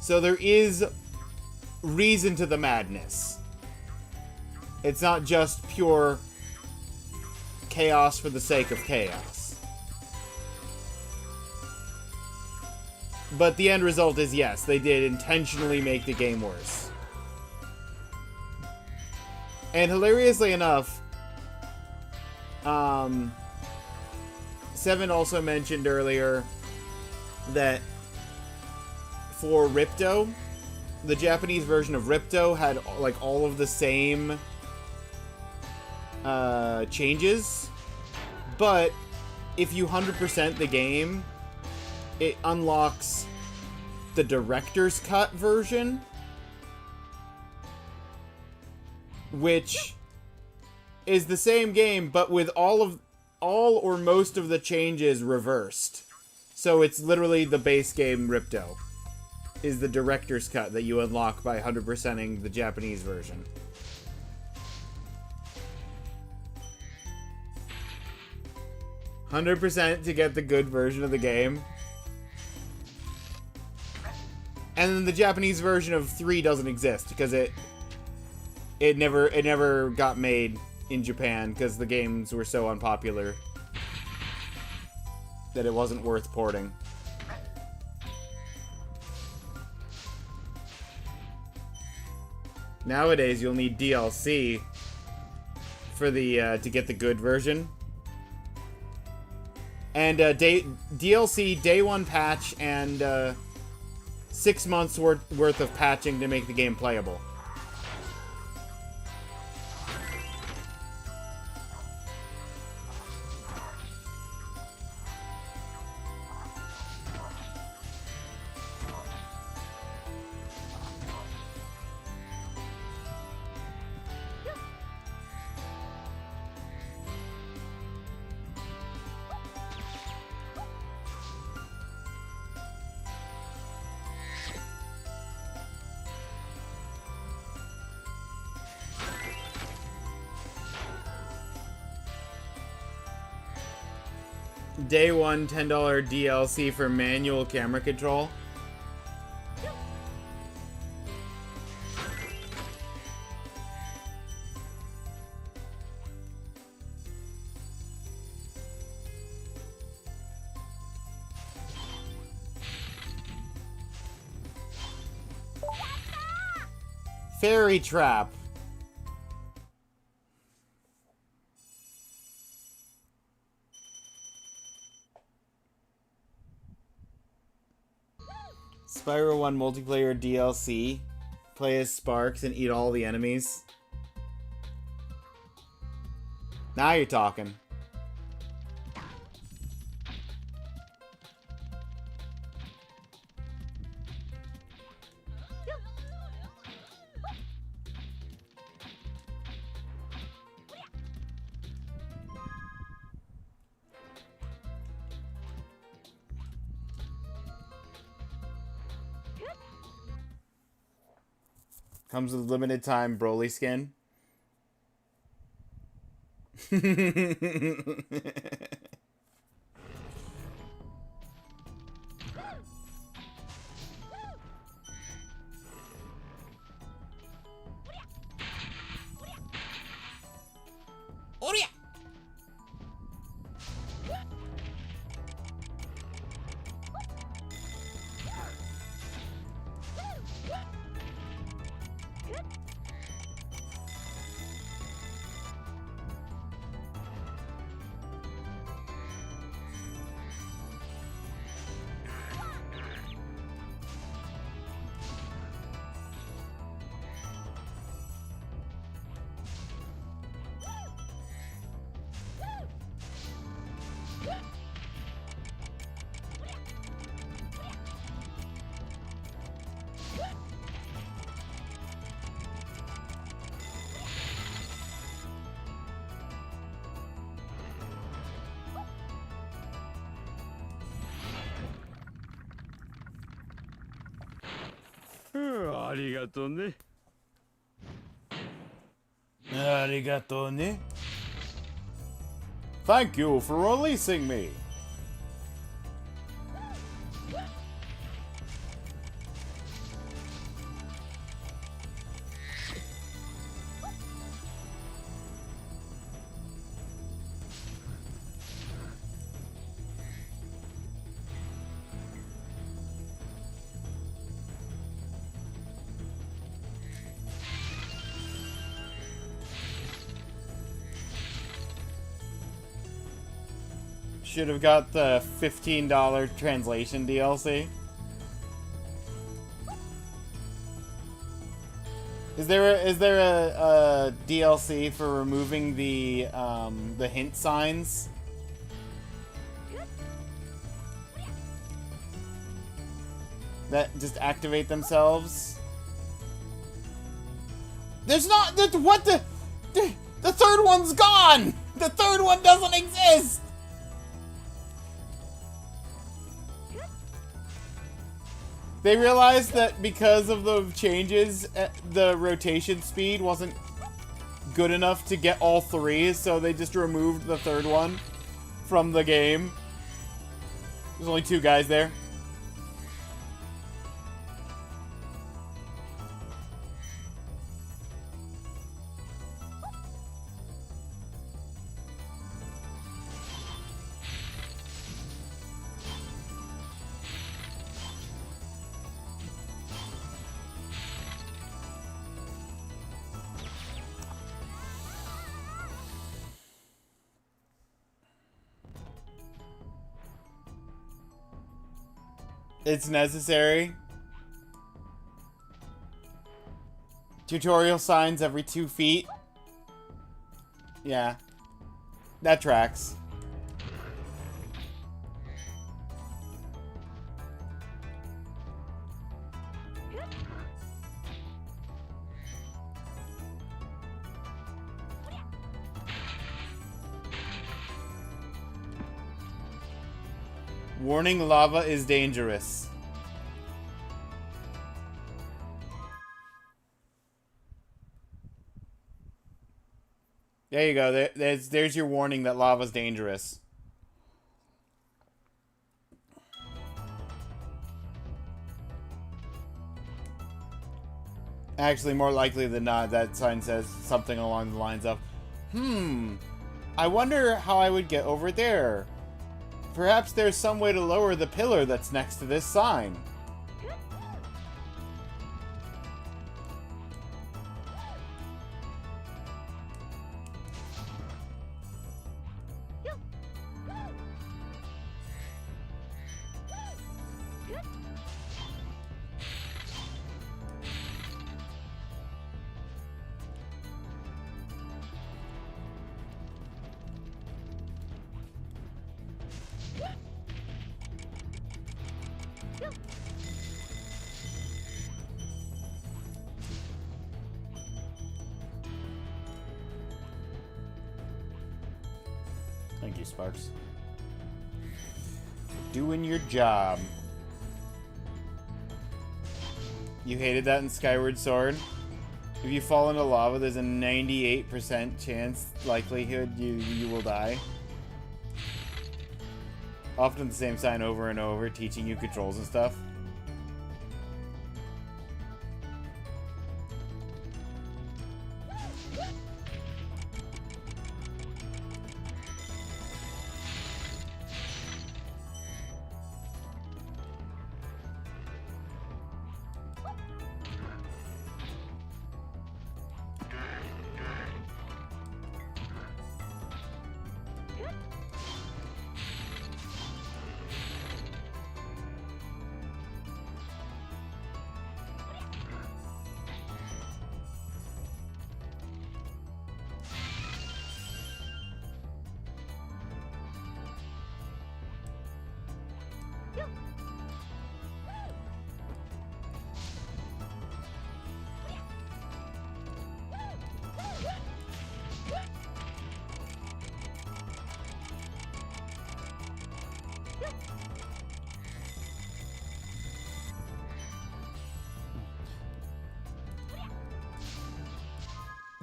So there is reason to the madness. It's not just pure chaos for the sake of chaos. But the end result is, yes, they did intentionally make the game worse. And hilariously enough, Seven also mentioned earlier that for Ripto, the Japanese version of Ripto had like all of the same changes, but if you 100% the game, it unlocks the director's cut version, which is the same game but with all or most of the changes reversed. So it's literally the base game Ripto is the director's cut that you unlock by 100%ing the Japanese version. %, to get the good version of the game. And then the Japanese version of 3 doesn't exist because it never got made in Japan because the games were so unpopular that it wasn't worth porting. Nowadays, you'll need DLC for the to get the good version. And DLC day 1 patch and 6 months worth of patching to make the game playable. Day 1 $10 DLC for manual camera control. Fairy Trap. Spyro 1 multiplayer DLC. Play as Sparks and eat all the enemies. Now you're talking. Comes with limited time Broly skin.
ありがとうね。
Arigato ne. Thank you for releasing me. Should have got the $15 translation DLC. Is there a DLC for removing the hint signs? That just activate themselves? There's not. What the? The third one's gone. The third one doesn't exist. They realized that because of the changes, the rotation speed wasn't good enough to get all three, so they just removed the third one from the game. There's only 2 guys there. It's necessary. Tutorial signs every 2 feet. Yeah. That tracks. Warning, lava is dangerous. There you go. There's your warning that lava's dangerous. Actually, more likely than not, that sign says something along the lines of, I wonder how I would get over there. Perhaps there's some way to lower the pillar that's next to this sign. Thank you, Sparks. Doing your job. You hated that in Skyward Sword? If you fall into lava, there's a 98% chance likelihood you will die. Often the same sign over and over, teaching you controls and stuff.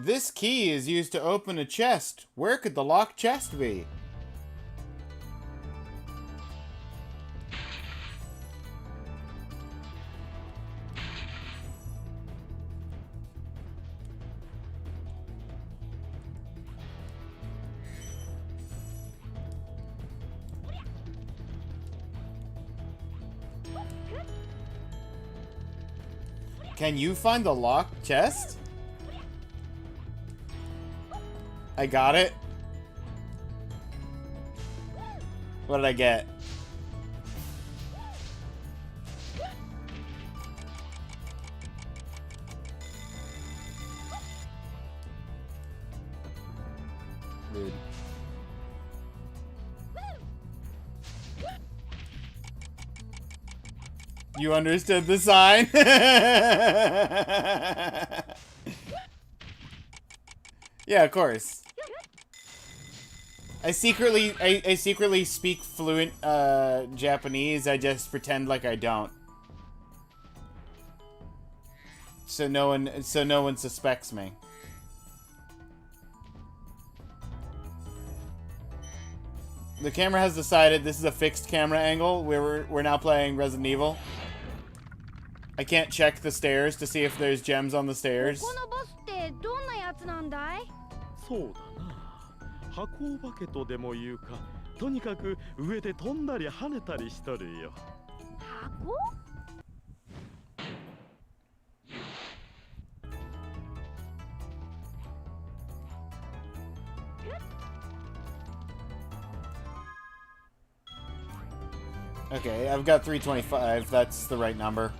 This key is used to open a chest. Where could the locked chest be? Can you find the locked chest? I got it. What did I get? Dude. You understood the sign? Yeah, of course. I secretly speak fluent Japanese. I just pretend like I don't. So no one suspects me. The camera has decided this is a fixed camera angle. We're now playing Resident Evil. I can't check the stairs to see if there's gems on the stairs.
このボスってどんなやつなんだい？
そうだな。箱お化けとでも言うか。とにかく上で飛んだり跳ねたりしとるよ。
箱？
Okay, I've got 325. That's the right number.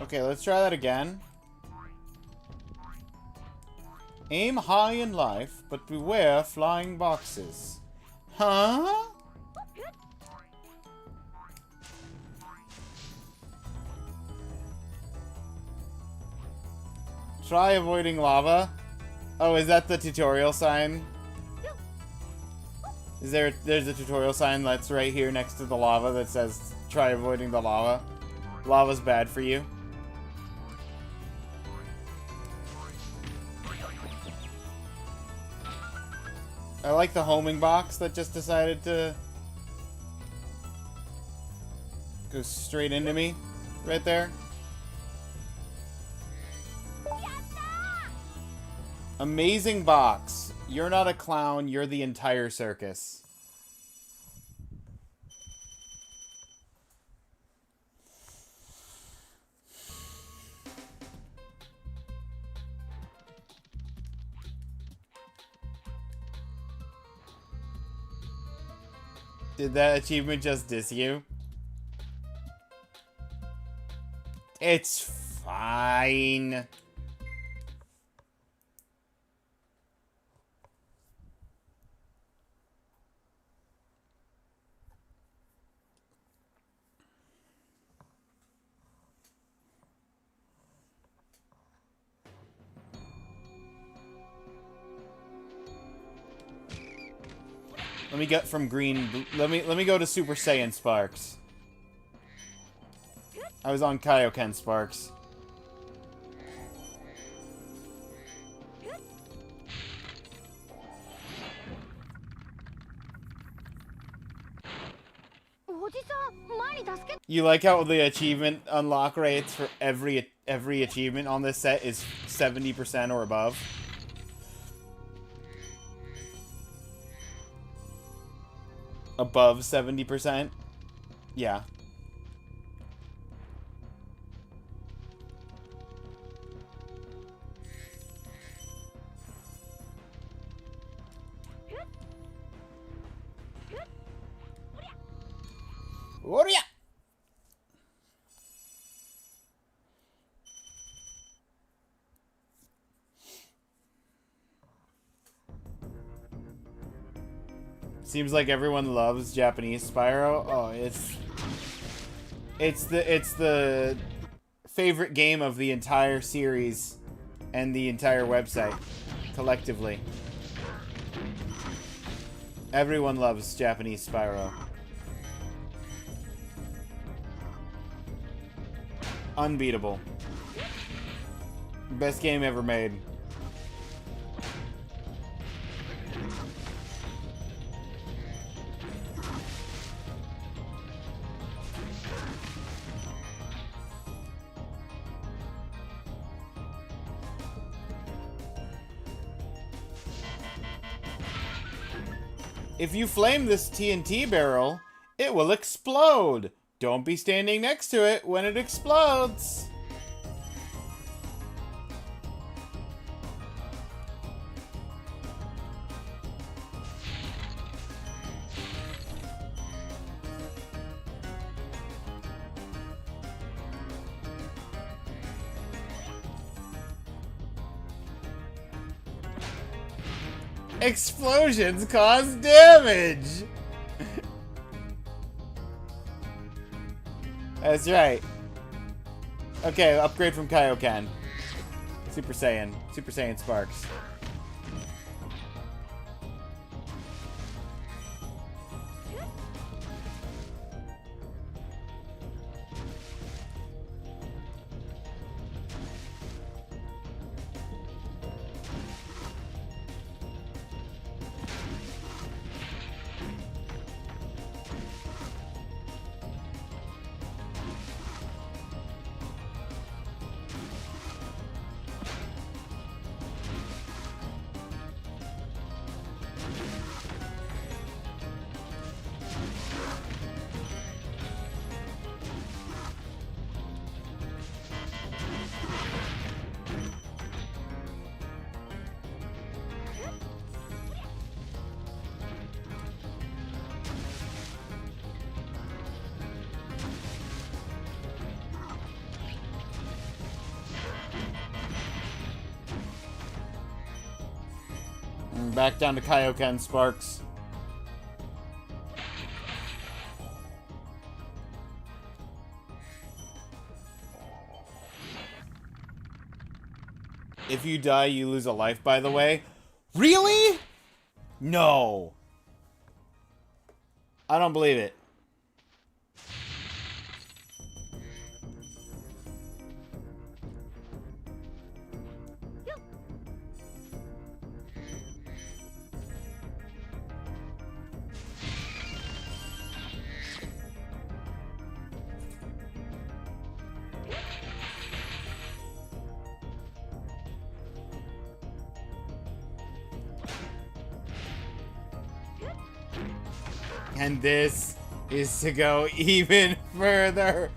Okay, let's try that again. Aim high in life, but beware flying boxes. Huh? Try avoiding lava. Oh, is that the tutorial sign? There's a tutorial sign that's right here next to the lava that says try avoiding the lava. Lava's bad for you. I like the homing box that just decided to go straight into me right there. Amazing box. You're not a clown, you're the entire circus. Did that achievement just diss you? It's fine. Let me get from green. Let me go to Super Saiyan Sparks. I was on Kaioken Sparks. You like how the achievement unlock rates for every achievement on this set is 70% or above? Above 70%? Yeah. Warrior! Seems like everyone loves Japanese Spyro. Oh, it's the favorite game of the entire series and the entire website collectively. Everyone loves Japanese Spyro. Unbeatable. Best game ever made. If you flame this TNT barrel, it will explode. Don't be standing next to it when it explodes. Explosions cause damage! That's right. Okay, upgrade from Kaioken. Super Saiyan. Super Saiyan Sparks. Back down to Kaioken Sparks. If you die, you lose a life, by the way. Really? No. I don't believe it. And this is to go even further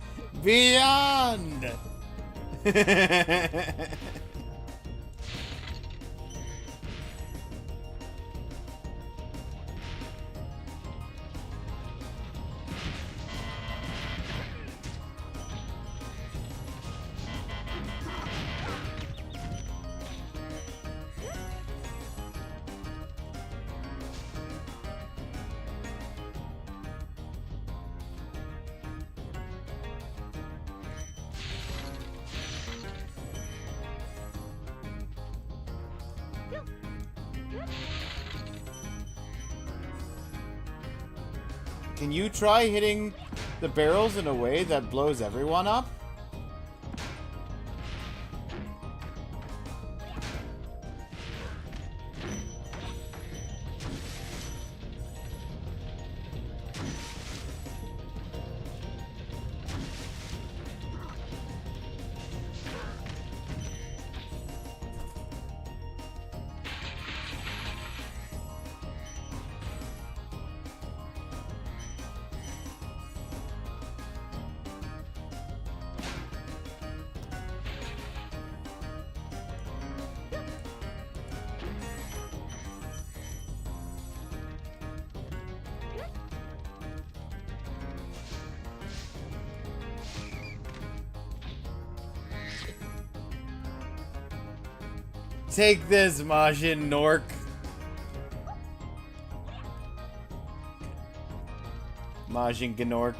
beyond. Can you try hitting the barrels in a way that blows everyone up? Take this, Majin Nork. Majin Gnork.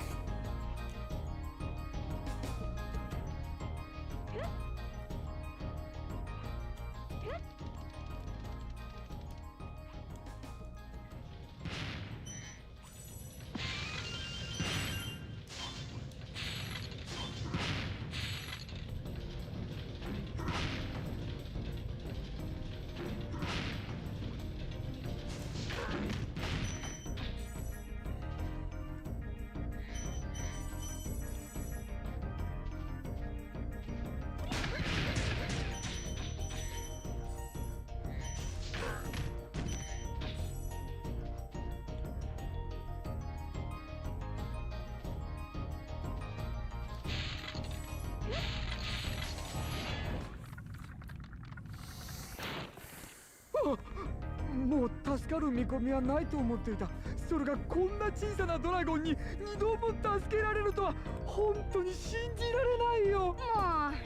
もう助かる見込みはないと思っていた。それがこんな小さなドラゴンに二度も助けられるとは本当に信じられないよ。
もう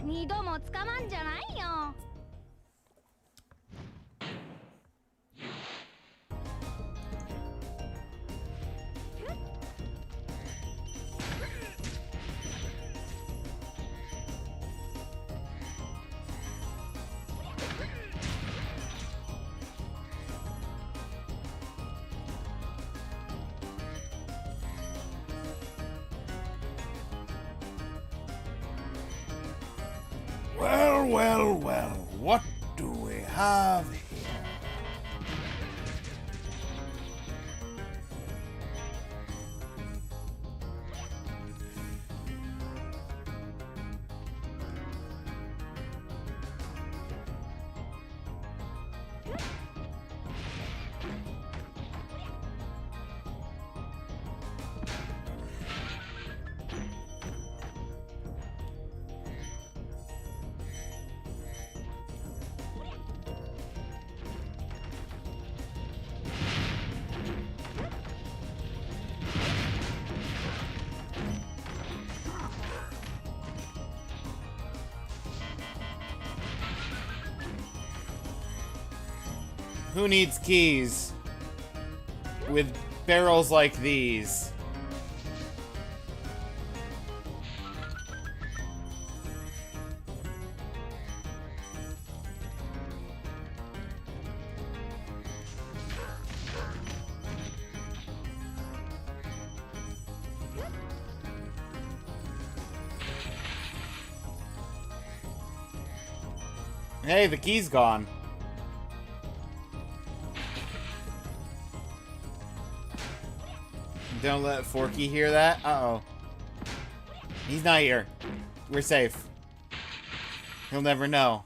二度も捕まんじゃないよ。
Well, well, well. What do we have here? Who needs keys with barrels like these? Hey, the key's gone. Don't let Forky hear that. Uh-oh. He's not here. We're safe. He'll never know.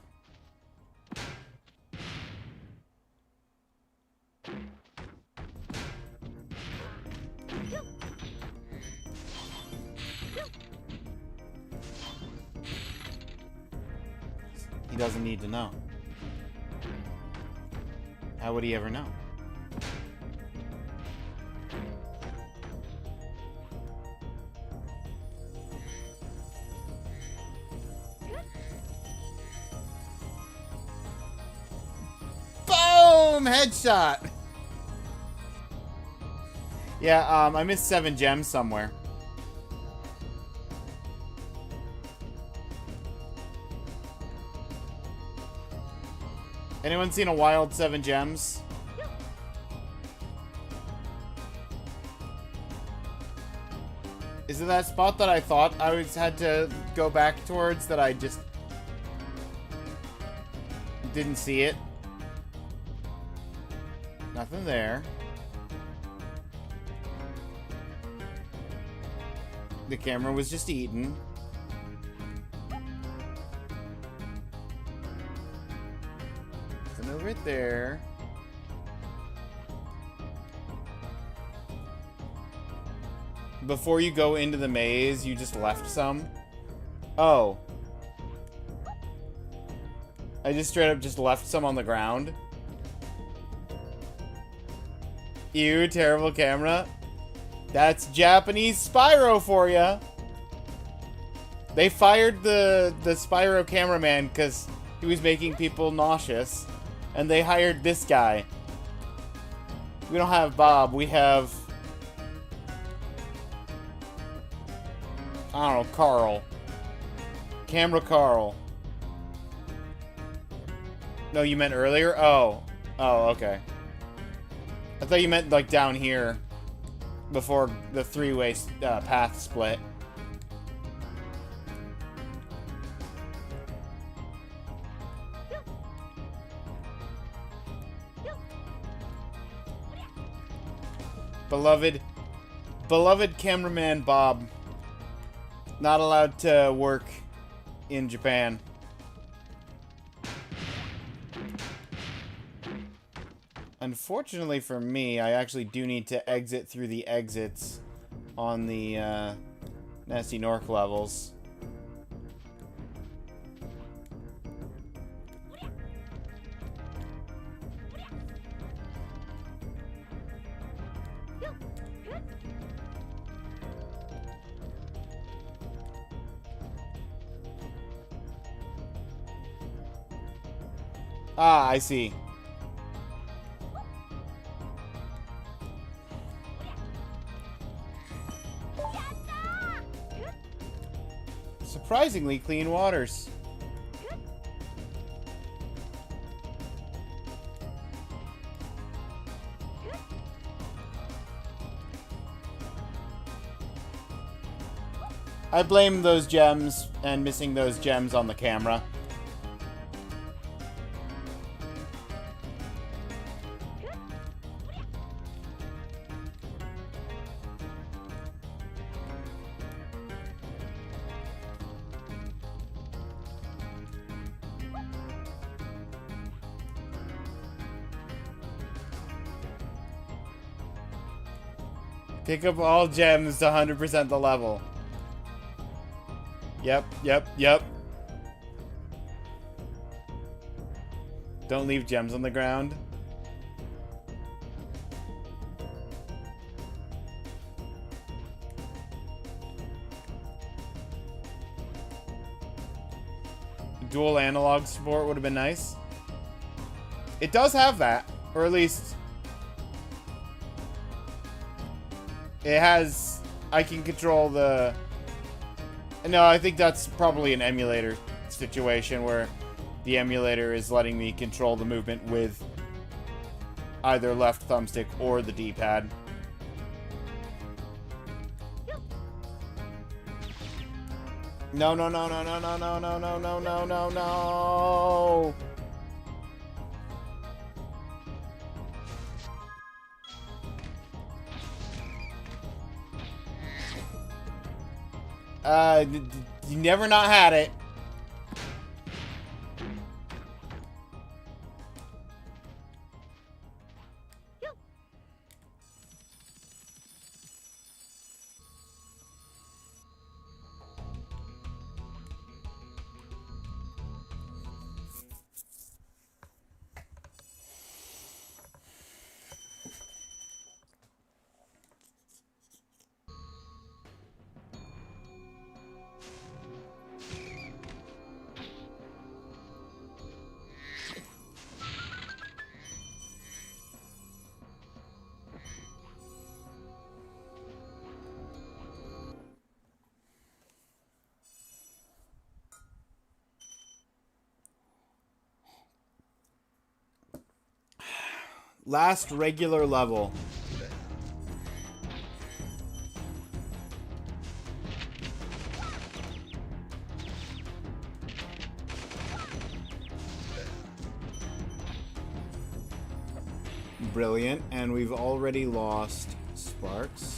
He doesn't need to know. How would he ever know? Headshot. Yeah, I missed 7 gems somewhere. Anyone seen a wild 7 gems? Is it that spot that I thought I had to go back towards that I just didn't see it? Nothing there. The camera was just eaten. Nothing over it there. Before you go into the maze, you just left some? Oh. I just straight up just left some on the ground. Ew, terrible camera. That's Japanese Spyro for ya. They fired the Spyro cameraman because he was making people nauseous. And they hired this guy. We don't have Bob, we have I don't know, Carl. Camera Carl. No, you meant earlier? Oh. Oh, okay. I thought you meant, like, down here. Before the three-way path split. Beloved cameraman Bob. Not allowed to work in Japan. Unfortunately for me, I actually do need to exit through the exits on the Nasty Nork levels. Ah, I see. Surprisingly clean waters. I blame those gems and missing those gems on the camera. Pick up all gems to 100% the level. Yep. Don't leave gems on the ground. Dual analog support would have been nice. It does have that, or at least it has. I can control the. No, I think that's probably an emulator situation where the emulator is letting me control the movement with either left thumbstick or the D-pad. No. You never not had it. Last regular level. Brilliant, and we've already lost Sparks.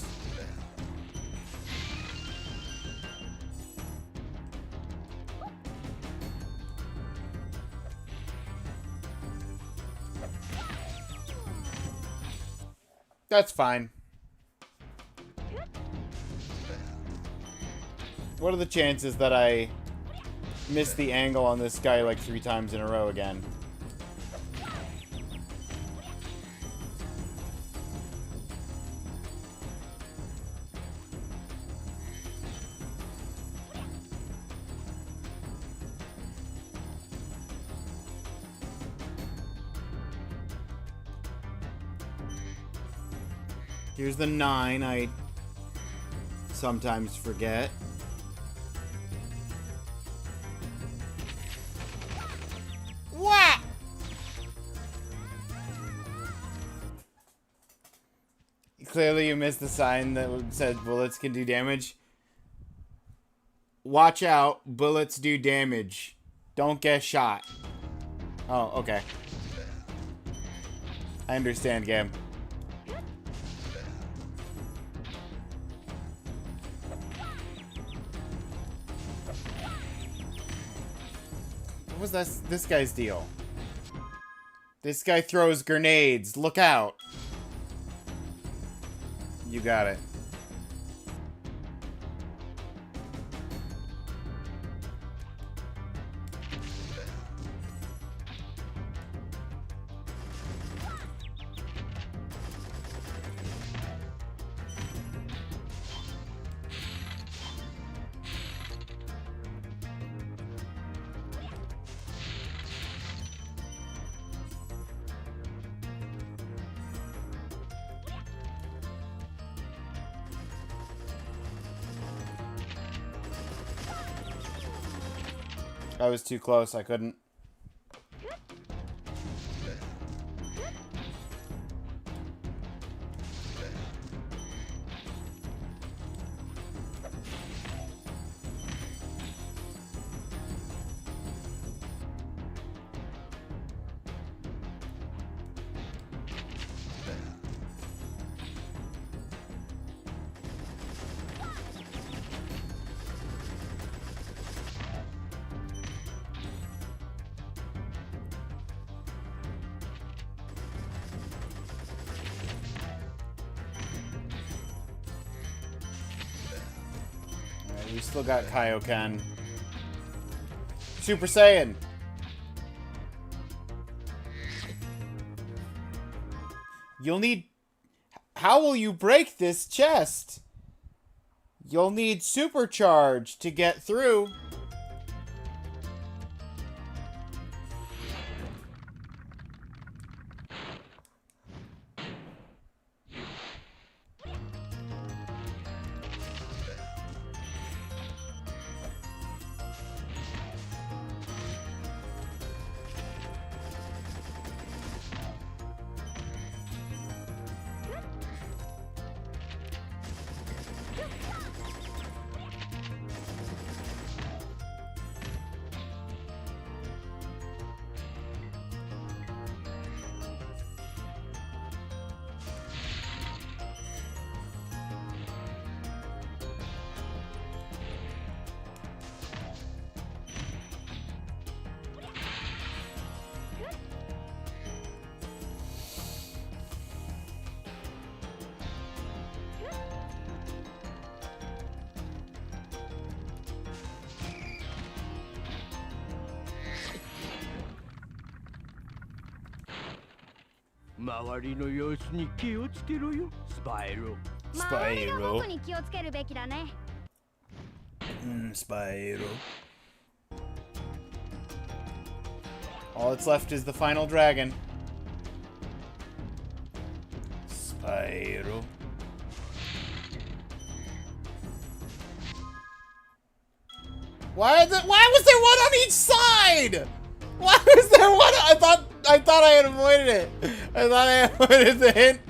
That's fine. What are the chances that I miss the angle on this guy like 3 times in a row again? Here's the 9 I sometimes forget. What? Clearly you missed the sign that said bullets can do damage. Watch out, bullets do damage. Don't get shot. Oh, okay. I understand, game. What was this guy's deal? This guy throws grenades. Look out. You got it. I was too close. I couldn't. We still got Kaioken. Super Saiyan! You'll need... How will you break this chest? You'll need Supercharge to get through. Spyro. All that's left is the final dragon. Spyro. Why was there one on each side? Why was there one? I thought I had avoided it. I thought I avoided the hint.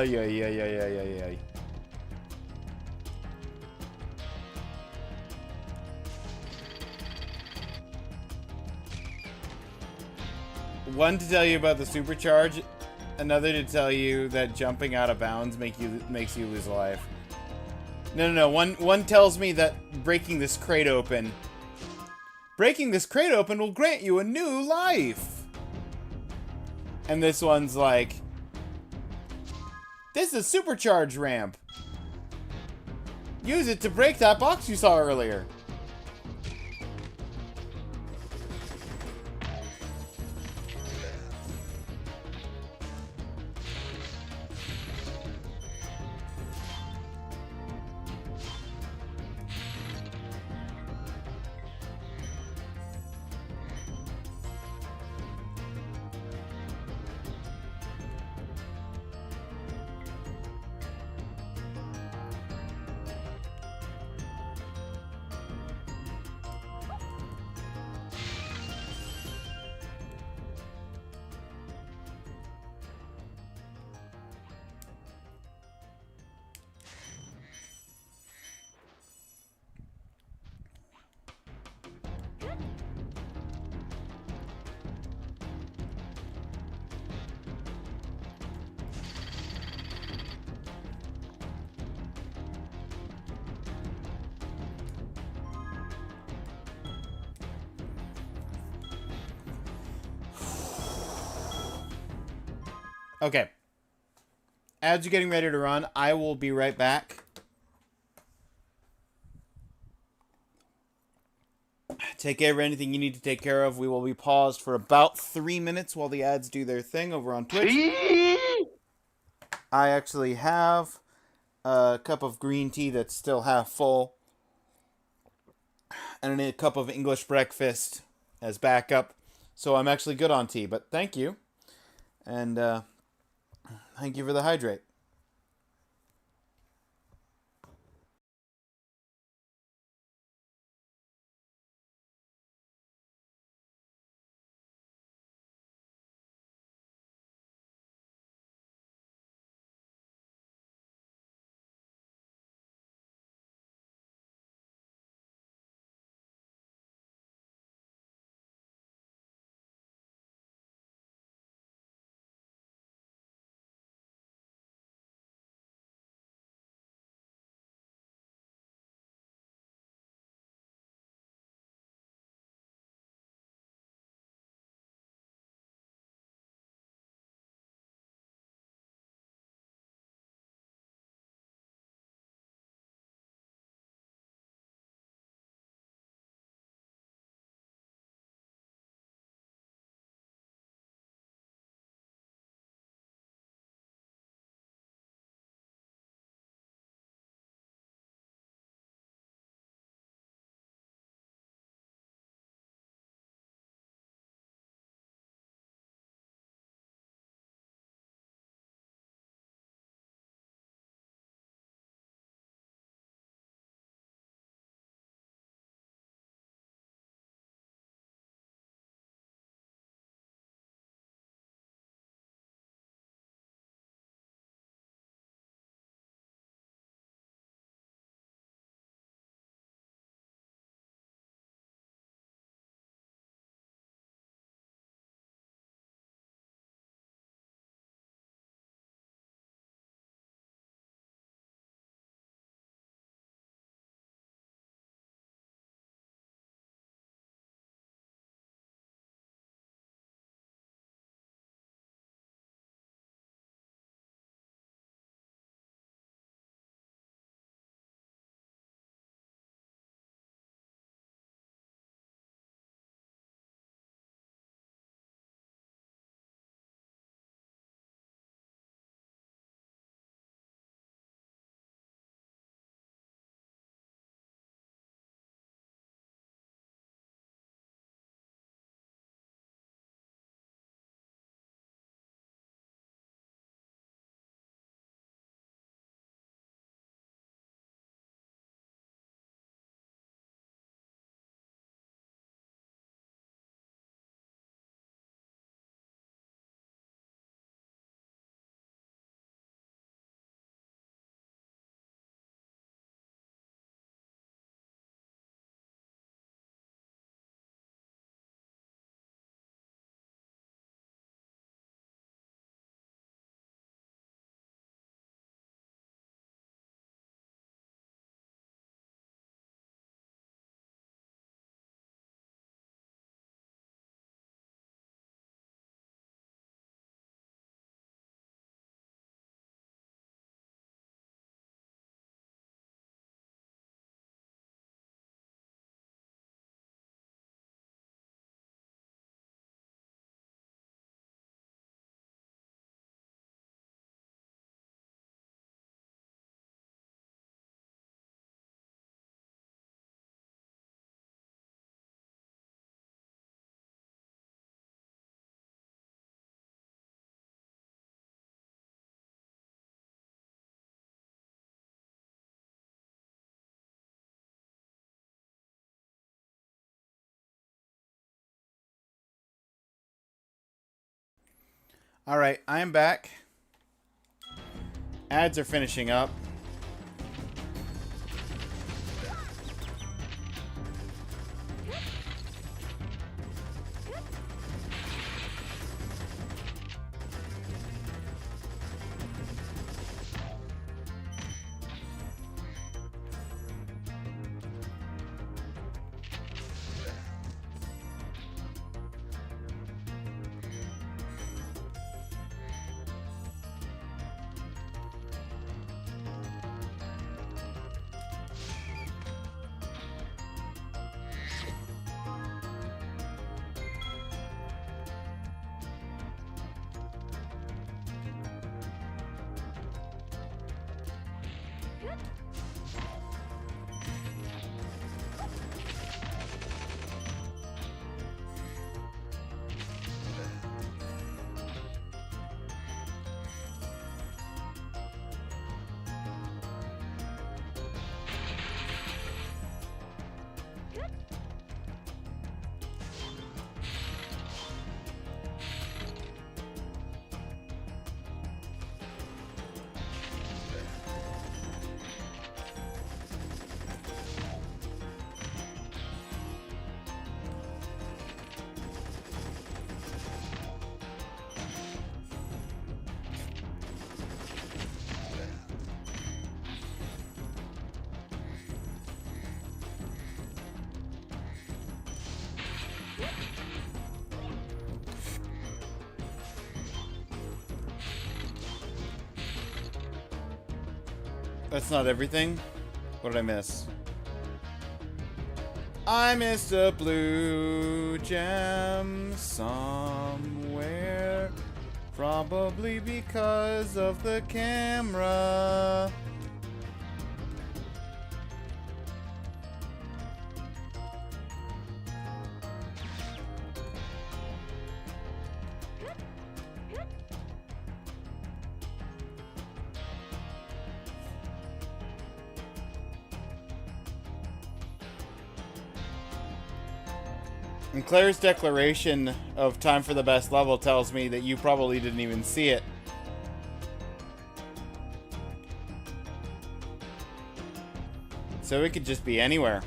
Yeah. One to tell you about the supercharge, another to tell you that jumping out of bounds makes you lose a life. No. One tells me that breaking this crate open will grant you a new life. And this one's like, this is a supercharge ramp. Use it to break that box you saw earlier. Okay. Ads are getting ready to run. I will be right back. Take care of anything you need to take care of. We will be paused for about 3 minutes while the ads do their thing over on Twitch. I actually have a cup of green tea that's still half full, and a cup of English breakfast as backup. So I'm actually good on tea, but thank you. And thank you for the hydrate. All right, I am back. Ads are finishing up. That's not everything. What did I miss? I missed a blue gem somewhere. Probably because of the camera. And Claire's declaration of time for the best level tells me that you probably didn't even see it. So it could just be anywhere.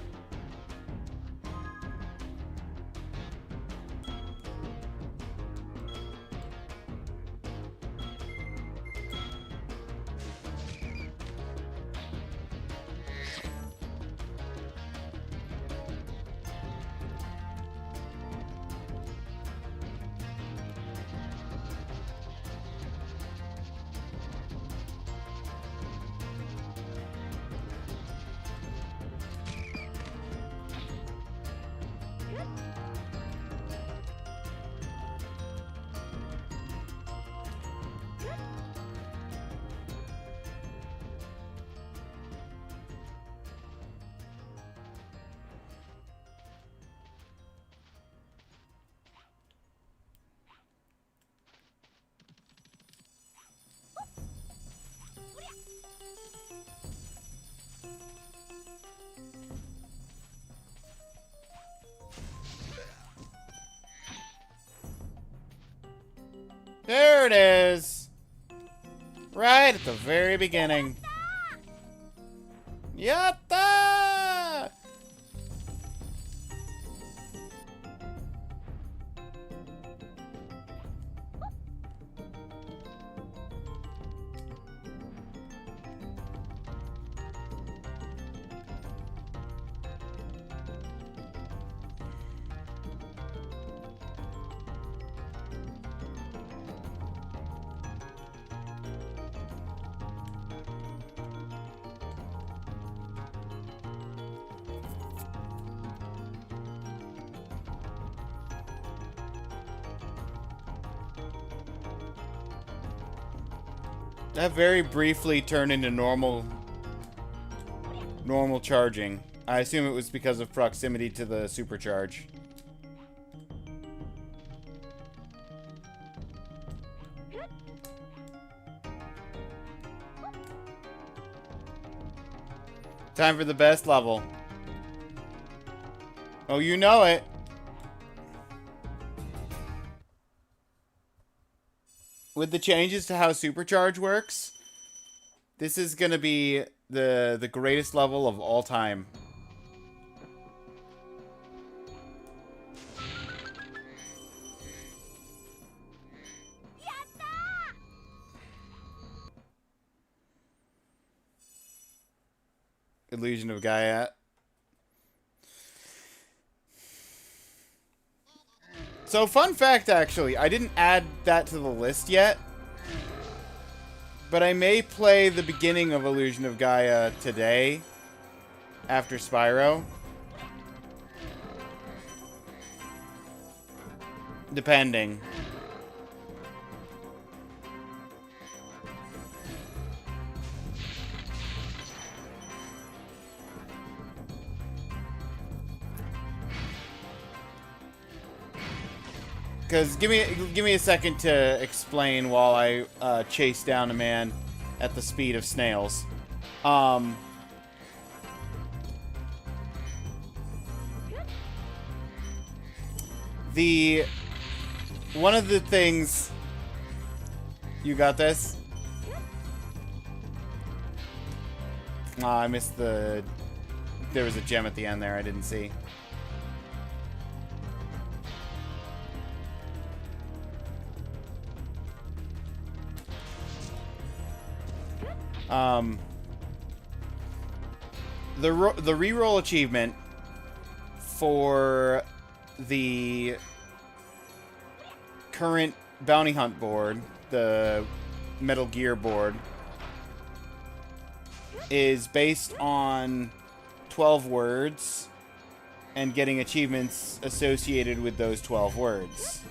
There it is! Right at the very beginning. Yatta! That very briefly turned into normal charging. I assume it was because of proximity to the supercharge. Time for the best level. Oh, you know it. With the changes to how Supercharge works, this is gonna be the greatest level of all time. Illusion of Gaia. So, fun fact, actually, I didn't add that to the list yet, but I may play the beginning of Illusion of Gaia today, after Spyro. Depending. Because give me a second to explain while I chase down a man at the speed of snails. One of the things... You got this? I missed the... There was a gem at the end there I didn't see. The reroll achievement for the current bounty hunt board, the Metal Gear board, is based on 12 words and getting achievements associated with those 12 words.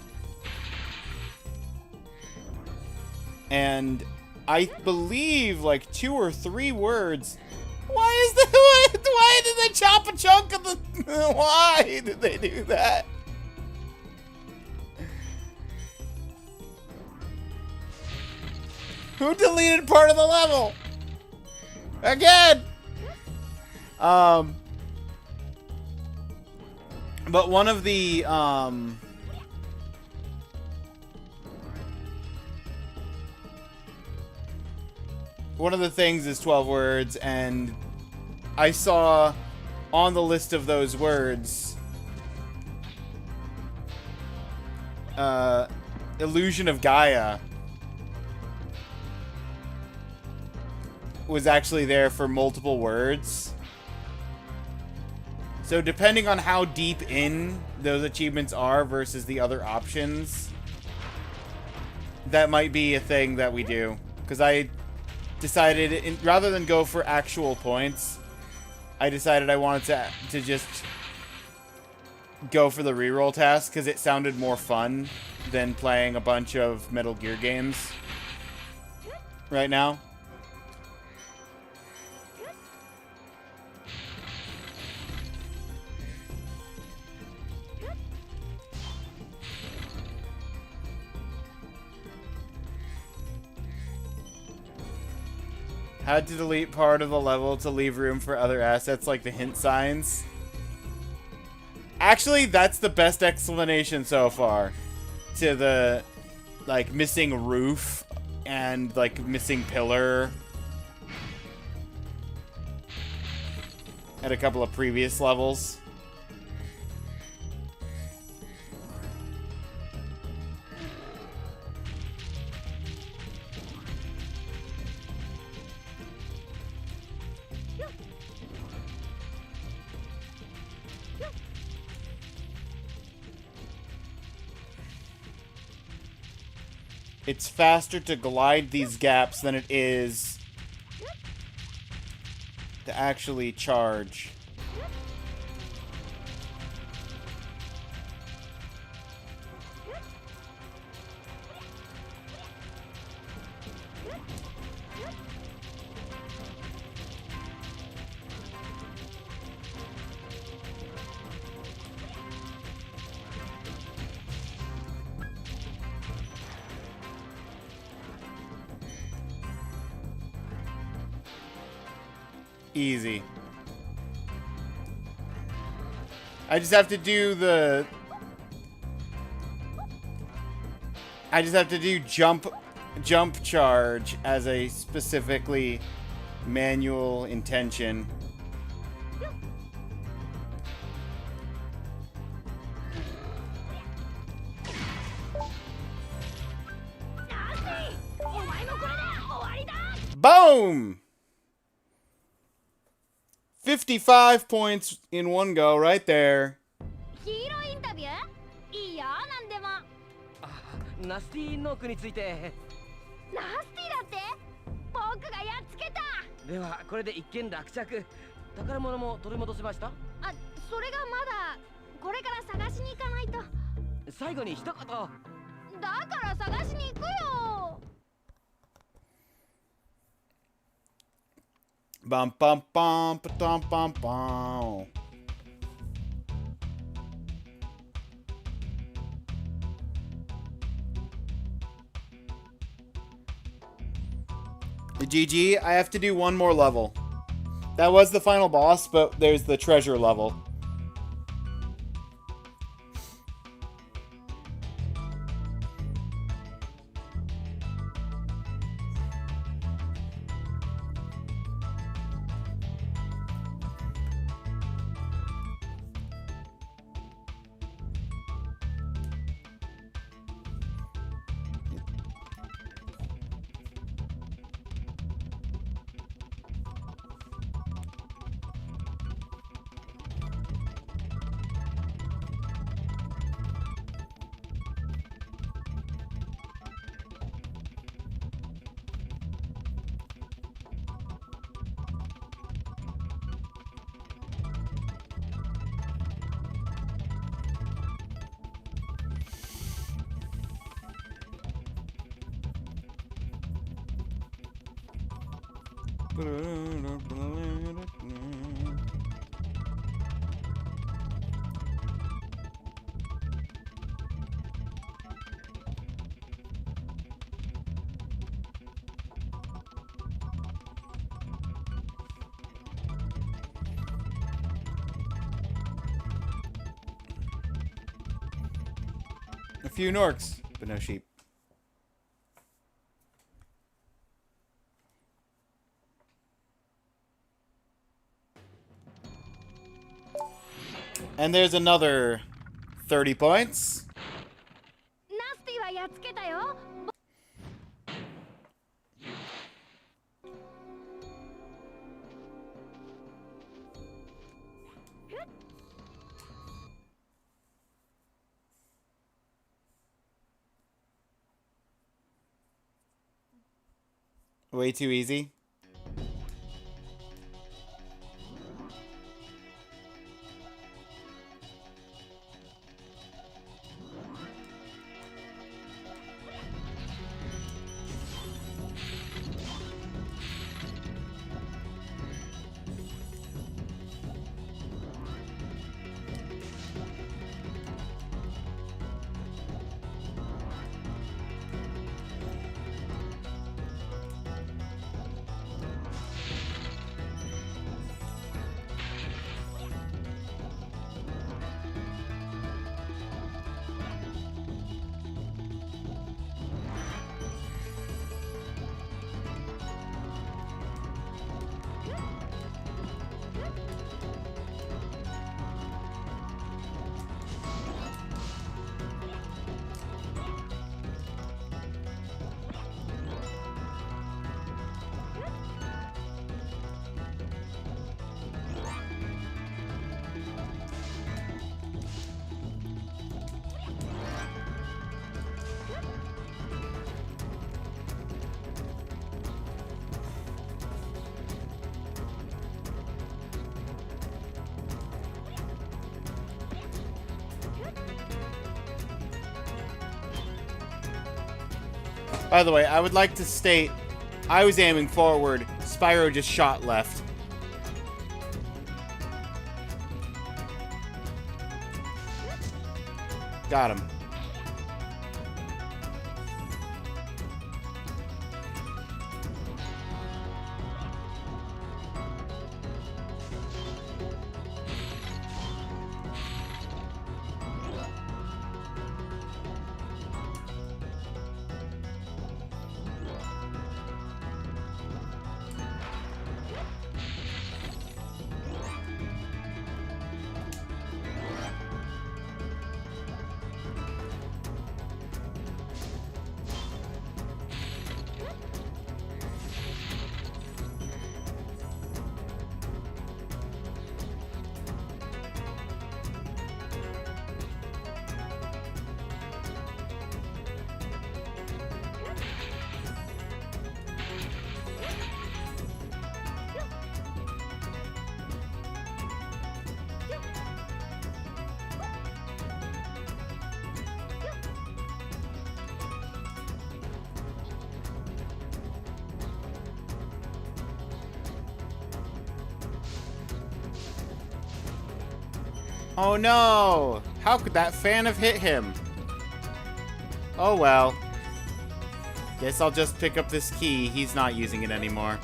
And I believe like 2 or 3 words. Why did they chop a chunk of the... Why did they do that? Who deleted part of the level? Again! But one of the, one of the things is 12 words, and I saw on the list of those words, Illusion of Gaia was actually there for multiple words. So depending on how deep in those achievements are versus the other options, that might be a thing that we do. Because I decided, rather than go for actual points, I decided I wanted to just go for the reroll task because it sounded more fun than playing a bunch of Metal Gear games right now. Had to delete part of the level to leave room for other assets like the hint signs. Actually, that's the best explanation so far to the, like, missing roof and, like, missing pillar at a couple of previous levels. It's faster to glide these gaps than it is to actually charge. Easy. I just have to do the... I just have to do jump charge as a specifically manual intention. Boom! 55 points in one go right there.
ヒーローインタビューいいよなんでも
ナスティノークについて
ナスティだって僕がやっつけた
ではこれで一件落着宝物も取り戻せました
あ、それがまだこれから探しに行かないと
最後に一言
だから探しに行くよ
Bum bum bum bum bum bum. The GG, I have to do one more level. That was the final boss, but there's the treasure level. A few Norks, but no sheep. And there's another 30 points.
ナスティはやっつけたよ。
Way too easy. By the way, I would like to state, I was aiming forward, Spyro just shot left. Got him. Oh no! How could that fan have hit him? Oh well. Guess I'll just pick up this key. He's not using it anymore.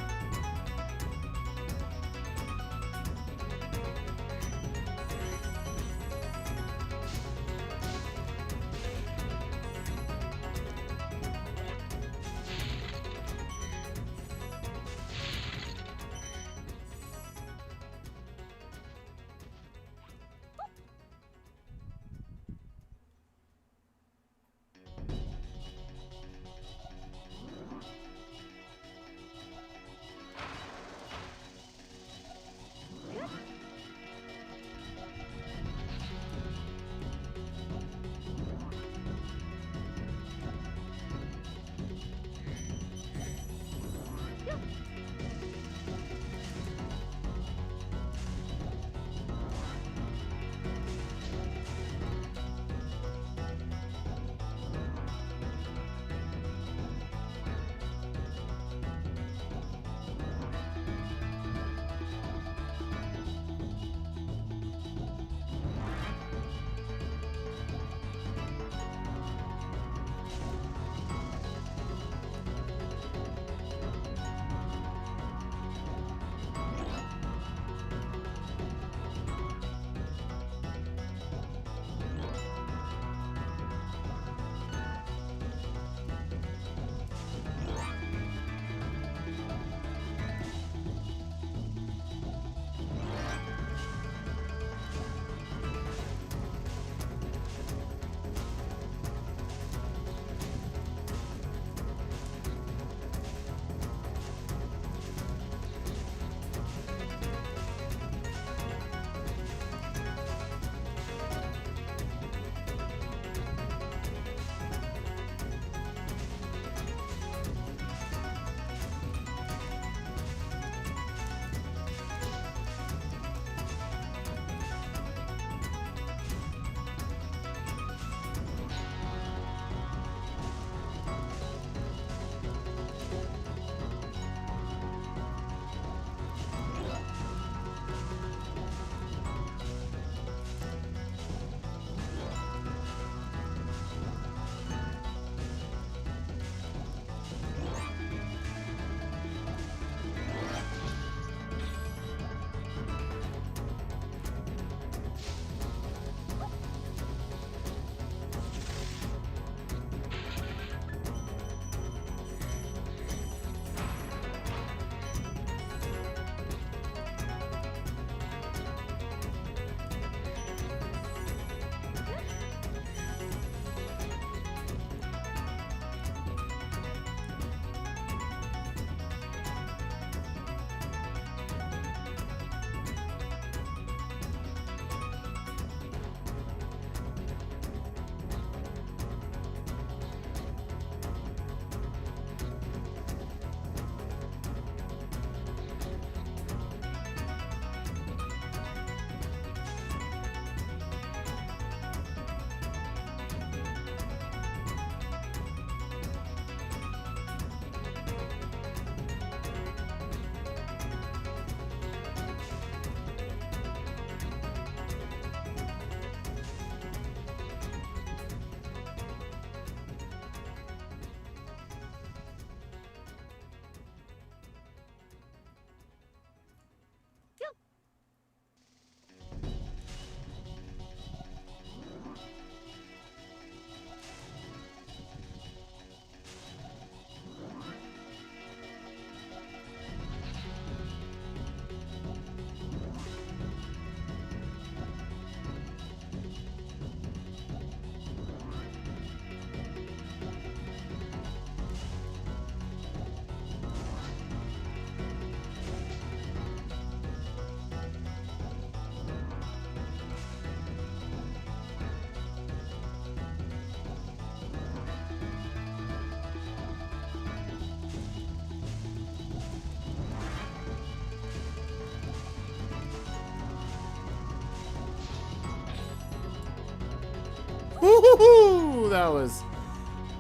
Woo-hoo-hoo! That was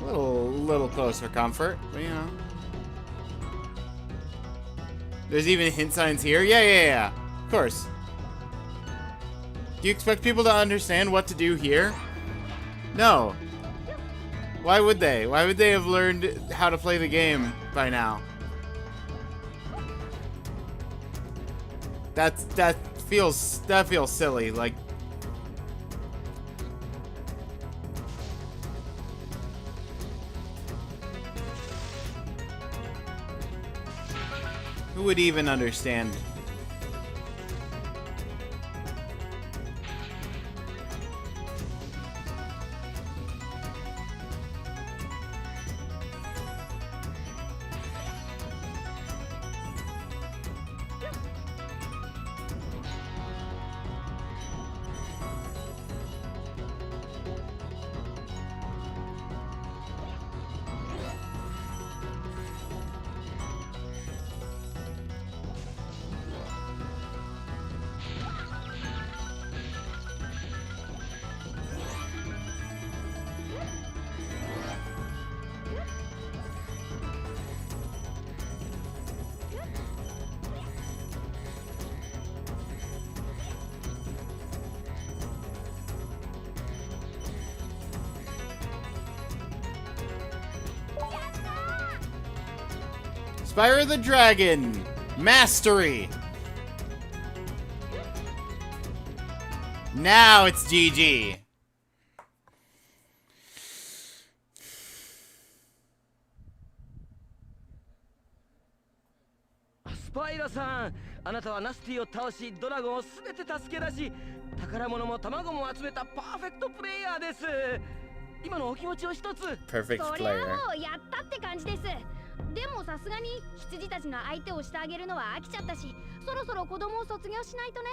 a little close for comfort, but you know. There's even hint signs here? Yeah. Of course. Do you expect people to understand what to do here? No. Why would they? Why would they have learned how to play the game by now? That feels silly. Like, who would even understand? Spyro the Dragon Mastery. Now it's GG.
スパイラさん、あなたはナスティを倒し、ドラゴンをすべて助け出し、宝物も卵も集めたパーフェクトプレイヤーです。今のお気持ちを一つ。
Perfect
そりゃ
player.
もうやったって感じです。でもさすがに羊たちの相手をしてあげるのは飽きちゃったし、そろそろ子供を卒業しないとね。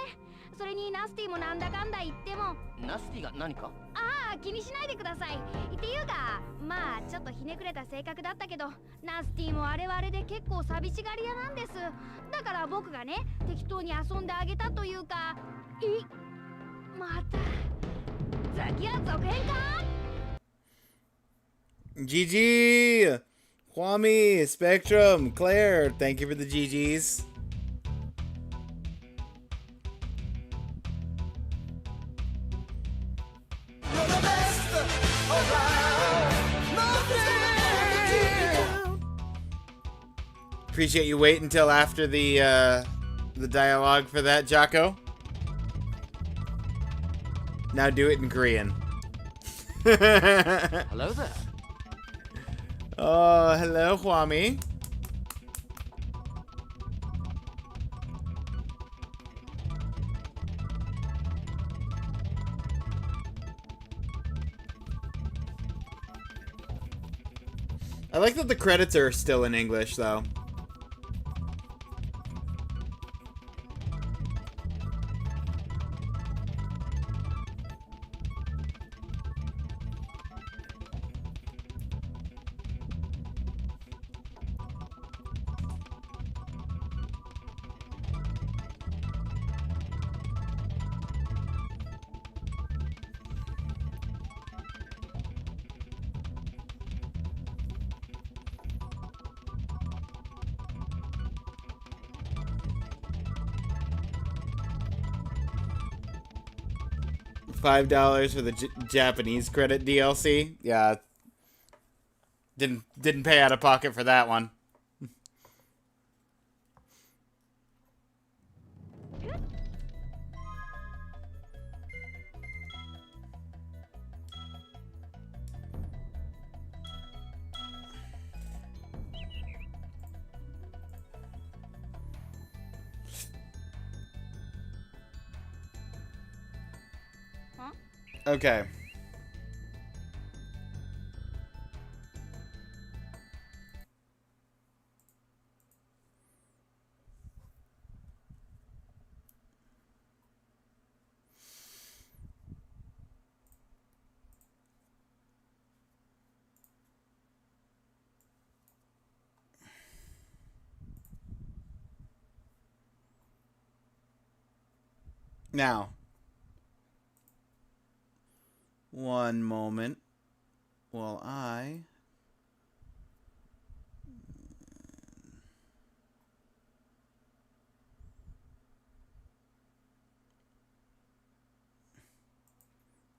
それにナスティもなんだかんだ言っても。
ナスティが何か？
ああ、気にしないでください。っていうか、まあちょっとひねくれた性格だったけど、ナスティもあれはあれで結構寂しがり屋なんです。だから僕がね、適当に遊んであげたというか。また次は続編か。
GG! Kwame, Spectrum, Claire, thank you for the GGs. Appreciate you wait until after the dialogue for that, Jocko. Now do it in Korean.
Hello there.
Oh, hello, Kwame. I like that the credits are still in English, though. $5 for the Japanese credit DLC. Yeah, didn't pay out of pocket for that one. Okay. Now, One moment while I...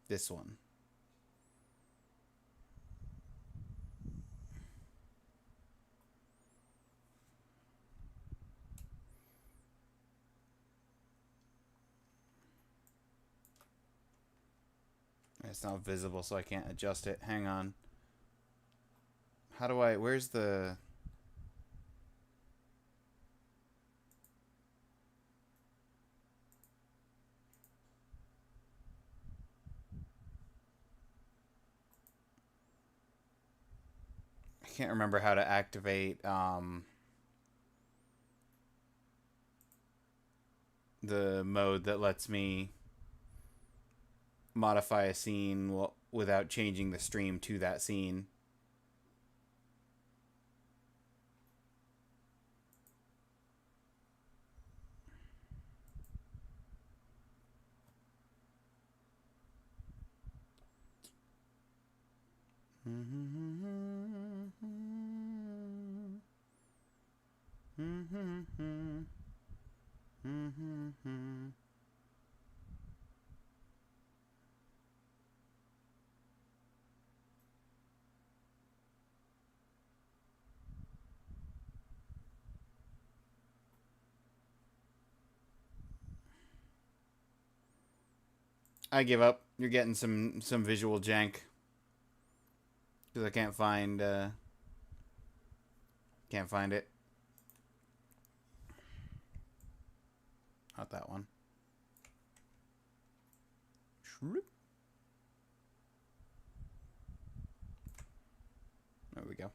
This one. It's not visible, so I can't adjust it. Hang on. How do I... Where's the... I can't remember how to activate the mode that lets me modify a scene without changing the stream to that scene. I give up. You're getting some visual jank. Because I can't find it. Not that one. Shroop. There we go.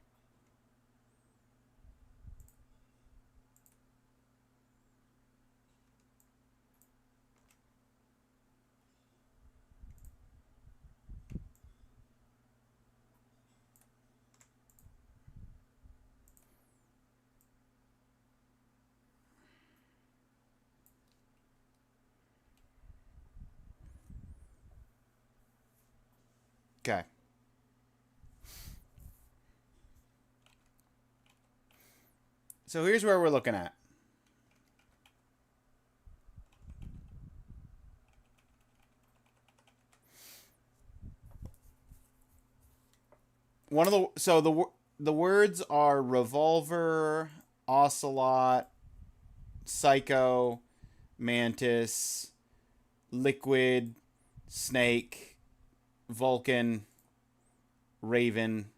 Okay. So here's where we're looking at. One of the words are revolver, ocelot, psycho, mantis, liquid, snake, Vulcan, Raven,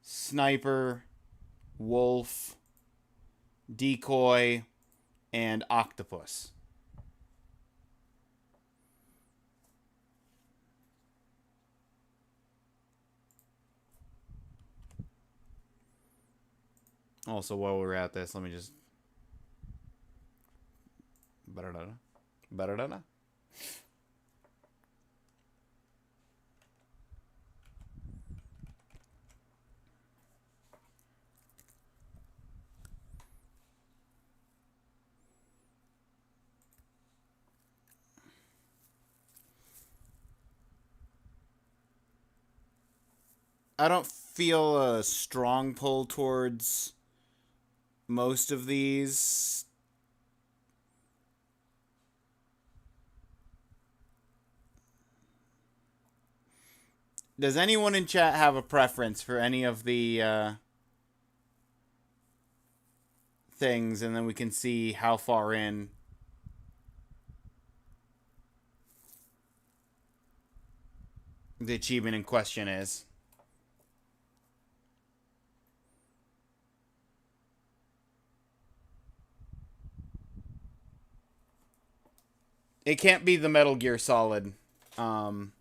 Sniper, Wolf, Decoy, and Octopus. Also, while we're at this, let me just... Ba-da-da-da. I don't feel a strong pull towards most of these. Does anyone in chat have a preference for any of the things, and then we can see how far in the achievement in question is? It can't be the Metal Gear Solid thing.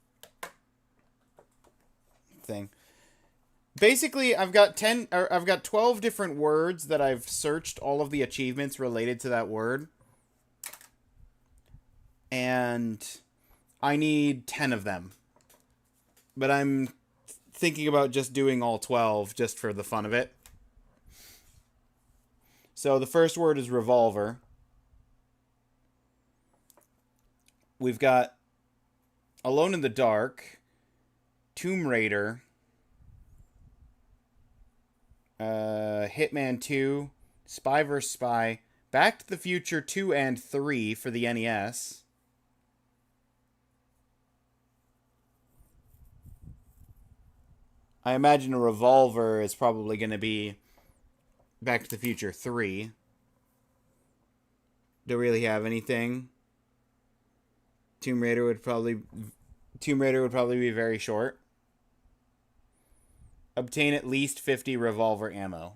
Basically, I've got 12 different words that I've searched all of the achievements related to that word. And I need 10 of them. But I'm thinking about just doing all 12 just for the fun of it. So the first word is revolver. We've got Alone in the Dark, Tomb Raider, Hitman 2, Spy vs. Spy, Back to the Future 2 and 3 for the NES. I imagine a Revolver is probably going to be Back to the Future 3. Don't really have anything. Tomb Raider would probably be very short. Obtain at least 50 revolver ammo.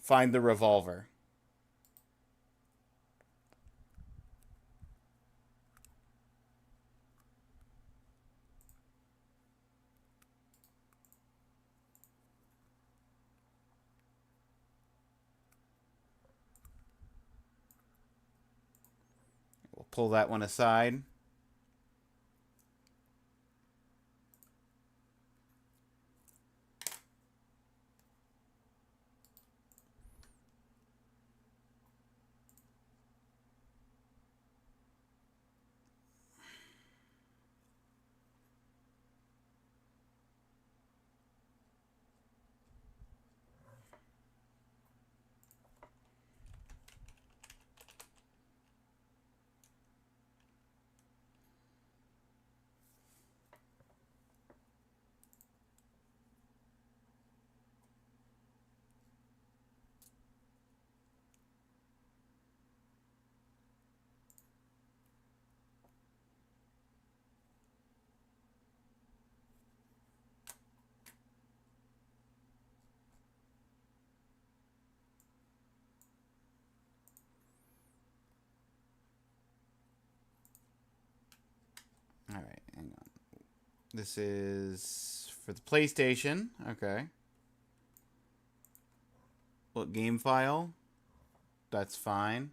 Find the revolver. We'll pull that one aside. Alright, hang on. This is for the PlayStation. Okay. What, game file? That's fine.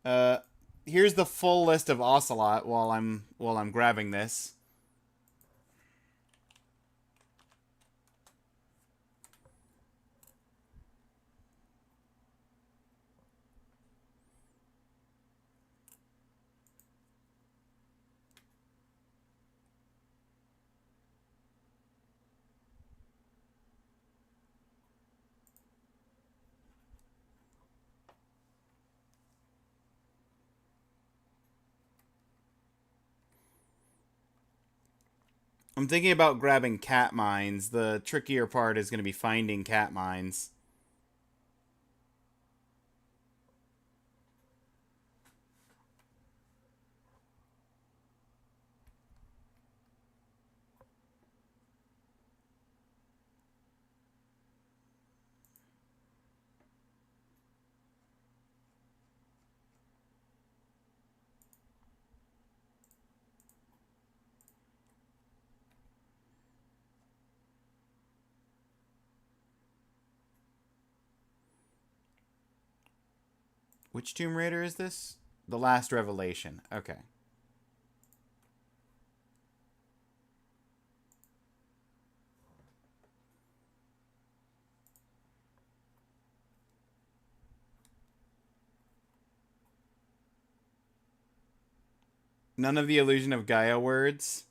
Here's the full list of Ocelot while I'm grabbing this. I'm thinking about grabbing cat mines. The trickier part is going to be finding cat mines. Which Tomb Raider is this? The Last Revelation. Okay. None of the Illusion of Gaia words.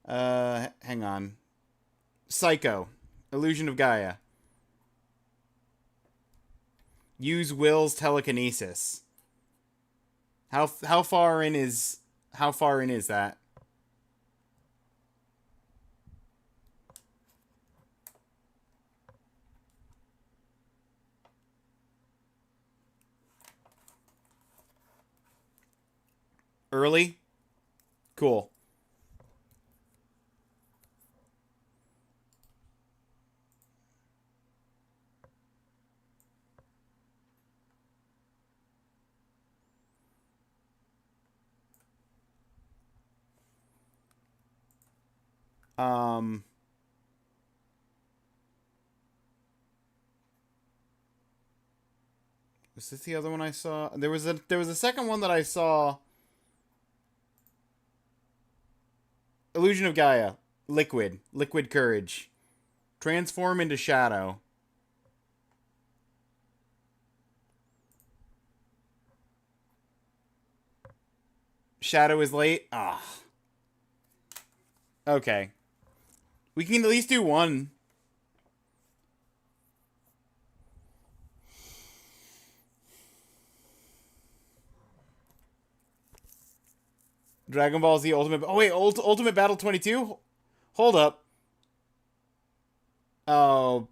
Hang on. Psycho. Illusion of Gaia. Use Will's telekinesis. How far in is that? Early? Cool. Was this the other one I saw? There was a second one that I saw. Illusion of Gaia. Liquid. Liquid Courage. Transform into Shadow. Shadow is late. Ah. Okay. We can at least do one. Dragon Ball Z Ultimate... Oh, wait. Ultimate Battle 22? Hold up. Oh.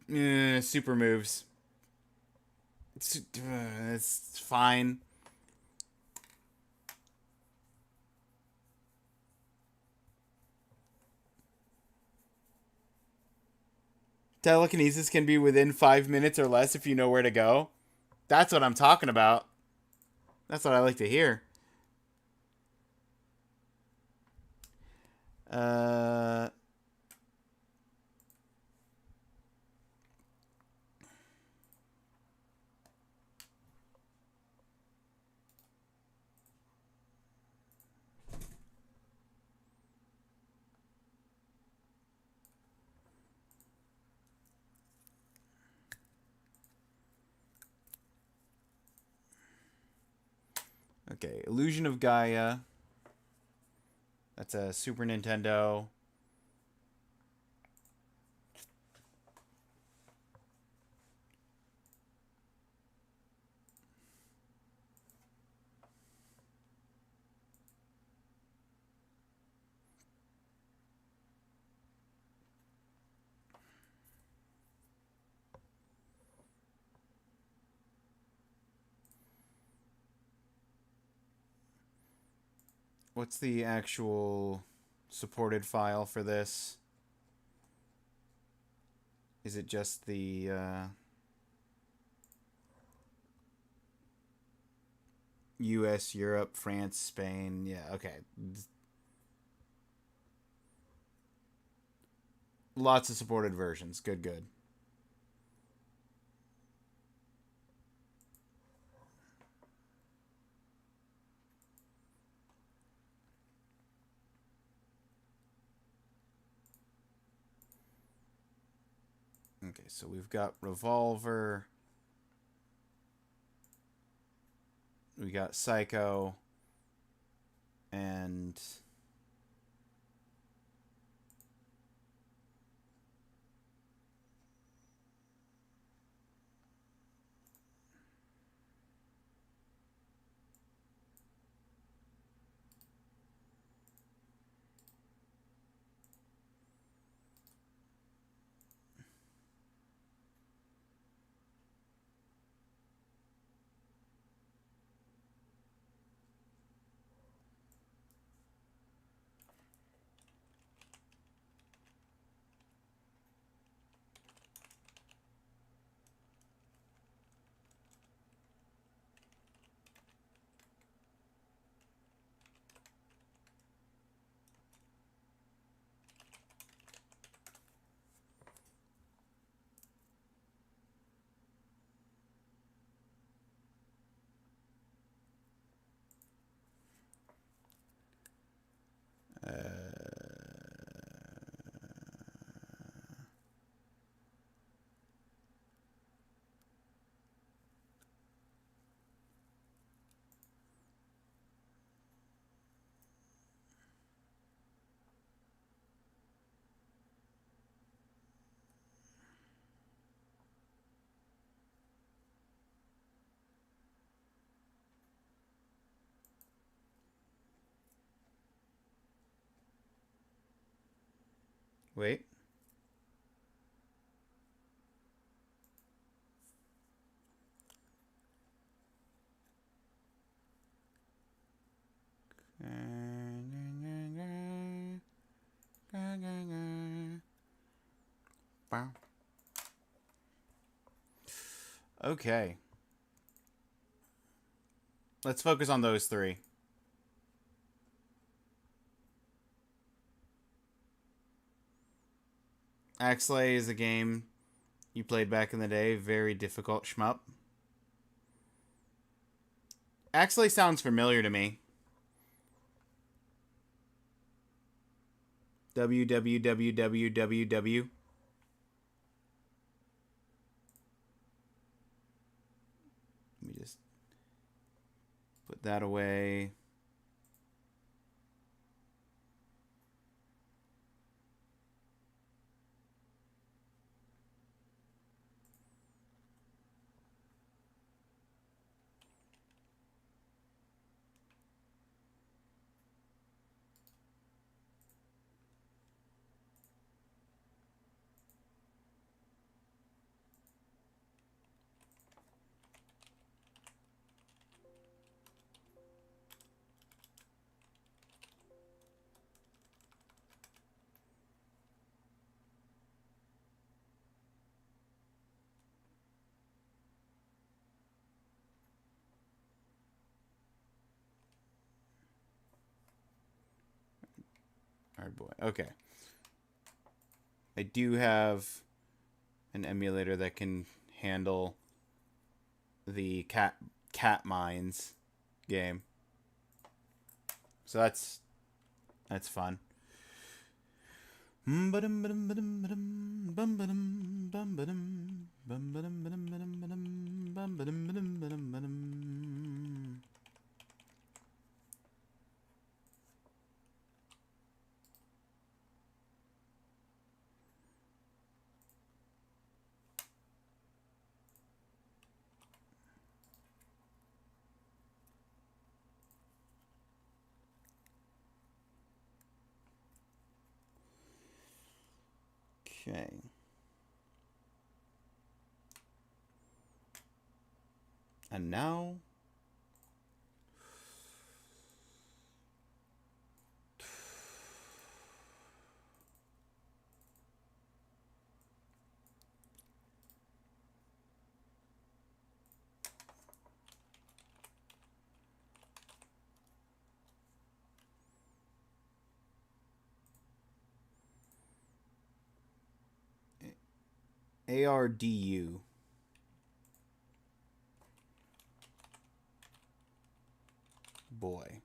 Super moves. It's fine. Telekinesis can be within 5 minutes or less if you know where to go. That's what I'm talking about. That's what I like to hear. Okay, Illusion of Gaia. That's a Super Nintendo. What's the actual supported file for this? Is it just the US, Europe, France, Spain? Yeah, okay. Lots of supported versions. Good, good. Okay, so we've got Revolver. We got Psycho. And... Wait. Okay. Let's focus on those three. Axlay is a game you played back in the day. Very difficult shmup. Axlay sounds familiar to me. www. Let me just put that away. Hard boy. Okay. I do have an emulator that can handle the cat mines game. So that's fun. Okay. And now ARDU. Boy.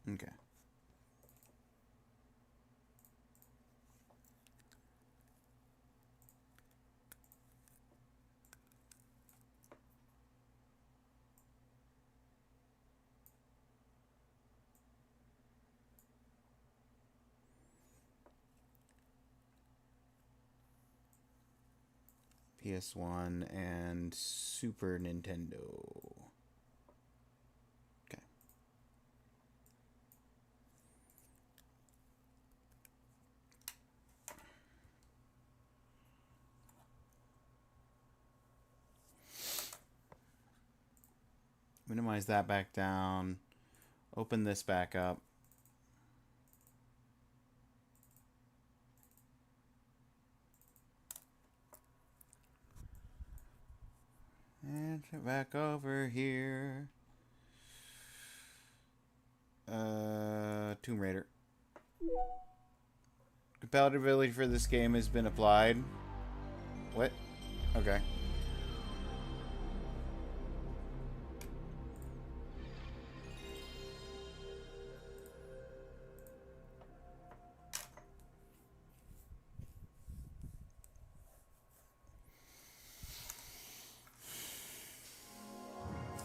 Okay. PS1 and Super Nintendo. Okay. Minimize that back down. Open this back up. And back over here. Tomb Raider. Compatibility for this game has been applied. What? Okay.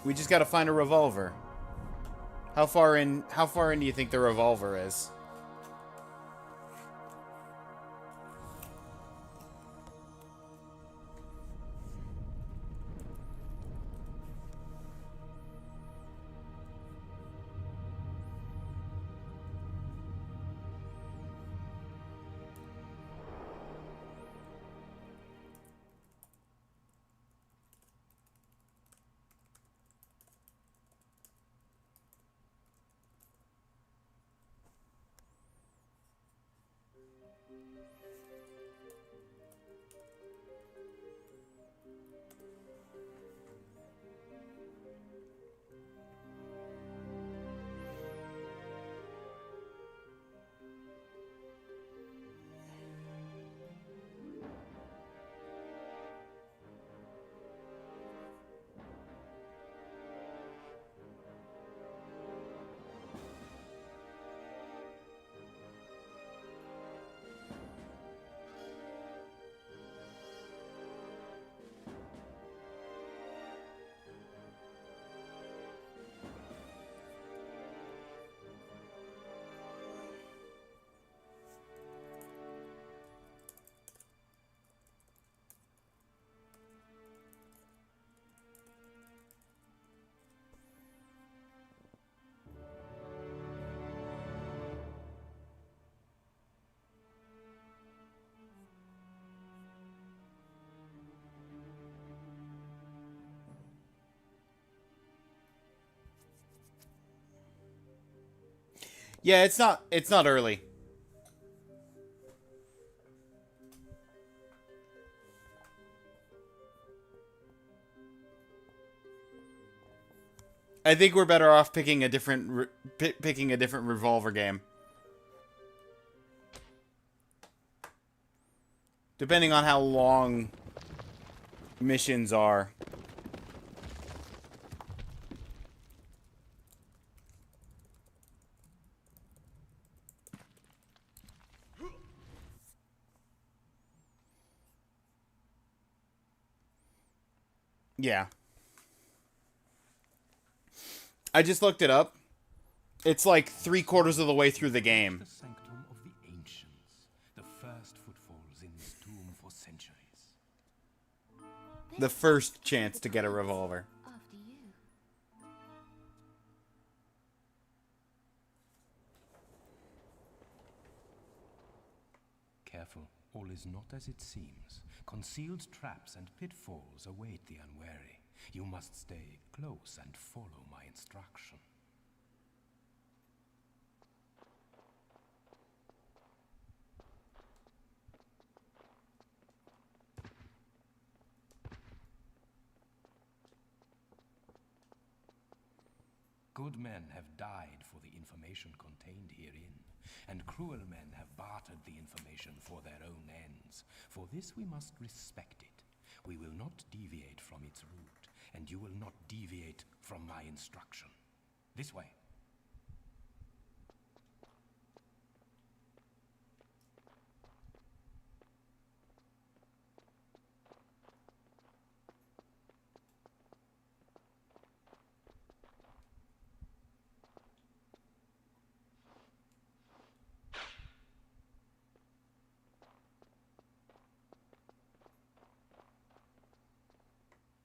We just gotta find a revolver. How far in do you think the revolver is? Yeah, it's not early. I think we're better off picking a different revolver game. Depending on how long missions are. Yeah. I just looked it up. It's like 3/4 of the way through the game.
The sanctum of the ancients, the first footfalls in this tomb for centuries.
The first chance to get a revolver.
After you.
Careful, all is not as it seems. Concealed traps and pitfalls await the unwary. You must stay close and follow my instruction. Good men have died for the information contained herein, and cruel men have bartered the information for their own ends. For this we must respect it. We will not deviate from its route, and you will not deviate from my instruction. This way.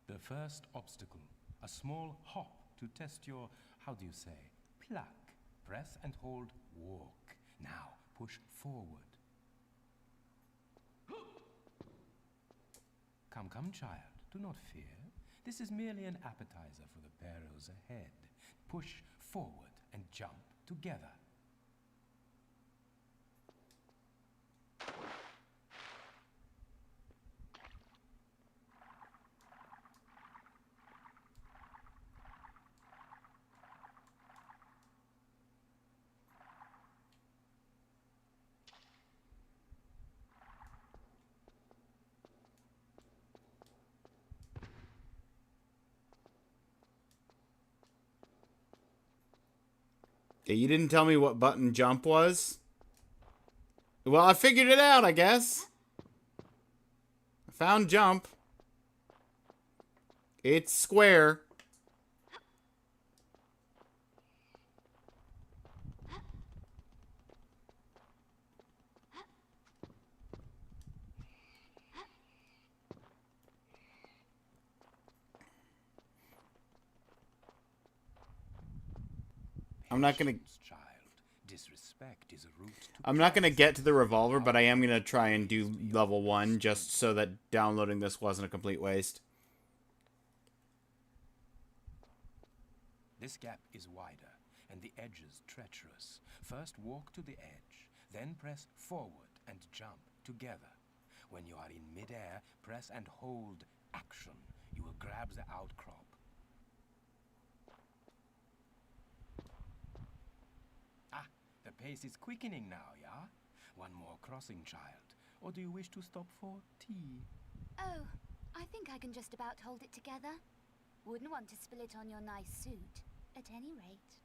The first obstacle, a small hop to test your, how do you say, pluck. Press and hold walk. Now, push forward. Come, come, child, do not fear. This is merely an appetizer for the perils ahead. Push forward and jump together.
Yeah, you didn't tell me what button jump was? Well, I figured it out, I guess. I found jump. It's square. I'm not gonna...
Child, disrespect is a route to
I'm not gonna get to the revolver, but I am gonna try and do level 1 just so that downloading this wasn't a complete waste.
This gap is wider, and the edges treacherous. First walk to the edge, then press forward and jump together. When you are in midair, press and hold action. You will grab the outcrop. Ah, the pace is quickening now, yeah? One more crossing, child. Or do you wish to stop for tea?
Oh, I think I can just about hold it together. Wouldn't want to spill it on your nice suit, at any rate.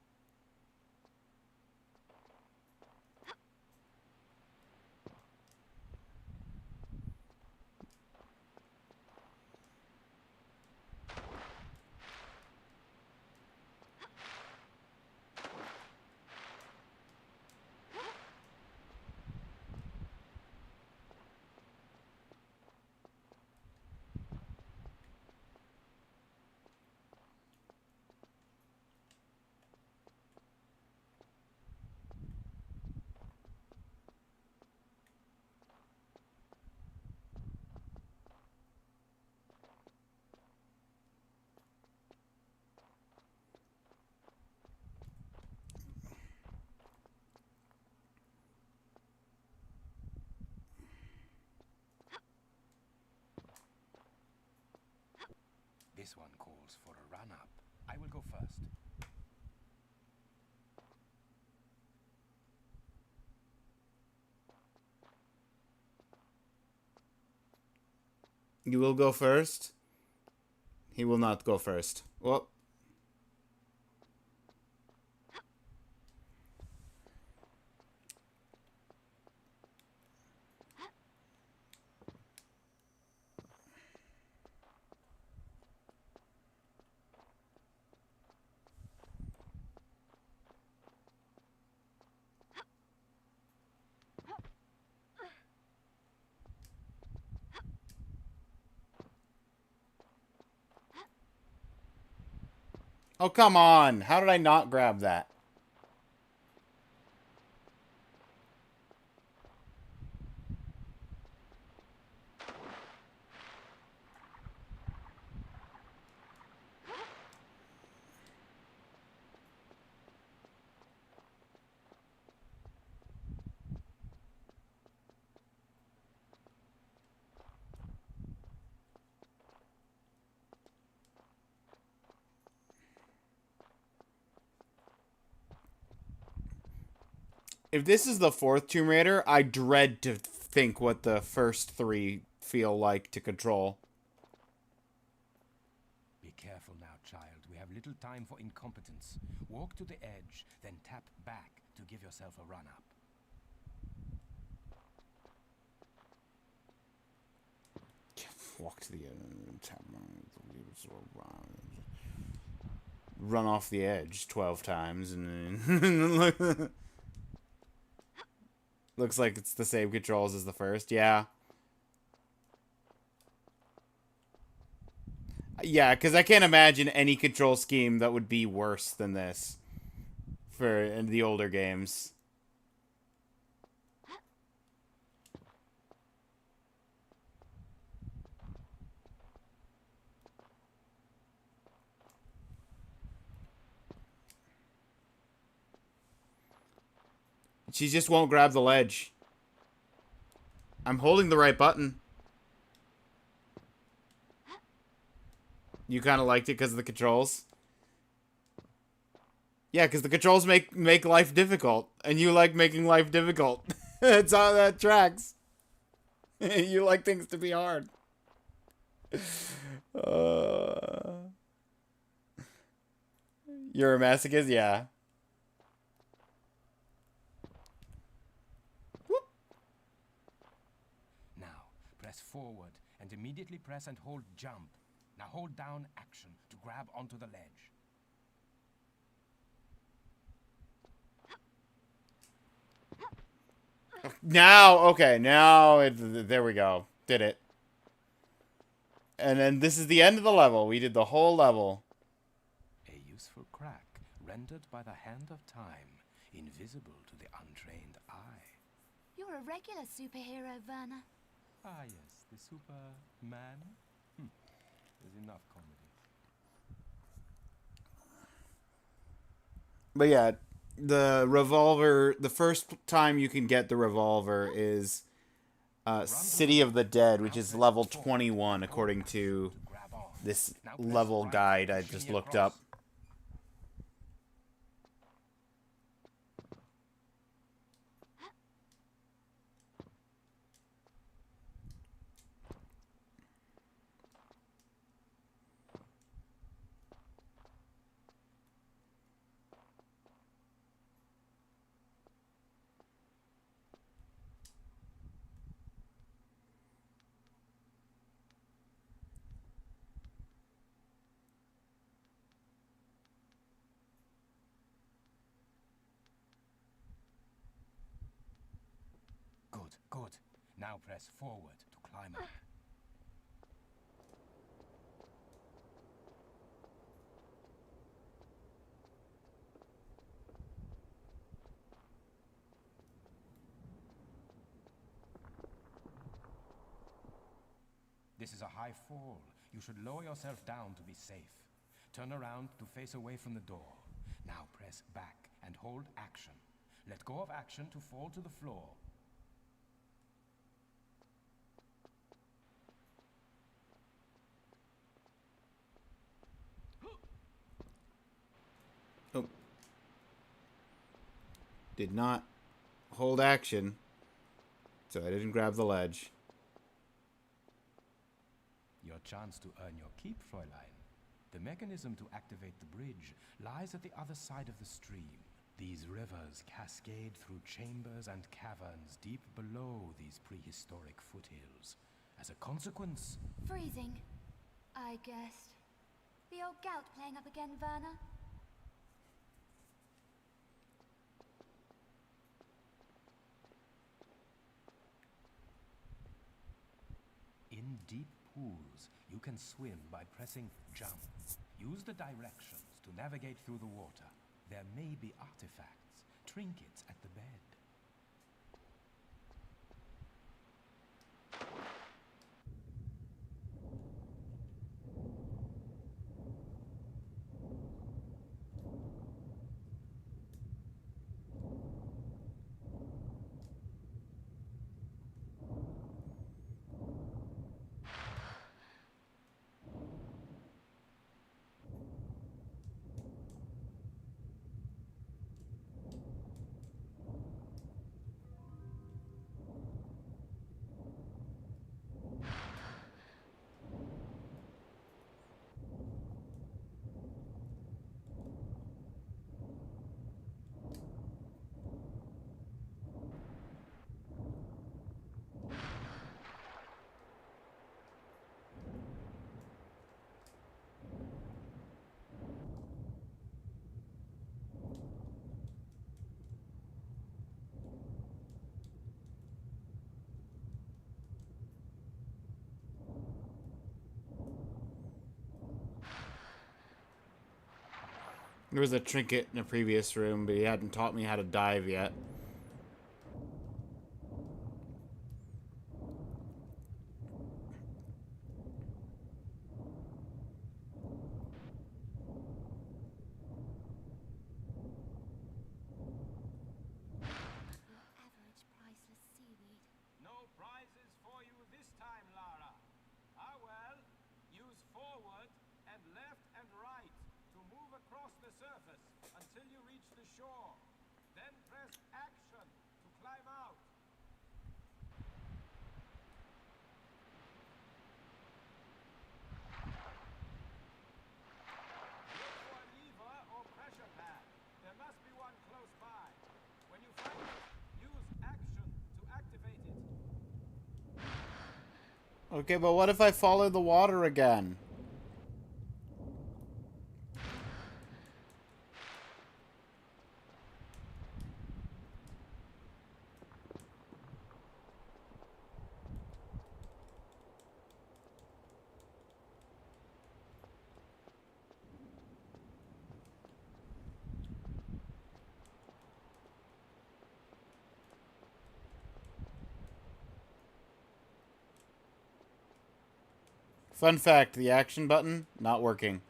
This one calls for a run-up. I will go first.
You will go first? He will not go first. Well. Oh, come on. How did I not grab that? If this is the fourth Tomb Raider, I dread to think what the first three feel like to control.
Be careful now, child. We have little time for incompetence. Walk to the edge, then tap back to give yourself a run-up.
Walk to the edge. Tap, run off the edge 12 times, and then looks like it's the same controls as the first. Yeah. Yeah, because I can't imagine any control scheme that would be worse than this for in the older games. She just won't grab the ledge. I'm holding the right button. You kind of liked it because of the controls? Yeah, because the controls make life difficult. And you like making life difficult. That's how that tracks. You like things to be hard. You're a masochist? Yeah.
Press forward and immediately press and hold jump. Now hold down action to grab onto the ledge.
Now, okay, now there we go. Did it. And then this is the end of the level. We did the whole level.
A useful crack rendered by the hand of time, invisible to the untrained eye.
You're a regular superhero, Werner.
Ah, yes, the Superman. There's enough comedy.
But yeah, the revolver, the first time you can get the revolver is City of the Dead, which is level 21 according to this level guide I just looked up.
Good. Now press forward to climb up. This is a high fall. You should lower yourself down to be safe. Turn around to face away from the door. Now press back and hold action. Let go of action to fall to the floor.
Oh. Did not hold action, so I didn't grab the ledge.
your chance to earn your keep, Fräulein. The mechanism to activate the bridge lies at the other side of the stream. These rivers cascade through chambers and caverns deep below these prehistoric foothills. As a consequence...
Freezing, I guessed. The old gout playing up again, Werner?
In deep pools, you can swim by pressing jump. Use the directions to navigate through the water. There may be artifacts, trinkets at the bed.
There was a trinket in a previous room, but he hadn't taught me how to dive yet.
Average priceless seaweed.
No prizes for you this time, Lara. Ah well, use forward and left and right to move across the surface until you reach the shore. Then press action to climb out. Look for a lever or pressure pad. There must be one close by. When you find it, use action to activate it.
Okay, but what if I fall in the water again? Fun fact, the action button, not working.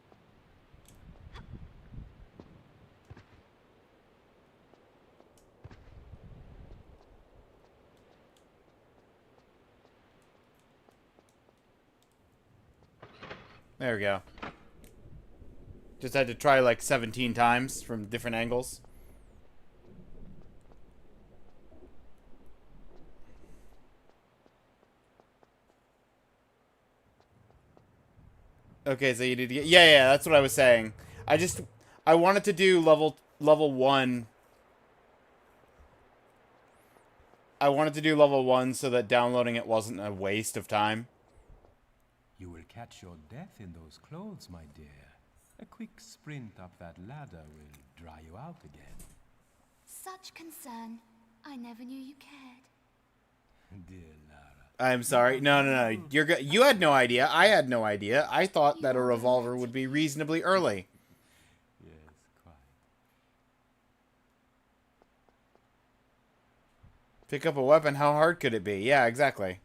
There we go. Just had to try like 17 times from different angles. Okay, so you need to get... Yeah, that's what I was saying. I wanted to do level 1. I wanted to do level 1 so that downloading it wasn't a waste of time.
You will catch your death in those clothes, my dear. A quick sprint up that ladder will dry you out again.
Such concern. I never knew you cared.
Dear Lara.
I'm sorry. No. You had no idea. I had no idea. I thought that a revolver would be reasonably early.
Yes, quite.
Pick up a weapon. How hard could it be? Yeah, exactly.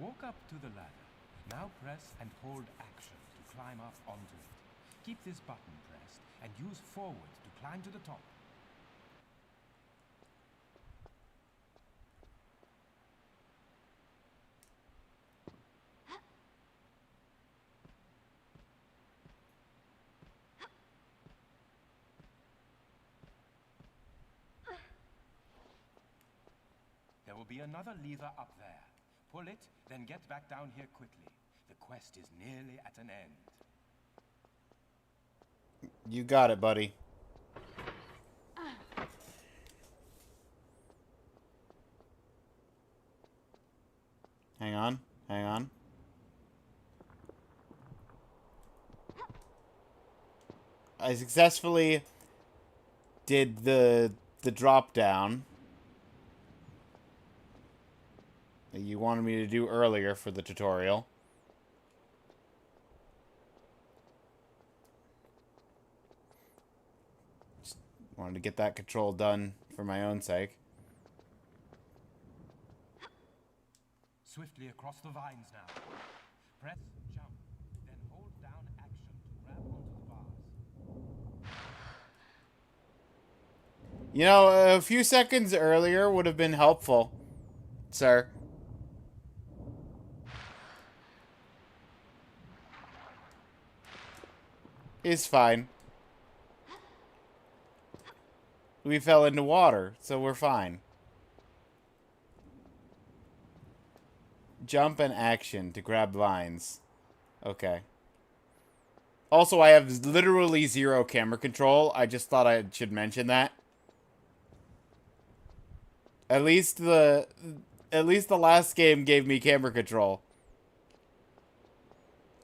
Walk up to the ladder. Now press and hold action to climb up onto it. Keep this button pressed and use forward to climb to the top. There will be another lever up there. Pull it, then get back down here quickly. The quest is nearly at an end.
You got it, buddy. Hang on. Hang on. I successfully did the drop down that you wanted me to do earlier for the tutorial. Just wanted to get that control done for my own sake.
Swiftly across the vines now. Press, jump, then hold down action to grab onto the bars.
You know, a few seconds earlier would have been helpful, sir. It's fine. We fell into water, so we're fine. Jump and action to grab vines. Okay. Also, I have literally zero camera control. I just thought I should mention that. At least the last game gave me camera control.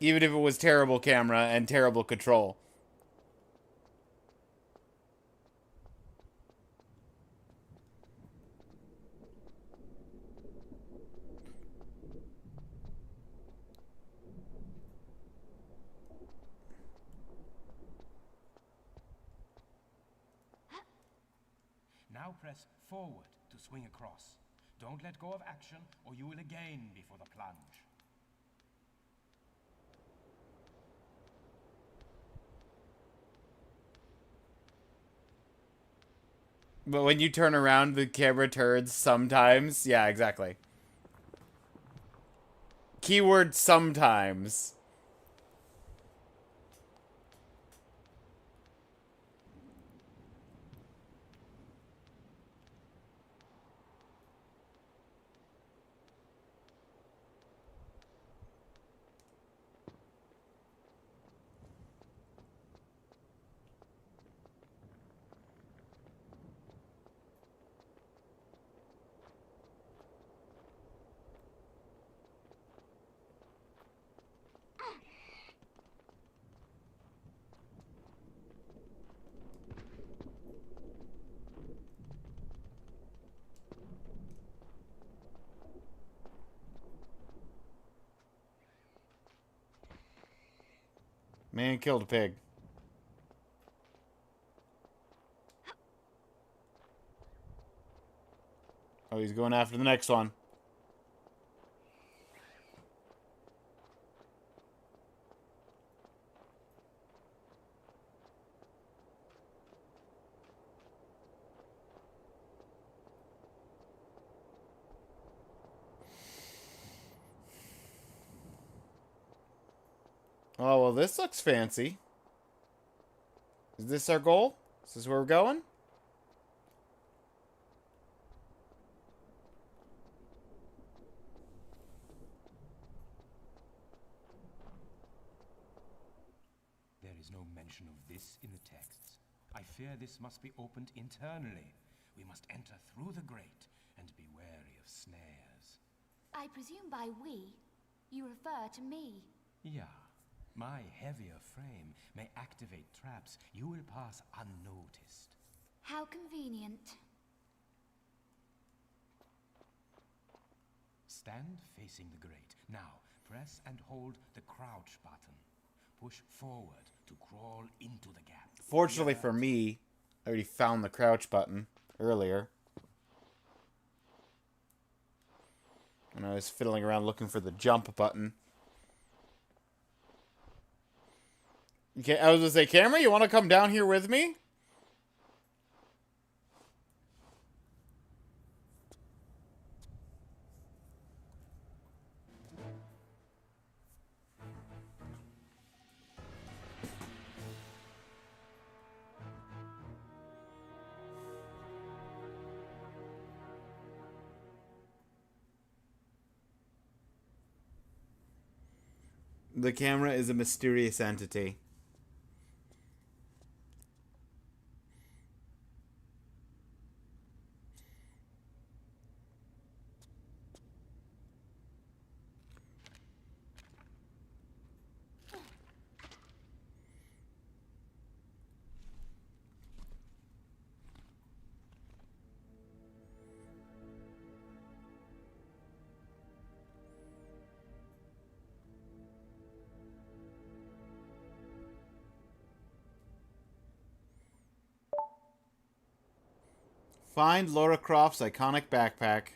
Even if it was terrible camera and terrible control.
Now press forward to swing across. Don't let go of action or you will again be for the plunge.
But when you turn around, the camera turns sometimes. Yeah, exactly. Keyword sometimes. Man killed a pig. Oh, he's going after the next one. Oh, well, this looks fancy. Is this our goal? Is this where we're going?
There is no mention of this in the texts. I fear this must be opened internally. We must enter through the grate and be wary of snares.
I presume by we, you refer to me.
Yeah. My heavier frame may activate traps. You will pass unnoticed.
How convenient.
Stand facing the grate. Now, press and hold the crouch button. Push forward to crawl into the gap.
Fortunately for me, I already found the crouch button earlier. And I was fiddling around looking for the jump button. Okay, I was gonna say, Camera, you want to come down here with me? The camera is a mysterious entity. Find Laura Croft's iconic backpack.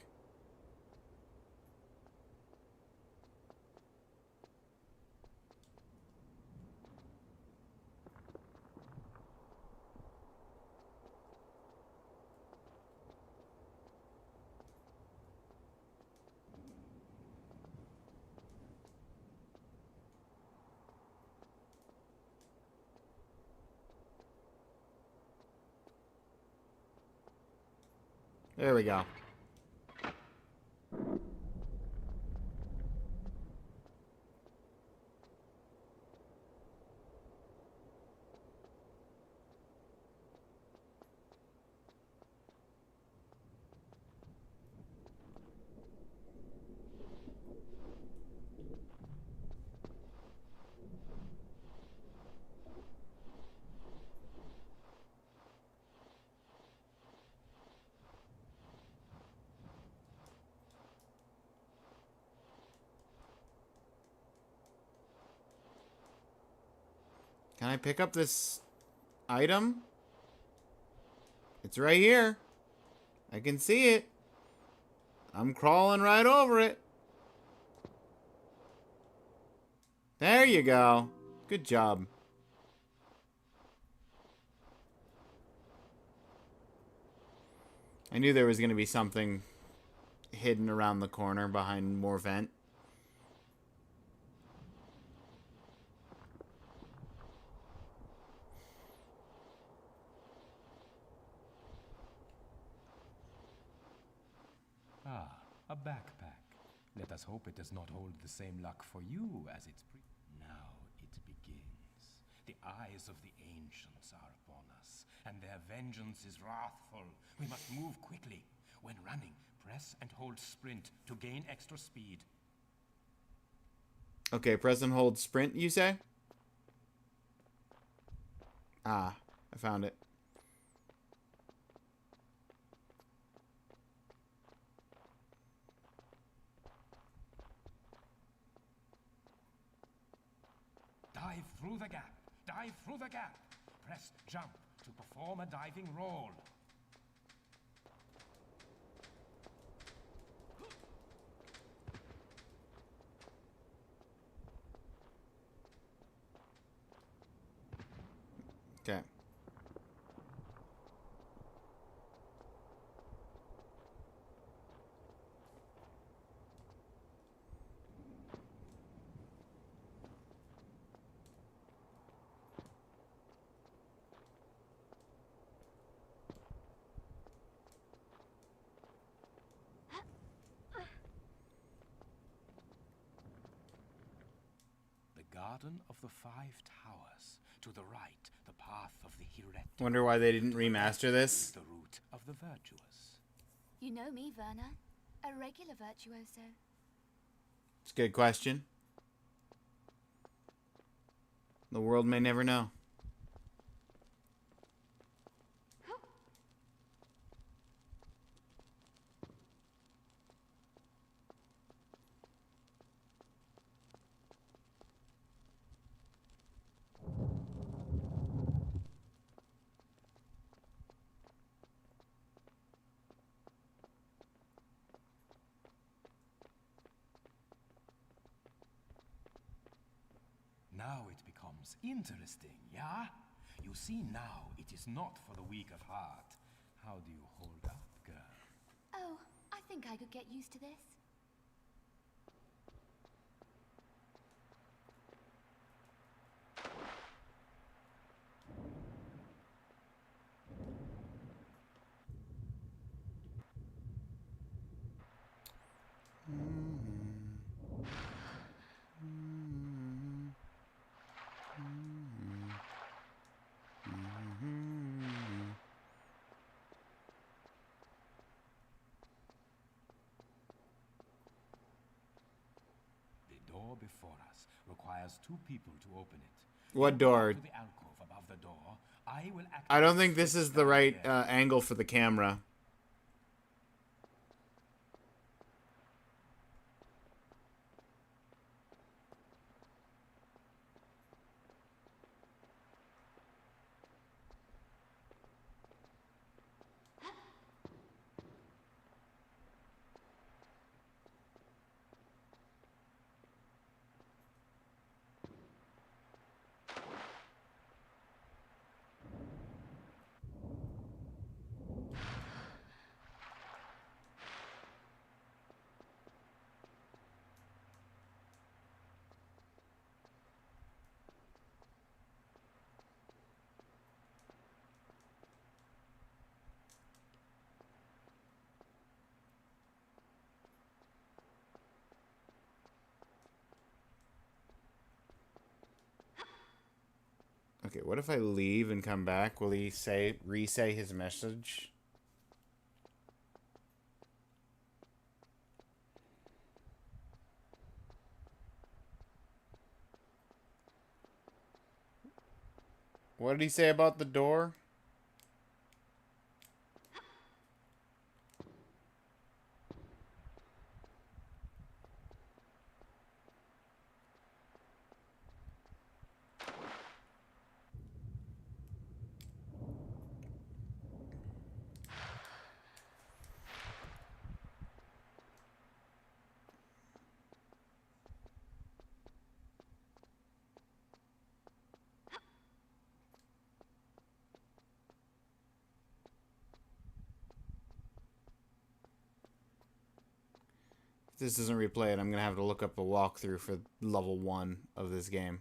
There we go. Can I pick up this item? It's right here. I can see it. I'm crawling right over it. There you go. Good job. I knew there was going to be something hidden around the corner behind more vent.
Ah, a backpack. Let us hope it does not hold the same luck for you as its Now it begins. The eyes of the ancients are upon us, and their vengeance is wrathful. We must move quickly. When running, press and hold sprint to gain extra speed.
Okay, press and hold sprint, you say? Ah, I found it.
Dive through the gap. Dive through the gap. Press jump to perform a diving roll.
Okay.
Garden of the Five Towers. To the right, the path of the Hiret.
Wonder why they didn't remaster this.
The route of the virtuous.
You know me, Werner. A regular virtuoso.
It's a good question. The world may never know.
Now it becomes interesting, yeah? You see now, it is not for the weak of heart. How do you hold up, girl?
Oh, I think I could get used to this.
The door before us requires 2 people to open it.
What
You
door?
go to the alcove above the door. I will act.
I don't think this is the right angle for the camera. Okay, what if I leave and come back? Will he re-say his message? What did he say about the door? If this doesn't replay it, I'm gonna have to look up a walkthrough for level 1 of this game.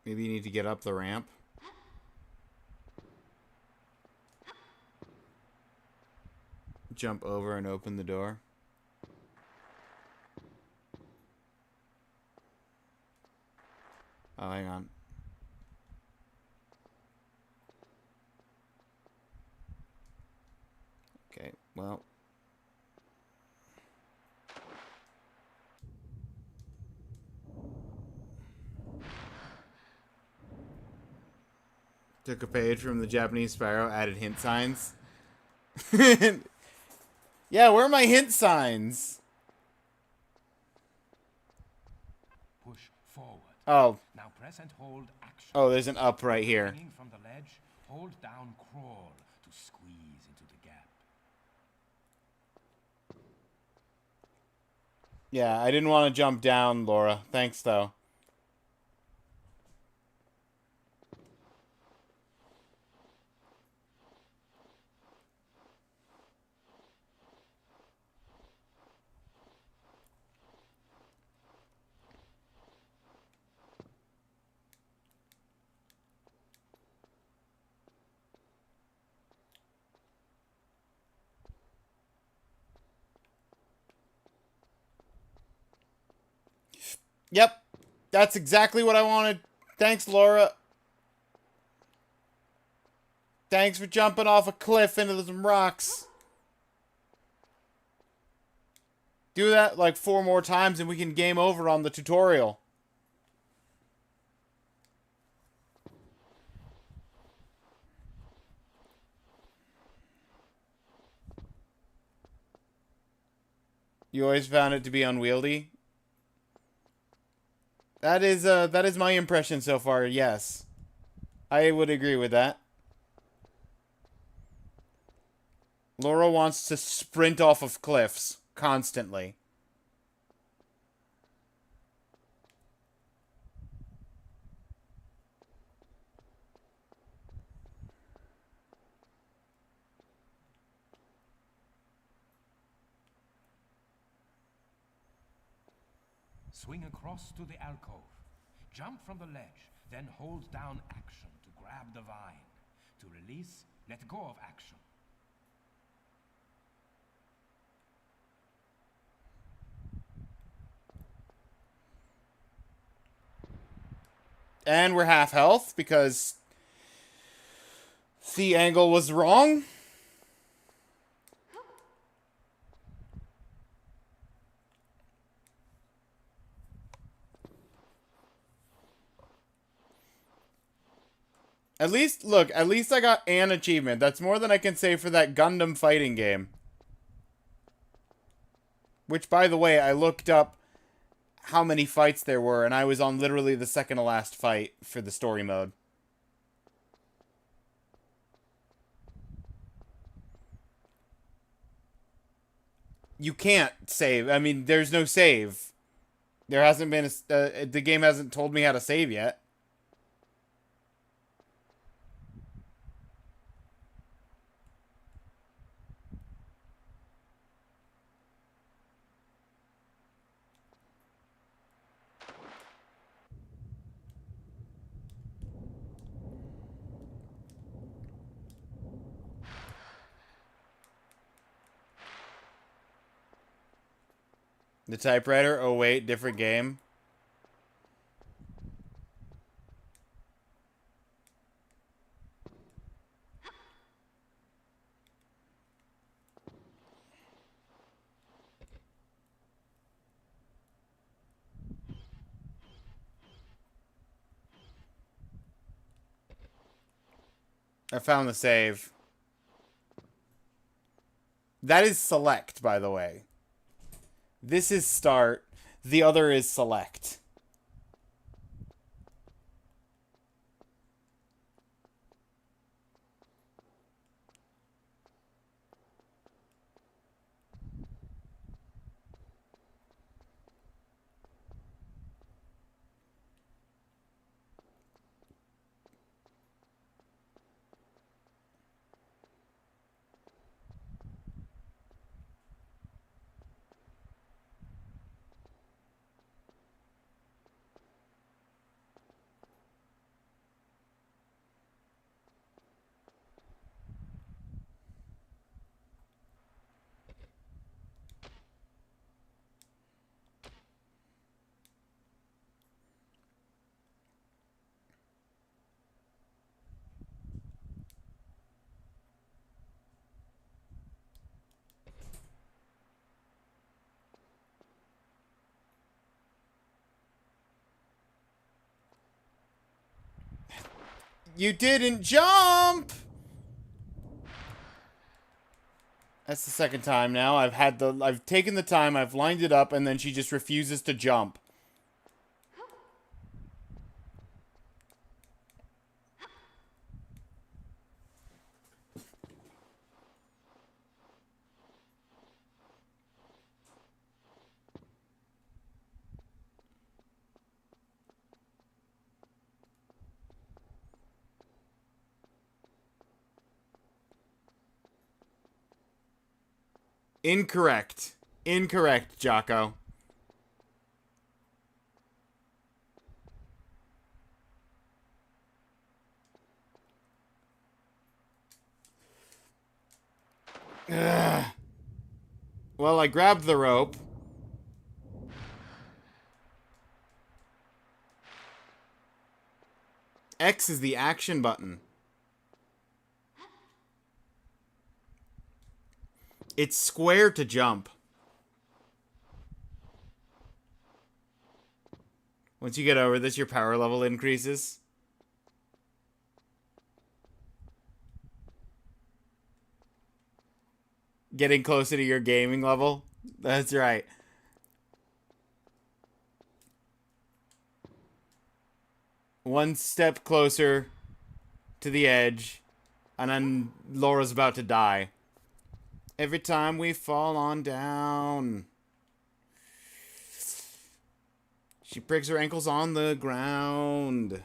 Maybe you need to get up the ramp. Jump over and open the door. Oh, hang on. Okay, well. Took a page from the Japanese Sparrow, added hint signs. Yeah, where are my hint signs?
Push forward.
Oh.
Now press and hold action.
Oh, there's an up right here.
Hanging from the ledge, hold down crawl to squeeze into the gap.
Yeah, I didn't want to jump down, Laura. Thanks, though. Yep, that's exactly what I wanted. Thanks, Laura. Thanks for jumping off a cliff into some rocks. Do that like 4 more times and we can game over on the tutorial. You always found it to be unwieldy? That is my impression so far. Yes, I would agree with that. Laura wants to sprint off of cliffs constantly.
Swing across to the alcove. Jump from the ledge, then hold down action to grab the vine. To release, let go of action.
And we're half health because the angle was wrong. At least, look, at least I got an achievement. That's more than I can say for that Gundam fighting game. Which, by the way, I looked up how many fights there were, and I was on literally the second to last fight for the story mode. You can't save. I mean, there's no save. There hasn't been a... the game hasn't told me how to save yet. The typewriter? Oh, wait, different game. I found the save. That is select, by the way. This is start. The other is select. You didn't jump! That's the second time now. I've taken the time, I've lined it up, and then she just refuses to jump. Incorrect. Incorrect, Jocko. Ugh. Well, I grabbed the rope. X is the action button. It's square to jump. Once you get over this, your power level increases. Getting closer to your gaming level. That's right. One step closer to the edge, and then Laura's about to die. Every time we fall on down. She breaks her ankles on the ground.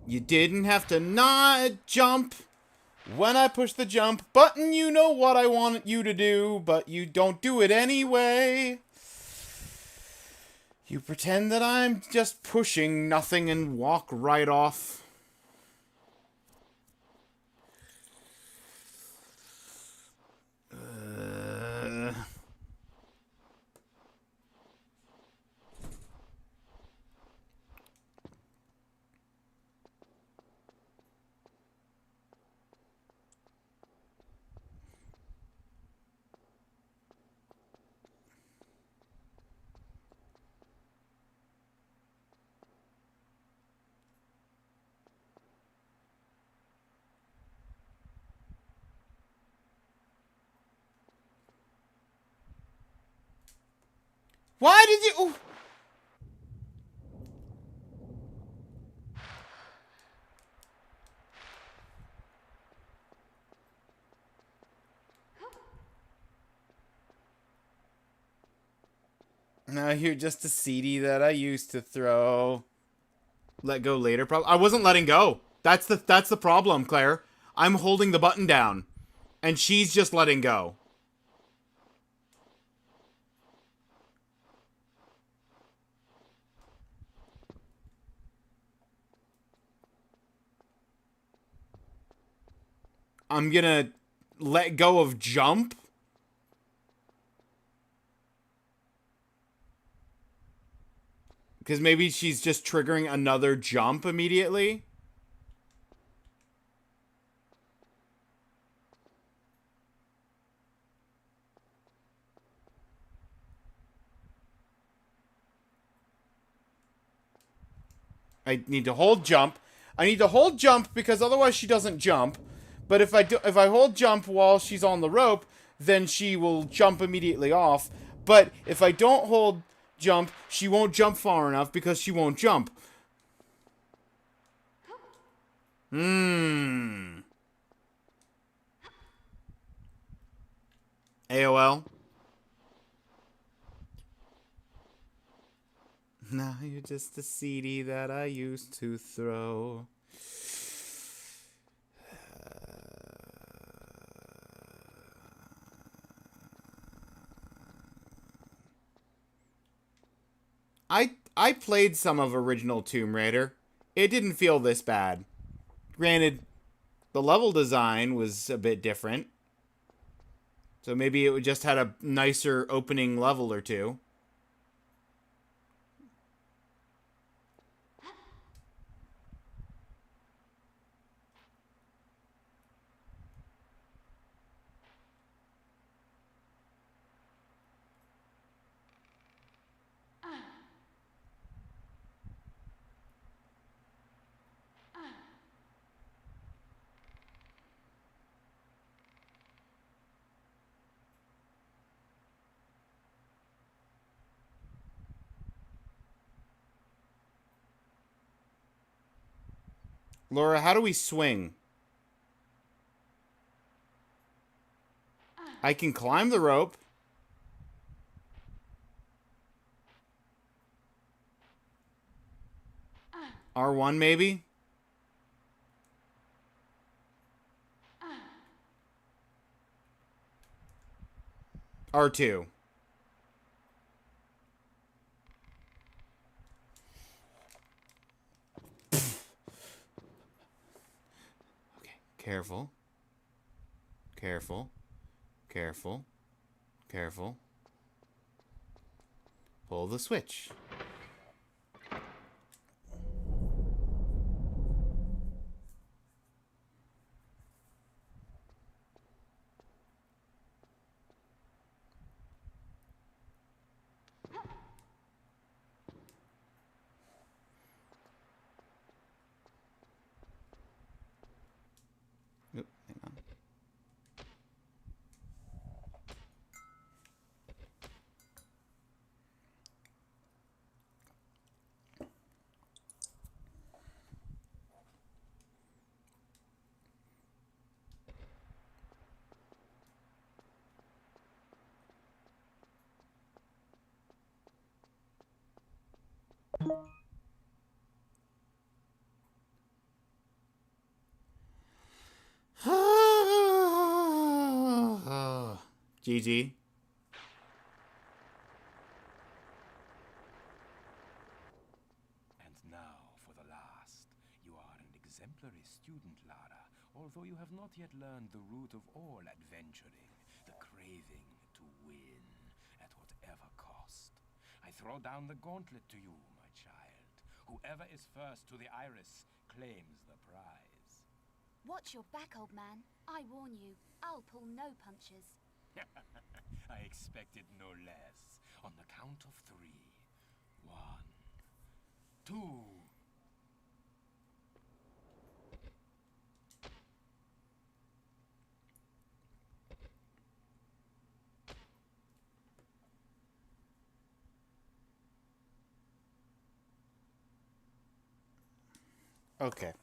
You didn't have to not jump when I push the jump button. You know what I want you to do, but you don't do it anyway. You pretend that I'm just pushing nothing and walk right off. Why did you... Ooh. Now you're just a CD that I used to throw. Let go later. I wasn't letting go. That's the problem, Claire. I'm holding the button down, and she's just letting go. I'm gonna let go of jump. Because maybe she's just triggering another jump immediately. I need to hold jump. I need to hold jump because otherwise she doesn't jump. But if I hold jump while she's on the rope, then she will jump immediately off. But if I don't hold jump, she won't jump far enough because she won't jump. AOL. Now you're just a CD that I used to throw. I played some of original Tomb Raider. It didn't feel this bad. Granted, the level design was a bit different. So maybe it just had a nicer opening level or two. Laura, how do we swing? I can climb the rope. R1 maybe? R2. Careful. Careful. Careful. Careful. Pull the switch. Oop, hang on. GG.
And now for the last. You are an exemplary student, Lara, although you have not yet learned the root of all adventuring, the craving to win, at whatever cost. I throw down the gauntlet to you, my child. Whoever is first to the iris claims the prize.
Watch your back, old man. I warn you, I'll pull no punches.
I expected no less. On the count of 3. 1, 2.
Okay.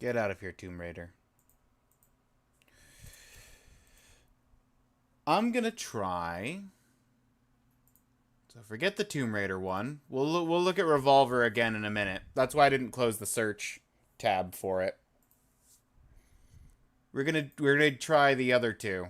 Get out of here, Tomb Raider. I'm gonna try. So forget the Tomb Raider one. We'll look at Revolver again in a minute. That's why I didn't close the search tab for it. We're gonna try the other two.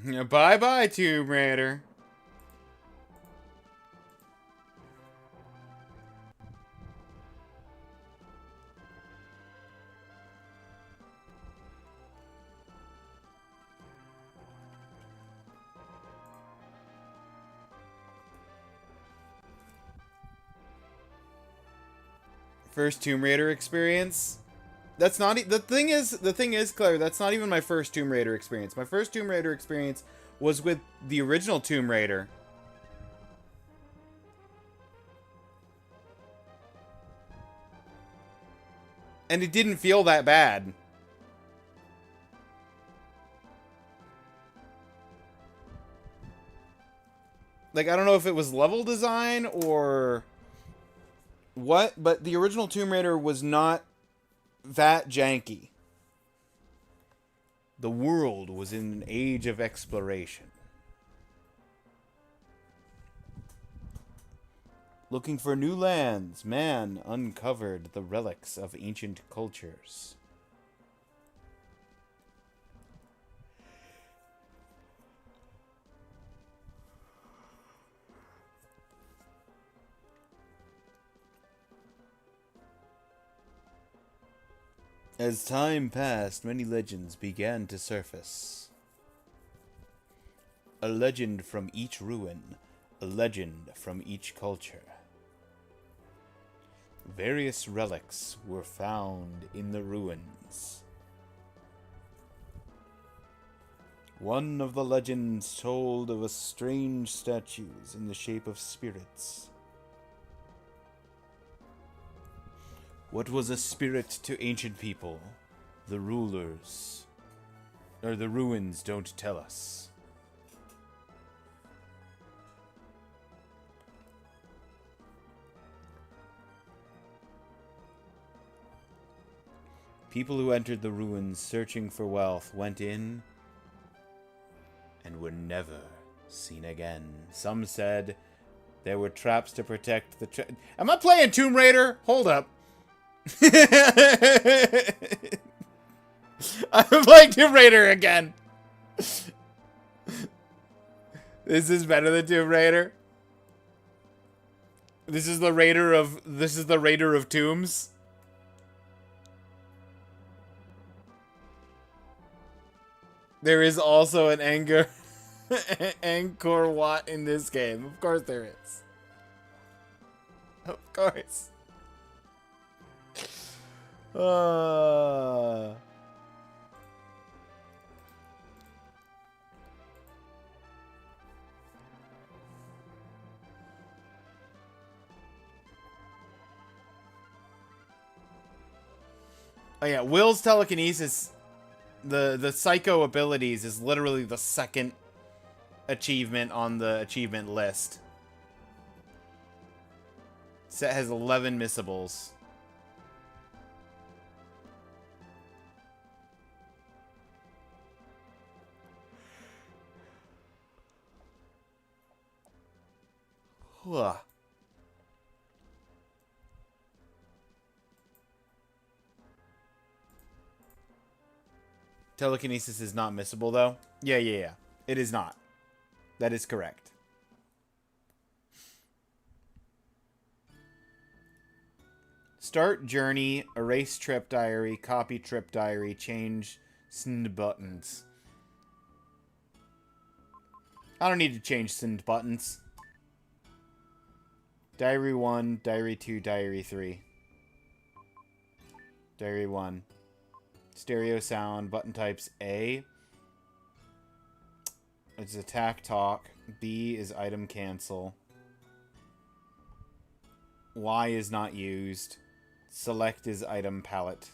Bye-bye, Tomb Raider. First Tomb Raider experience? That's not the thing is, Claire, that's not even my first Tomb Raider experience. My first Tomb Raider experience was with the original Tomb Raider. And it didn't feel that bad. Like, I don't know if it was level design or what, but the original Tomb Raider was not that janky. The world was in an age of exploration. Looking for new lands, man uncovered the relics of ancient cultures. As time passed, many legends began to surface. A legend from each ruin, a legend from each culture. Various relics were found in the ruins. One of the legends told of a strange statues in the shape of spirits. What was a spirit to ancient people? The rulers, or the ruins don't tell us. People who entered the ruins searching for wealth went in and were never seen again. Some said there were traps to protect the Am I playing Tomb Raider? Hold up. I'm playing Tomb Raider again. This is better than Tomb Raider. This is the Raider of Tombs. There is also an Angkor Wat in this game. Of course there is. Of course. Oh yeah, Will's telekinesis, the psycho abilities is literally the second achievement on the achievement list. Set has 11 missables. Huh. Telekinesis is not missable, though? Yeah. It is not. That is correct. Start journey, erase trip diary, copy trip diary, change send buttons. I don't need to change send buttons. Diary 1, Diary 2, Diary 3. Diary 1. Stereo sound, button types A. It's attack talk. B is item cancel. Y is not used. Select is item palette.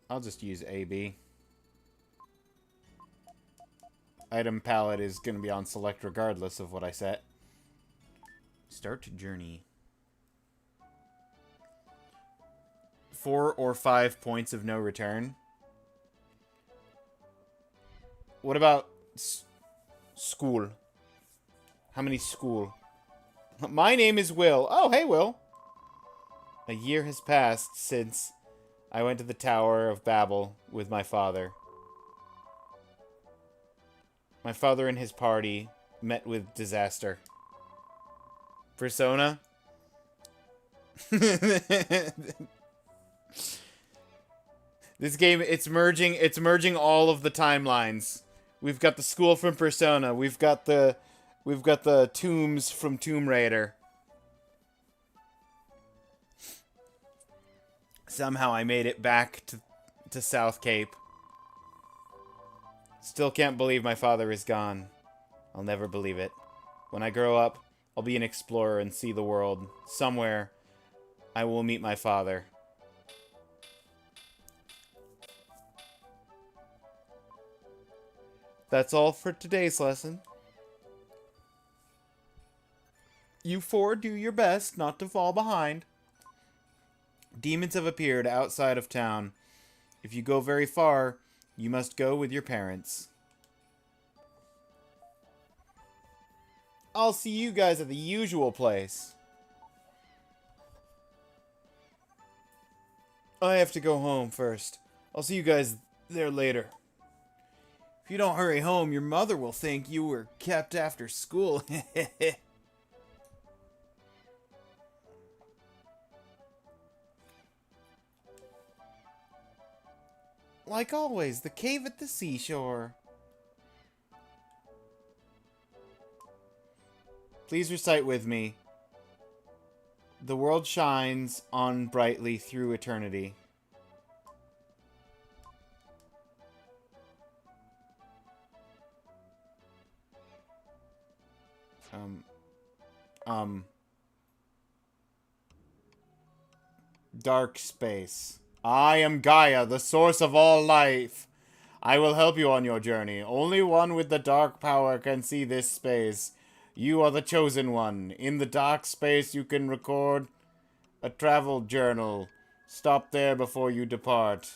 I'll just use AB. Item palette is going to be on select regardless of what I set. Start journey. 4 or 5 points of no return. What about school? How many school? My name is Will. Oh, hey, Will. A year has passed since I went to the Tower of Babel with my father. My father and his party met with disaster. Persona? This game, it's merging all of the timelines. We've got the school from Persona. We've got the tombs from Tomb Raider. Somehow I made it back to South Cape. Still can't believe my father is gone. I'll never believe it. When I grow up, I'll be an explorer and see the world. Somewhere, I will meet my father. That's all for today's lesson. You four do your best not to fall behind. Demons have appeared outside of town. If you go very far, you must go with your parents. I'll see you guys at the usual place. I have to go home first. I'll see you guys there later. If you don't hurry home, your mother will think you were kept after school. Like always, the cave at the seashore. Please recite with me. The world shines on brightly through eternity. Dark space. I am Gaia, the source of all life. I will help you on your journey. Only one with the dark power can see this space. You are the chosen one. In the dark space, you can record a travel journal. Stop there before you depart.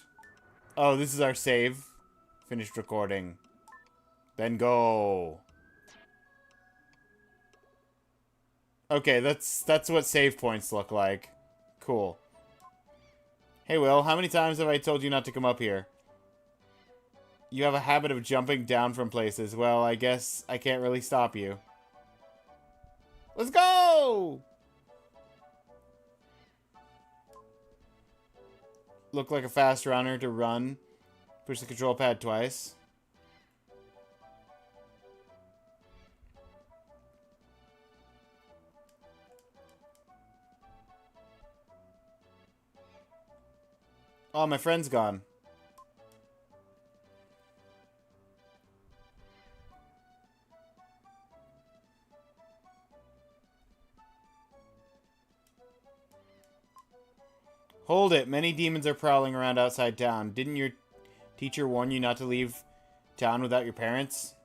Oh, this is our save. Finished recording. Then go. Okay, that's what save points look like. Cool. Hey, Will, how many times have I told you not to come up here? You have a habit of jumping down from places. Well, I guess I can't really stop you. Let's go! Look like a fast runner to run. Push the control pad twice. Oh, my friend's gone. Hold it. Many demons are prowling around outside town. Didn't your teacher warn you not to leave town without your parents?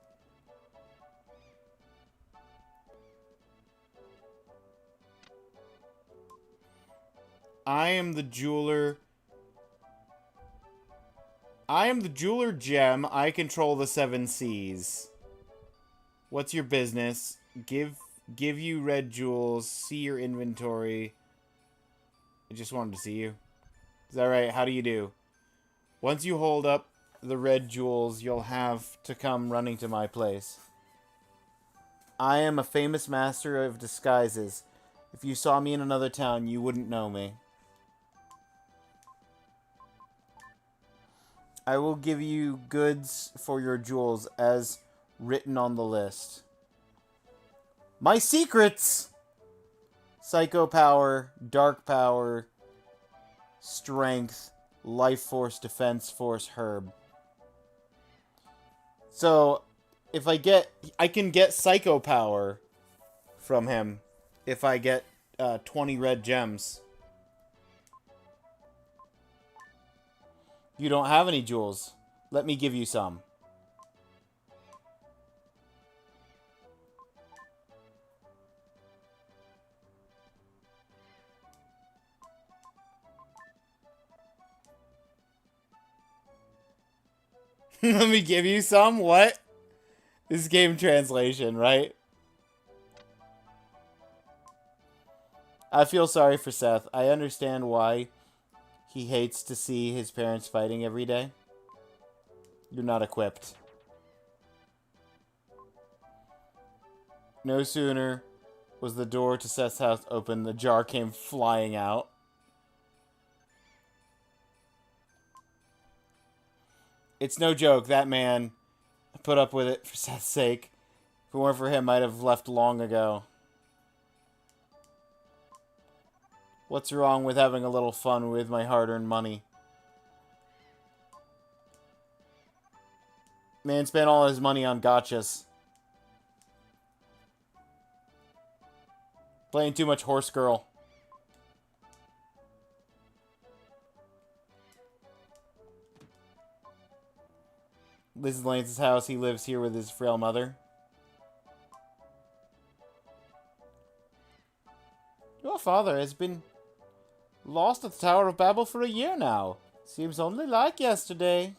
I am the jeweler. I am the jeweler Gem. I control the 7 seas. What's your business? Give you red jewels. See your inventory. I just wanted to see you. Is that right? How do you do? Once you hold up the red jewels, you'll have to come running to my place. I am a famous master of disguises. If you saw me in another town, you wouldn't know me. I will give you goods for your jewels as written on the list. My secrets! Psycho power, dark power, strength, life force, defense force, herb. So, if I can get psycho power from him if I get 20 red gems. You don't have any jewels. Let me give you some. Let me give you some? What? This is game translation, right? I feel sorry for Seth. I understand why he hates to see his parents fighting every day. You're not equipped. No sooner was the door to Seth's house open, the jar came flying out. It's no joke, that man put up with it for Seth's sake. If it weren't for him, I'd have left long ago. What's wrong with having a little fun with my hard-earned money? Man spent all his money on gotchas. Playing too much horse girl. This is Lance's house. He lives here with his frail mother. Your father has been lost at the Tower of Babel for a year now. Seems only like yesterday.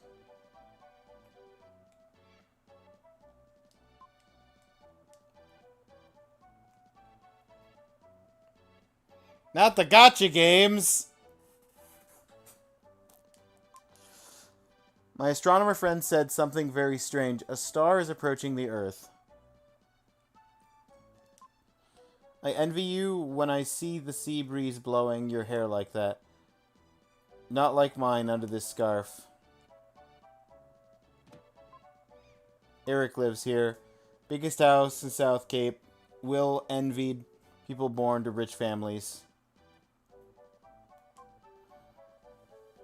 Not the gotcha games! My astronomer friend said something very strange. A star is approaching the Earth. I envy you when I see the sea breeze blowing your hair like that. Not like mine under this scarf. Eric lives here. Biggest house in South Cape. Will envied people born to rich families.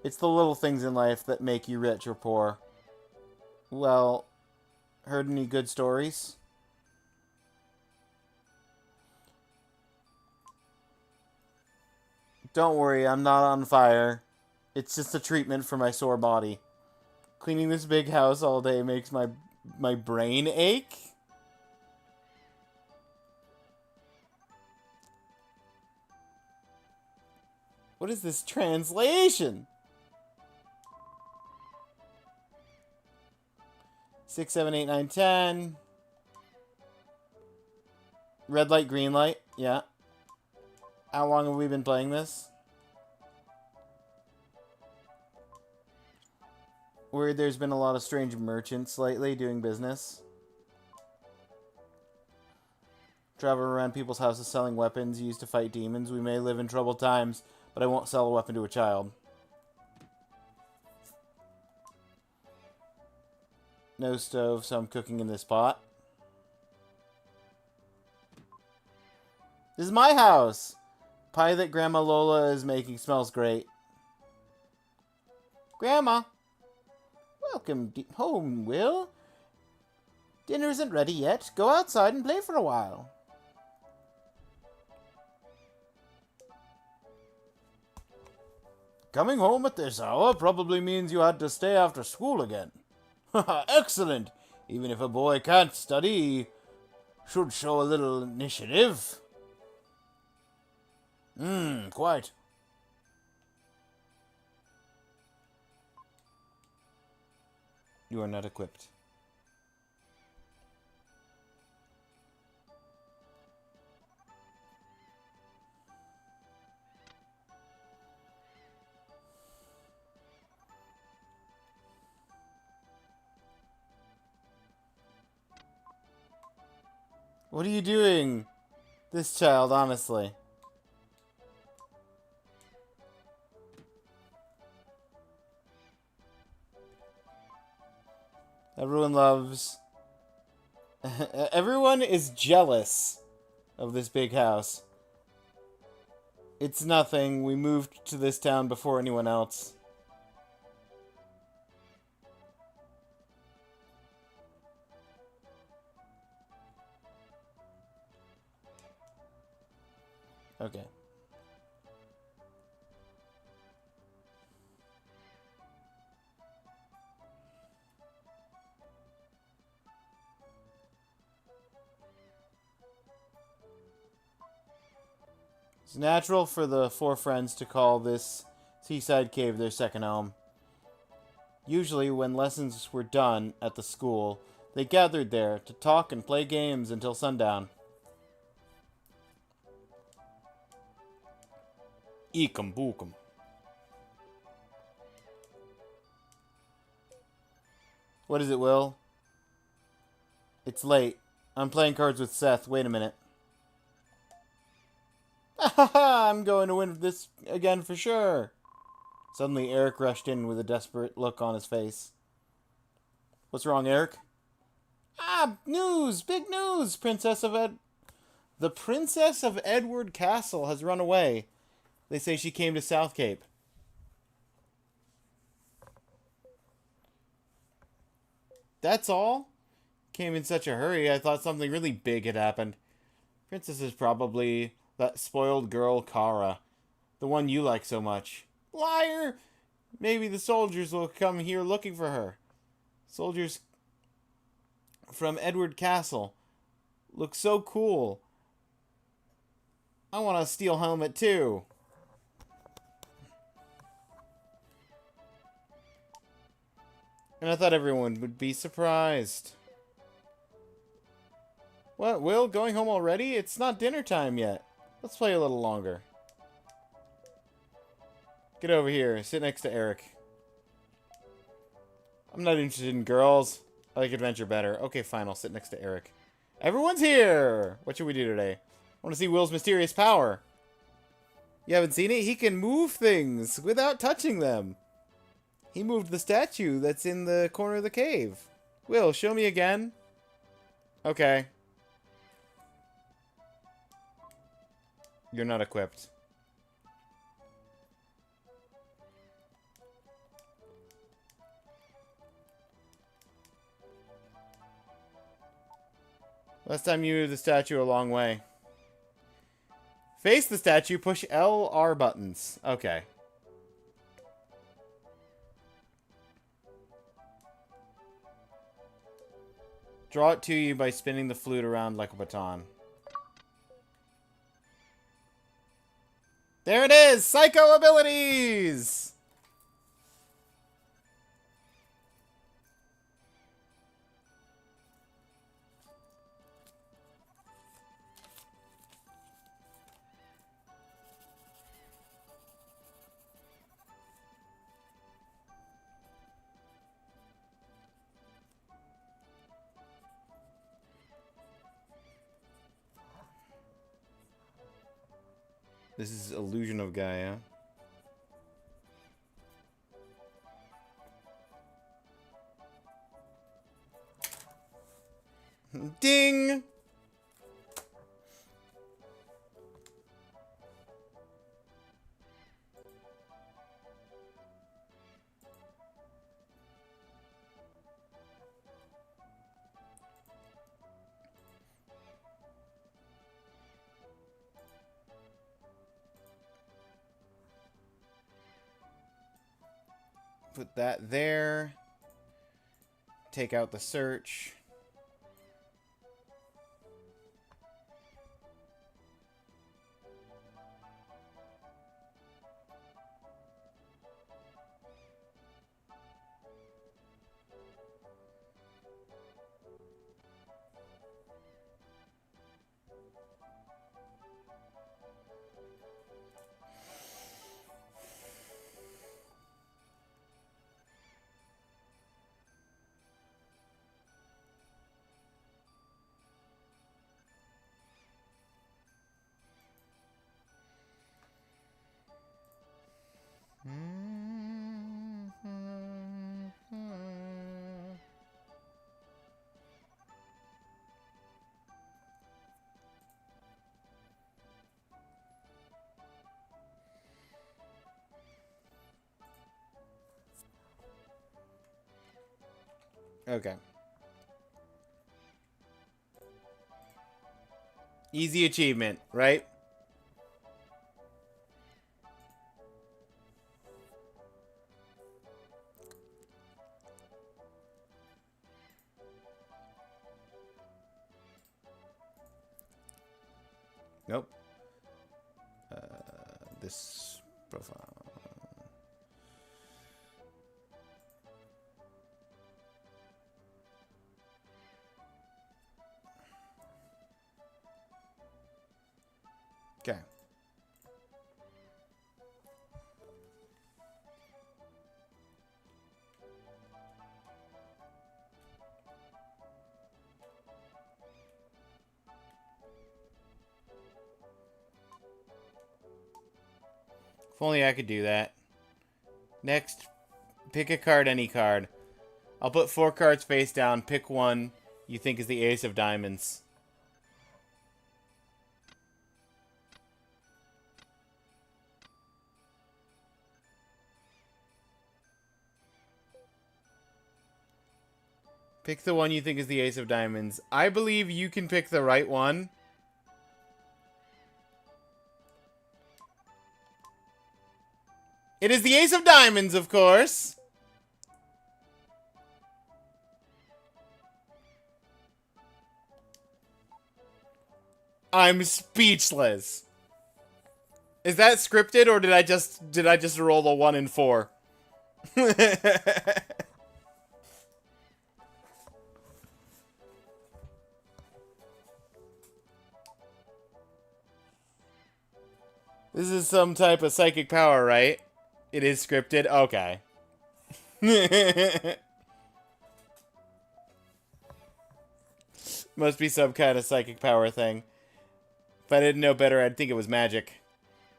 It's the little things in life that make you rich or poor. Well, heard any good stories? Don't worry, I'm not on fire. It's just a treatment for my sore body. Cleaning this big house all day makes my brain ache. What is this translation? 6, 7, 8, 9, 10. Red light, green light. Yeah. How long have we been playing this? Where there's been a lot of strange merchants lately doing business. Travel around people's houses selling weapons used to fight demons. We may live in troubled times, but I won't sell a weapon to a child. No stove, so I'm cooking in this pot. This is my house! Pie that Grandma Lola is making smells great. Grandma! Welcome home, Will. Dinner isn't ready yet. Go outside and play for a while. Coming home at this hour probably means you had to stay after school again. Excellent! Even if a boy can't study, he should show a little initiative. Quite. You are not equipped. What are you doing? This child, honestly. Everyone loves... Everyone is jealous of this big house. It's nothing. We moved to this town before anyone else. Okay. It's natural for the four friends to call this seaside cave their second home. Usually, when lessons were done at the school, they gathered there to talk and play games until sundown. Eekum bookum. What is it, Will? It's late. I'm playing cards with Seth. Wait a minute. I'm going to win this again for sure. Suddenly, Eric rushed in with a desperate look on his face. What's wrong, Eric? News! Big news! The Princess of Edward Castle has run away. They say she came to South Cape. That's all? Came in such a hurry, I thought something really big had happened. Princess is probably that spoiled girl, Kara. The one you like so much. Liar! Maybe the soldiers will come here looking for her. Soldiers from Edward Castle. Look so cool. I want a steel helmet too. And I thought everyone would be surprised. What, Will? Going home already? It's not dinner time yet. Let's play a little longer. Get over here. Sit next to Eric. I'm not interested in girls. I like adventure better. Okay, fine. I'll sit next to Eric. Everyone's here! What should we do today? I want to see Will's mysterious power. You haven't seen it? He can move things without touching them. He moved the statue that's in the corner of the cave. Will, show me again. Okay. You're not equipped. Last time you moved the statue a long way. Face the statue, push L, R buttons. Okay. Draw it to you by spinning the flute around like a baton. There it is! Psycho abilities! This is Illusion of Gaia. Ding! Put that there. Take out the search. Okay. Easy achievement, right? Nope. This profile. Okay. If only I could do that. Next, pick a card, any card. I'll put 4 cards face down. Pick one you think is the ace of diamonds. Pick the one you think is the ace of diamonds. I believe you can pick the right one. It is the ace of diamonds, of course. I'm speechless. Is that scripted, or did I just roll a 1 and 4? This is some type of psychic power, right? It is scripted? Okay. Must be some kind of psychic power thing. If I didn't know better, I'd think it was magic.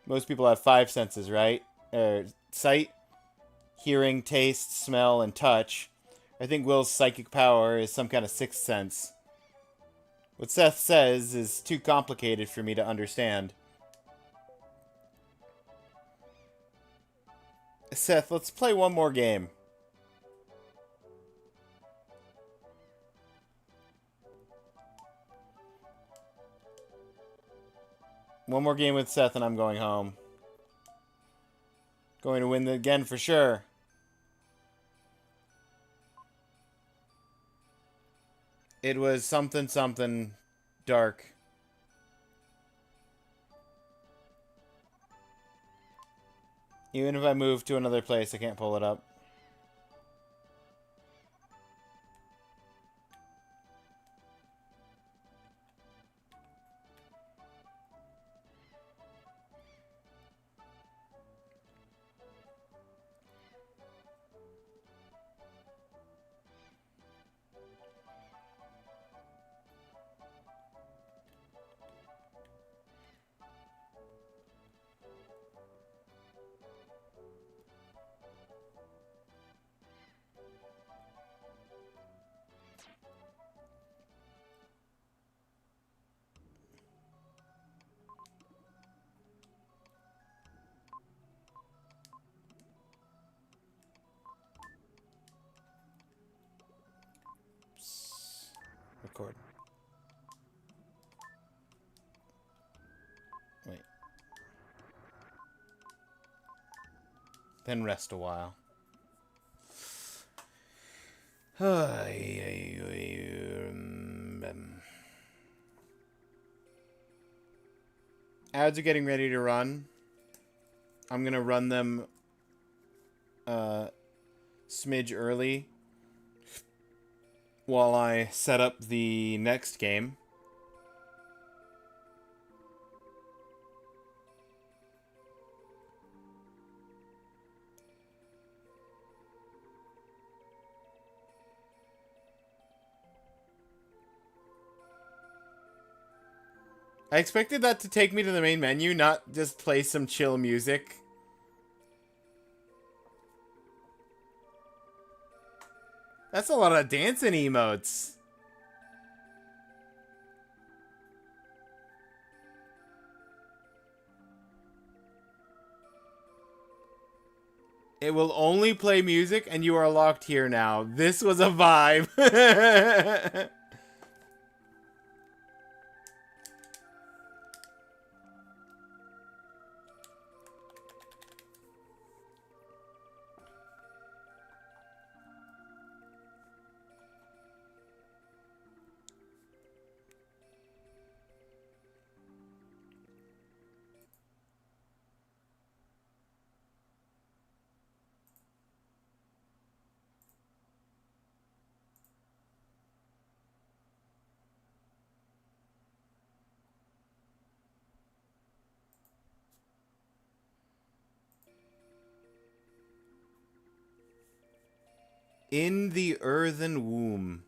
Most people have 5 senses, right? Sight, hearing, taste, smell, and touch. I think Will's psychic power is some kind of 6th sense. What Seth says is too complicated for me to understand. Seth, let's play one more game. One more game with Seth and I'm going home. Going to win again for sure. It was something something dark. Even if I move to another place, I can't pull it up. Record. Wait. Then rest a while. Ads are getting ready to run. I'm gonna run them smidge early while I set up the next game. I expected that to take me to the main menu, not just play some chill music. That's a lot of dancing emotes. It will only play music and you are locked here now. This was a vibe. In the earthen womb.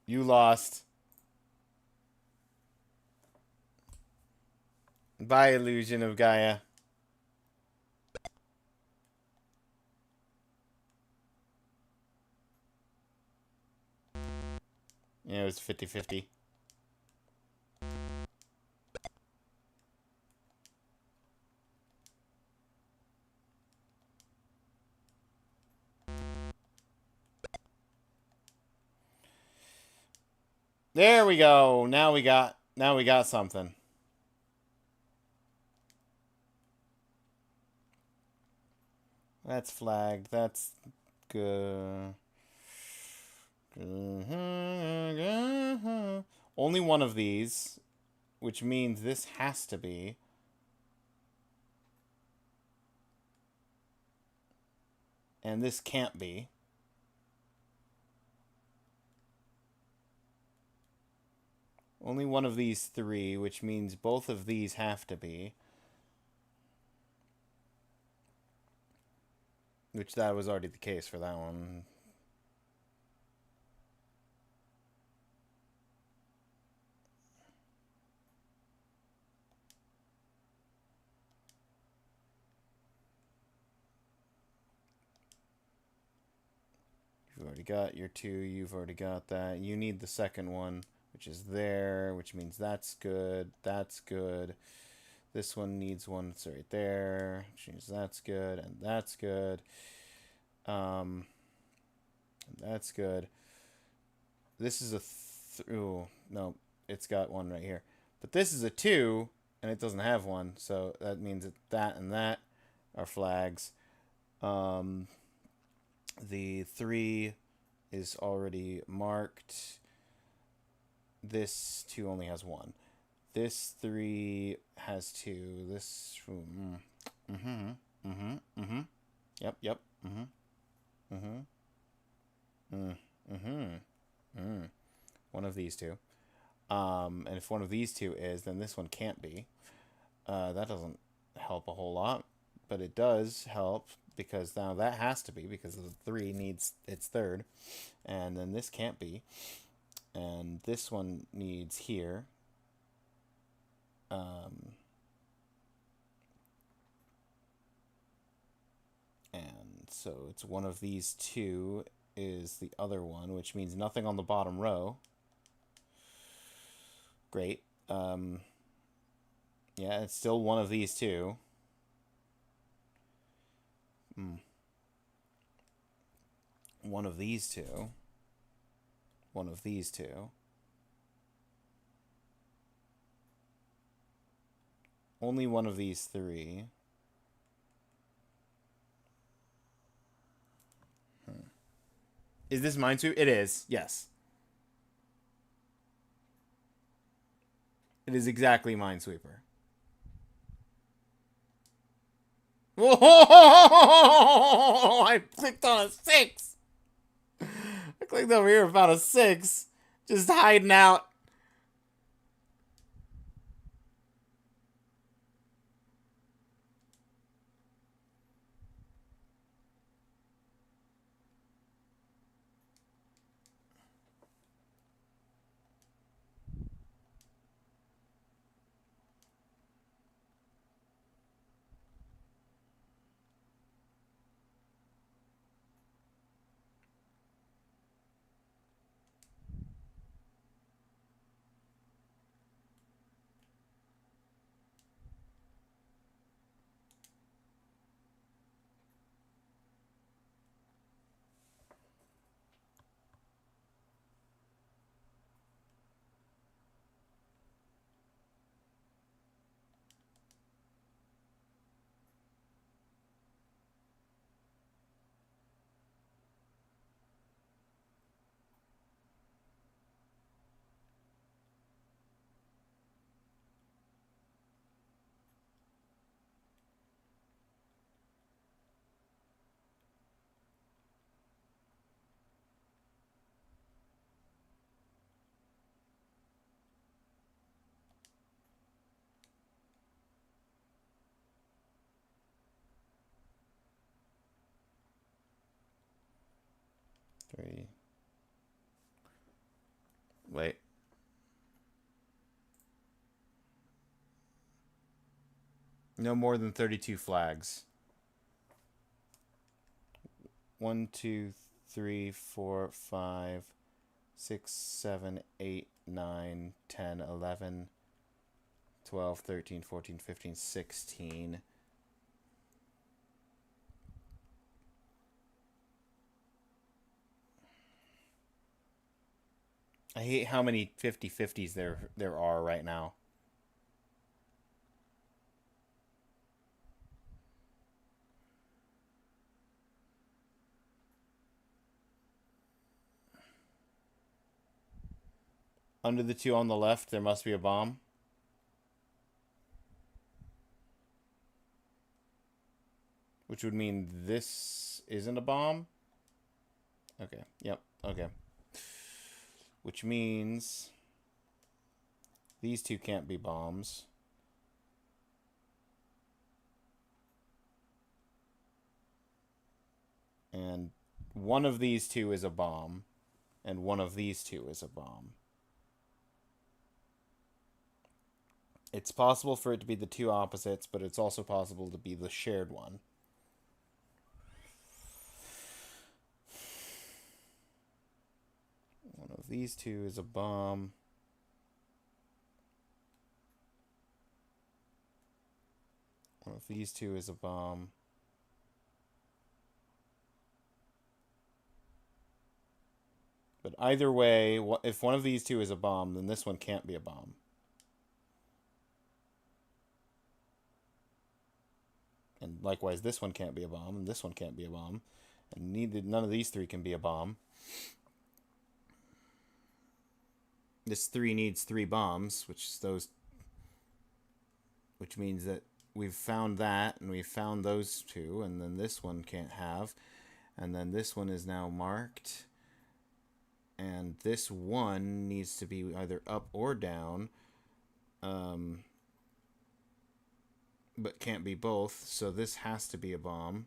You lost. Bye, Illusion of Gaia. Yeah, it was 50-50. There we go. Now we got something. That's flagged. That's good. Only one of these, which means this has to be. And this can't be. Only one of these three, which means both of these have to be. Which that was already the case for that one. You've already got your 2. You've already got that. You need the second one, which is there, which means that's good. That's good. This one needs one that's right there, which means that's good, and that's good. And that's good. This is a... Ooh, no, it's got one right here. But this is a 2, and it doesn't have one, so that means that that and that are flags. The 3 is already marked. This 2 only has 1. This 3 has 2. This... Yep. One of these 2. And if one of these 2 is, then this one can't be. That doesn't help a whole lot, but it does help because now that has to be because the 3 needs its third, and then this can't be, and this one needs here. And so it's one of these 2 is the other one, which means nothing on the bottom row. Great. Yeah, it's still one of these 2. One of these 2. One of these 2. Only one of these 3. Is this Minesweeper? It is, yes. It is exactly Minesweeper. Whoa! I clicked on a 6! I clicked over here about a 6. Just hiding out. Three. Wait. No more than 32 flags. 1, 2, 3, 4, 5, 6, 7, 8, 9, 10, 11, 12, 13, 14, 15, 16. I hate how many 50-50s there are right now. Under the 2 on the left, there must be a bomb. Which would mean this isn't a bomb. Okay, yep, okay. Which means these 2 can't be bombs. And one of these 2 is a bomb. And one of these 2 is a bomb. It's possible for it to be the 2 opposites, but it's also possible to be the shared one. these two is a bomb. One of these two is a bomb. But either way, if one of these two is a bomb, then this one can't be a bomb. And likewise, this one can't be a bomb, and this one can't be a bomb. And none of these three can be a bomb. This 3 needs 3 bombs, which means that we've found that, and we've found those 2, and then this one can't have. And then this one is now marked. And this one needs to be either up or down. But can't be both, so this has to be a bomb.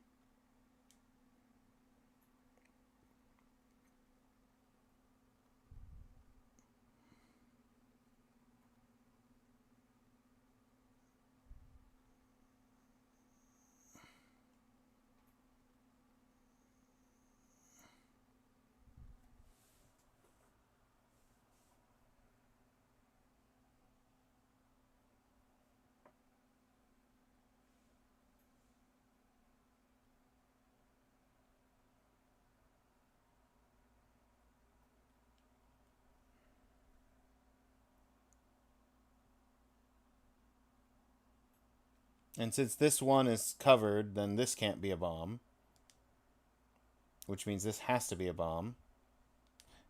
And since this one is covered, then this can't be a bomb. Which means this has to be a bomb.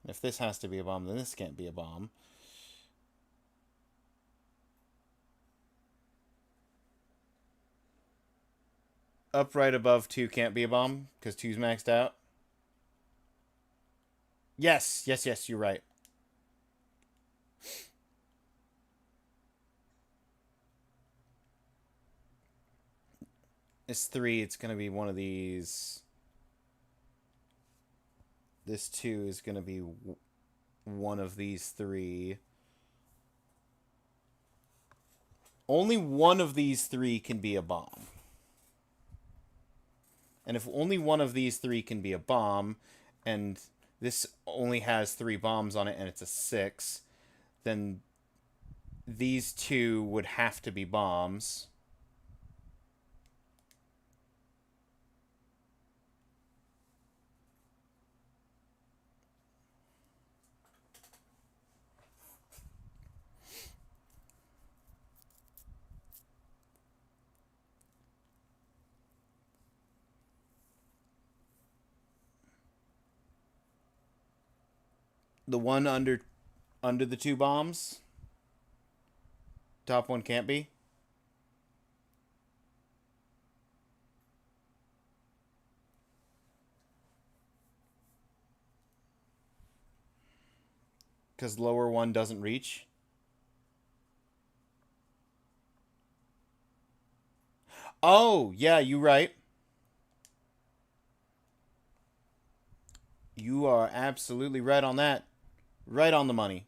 And if this has to be a bomb, then this can't be a bomb. Up right above 2 can't be a bomb, because 2's maxed out. Yes, you're right. It's 3, it's going to be one of these. This 2 is going to be one of these 3. Only one of these 3 can be a bomb. And if only one of these 3 can be a bomb, and this only has 3 bombs on it and it's a 6, then these 2 would have to be bombs. The one under the 2 bombs? Top one can't be? Because lower one doesn't reach? Oh, yeah, you're right. You are absolutely right on that. Right on the money.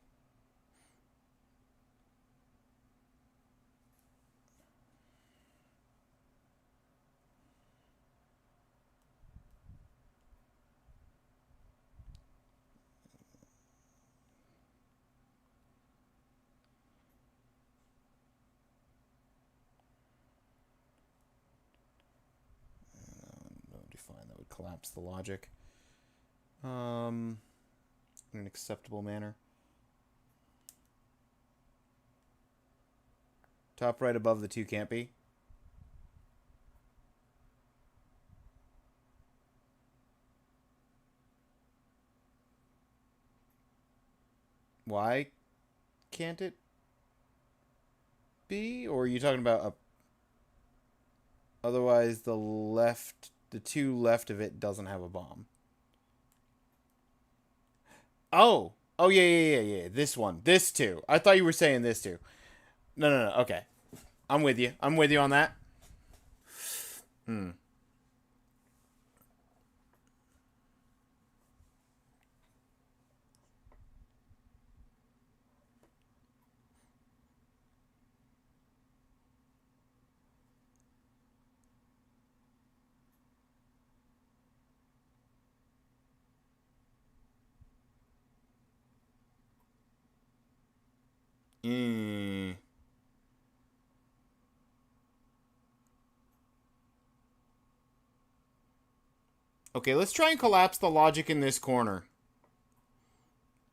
Define that would collapse the logic. In an acceptable manner. Top right above the 2 can't be. Why can't it be? Or are you talking about a... Otherwise, the 2 left of it doesn't have a bomb. Oh! Oh, yeah. This one. This 2. I thought you were saying this 2. No. Okay. I'm with you. I'm with you on that. Mm. Okay, let's try and collapse the logic in this corner.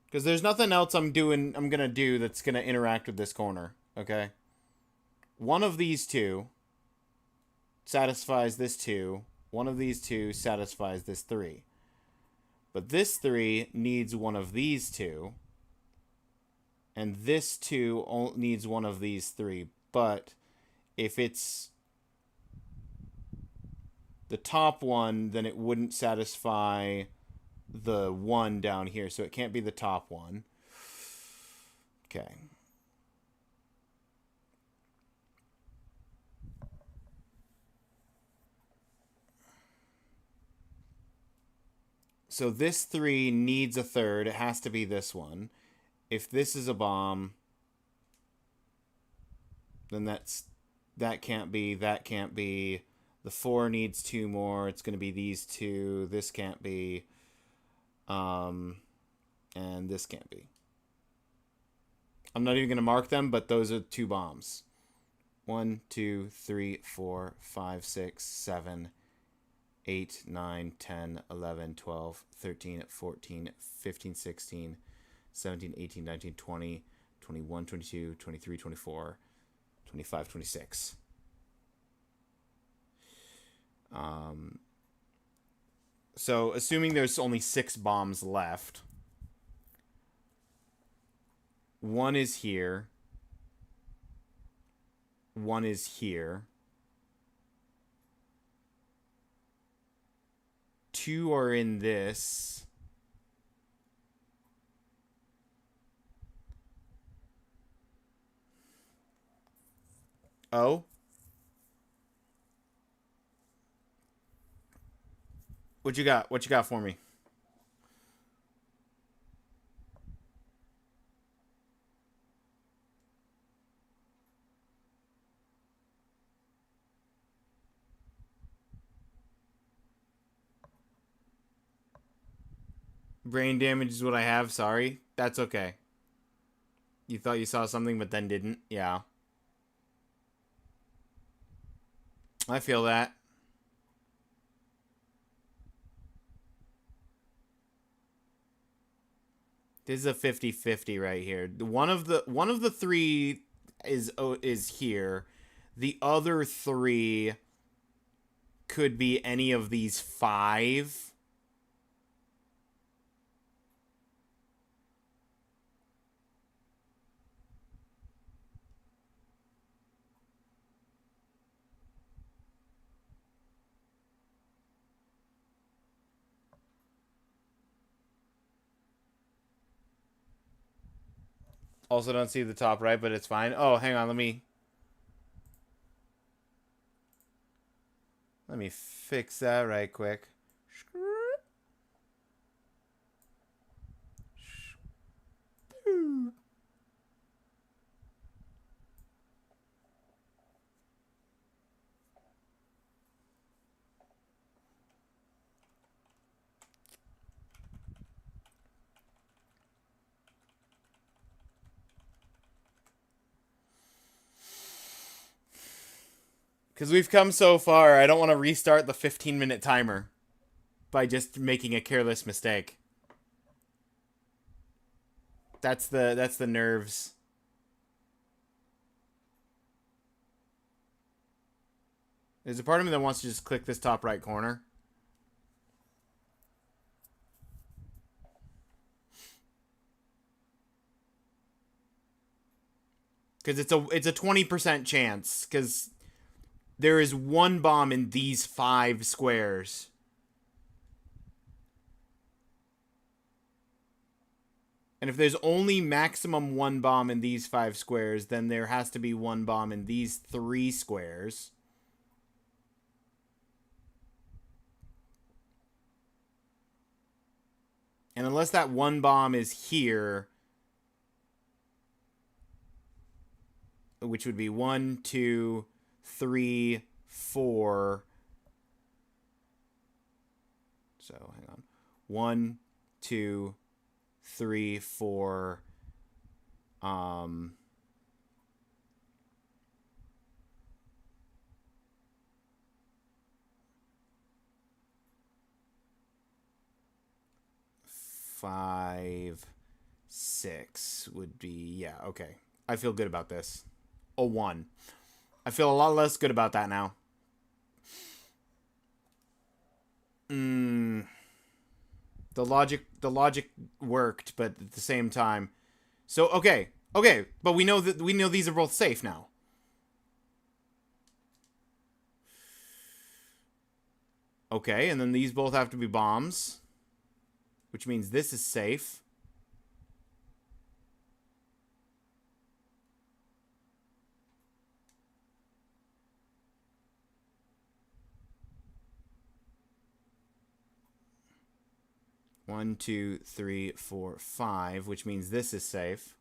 Because there's nothing else I'm gonna do that's gonna interact with this corner. Okay? One of these two satisfies this 2. One of these 2 satisfies this 3. But this 3 needs one of these 2. And this 2 needs one of these 3. But if it's the top one, then it wouldn't satisfy the 1 down here. So it can't be the top one. Okay. So this 3 needs a third. It has to be this one. If this is a bomb, then that can't be. The 4 needs 2 more. It's going to be these 2. This can't be. And this can't be. I'm not even going to mark them, but those are 2 bombs. 1, 2, 3, 4, 5, 6, 7, 8, 9, 10, 11, 12, 13, 14, 15, 16, 17, 18, 19, 20, 21, 22, 23, 24, 25, 26. So, assuming there's only 6 bombs left, 1 is here, 1 is here, 2 are in this. Oh? What you got? What you got for me? Brain damage is what I have. Sorry. That's okay. You thought you saw something, but then didn't. Yeah. I feel that. This is a 50-50 right here. One of the 3 is here. The other 3 could be any of these 5. Also don't see the top right, but it's fine. Oh, hang on, let me fix that right quick. Because we've come so far, I don't want to restart the 15-minute timer by just making a careless mistake. That's the nerves. There's a part of me that wants to just click this top right corner. Because it's a 20% chance. Because there is 1 bomb in these 5 squares. And if there's only maximum 1 bomb in these 5 squares, then there has to be 1 bomb in these 3 squares. And unless that 1 bomb is here, which would be 1, 2, 3, 4. So, hang on. 1, 2, 3, 4. 5, 6 would be... Yeah, okay. I feel good about this. A 1. I feel a lot less good about that now. The logic worked, but at the same time... So, okay, but we know these are both safe now. Okay, and then these both have to be bombs, which means this is safe. One, 2, 3, 4, 5, which means this is safe.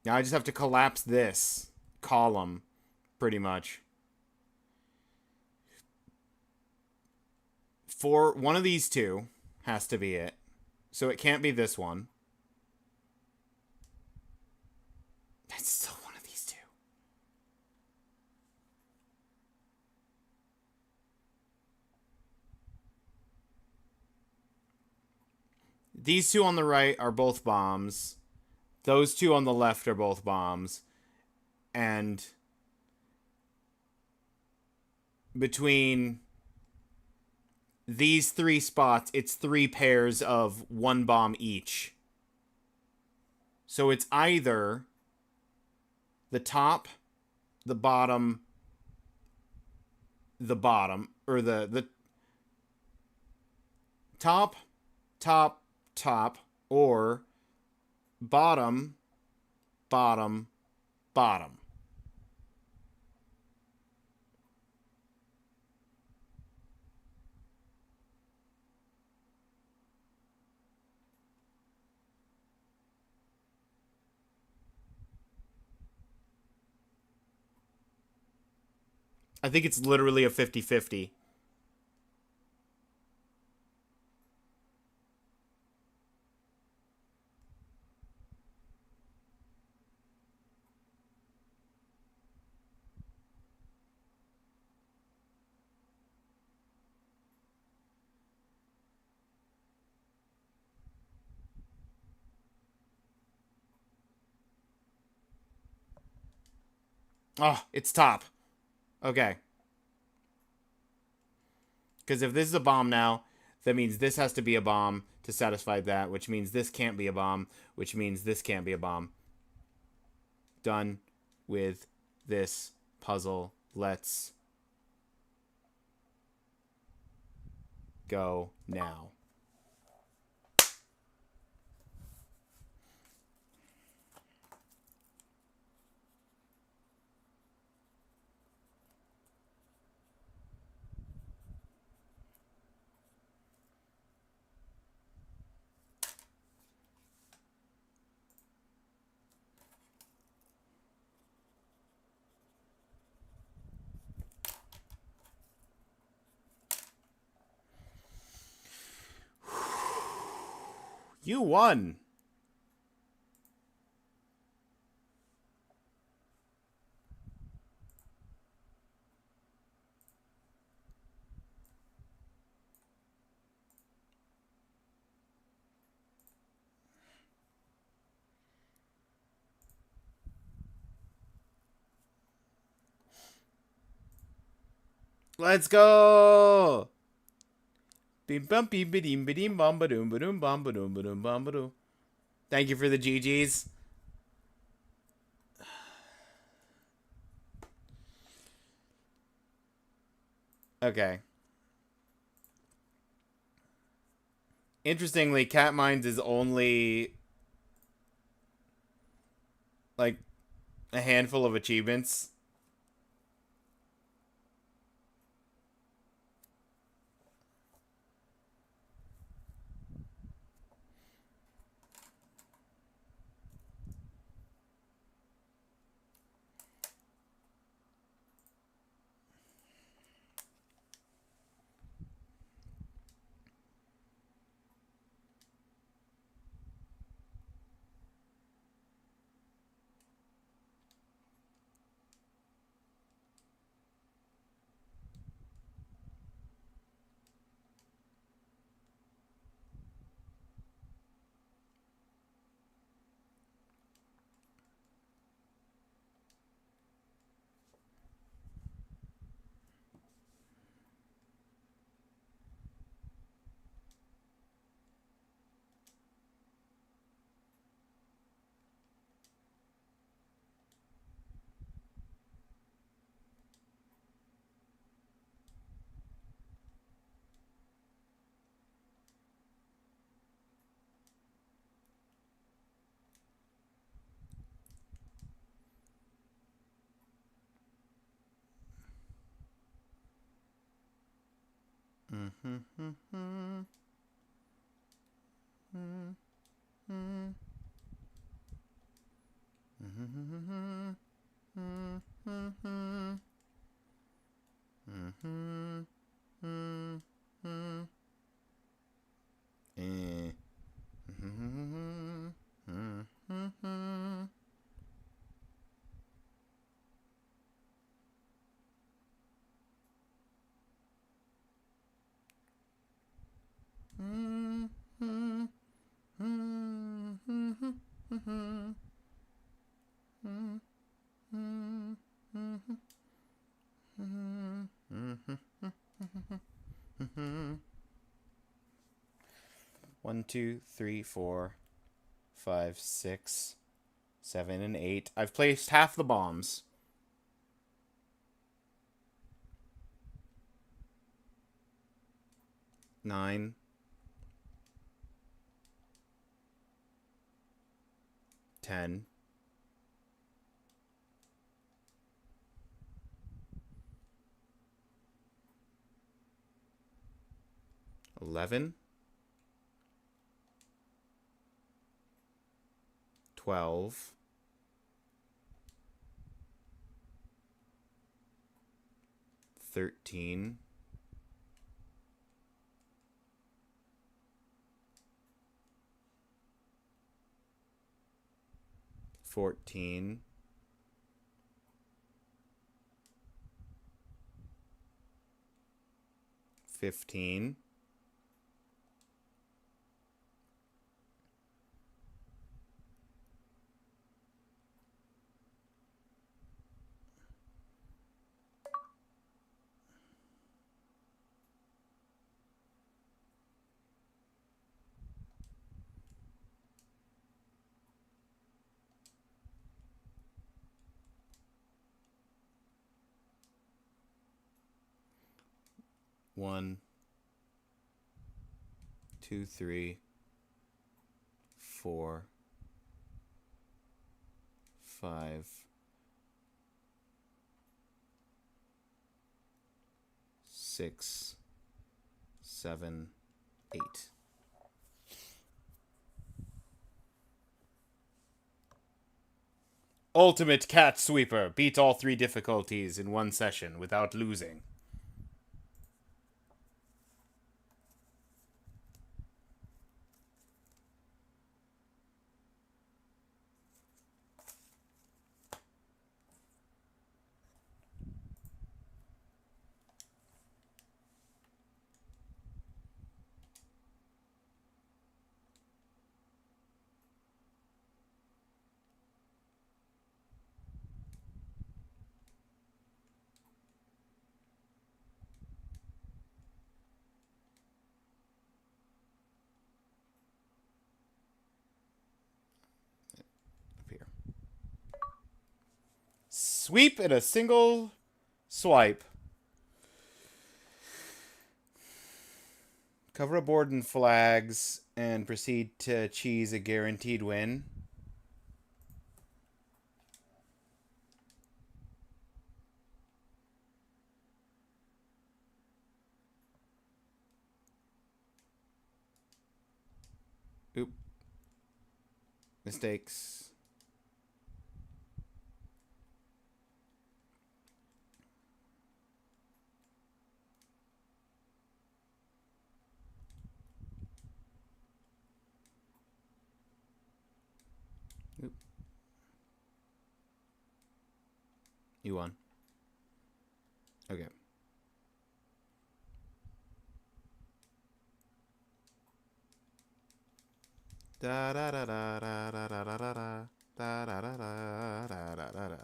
Now I just have to collapse this column, pretty much. For one of these two has to be it. So it can't be this one. That's still one of these two. These two on the right are both bombs. Those two on the left are both bombs. And between these 3 spots, it's 3 pairs of 1 bomb each. So it's either the top, the bottom, or the top, or bottom, bottom. I think it's literally a 50-50. Oh, it's top. Okay. Because if this is a bomb now, that means this has to be a bomb to satisfy that, which means this can't be a bomb, which means this can't be a bomb. Done with this puzzle. Let's go now. You won. Let's go. Bim bum bim bidim bidim bum badoom badoom bum badoom badoom bum badoom. Thank you for the GGs. Okay. Interestingly, Cat Mines is only like a handful of achievements. One, two, three, 4, 5, 6, 7, and 8. I've placed half the bombs. Nine. 10. 11. 12. 13. 14. 15. 1, 2, 3, 4, 5, 6, 7, 8. Ultimate Cat Sweeper. Beat all 3 difficulties in one session without losing. Sweep in a single swipe. Cover a board in flags and proceed to cheese a guaranteed win. Oop. Mistakes. Oop. You won. Okay. Da da da da da da da da da da da da da da da da da.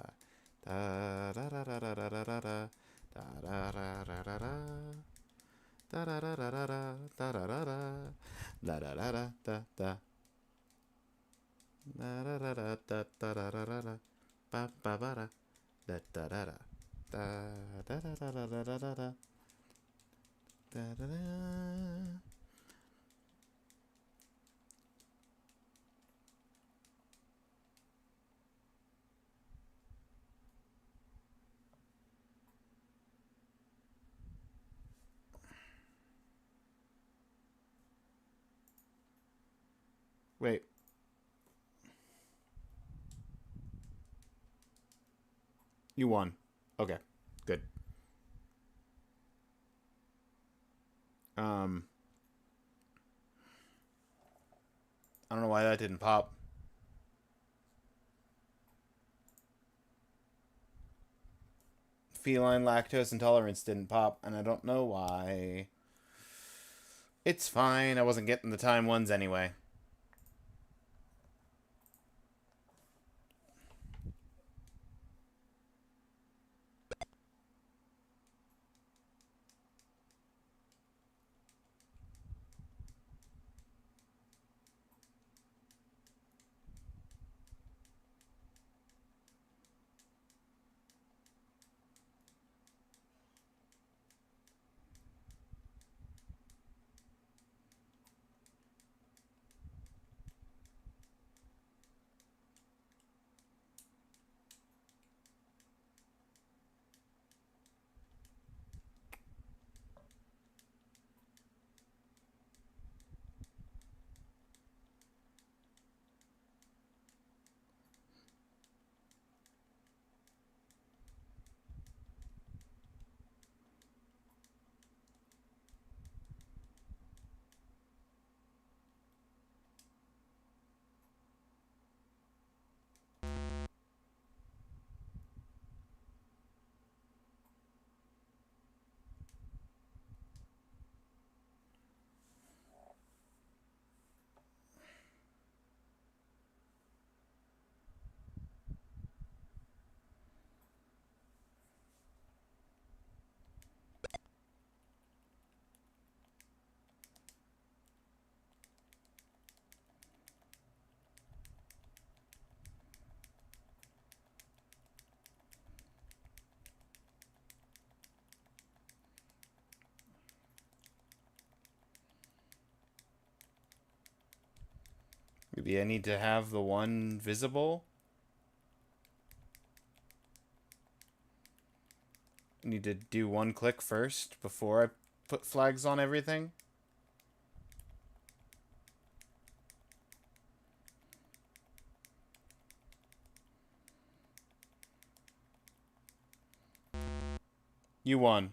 Da da da da da da da da da. Da da da da da da. Da da da da da da da da da da. Da da da da da da. Da da da da da da da da da da. Ba ba ba da. Da da da da. Da da da da da da da da da. Da da da. Wait. You won. Okay. Good. I don't know why that didn't pop. Feline lactose intolerance didn't pop, and I don't know why. It's fine. I wasn't getting the time ones anyway. Maybe I need to have the one visible. I need to do one click first before I put flags on everything. You won.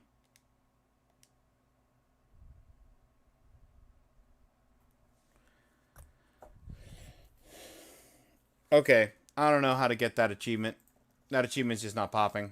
Okay. I don't know how to get that achievement. That achievement's just not popping.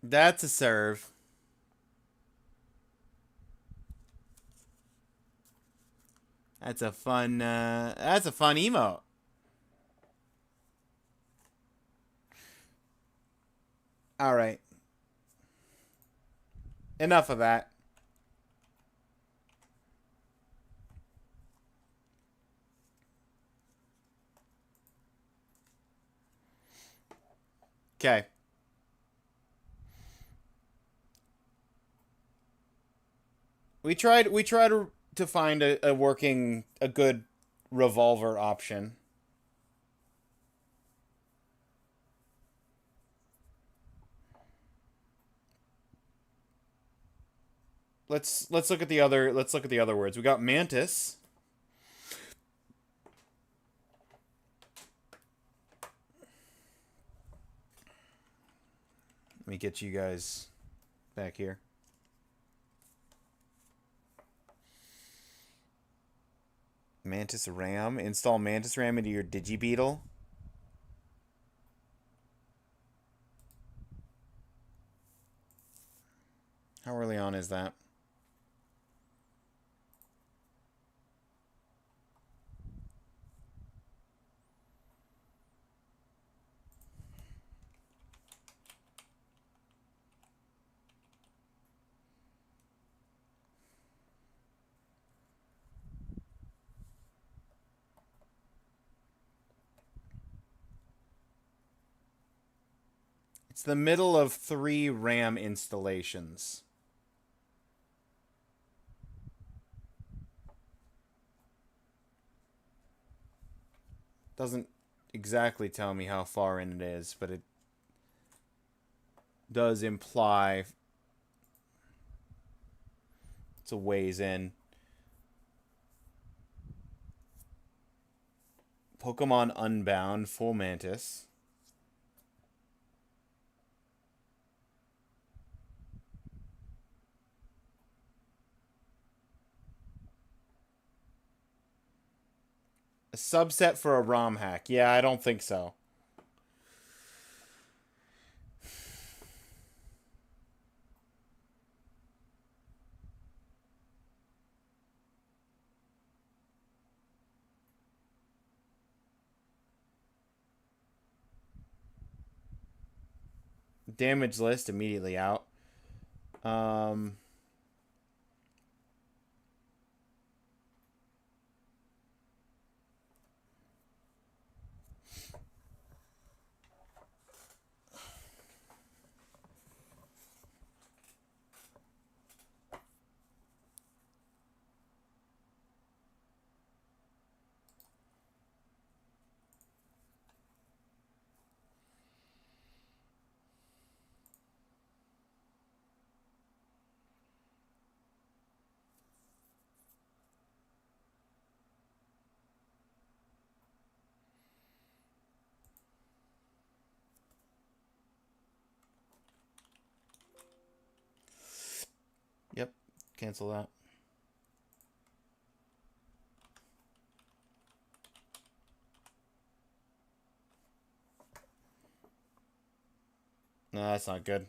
That's a serve. That's a fun emote. Alright. Enough of that. Okay. We tried to find a working, a good revolver option. Let's look at the other words. We got mantis. Let me get you guys back here. Mantis RAM. Install Mantis RAM into your Digibeetle. How early on is that? It's the middle of 3 RAM installations. Doesn't exactly tell me how far in it is, but it does imply it's a ways in. Pokemon Unbound, Full Mantis. A subset for a ROM hack. Yeah, I don't think so. Damage list immediately out. Yep, cancel that. No, that's not good.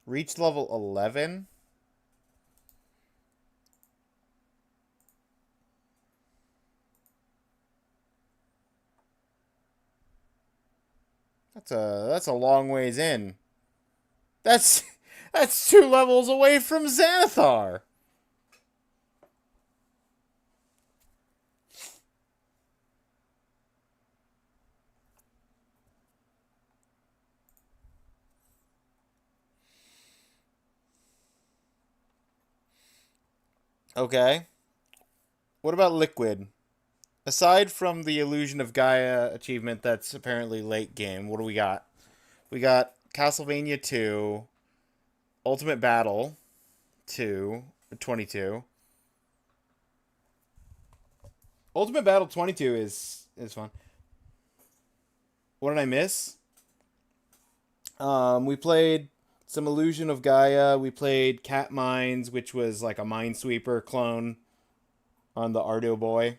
Reach level 11? That's a long ways in. That's 2 levels away from Xanathar. Okay. What about Liquid? Aside from the Illusion of Gaia achievement that's apparently late game, what do we got? We got Castlevania 2, Ultimate Battle 2, 22. Ultimate Battle 22 is fun. What did I miss? We played some Illusion of Gaia. We played Cat Mines, which was like a Minesweeper clone on the Ardo Boy.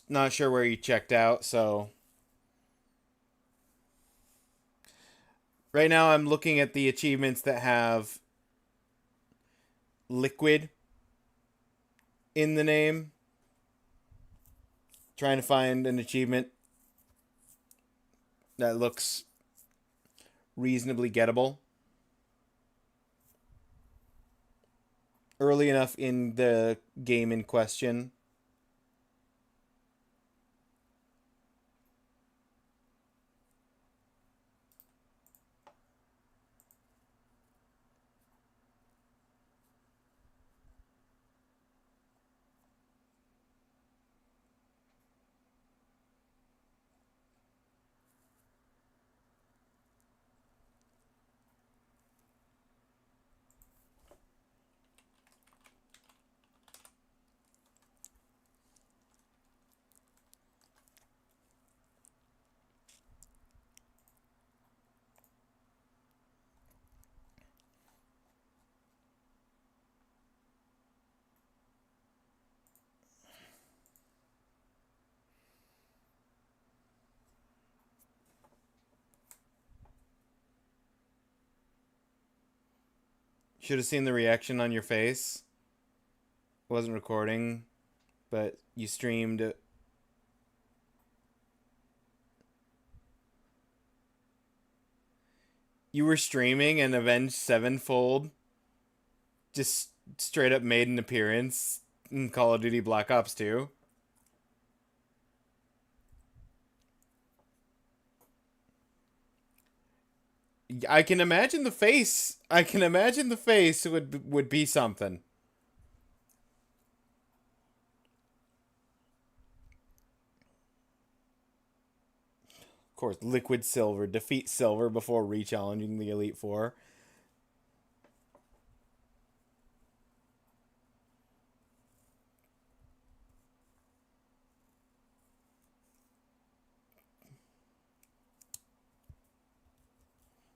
Not sure where you checked out, so right now I'm looking at the achievements that have Liquid in the name. Trying to find an achievement that looks reasonably gettable. Early enough in the game in question. Should have seen the reaction on your face. Wasn't recording, but you streamed. You were streaming and Avenged Sevenfold just straight up made an appearance in Call of Duty Black Ops 2. I can imagine the face. I can imagine the face would be something. Of course, Liquid Silver. Defeat Silver before re-challenging the Elite Four.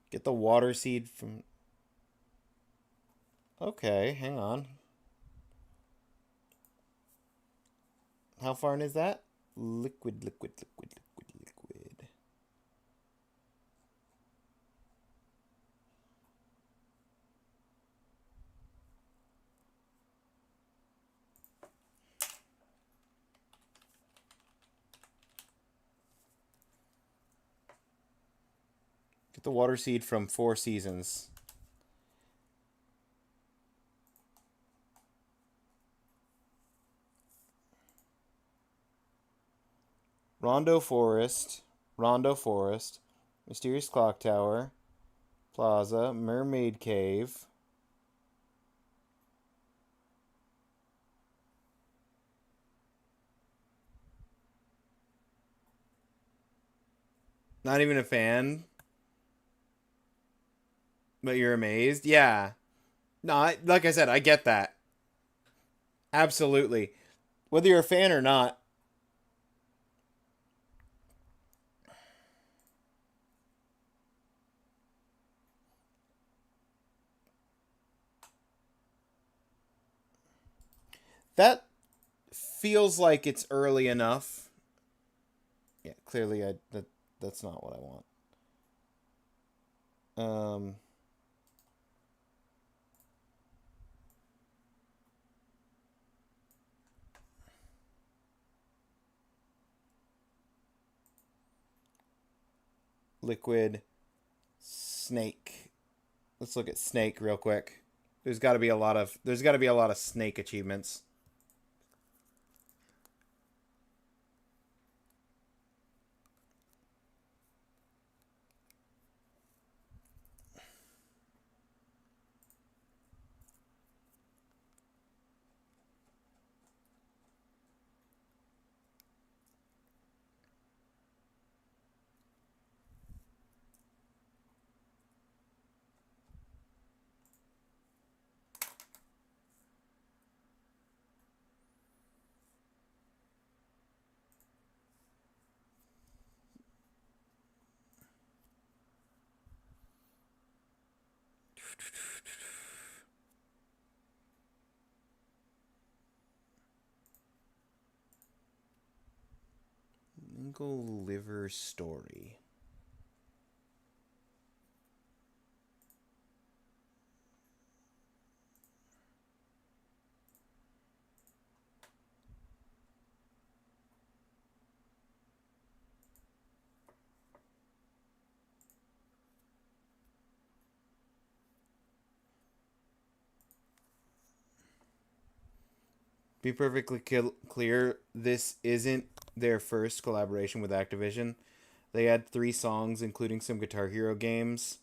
Get the water seed from... Okay, hang on. How far in is that? Liquid. Get the water seed from 4 Seasons. Rondo Forest, Mysterious Clock Tower, Plaza, Mermaid Cave. Not even a fan, but you're amazed? Yeah. No, like I said, I get that. Absolutely. Whether you're a fan or not. That feels like it's early enough. Yeah, clearly that's not what I want. Liquid, Snake. Let's look at Snake real quick. There's got to be a lot of Snake achievements. Single liver story. Be perfectly clear, this isn't their first collaboration with Activision. They had 3 songs, including some Guitar Hero games.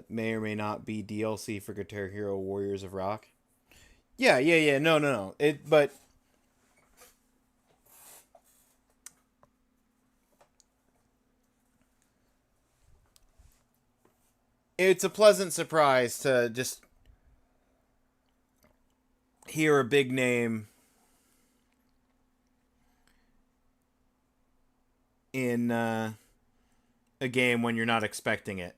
May or may not be DLC for Guitar Hero Warriors of Rock. Yeah. No. But it's a pleasant surprise to just hear a big name in a game when you're not expecting it.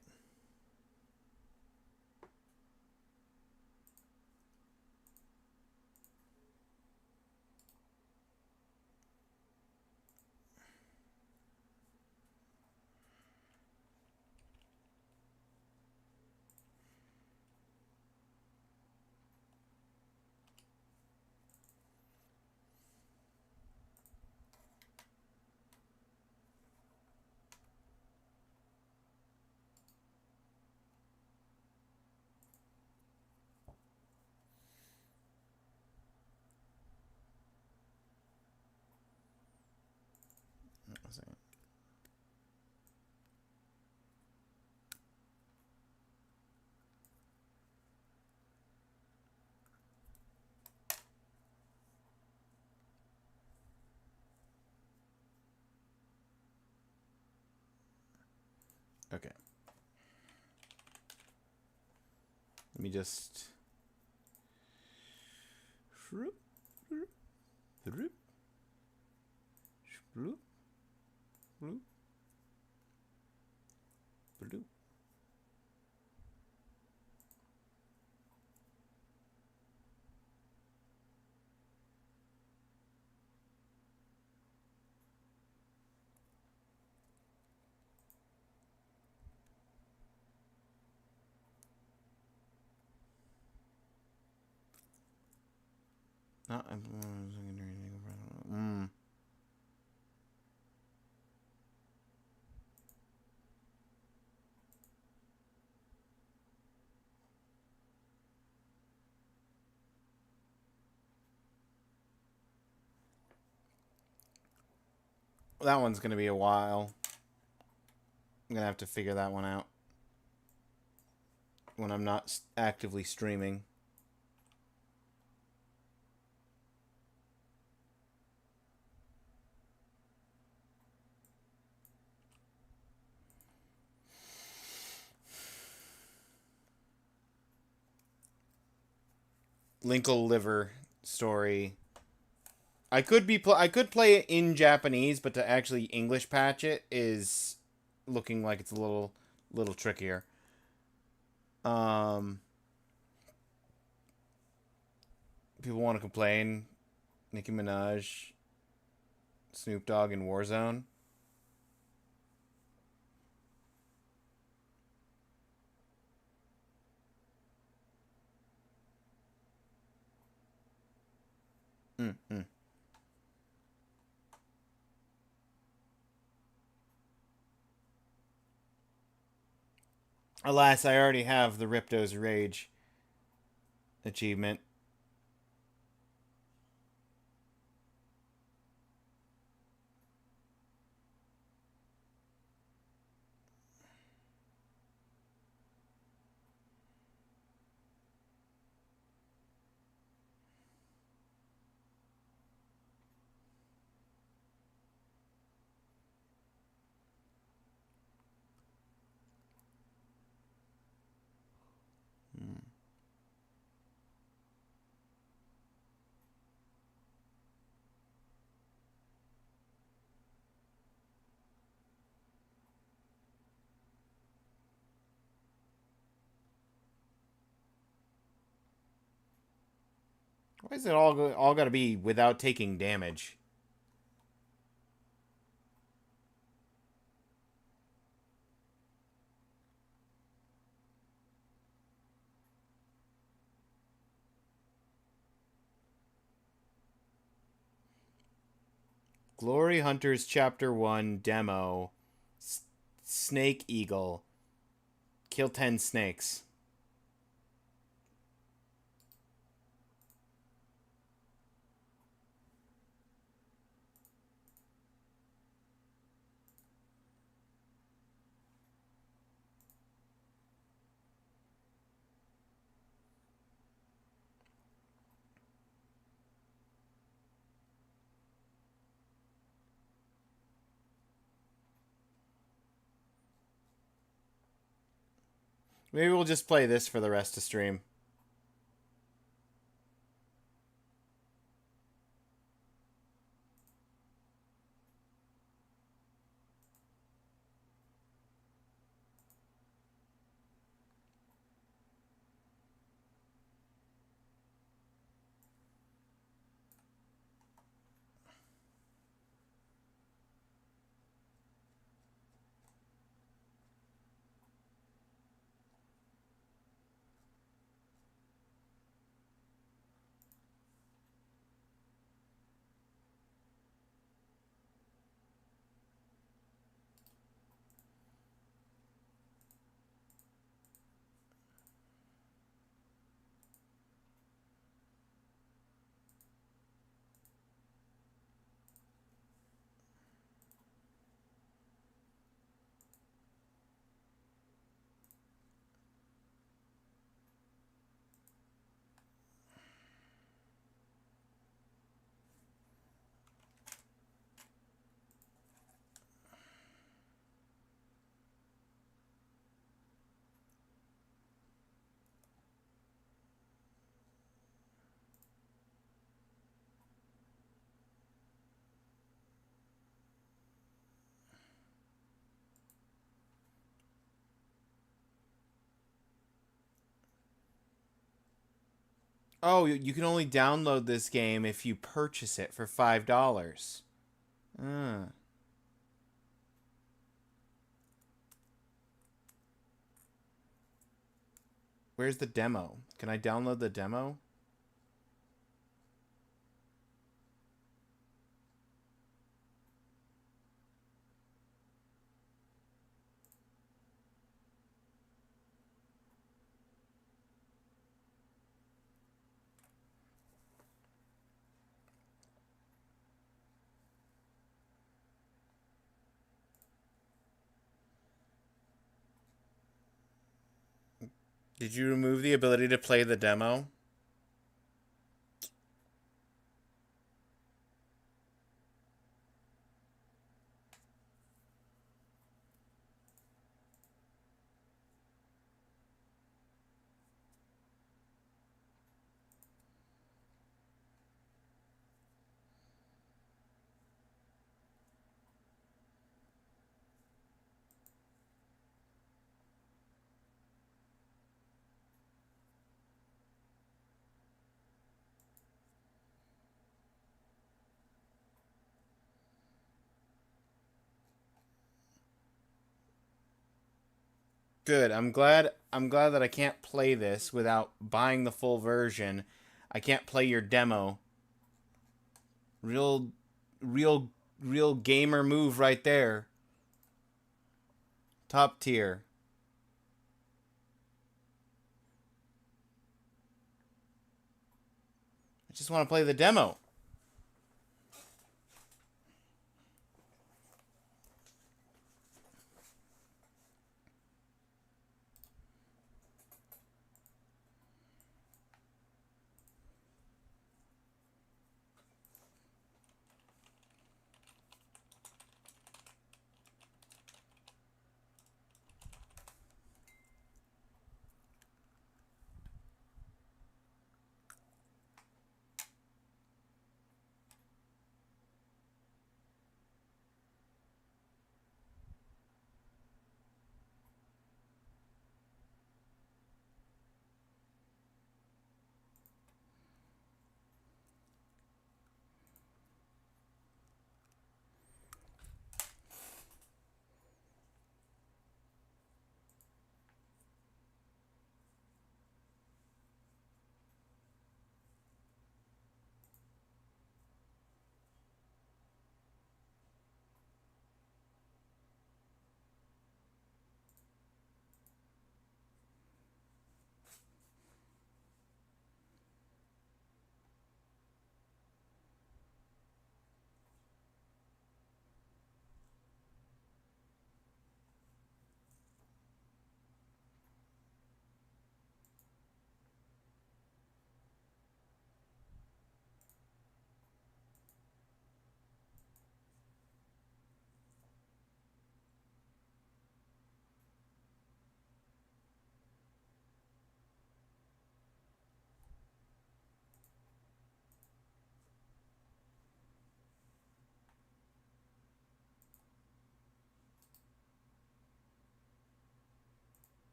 Okay. Let me just... Shroop, shroop, shroop, shroop, shroop, shroop. Mm. That one's gonna be a while. I'm gonna have to figure that one out when I'm not actively streaming. Linkle Liver story. I could play it in Japanese, but to actually English patch it is looking like it's a little trickier. People want to complain. Nicki Minaj, Snoop Dogg in Warzone. Mm-mm. Alas, I already have the Ripto's Rage achievement. Why is it all got to be without taking damage? Glory Hunters Chapter 1 demo. Snake Eagle. Kill 10 snakes. Maybe we'll just play this for the rest of stream. Oh, you can only download this game if you purchase it for $5. Ah. Where's the demo? Can I download the demo? Did you remove the ability to play the demo? Good. I'm glad that I can't play this without buying the full version. I can't play your demo. Real real real gamer move right there. Top tier. I just want to play the demo.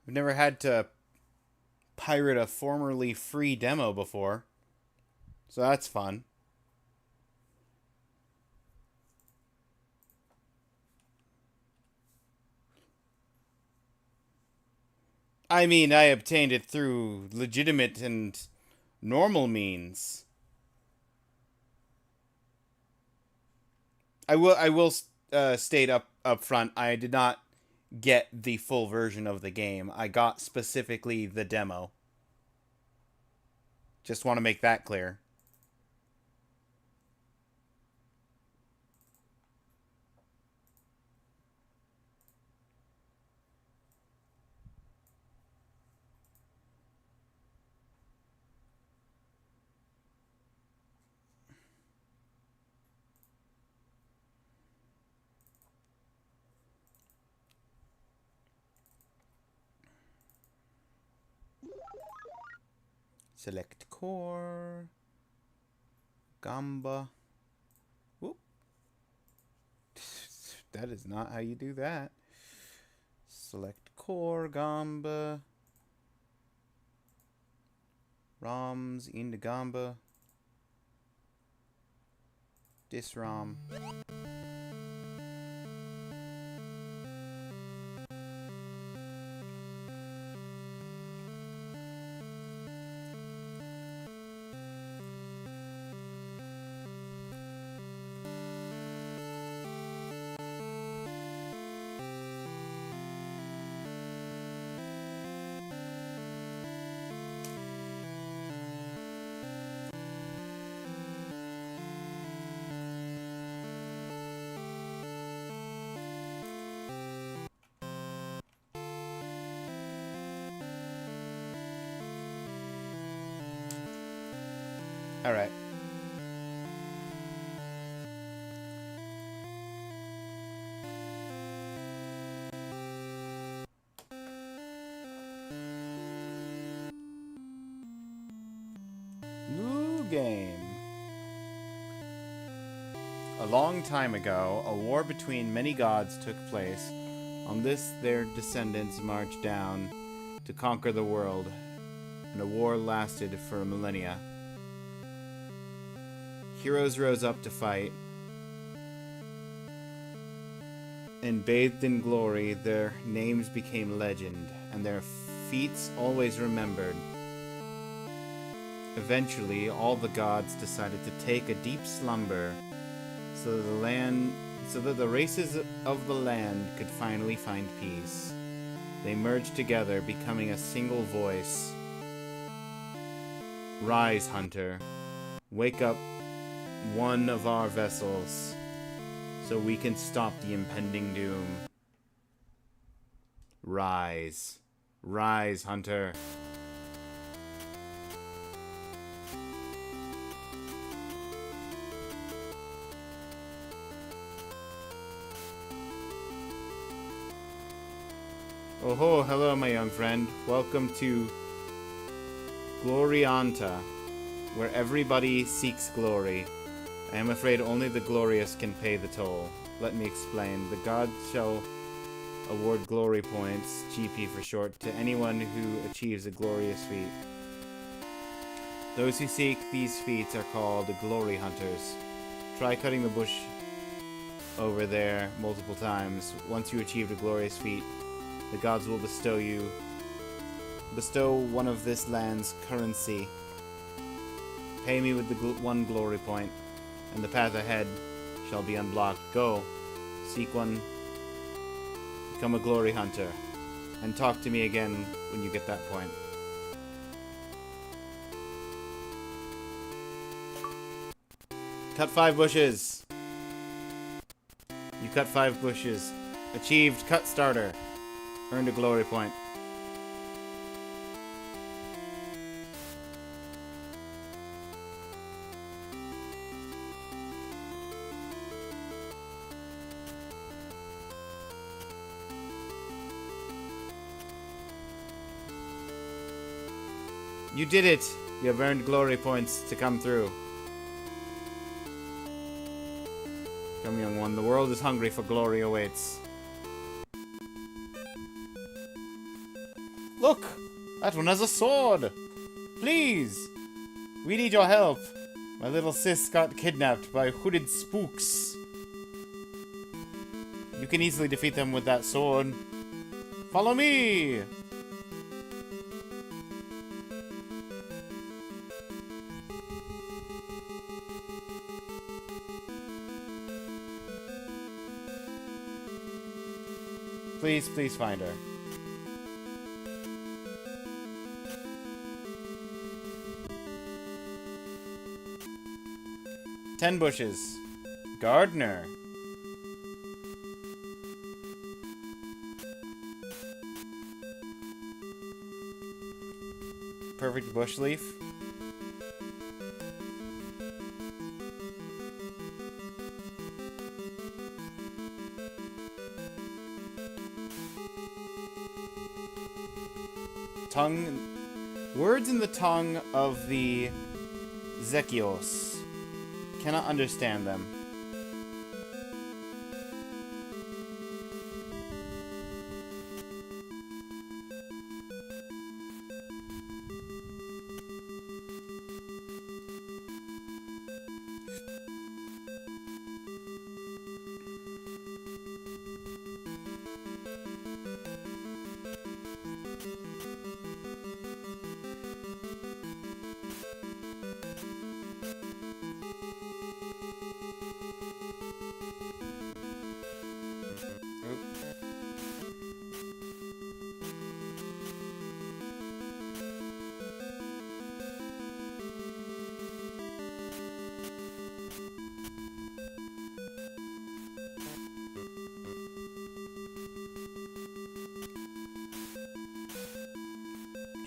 I've never had to pirate a formerly free demo before. So that's fun. I mean, I obtained it through legitimate and normal means. I will state up front, I did not get the full version of the game. I got specifically the demo. Just want to make that clear. Select core. Gamba. Whoop. That is not how you do that. Select core, Gamba. ROMs, into Gamba. Disrom. Alright. New game. A long time ago, a war between many gods took place. On this, their descendants marched down to conquer the world, and a war lasted for millennia. Heroes rose up to fight, and bathed in glory, their names became legend, and their feats always remembered. Eventually, all the gods decided to take a deep slumber, so that the races of the land could finally find peace. They merged together, becoming a single voice. Rise, Hunter. Wake up one of our vessels, so we can stop the impending doom. Rise. Rise, Hunter. Oh ho, hello my young friend. Welcome to Glorianta, where everybody seeks glory. I am afraid only the glorious can pay the toll. Let me explain. The gods shall award glory points, GP for short, to anyone who achieves a glorious feat. Those who seek these feats are called glory hunters. Try cutting the bush over there multiple times. Once you achieve a glorious feat, the gods will bestow one of this land's currency. Pay me with the one glory point, and the path ahead shall be unblocked. Go, seek one, become a glory hunter, and talk to me again when you get that point. Cut 5 bushes. You cut 5 bushes. Achieved cut starter. Earned a glory point. You did it! You have earned glory points to come through. Come, young one. The world is hungry for glory awaits. Look! That one has a sword! Please! We need your help. My little sis got kidnapped by hooded spooks. You can easily defeat them with that sword. Follow me! Please, please find her. Ten bushes. Gardener. Perfect bush leaf. Tongue. Words in the tongue of the Zekios. Cannot understand them.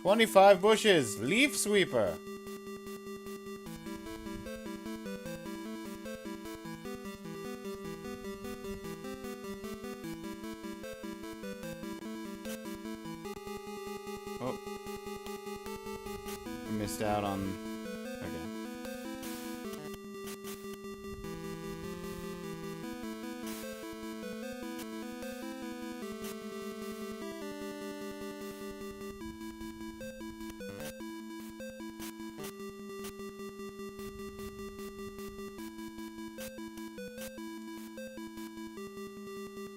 25 bushes. Leaf sweeper. Oh. I missed out on... Okay.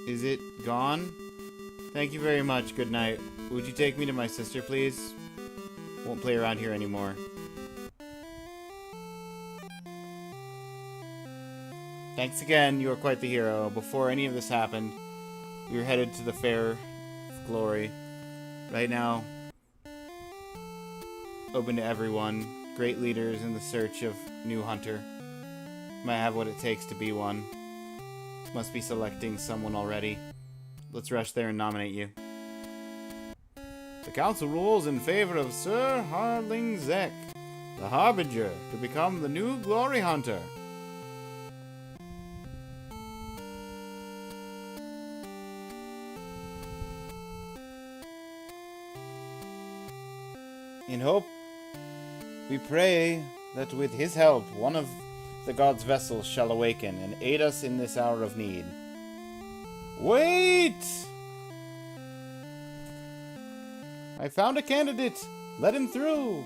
Is it gone? Thank you very much. Good night. Would you take me to my sister, please? Won't play around here anymore. Thanks again. You are quite the hero. Before any of this happened, we were headed to the Fair of Glory. Right now, open to everyone. Great leaders in the search of new hunter. Might have what it takes to be one. Must be selecting someone already. Let's rush there and nominate you. The council rules in favor of Sir Harling Zek, the Harbinger, to become the new Glory Hunter. In hope, we pray that with his help, one of the god's vessels shall awaken and aid us in this hour of need. Wait! I found a candidate! Let him through!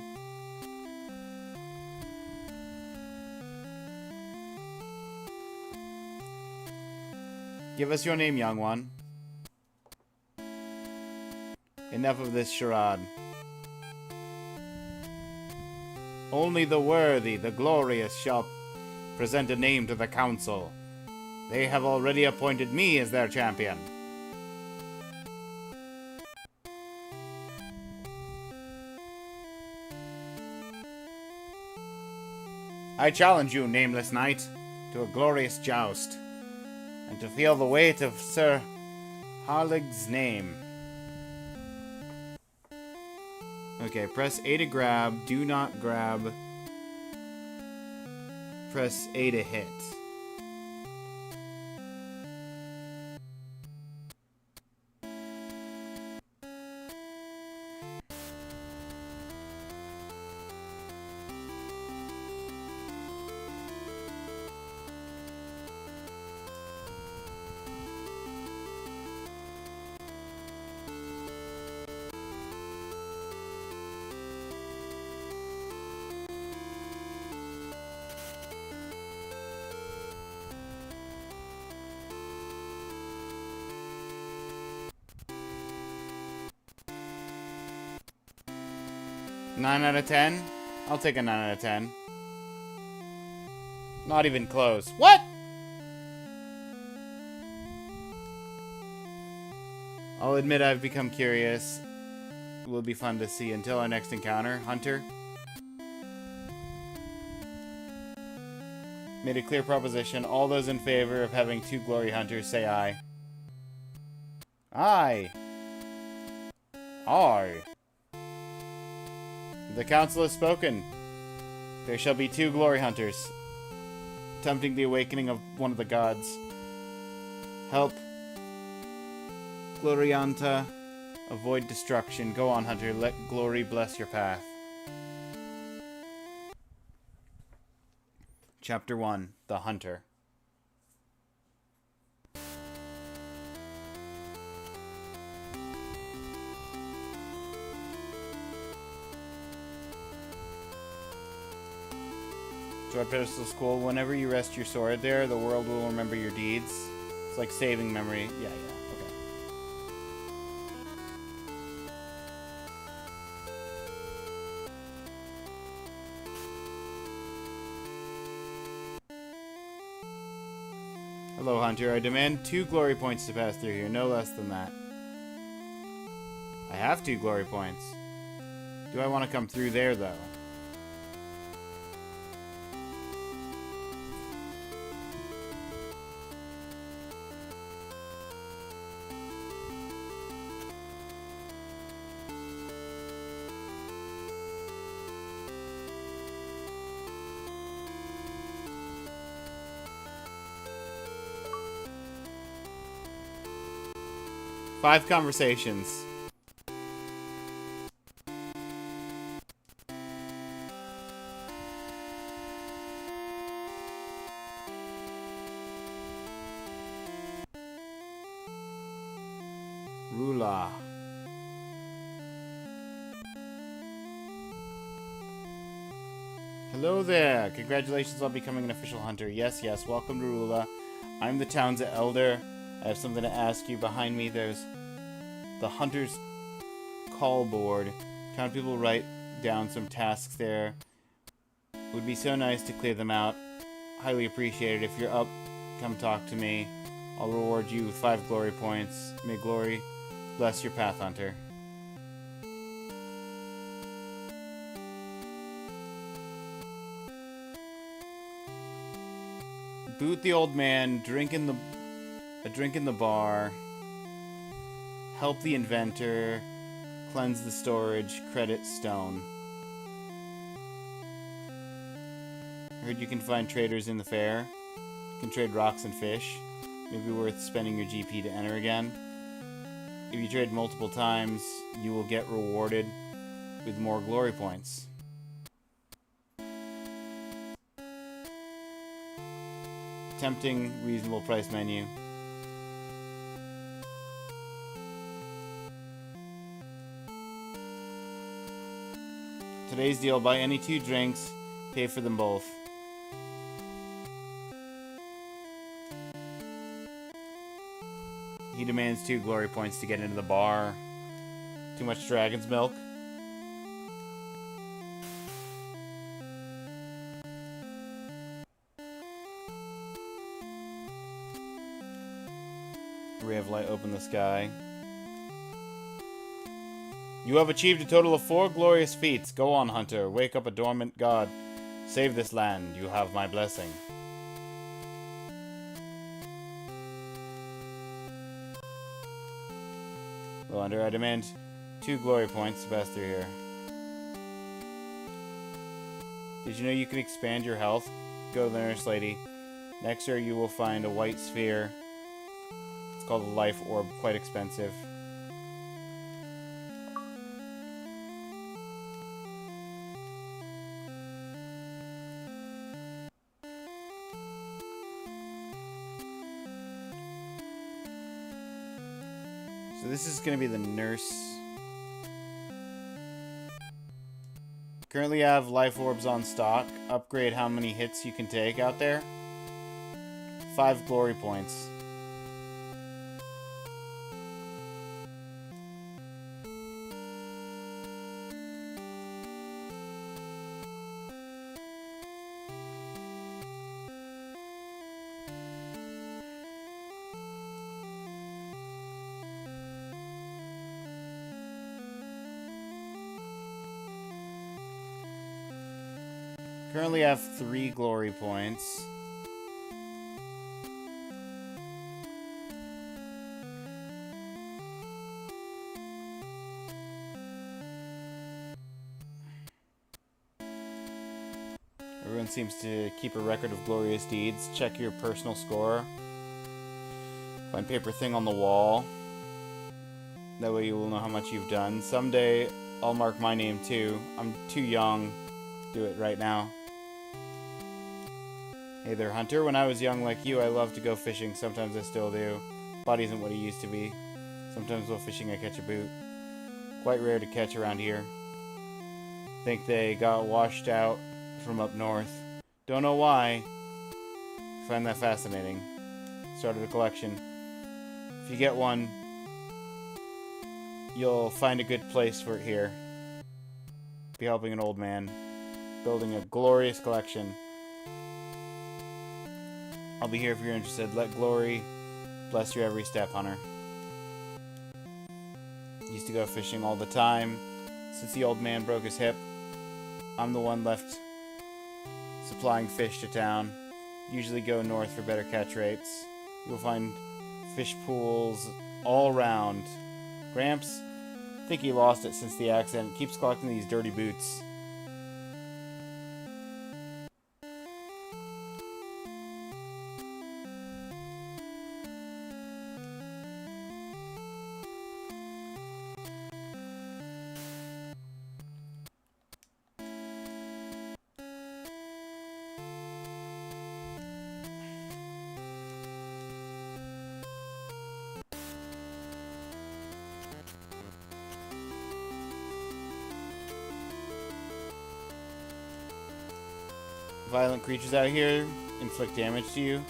Give us your name, young one. Enough of this charade. Only the worthy, the glorious, shall present a name to the council. They have already appointed me as their champion. I challenge you, nameless knight, to a glorious joust, and to feel the weight of Sir Harlig's name. Okay, press A to grab, do not grab. Press A to hit. Nine out of 10? I'll take a 9 out of 10. Not even close. What? I'll admit I've become curious. It will be fun to see until our next encounter. Hunter? Made a clear proposition. All those in favor of having 2 glory hunters say aye. Aye. Aye. The council has spoken. There shall be 2 glory hunters, attempting the awakening of one of the gods. Help Glorianta avoid destruction. Go on, hunter. Let glory bless your path. Chapter 1. The Hunter. Sword Pedestal School. Whenever you rest your sword there, the world will remember your deeds. It's like saving memory. Yeah, okay. Hello, Hunter. I demand 2 glory points to pass through here. No less than that. I have 2 glory points. Do I want to come through there, though? 5 conversations. Rula. Hello there. Congratulations on becoming an official hunter. Yes, yes. Welcome to Rula. I'm the town's elder. I have something to ask you. Behind me, there's the hunter's call board. Town people write down some tasks there. Would be so nice to clear them out. Highly appreciated. If you're up, come talk to me. I'll reward you with 5 glory points. May glory bless your path, hunter. Boot the old man, drink in the bar, help the inventor, cleanse the storage, credit stone. Heard you can find traders in the fair. You can trade rocks and fish. Maybe worth spending your GP to enter again. If you trade multiple times, you will get rewarded with more glory points. Tempting, reasonable price menu. Today's deal, buy any 2 drinks, pay for them both. He demands 2 glory points to get into the bar. Too much dragon's milk. Ray of light, open the sky. You have achieved a total of 4 glorious feats. Go on, hunter. Wake up a dormant god. Save this land. You have my blessing. Well, hunter, I demand 2 glory points to pass through here. Did you know you can expand your health? Go to the nurse lady. Next to her, you will find a white sphere. It's called a life orb. Quite expensive. So this is going to be the nurse. Currently have life orbs on stock. Upgrade how many hits you can take out there. 5 glory points. Currently have 3 glory points. Everyone seems to keep a record of glorious deeds. Check your personal score. Find paper thing on the wall. That way you will know how much you've done. Someday I'll mark my name too. I'm too young to do it right now. Hey there, hunter. When I was young like you, I loved to go fishing. Sometimes I still do. Body isn't what it used to be. Sometimes while fishing I catch a boot. Quite rare to catch around here. Think they got washed out from up north. Don't know why. Find that fascinating. Started a collection. If you get one, you'll find a good place for it here. Be helping an old man. Building a glorious collection. I'll be here if you're interested. Let glory bless your every step, hunter. Used to go fishing all the time. Since the old man broke his hip, I'm the one left supplying fish to town. Usually go north for better catch rates. You'll find fish pools all around. Gramps, I think he lost it since the accident. Keeps collecting these dirty boots. Violent creatures out here inflict damage to you.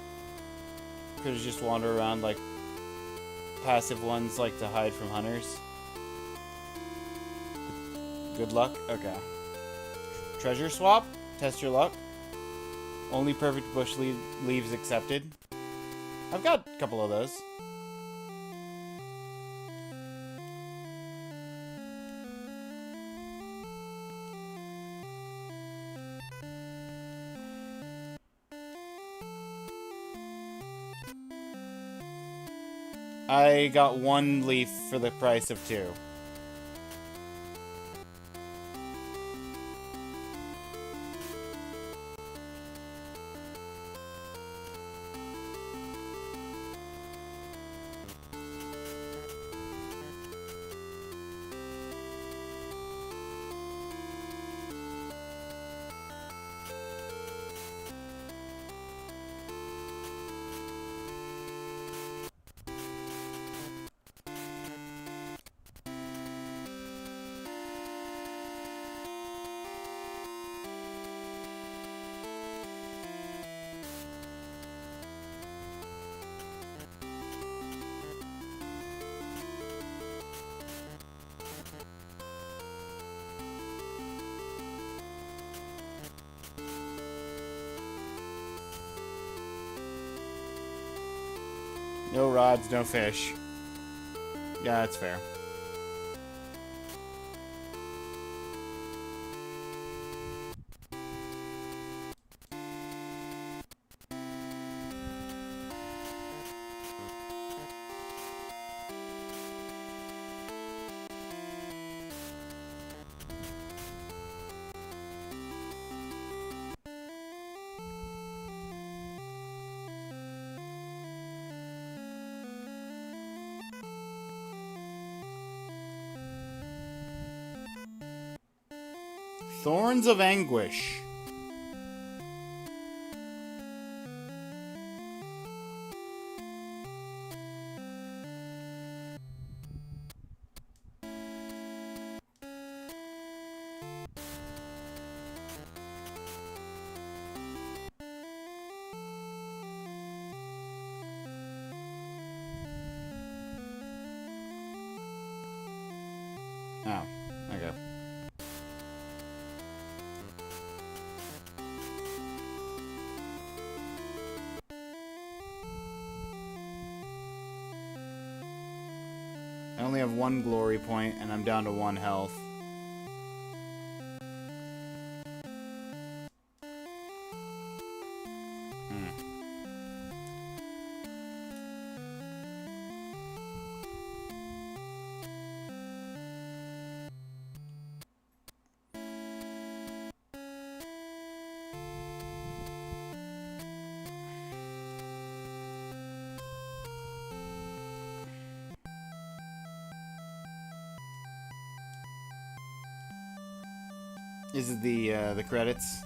Critters just wander around like passive ones like to hide from hunters. Good luck? Okay. Treasure swap? Test your luck. Only perfect bush leaves accepted. I've got a couple of those. I got 1 leaf for the price of 2. No rods, no fish. Yeah, that's fair. Thorns of Anguish. Oh, okay. I only have 1 glory point, and I'm down to 1 health. This is the credits.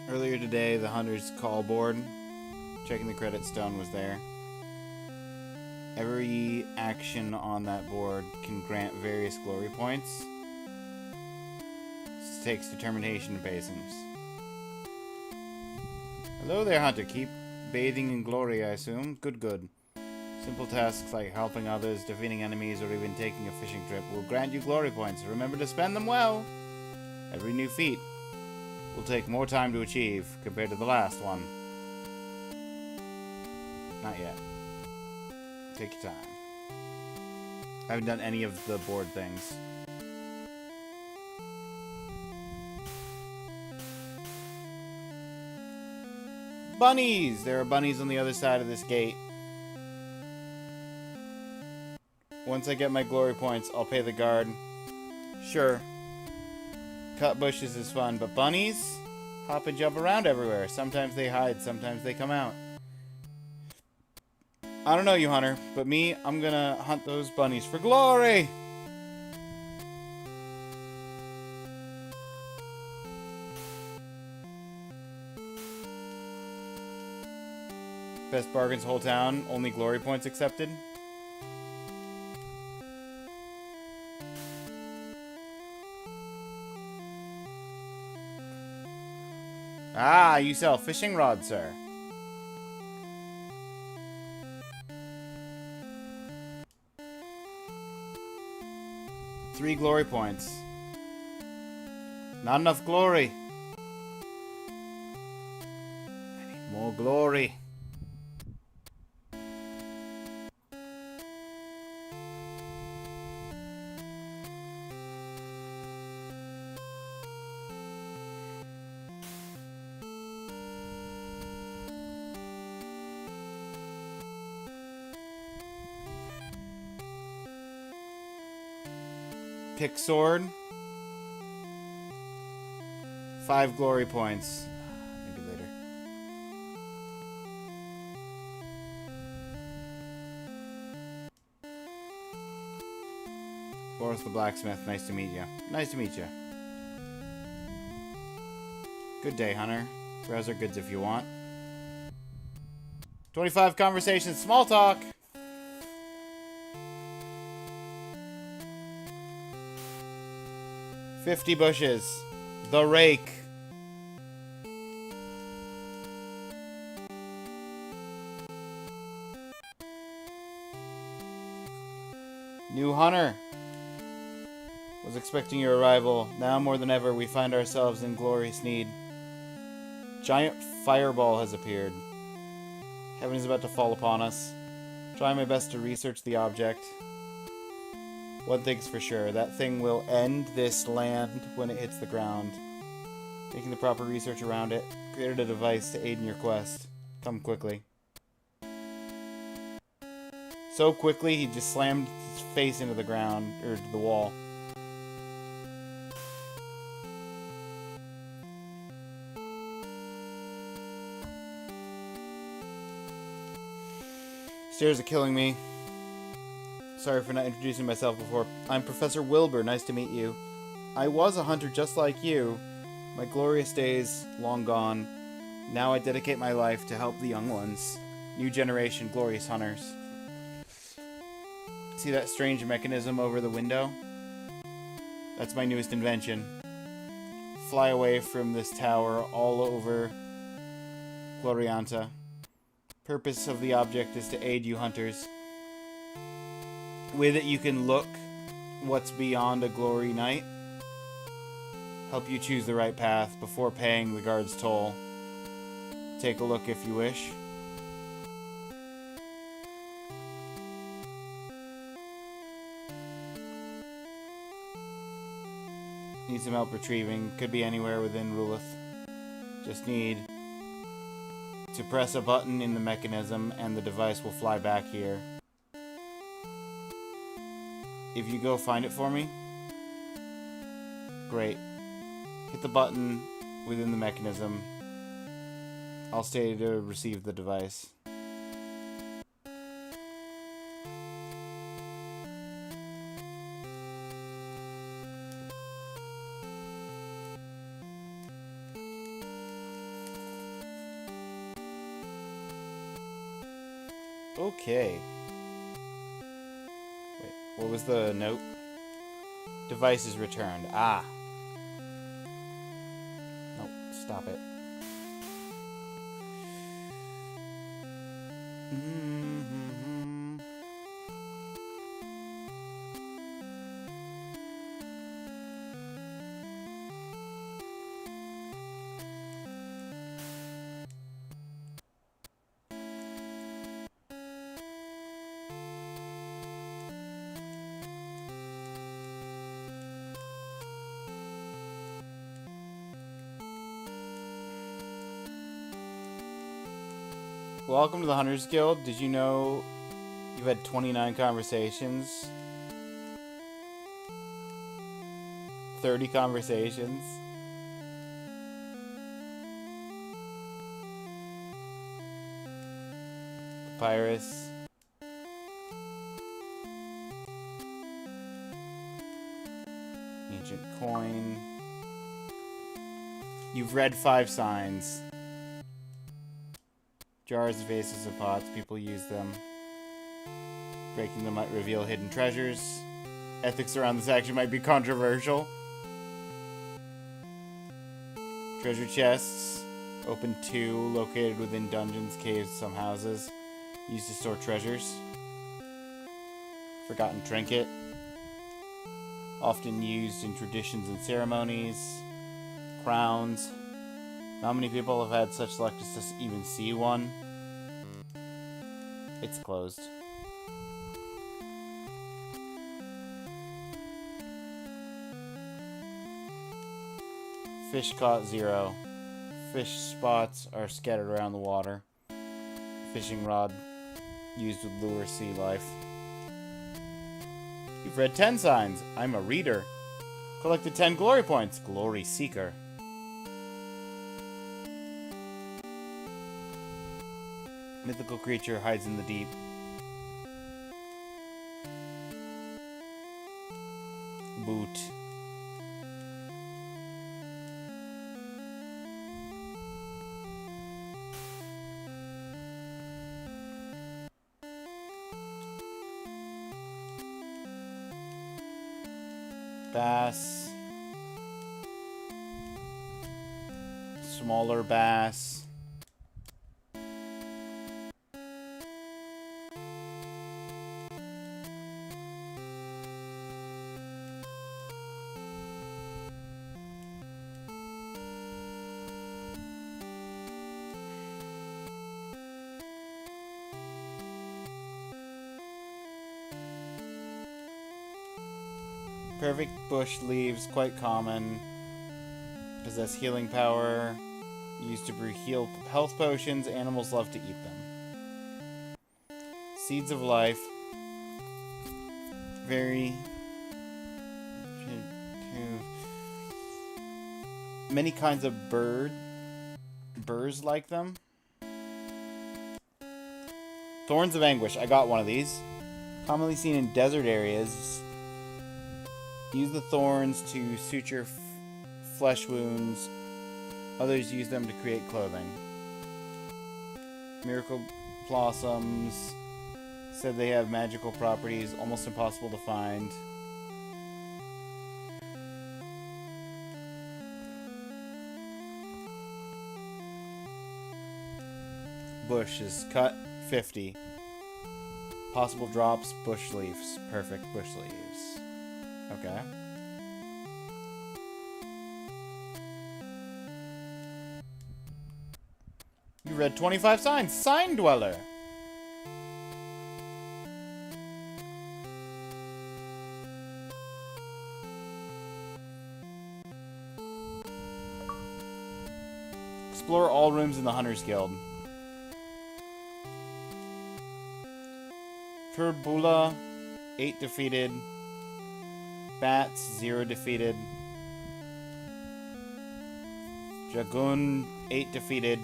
Earlier today, the Hunter's Call board, checking the credit stone, was there. Every action on that board can grant various glory points. This takes determination and patience. Hello there, Hunter. Keep bathing in glory, I assume. Good, good. Simple tasks like helping others, defeating enemies, or even taking a fishing trip will grant you glory points. Remember to spend them well. Every new feat will take more time to achieve compared to the last one. Not yet. Take your time. I haven't done any of the board things. Bunnies! There are bunnies on the other side of this gate. Once I get my glory points, I'll pay the guard. Sure. Cut bushes is fun, but bunnies hop and jump around everywhere. Sometimes they hide, sometimes they come out. I don't know you, Hunter, but me, I'm gonna hunt those bunnies for glory! Best bargains whole town, only glory points accepted. Ah, you sell fishing rods, sir. Three glory points. Not enough glory. I need more glory. Pick sword. 5 glory points. Maybe later. Boris the blacksmith, nice to meet you. Nice to meet you. Good day, Hunter. Browse our goods if you want. 25 conversations, small talk! $50 bushes. The rake. New Hunter. Was expecting your arrival. Now more than ever, we find ourselves in glorious need. Giant fireball has appeared. Heaven is about to fall upon us. Try my best to research the object. One thing's for sure, that thing will end this land when it hits the ground. Making the proper research around it, created a device to aid in your quest. Come quickly. So quickly, he just slammed his face into the ground, or the wall. Stairs are killing me. Sorry for not introducing myself before. I'm Professor Wilbur. Nice to meet you. I was a hunter just like you. My glorious days long gone. Now I dedicate my life to help the young ones. New generation glorious hunters. See that strange mechanism over the window? That's my newest invention. Fly away from this tower all over Glorianta. Purpose of the object is to aid you hunters. With it you can look what's beyond a glory night. Help you choose the right path before paying the guard's toll. Take a look if you wish. Need some help retrieving. Could be anywhere within Rulith. Just need to press a button in the mechanism and the device will fly back here. If you go find it for me, great. Hit the button within the mechanism. I'll stay to receive the device. Okay. Wait, what was the note? Device is returned. Ah. Nope, stop it. Welcome to the Hunters Guild. Did you know you've had 29 conversations? 30 conversations. Papyrus. Ancient coin. You've read 5 signs. Jars, vases, and pots. People use them. Breaking them might reveal hidden treasures. Ethics around this action might be controversial. Treasure chests. Open 2, located within dungeons, caves, some houses. Used to store treasures. Forgotten trinket. Often used in traditions and ceremonies. Crowns. Not many people have had such luck as to even see one. It's closed. Fish caught 0. Fish spots are scattered around the water. Fishing rod used with lure sea life. You've read 10 signs. I'm a reader. Collected 10 glory points. Glory seeker. Mythical creature hides in the deep. Boot. Bass. Smaller bass. Perfect bush leaves, quite common. Possess healing power. Used to brew health potions. Animals love to eat them. Seeds of life. Very... Many kinds of birds like them. Thorns of Anguish. I got one of these. Commonly seen in desert areas. Use the thorns to suture flesh wounds. Others use them to create clothing. Miracle blossoms. Said they have magical properties, almost impossible to find. Bush is cut 50. Possible drops, bush leaves. Perfect bush leaves. Okay. You read 25 signs. Sign Dweller. Explore all rooms in the Hunter's Guild. Turbula, 8 defeated. Bats, 0 defeated. Dragoon, 8 defeated.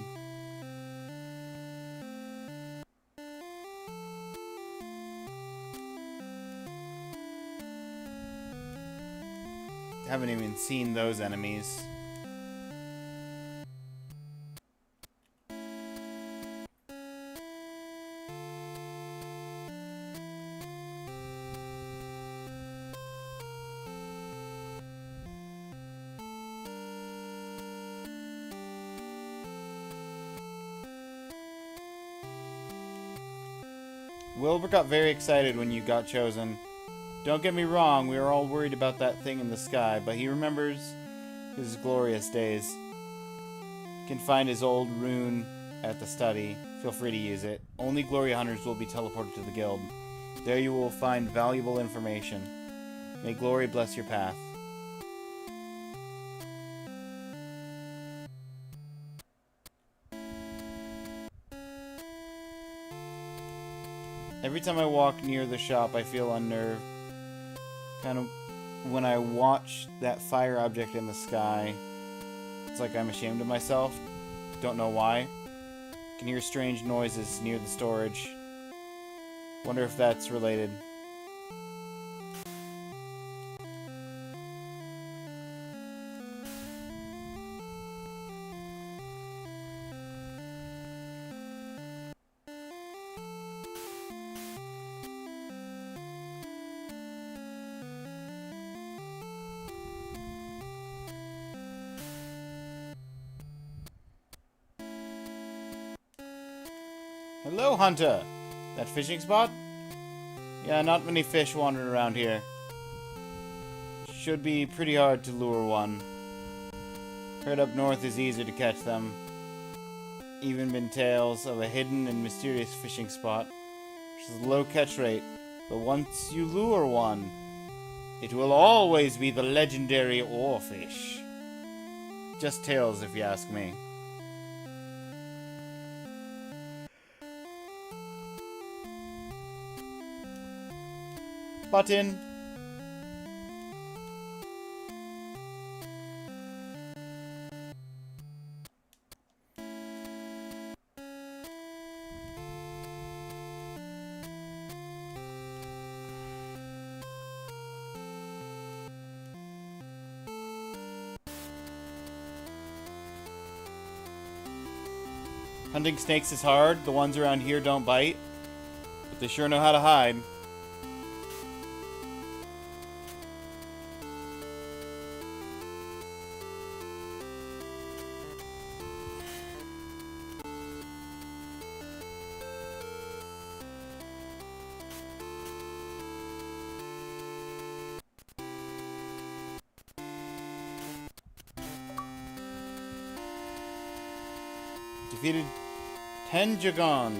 Haven't even seen those enemies. Wilbur got very excited when you got chosen. Don't get me wrong, we were all worried about that thing in the sky, but he remembers his glorious days. You can find his old rune at the study. Feel free to use it. Only glory hunters will be teleported to the guild. There you will find valuable information. May glory bless your path. Every time I walk near the shop, I feel unnerved. Kind of when I watch that fire object in the sky, it's like I'm ashamed of myself. Don't know why. Can hear strange noises near the storage. Wonder if that's related. Hello, Hunter! That fishing spot? Yeah, not many fish wandering around here. Should be pretty hard to lure one. Heard up north is easier to catch them. Even been tales of a hidden and mysterious fishing spot, which has a low catch rate, but once you lure one, it will always be the legendary oarfish. Just tales, if you ask me. Button. Hunting snakes is hard. The ones around here don't bite, but they sure know how to hide. Defeated 10 Jagon.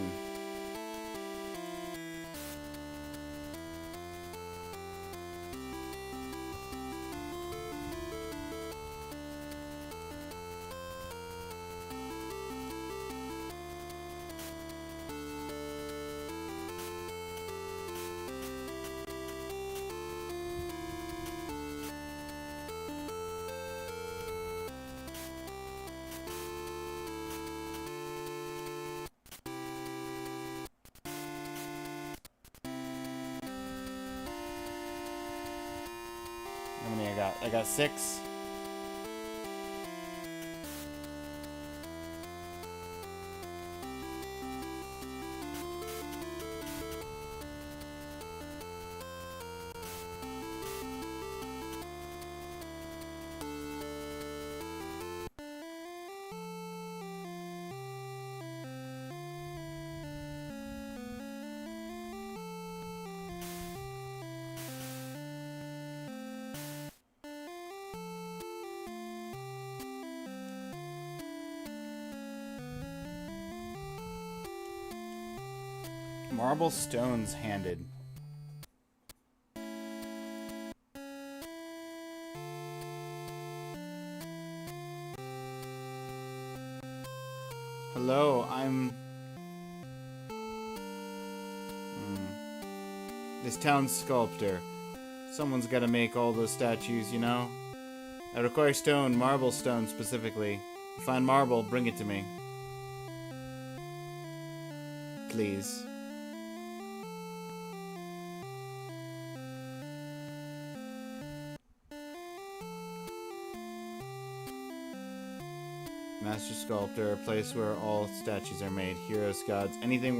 How many I got? I got 6. Marble stones handed. Hello, I'm... This town's sculptor. Someone's gotta make all those statues, you know? I require stone, marble stone specifically. If you find marble, bring it to me. Please. Master Sculptor, a place where all statues are made. Heroes, gods, anything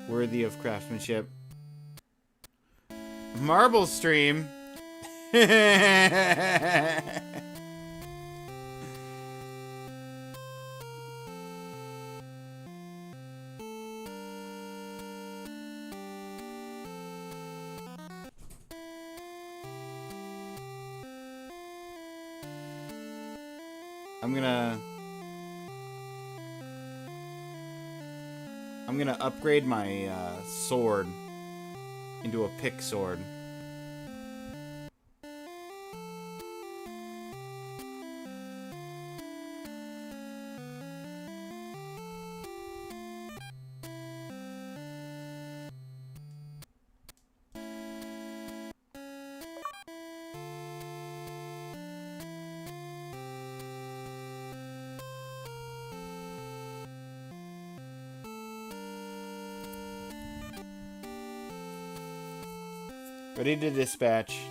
worthy of craftsmanship. Marble stream. I'm gonna upgrade my sword into a pick sword. Ready to dispatch.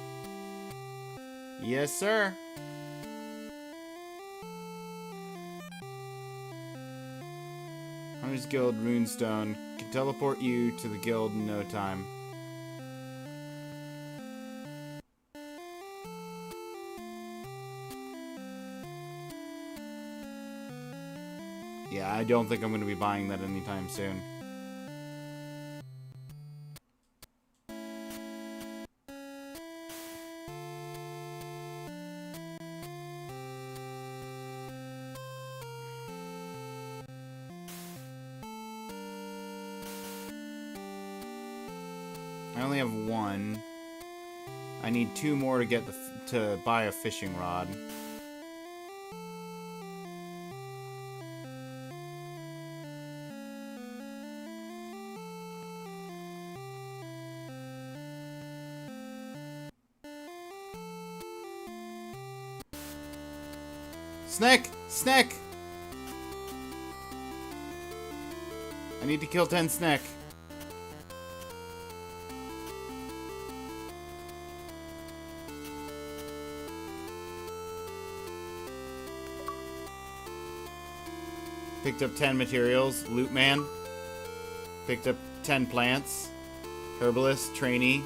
Yes, sir. Hunter's Guild Runestone can teleport you to the guild in no time. Yeah, I don't think I'm going to be buying that anytime soon. I only have one. I need 2 more to get to buy a fishing rod. Snake! Snake! I need to kill 10 snake. Picked up 10 materials. Loot man. Picked up 10 plants. Herbalist, trainee.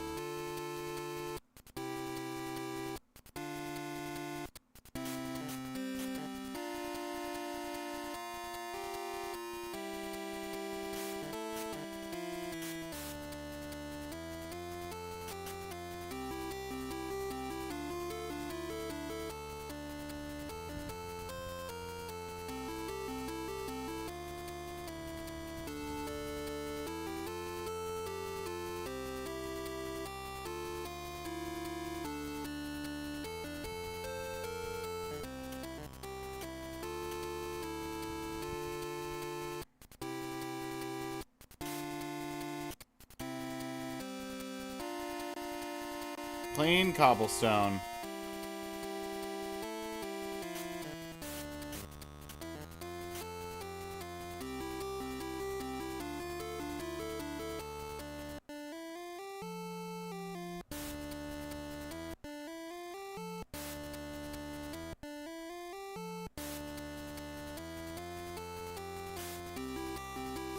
Plain cobblestone.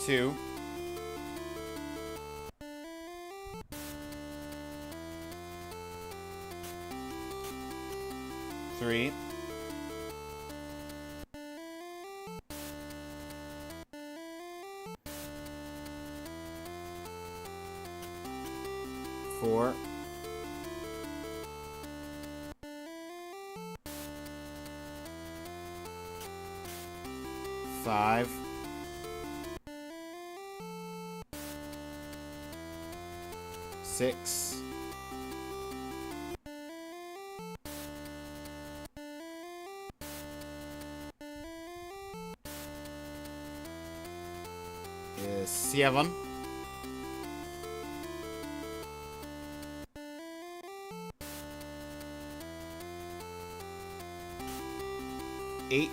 Two. Three. Four. Five. Six. Seven. Eight.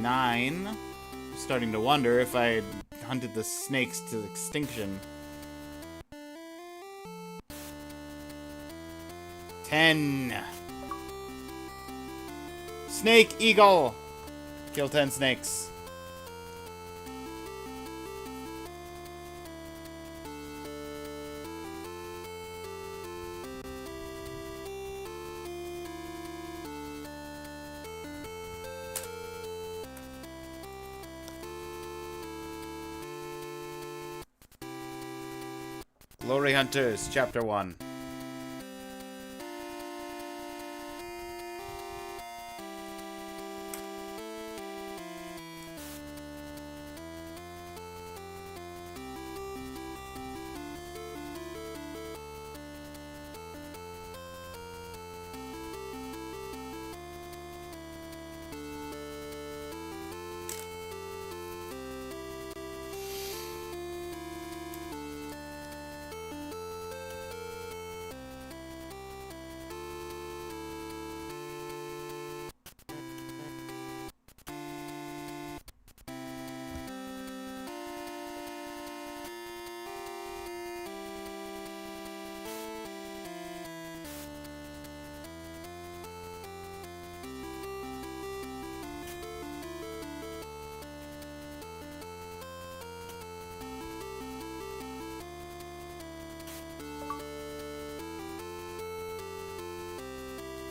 Nine. I'm starting to wonder if I had hunted the snakes to extinction. 10. Snake eagle. Kill 10 snakes. Glory Hunters, Chapter 1.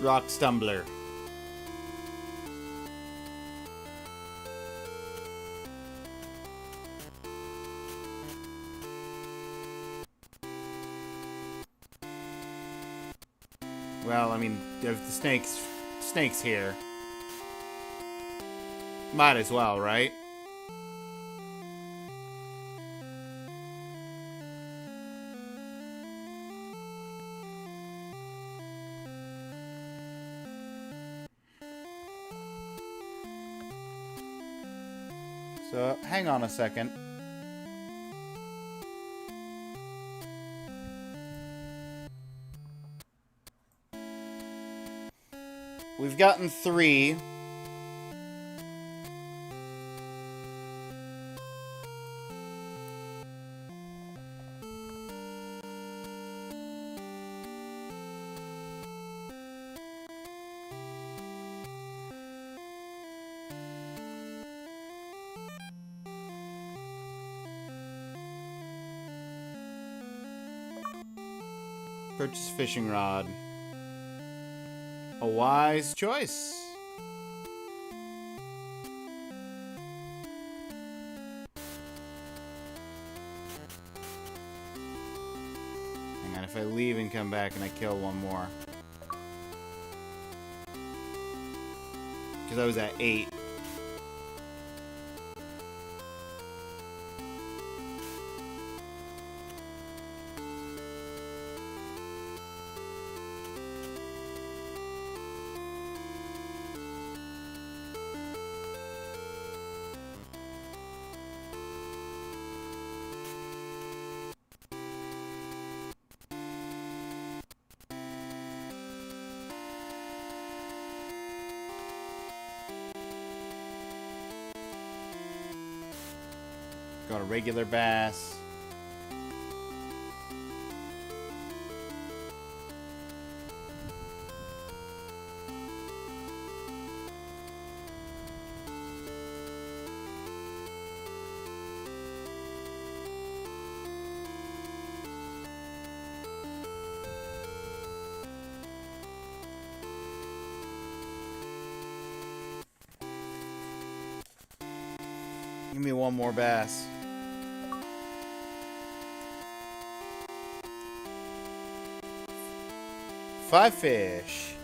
Rock Stumbler. Well, I mean, if the snake's here. Might as well, right? So, hang on a second. We've gotten 3. Purchase fishing rod. A wise choice. Hang on, if I leave and come back and I kill one more. Because I was at 8. Got a regular bass. Give me one more bass. Five fish.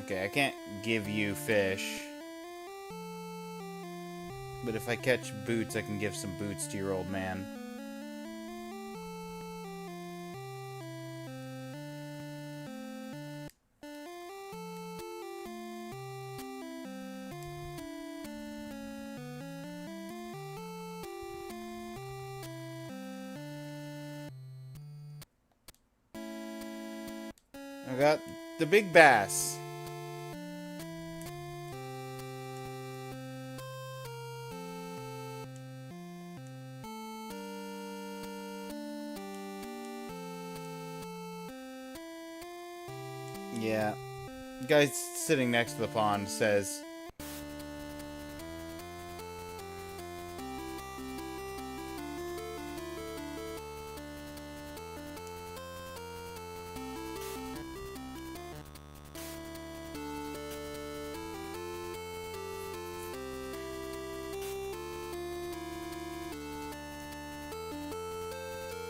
Okay, I can't give you fish. But if I catch boots, I can give some boots to your old man. I got the big bass. Yeah. The guy sitting next to the pond says,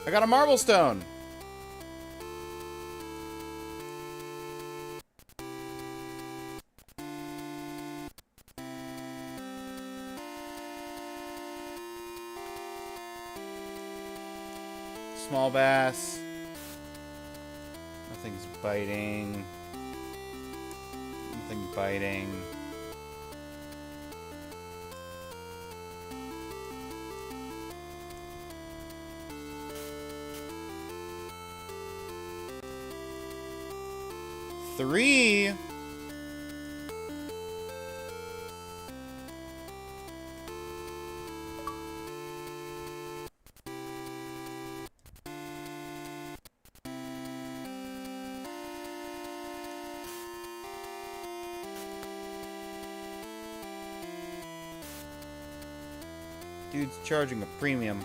I got a marble stone. Small bass. Nothing's biting. Nothing biting. Three. Dude's charging a premium.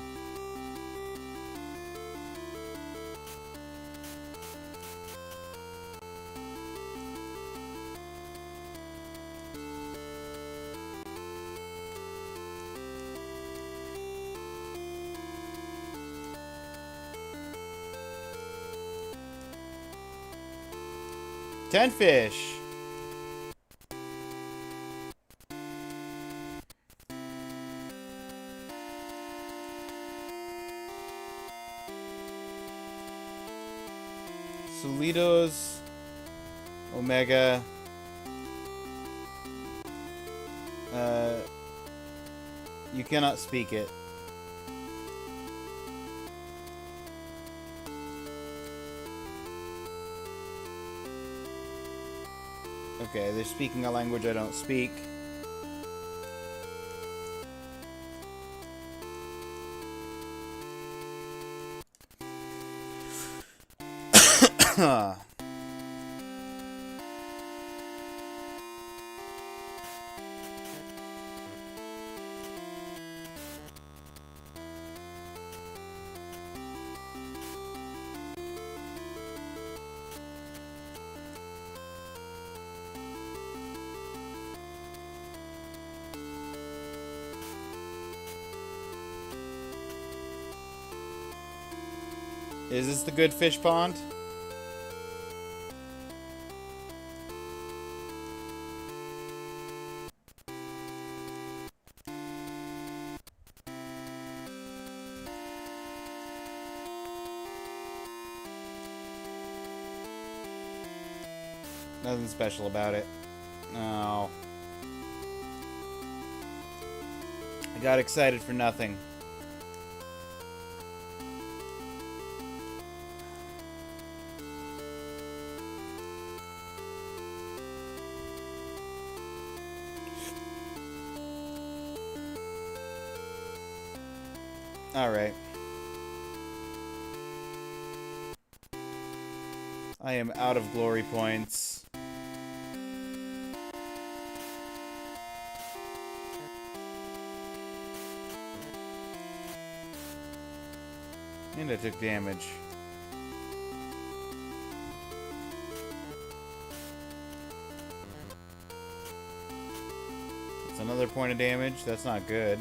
Ten fish. Solitos, Omega, you cannot speak it. Okay, they're speaking a language I don't speak. Is this the good fish pond? Nothing special about it. No. I got excited for nothing. Alright. I am out of glory points. And I took damage. It's another point of damage. That's not good.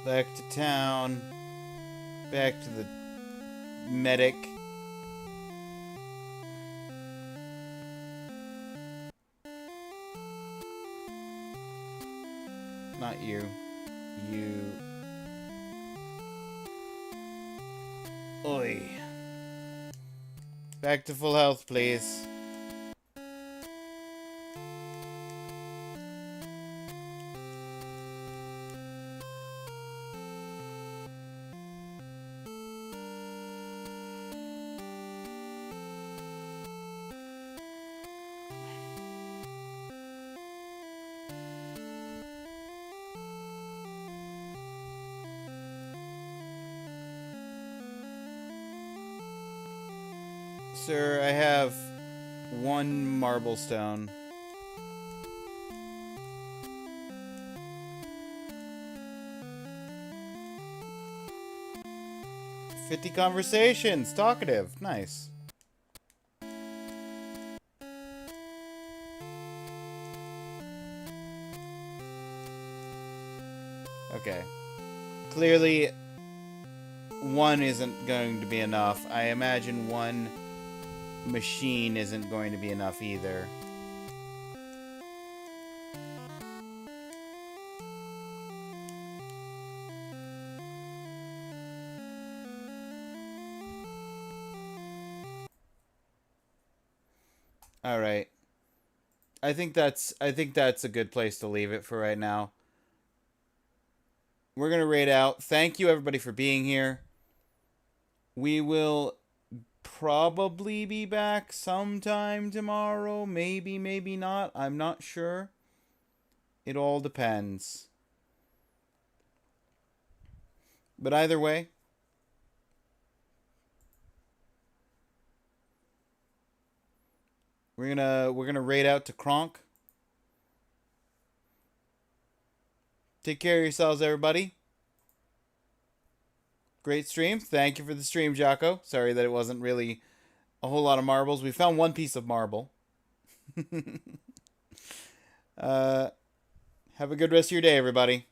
Back to town. Back to the medic. Not you. You. Oi. Back to full health, please. Sir, I have 1 marble stone. "50 conversations. Talkative. Nice. Okay. Clearly, 1 isn't going to be enough. I imagine 1 machine isn't going to be enough either. All right. I think that's a good place to leave it for right now. We're going to raid out. Thank you everybody for being here. We will probably be back sometime tomorrow. Maybe, maybe not. I'm not sure. It all depends. But either way, we're gonna raid out to Kronk. Take care of yourselves, everybody. Great stream. Thank you for the stream, Jocko. Sorry that it wasn't really a whole lot of marbles. We found 1 piece of marble. Have a good rest of your day, everybody.